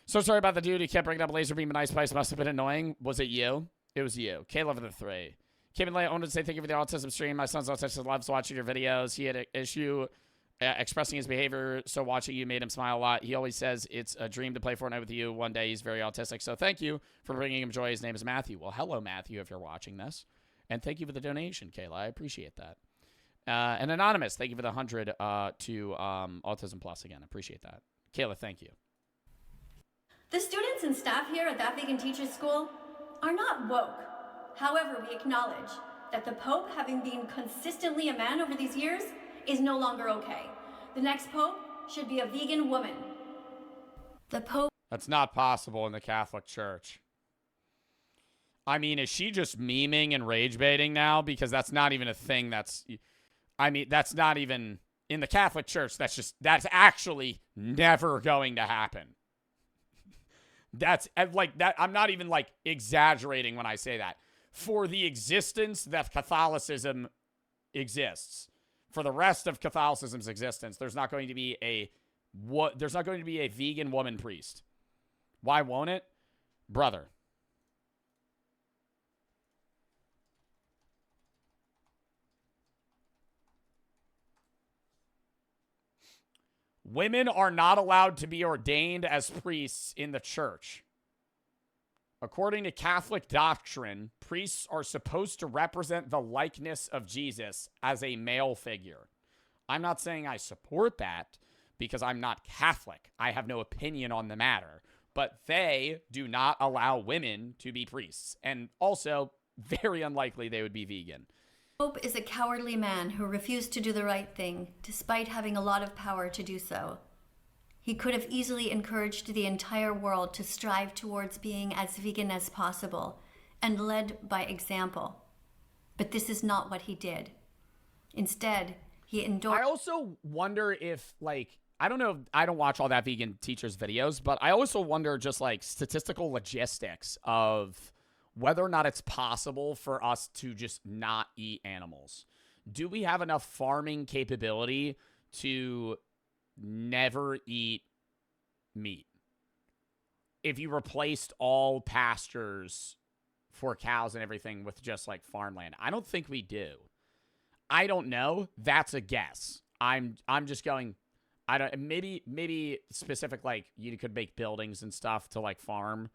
[SPEAKER 1] So sorry about the dude who kept bringing up laser beam and ice spice. Must have been annoying. Was it you? It was you. Caleb for the 3. Kim and Leia, I wanted to say thank you for the autism stream. My son's autistic, loves watching your videos. He had an issue expressing his behavior, so watching you made him smile a lot. He always says it's a dream to play Fortnite with you. One day he's very autistic, so thank you for bringing him joy. His name is Matthew. Well, hello, Matthew, if you're watching this. And thank you for the donation, Kayla. I appreciate that. And Anonymous, thank you for the 100 to Autism Plus again. Appreciate that. Kayla, thank you.
[SPEAKER 9] The students and staff here at That Vegan Teachers School are not woke. However, we acknowledge that the Pope, having been consistently a man over these years, is no longer okay. The next Pope should be a vegan woman. The Pope...
[SPEAKER 1] That's not possible in the Catholic Church. I mean, is she just memeing and rage baiting now? Because that's not even a thing that's... I mean, that's not even... In the Catholic Church, that's actually never going to happen. That's like that. I'm not even like exaggerating when I say that. For the existence that Catholicism exists, for the rest of Catholicism's existence, there's not going to be a vegan woman priest. Why won't it? Brother. Women are not allowed to be ordained as priests in the church. According to Catholic doctrine, priests are supposed to represent the likeness of Jesus as a male figure. I'm not saying I support that because I'm not Catholic. I have no opinion on the matter. But they do not allow women to be priests. And also, very unlikely they would be vegan.
[SPEAKER 9] Pope is a cowardly man who refused to do the right thing, despite having a lot of power to do so. He could have easily encouraged the entire world to strive towards being as vegan as possible, and led by example. But this is not what he did. Instead, he endorsed...
[SPEAKER 1] I also wonder if, like, I don't know, I don't watch all that vegan teachers' videos, but I also wonder just, like, statistical logistics of whether or not it's possible for us to just not eat animals. Do we have enough farming capability to never eat meat? If you replaced all pastures for cows and everything with just like farmland, I don't think we do. I don't know. That's a guess. I'm just going, I don't, maybe specific, like you could make buildings and stuff to like farm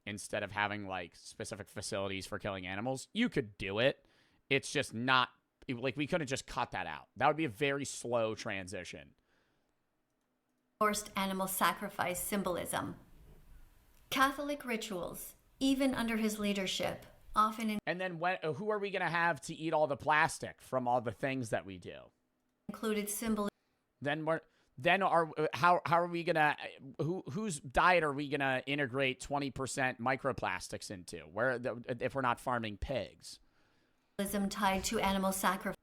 [SPEAKER 1] instead of having like specific facilities for killing animals. You could do it. It's just not like we couldn't just cut that out. That would be a very slow transition.
[SPEAKER 9] Forced animal sacrifice symbolism. Catholic rituals, even under his leadership, often
[SPEAKER 1] and then who are we going to have to eat all the plastic from all the things that we do?
[SPEAKER 9] Included symbolism.
[SPEAKER 1] How are we going to, whose diet are we going to integrate 20% microplastics into, if we're not farming pigs?
[SPEAKER 9] Tied to animal sacrifice.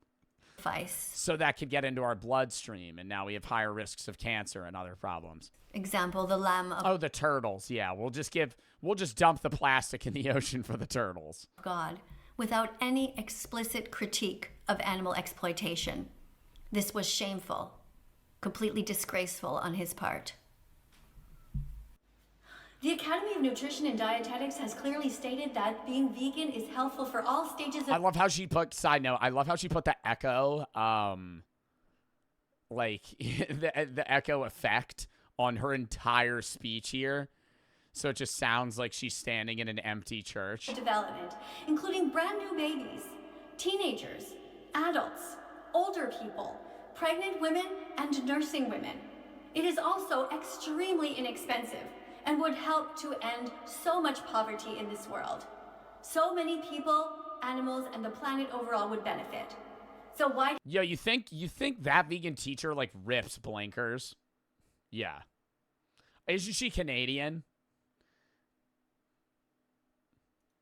[SPEAKER 1] So that could get into our bloodstream, and now we have higher risks of cancer and other problems.
[SPEAKER 9] Example, the lamb of...
[SPEAKER 1] Oh, the turtles. Yeah, we'll just dump the plastic in the ocean for the turtles.
[SPEAKER 9] God, without any explicit critique of animal exploitation. This was shameful, completely disgraceful on his part. The Academy of Nutrition and Dietetics has clearly stated that being vegan is helpful for all stages of...
[SPEAKER 1] I love how she put, side note, I love how she put the echo, like, the echo effect on her entire speech here. So it just sounds like she's standing in an empty church.
[SPEAKER 9] Development, including brand new babies, teenagers, adults, older people, pregnant women, and nursing women. It is also extremely inexpensive and would help to end so much poverty in this world. So many people, animals, and the planet overall would benefit. So why...
[SPEAKER 1] Yo, you think that vegan teacher, like, rips blinkers? Yeah. Isn't she Canadian?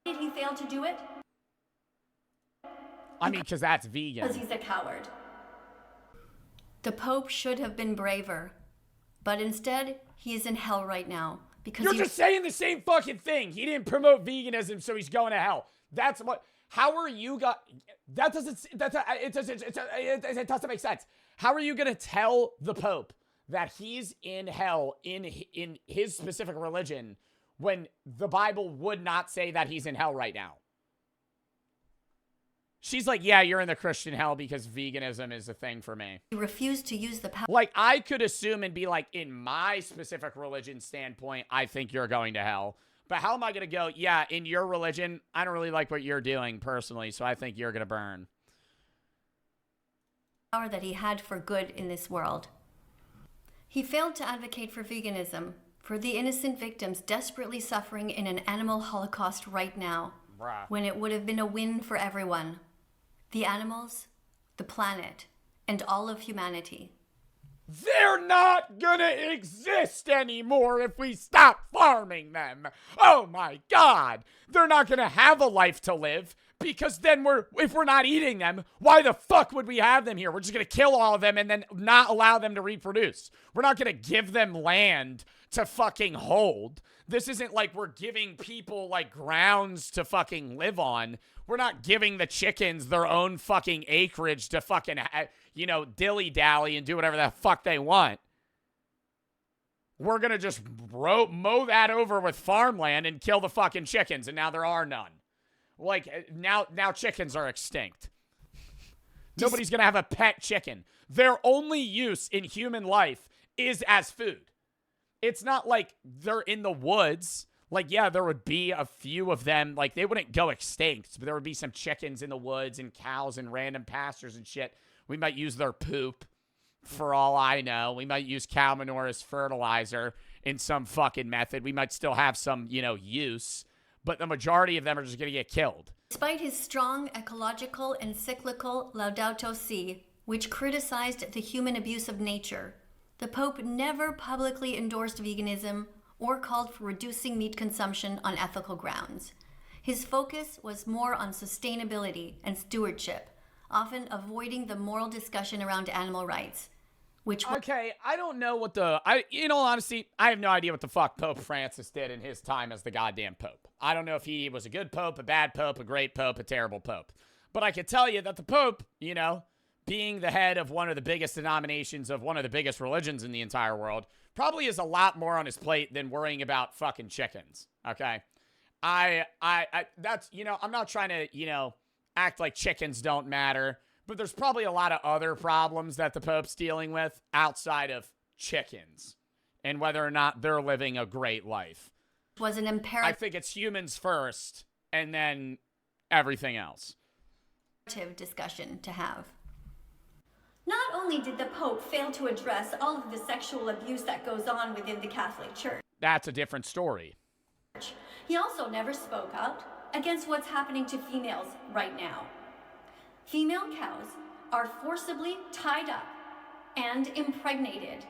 [SPEAKER 9] Did he fail to do it?
[SPEAKER 1] I mean, because that's vegan.
[SPEAKER 9] Because he's a coward. The Pope should have been braver, but instead, he is in hell right now. Because
[SPEAKER 1] you're just saying the same fucking thing. He didn't promote veganism, so he's going to hell. That's what. How are you that doesn't. It doesn't make sense. How are you gonna tell the Pope that he's in hell in his specific religion when the Bible would not say that he's in hell right now? She's like, yeah, you're in the Christian hell because veganism is a thing for me.
[SPEAKER 9] He refused to use the power.
[SPEAKER 1] Like, I could assume and be like, in my specific religion standpoint, I think you're going to hell. But how am I going to go, yeah, in your religion, I don't really like what you're doing personally, so I think you're going to burn.
[SPEAKER 9] Power that he had for good in this world. He failed to advocate for veganism, for the innocent victims desperately suffering in an animal holocaust right now, when it would have been a win for everyone. The animals, the planet, and all of humanity.
[SPEAKER 1] They're not gonna exist anymore if we stop farming them. Oh my God. They're not gonna have a life to live because then if we're not eating them, why the fuck would we have them here? We're just gonna kill all of them and then not allow them to reproduce. We're not gonna give them land to fucking hold. This isn't like we're giving people like grounds to fucking live on. We're not giving the chickens their own fucking acreage to fucking, dilly-dally and do whatever the fuck they want. We're going to just mow that over with farmland and kill the fucking chickens, and now there are none. Like, now chickens are extinct. Nobody's going to have a pet chicken. Their only use in human life is as food. It's not like they're in the woods. Like, yeah, there would be a few of them. Like, they wouldn't go extinct, but there would be some chickens in the woods and cows and random pastures and shit. We might use their poop, for all I know. We might use cow manure as fertilizer in some fucking method. We might still have some, use, but the majority of them are just going to get killed.
[SPEAKER 9] Despite his strong ecological encyclical Laudato Si, which criticized the human abuse of nature, the Pope never publicly endorsed veganism or called for reducing meat consumption on ethical grounds. His focus was more on sustainability and stewardship, often avoiding the moral discussion around animal rights.
[SPEAKER 1] Okay, I don't know what in all honesty, I have no idea what the fuck Pope Francis did in his time as the goddamn Pope. I don't know if he was a good Pope, a bad Pope, a great Pope, a terrible Pope. But I can tell you that the Pope, being the head of one of the biggest denominations of one of the biggest religions in the entire world, probably is a lot more on his plate than worrying about fucking chickens. Okay. That's, I'm not trying to, act like chickens don't matter, but there's probably a lot of other problems that the Pope's dealing with outside of chickens and whether or not they're living a great life.
[SPEAKER 9] Was an imperative.
[SPEAKER 1] I think it's humans first and then everything else.
[SPEAKER 9] Discussion to have. Not only did the Pope fail to address all of the sexual abuse that goes on within the Catholic Church,
[SPEAKER 1] that's a different story.
[SPEAKER 9] He also never spoke out against what's happening to females right now. Female cows are forcibly tied up and impregnated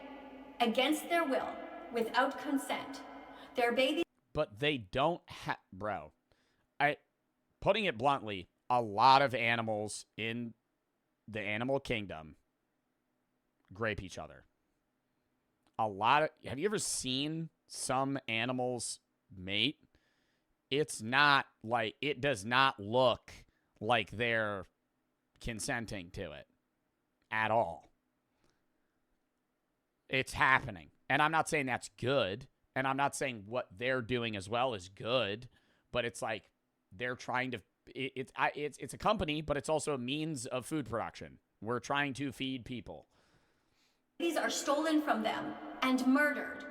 [SPEAKER 9] against their will without consent. Their babies.
[SPEAKER 1] But they don't have, bro. Putting it bluntly, a lot of animals in the animal kingdom grape each other. Have you ever seen some animals mate? It's not like, it does not look like they're consenting to it at all. It's happening. And I'm not saying that's good. And I'm not saying what they're doing as well is good, but it's like they're trying to, it's a company, but it's also a means of food production. We're trying to feed people.
[SPEAKER 9] These are stolen from them and murdered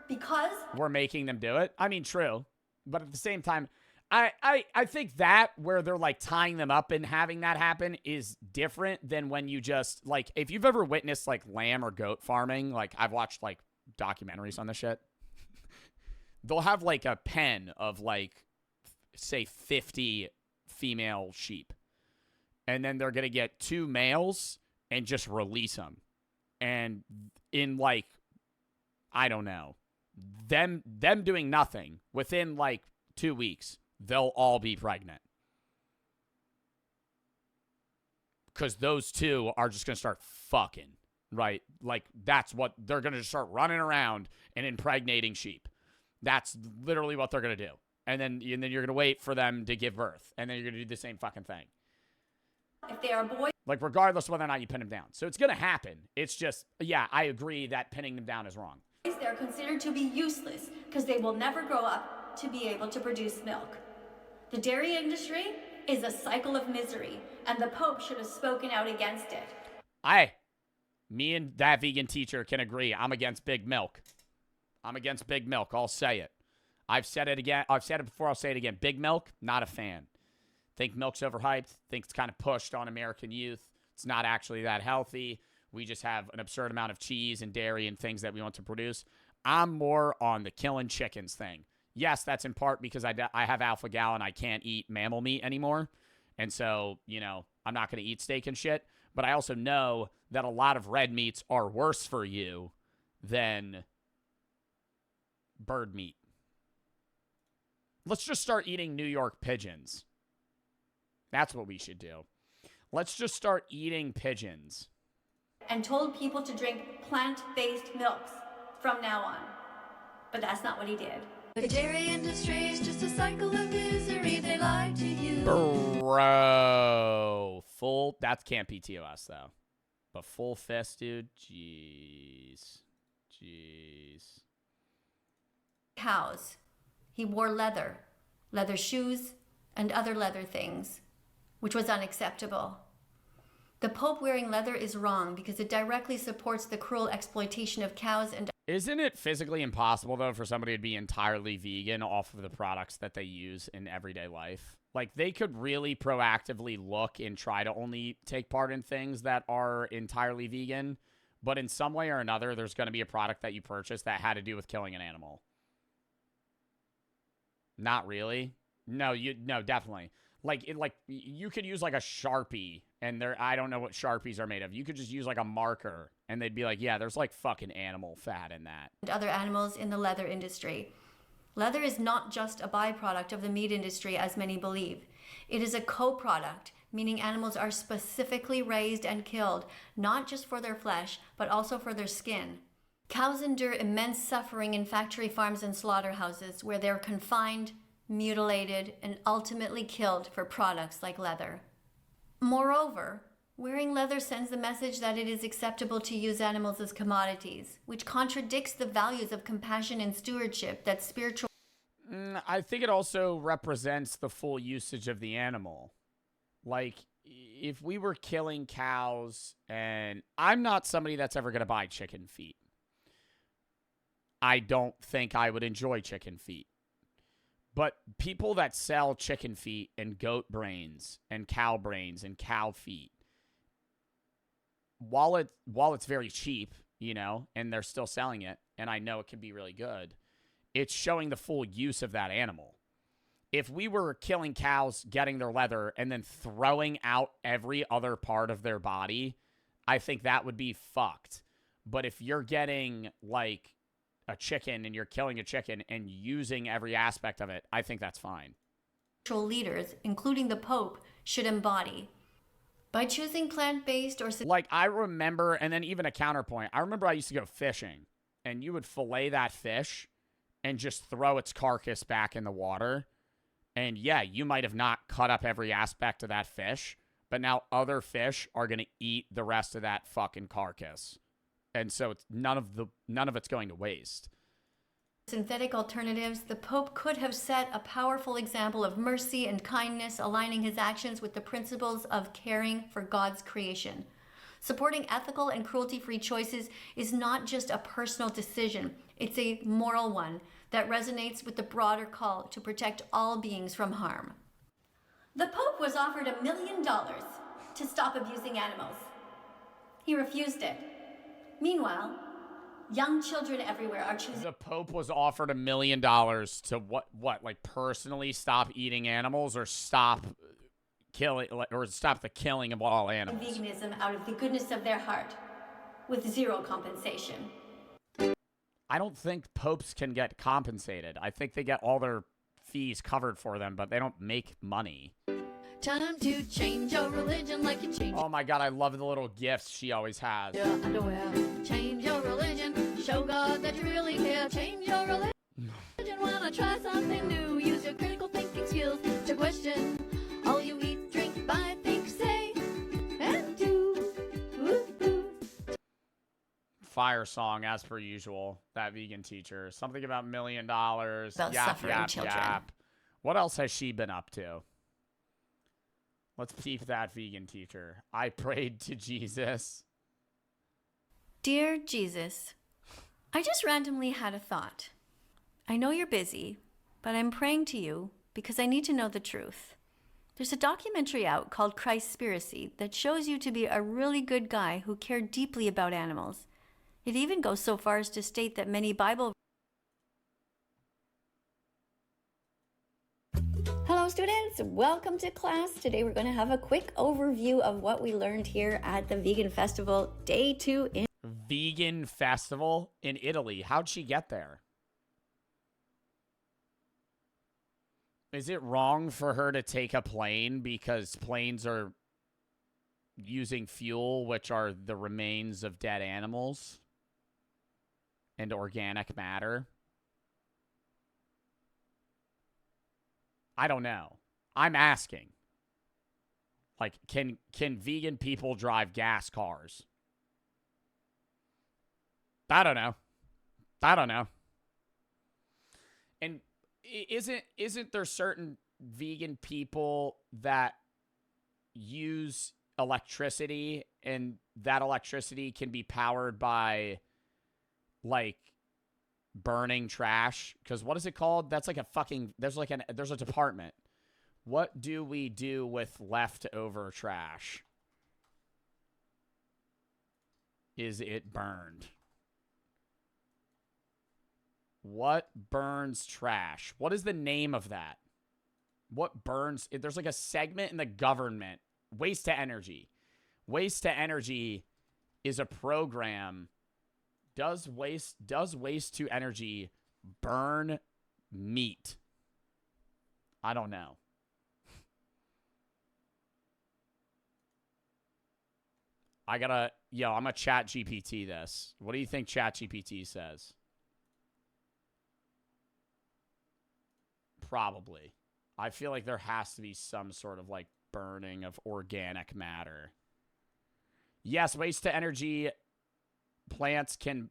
[SPEAKER 9] because
[SPEAKER 1] we're making them do it. I mean, true. But at the same time, I think that where they're like tying them up and having that happen is different than when you just like, if you've ever witnessed like lamb or goat farming, like I've watched like documentaries on this shit. They'll have like a pen of like, say 50 female sheep. And then they're going to get 2 males and just release them. And in like, I don't know, them doing nothing, within like 2 weeks, they'll all be pregnant. Because those 2 are just going to start fucking, right? Like, that's what they're going to start running around and impregnating sheep. That's literally what they're going to do. And then you're going to wait for them to give birth. And then you're going to do the same fucking thing.
[SPEAKER 9] if they are boys.
[SPEAKER 1] Like, regardless of whether or not you pin them down. So it's going to happen. It's just, yeah, I agree that pinning them down is wrong.
[SPEAKER 9] They're considered to be useless because they will never grow up to be able to produce milk. The dairy industry is a cycle of misery, and the Pope should have spoken out against it.
[SPEAKER 1] Me and that vegan teacher can agree. I'm against big milk. I'm against big milk. I'll say it. I've said it again. I've said it before. I'll say it again. Big milk, not a fan. Think milk's overhyped. Think it's kind of pushed on American youth. It's not actually that healthy. We just have an absurd amount of cheese and dairy and things that we want to produce. I'm more on the killing chickens thing. Yes, that's in part because I have alpha-gal and I can't eat mammal meat anymore. And so, you know, I'm not going to eat steak and shit. But I also know that a lot of red meats are worse for you than bird meat. Let's just start eating New York pigeons. That's what we should do. Let's just start eating pigeons.
[SPEAKER 9] And told people to drink plant-based milks from now on. But that's not what he did. The dairy industry is just a cycle of misery. They lied to you.
[SPEAKER 1] Bro. That can't be TOS, though. But full fist, dude. Jeez.
[SPEAKER 9] Cows. He wore leather shoes, and other leather things, which was unacceptable. The Pope wearing leather is wrong because it directly supports the cruel exploitation of cows and...
[SPEAKER 1] Isn't it physically impossible, though, for somebody to be entirely vegan off of the products that they use in everyday life? Like, they could really proactively look and try to only take part in things that are entirely vegan, but in some way or another, there's going to be a product that you purchase that had to do with killing an animal. Not really. No, definitely. Like you could use like a Sharpie, and I don't know what Sharpies are made of. You could just use like a marker, and they'd be like, yeah, there's like fucking animal fat in that.
[SPEAKER 9] And other animals in the leather industry. Leather is not just a byproduct of the meat industry, as many believe. It is a co-product, meaning animals are specifically raised and killed, not just for their flesh, but also for their skin. Cows endure immense suffering in factory farms and slaughterhouses, where they're confined, mutilated, and ultimately killed for products like leather. Moreover, wearing leather sends the message that it is acceptable to use animals as commodities, which contradicts the values of compassion and stewardship that spiritual...
[SPEAKER 1] I think it also represents the full usage of the animal. Like, if we were killing cows, and I'm not somebody that's ever going to buy chicken feet. I don't think I would enjoy chicken feet. But people that sell chicken feet and goat brains and cow brains and cow feet, while it's very cheap, you know, and they're still selling it, and I know it can be really good, it's showing the full use of that animal. If we were killing cows, getting their leather, and then throwing out every other part of their body, I think that would be fucked. But if you're getting, like, a chicken and you're killing a chicken and using every aspect of it, I think that's fine.
[SPEAKER 9] Leaders, including the Pope, should embody. By choosing plant-based or...
[SPEAKER 1] Like, I remember, and then even a counterpoint, I remember I used to go fishing, and you would fillet that fish and just throw its carcass back in the water. And yeah, you might have not cut up every aspect of that fish, but now other fish are going to eat the rest of that fucking carcass. And so it's none of it's going to waste.
[SPEAKER 9] Synthetic alternatives, the Pope could have set a powerful example of mercy and kindness, aligning his actions with the principles of caring for God's creation. Supporting ethical and cruelty-free choices is not just a personal decision, it's a moral one that resonates with the broader call to protect all beings from harm. The Pope was offered $1 million to stop abusing animals. He refused it. Meanwhile, young children everywhere are choosing...
[SPEAKER 1] The Pope was offered $1 million to what? Like, personally stop eating animals or stop killing, or stop the killing of all animals?
[SPEAKER 9] Veganism out of the goodness of their heart, with zero compensation.
[SPEAKER 1] I don't think popes can get compensated. I think they get all their fees covered for them, but they don't make money.
[SPEAKER 9] Time to change your religion like you change.
[SPEAKER 1] Oh my god, I love the little gifts she always has.
[SPEAKER 9] Your underwear. Change your religion. Show God that you really care. Change your religion. Wanna try something new? Use your critical thinking skills to question all you eat, drink, buy, think, say, and do.
[SPEAKER 1] Fire song, as per usual. That vegan teacher. Something about $1 million.
[SPEAKER 9] About suffering children.
[SPEAKER 1] Yap. What else has she been up to? Let's peep that vegan teacher. I prayed to Jesus.
[SPEAKER 9] Dear Jesus, I just randomly had a thought. I know you're busy, but I'm praying to you because I need to know the truth. There's a documentary out called Christspiracy that shows you to be a really good guy who cared deeply about animals. It even goes so far as to state that many Bible...
[SPEAKER 2] Hello,
[SPEAKER 9] Hello students, welcome to class. Today we're going to have a quick overview of what we learned here at the Vegan Festival, day 2 in
[SPEAKER 1] Vegan Festival in Italy. How'd she get there? Is it wrong for her to take a plane because planes are using fuel, which are the remains of dead animals and organic matter? I don't know. I'm asking. Like, can vegan people drive gas cars? I don't know. I don't know. And isn't there certain vegan people that use electricity, and that electricity can be powered by, like, burning trash? Because what is it called? That's like a fucking, there's a department. What do we do with leftover trash? Is it burned? What burns trash? What is the name of that? What burns? There's like a segment in the government. Waste to energy. Waste to energy is a program. Does waste to energy burn meat? I don't know. I'm gonna chat GPT this. What do you think chat GPT says? Probably. I feel like there has to be some sort of, like, burning of organic matter. Yes, waste to energy plants can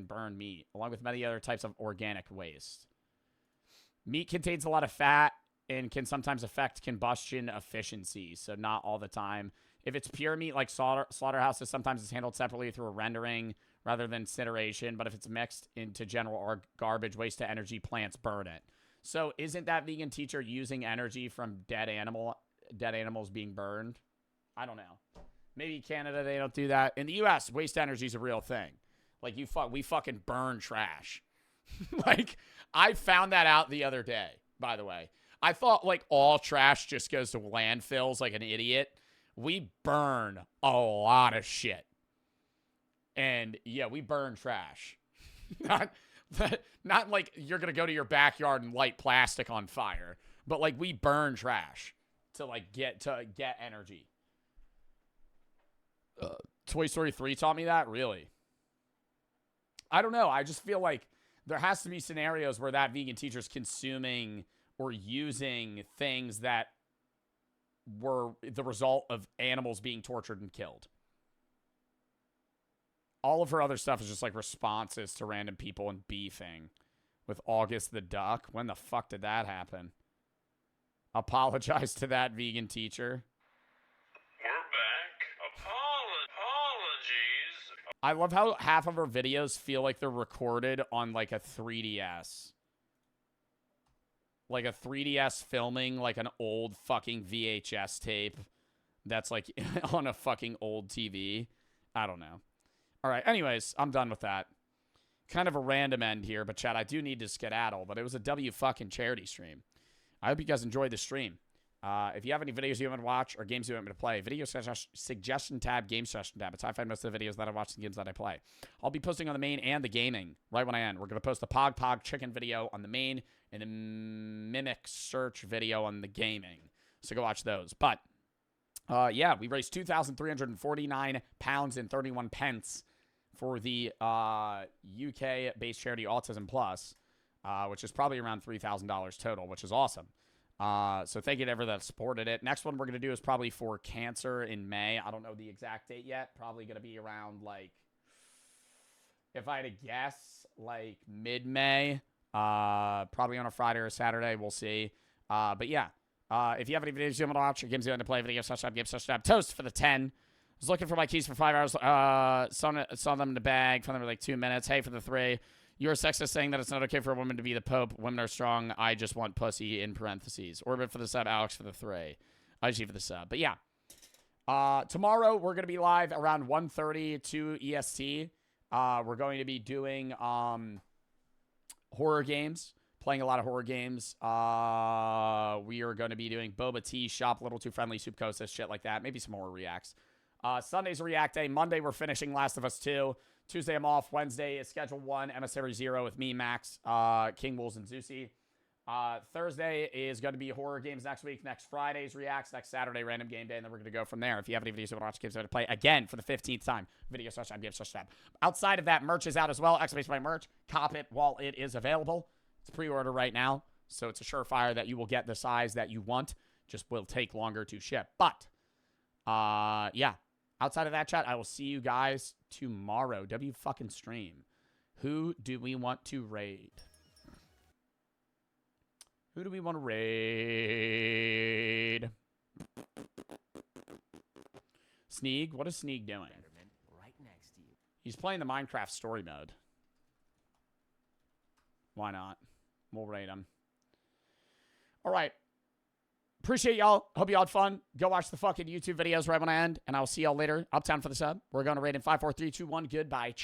[SPEAKER 1] burn meat, along with many other types of organic waste. Meat contains a lot of fat and can sometimes affect combustion efficiency, so not all the time. If it's pure meat, like slaughterhouses, sometimes it's handled separately through a rendering rather than incineration, but if it's mixed into general garbage, waste to energy plants burn it. So isn't that vegan teacher using energy from dead animals being burned? I don't know. Maybe Canada, they don't do that. In the U.S., waste energy is a real thing. Like, we fucking burn trash. Like, I found that out the other day, by the way. I thought, like, all trash just goes to landfills like an idiot. We burn a lot of shit. And, yeah, we burn trash. Not like you're going to go to your backyard and light plastic on fire. But, like, we burn trash to, like, get energy. Toy Story 3 taught me that? Really? I don't know. I just feel like there has to be scenarios where that vegan teacher's consuming or using things that were the result of animals being tortured and killed. All of her other stuff is just like responses to random people and beefing with August the Duck. When the fuck did that happen? Apologize to that vegan teacher.
[SPEAKER 2] We're back. Apologies.
[SPEAKER 1] I love how half of her videos feel like they're recorded on like a 3DS. Like a 3DS filming like an old fucking VHS tape that's like on a fucking old TV. I don't know. All right, anyways, I'm done with that. Kind of a random end here, but chat, I do need to skedaddle, but it was a W fucking charity stream. I hope you guys enjoyed the stream. If you have any videos you want to watch or games you want me to play, video suggestion tab, game suggestion tab. It's how I find most of the videos that I watch and games that I play. I'll be posting on the main and the gaming right when I end. We're going to post the Pog chicken video on the main and the Mimic search video on the gaming. So go watch those. But, yeah, we raised £2,349 and 31 pence for the UK-based charity Autism Plus, which is probably around $3,000 total, which is awesome. So thank you to everyone that supported it. Next one we're going to do is probably for cancer in May. I don't know the exact date yet. Probably going to be around, like, if I had to guess, like mid-May. Probably on a Friday or a Saturday. We'll see. But yeah, if you have any videos you want to watch or games you want to play, video /tab, game /tab, toast for the 10. Was looking for my keys for 5 hours. Saw them in the bag. Found them for like 2 minutes. Hey, for the 3. You're a sexist saying that it's not okay for a woman to be the Pope. Women are strong. I just want pussy in parentheses. Orbit for the sub. Alex for the 3. IG for the sub. But yeah. Tomorrow we're going to be live around 1:30 to EST. We're going to be doing horror games. Playing a lot of horror games. We are going to be doing Boba Tea Shop, Little Too Friendly, Soup Coast, shit like that. Maybe some horror reacts. Sunday's a react day. Monday, we're finishing Last of Us 2. Tuesday, I'm off. Wednesday is Schedule 1, Emissary 0 with me, Max, King Wolves, and Zeusy. Thursday is going to be horror games next week. Next Friday's reacts. Next Saturday, random game day. And then we're going to go from there. If you have any videos you want to watch, games to play again for the 15th time. Video search time, game search tab. Outside of that, merch is out as well. Exclamation point merch. Cop it while it is available. It's pre-order right now. So it's a surefire that you will get the size that you want. Just will take longer to ship. But, yeah. Outside of that chat, I will see you guys tomorrow. W fucking stream. Who do we want to raid? Who do we want to raid? Sneeg? What is Sneeg doing?
[SPEAKER 8] Right next to you.
[SPEAKER 1] He's playing the Minecraft story mode. Why not? We'll raid him. All right. Appreciate y'all. Hope y'all had fun. Go watch the fucking YouTube videos right when I end, and I'll see y'all later. Uptown for the sub. We're going to raid in 5, 4, 3, 2, 1. Goodbye.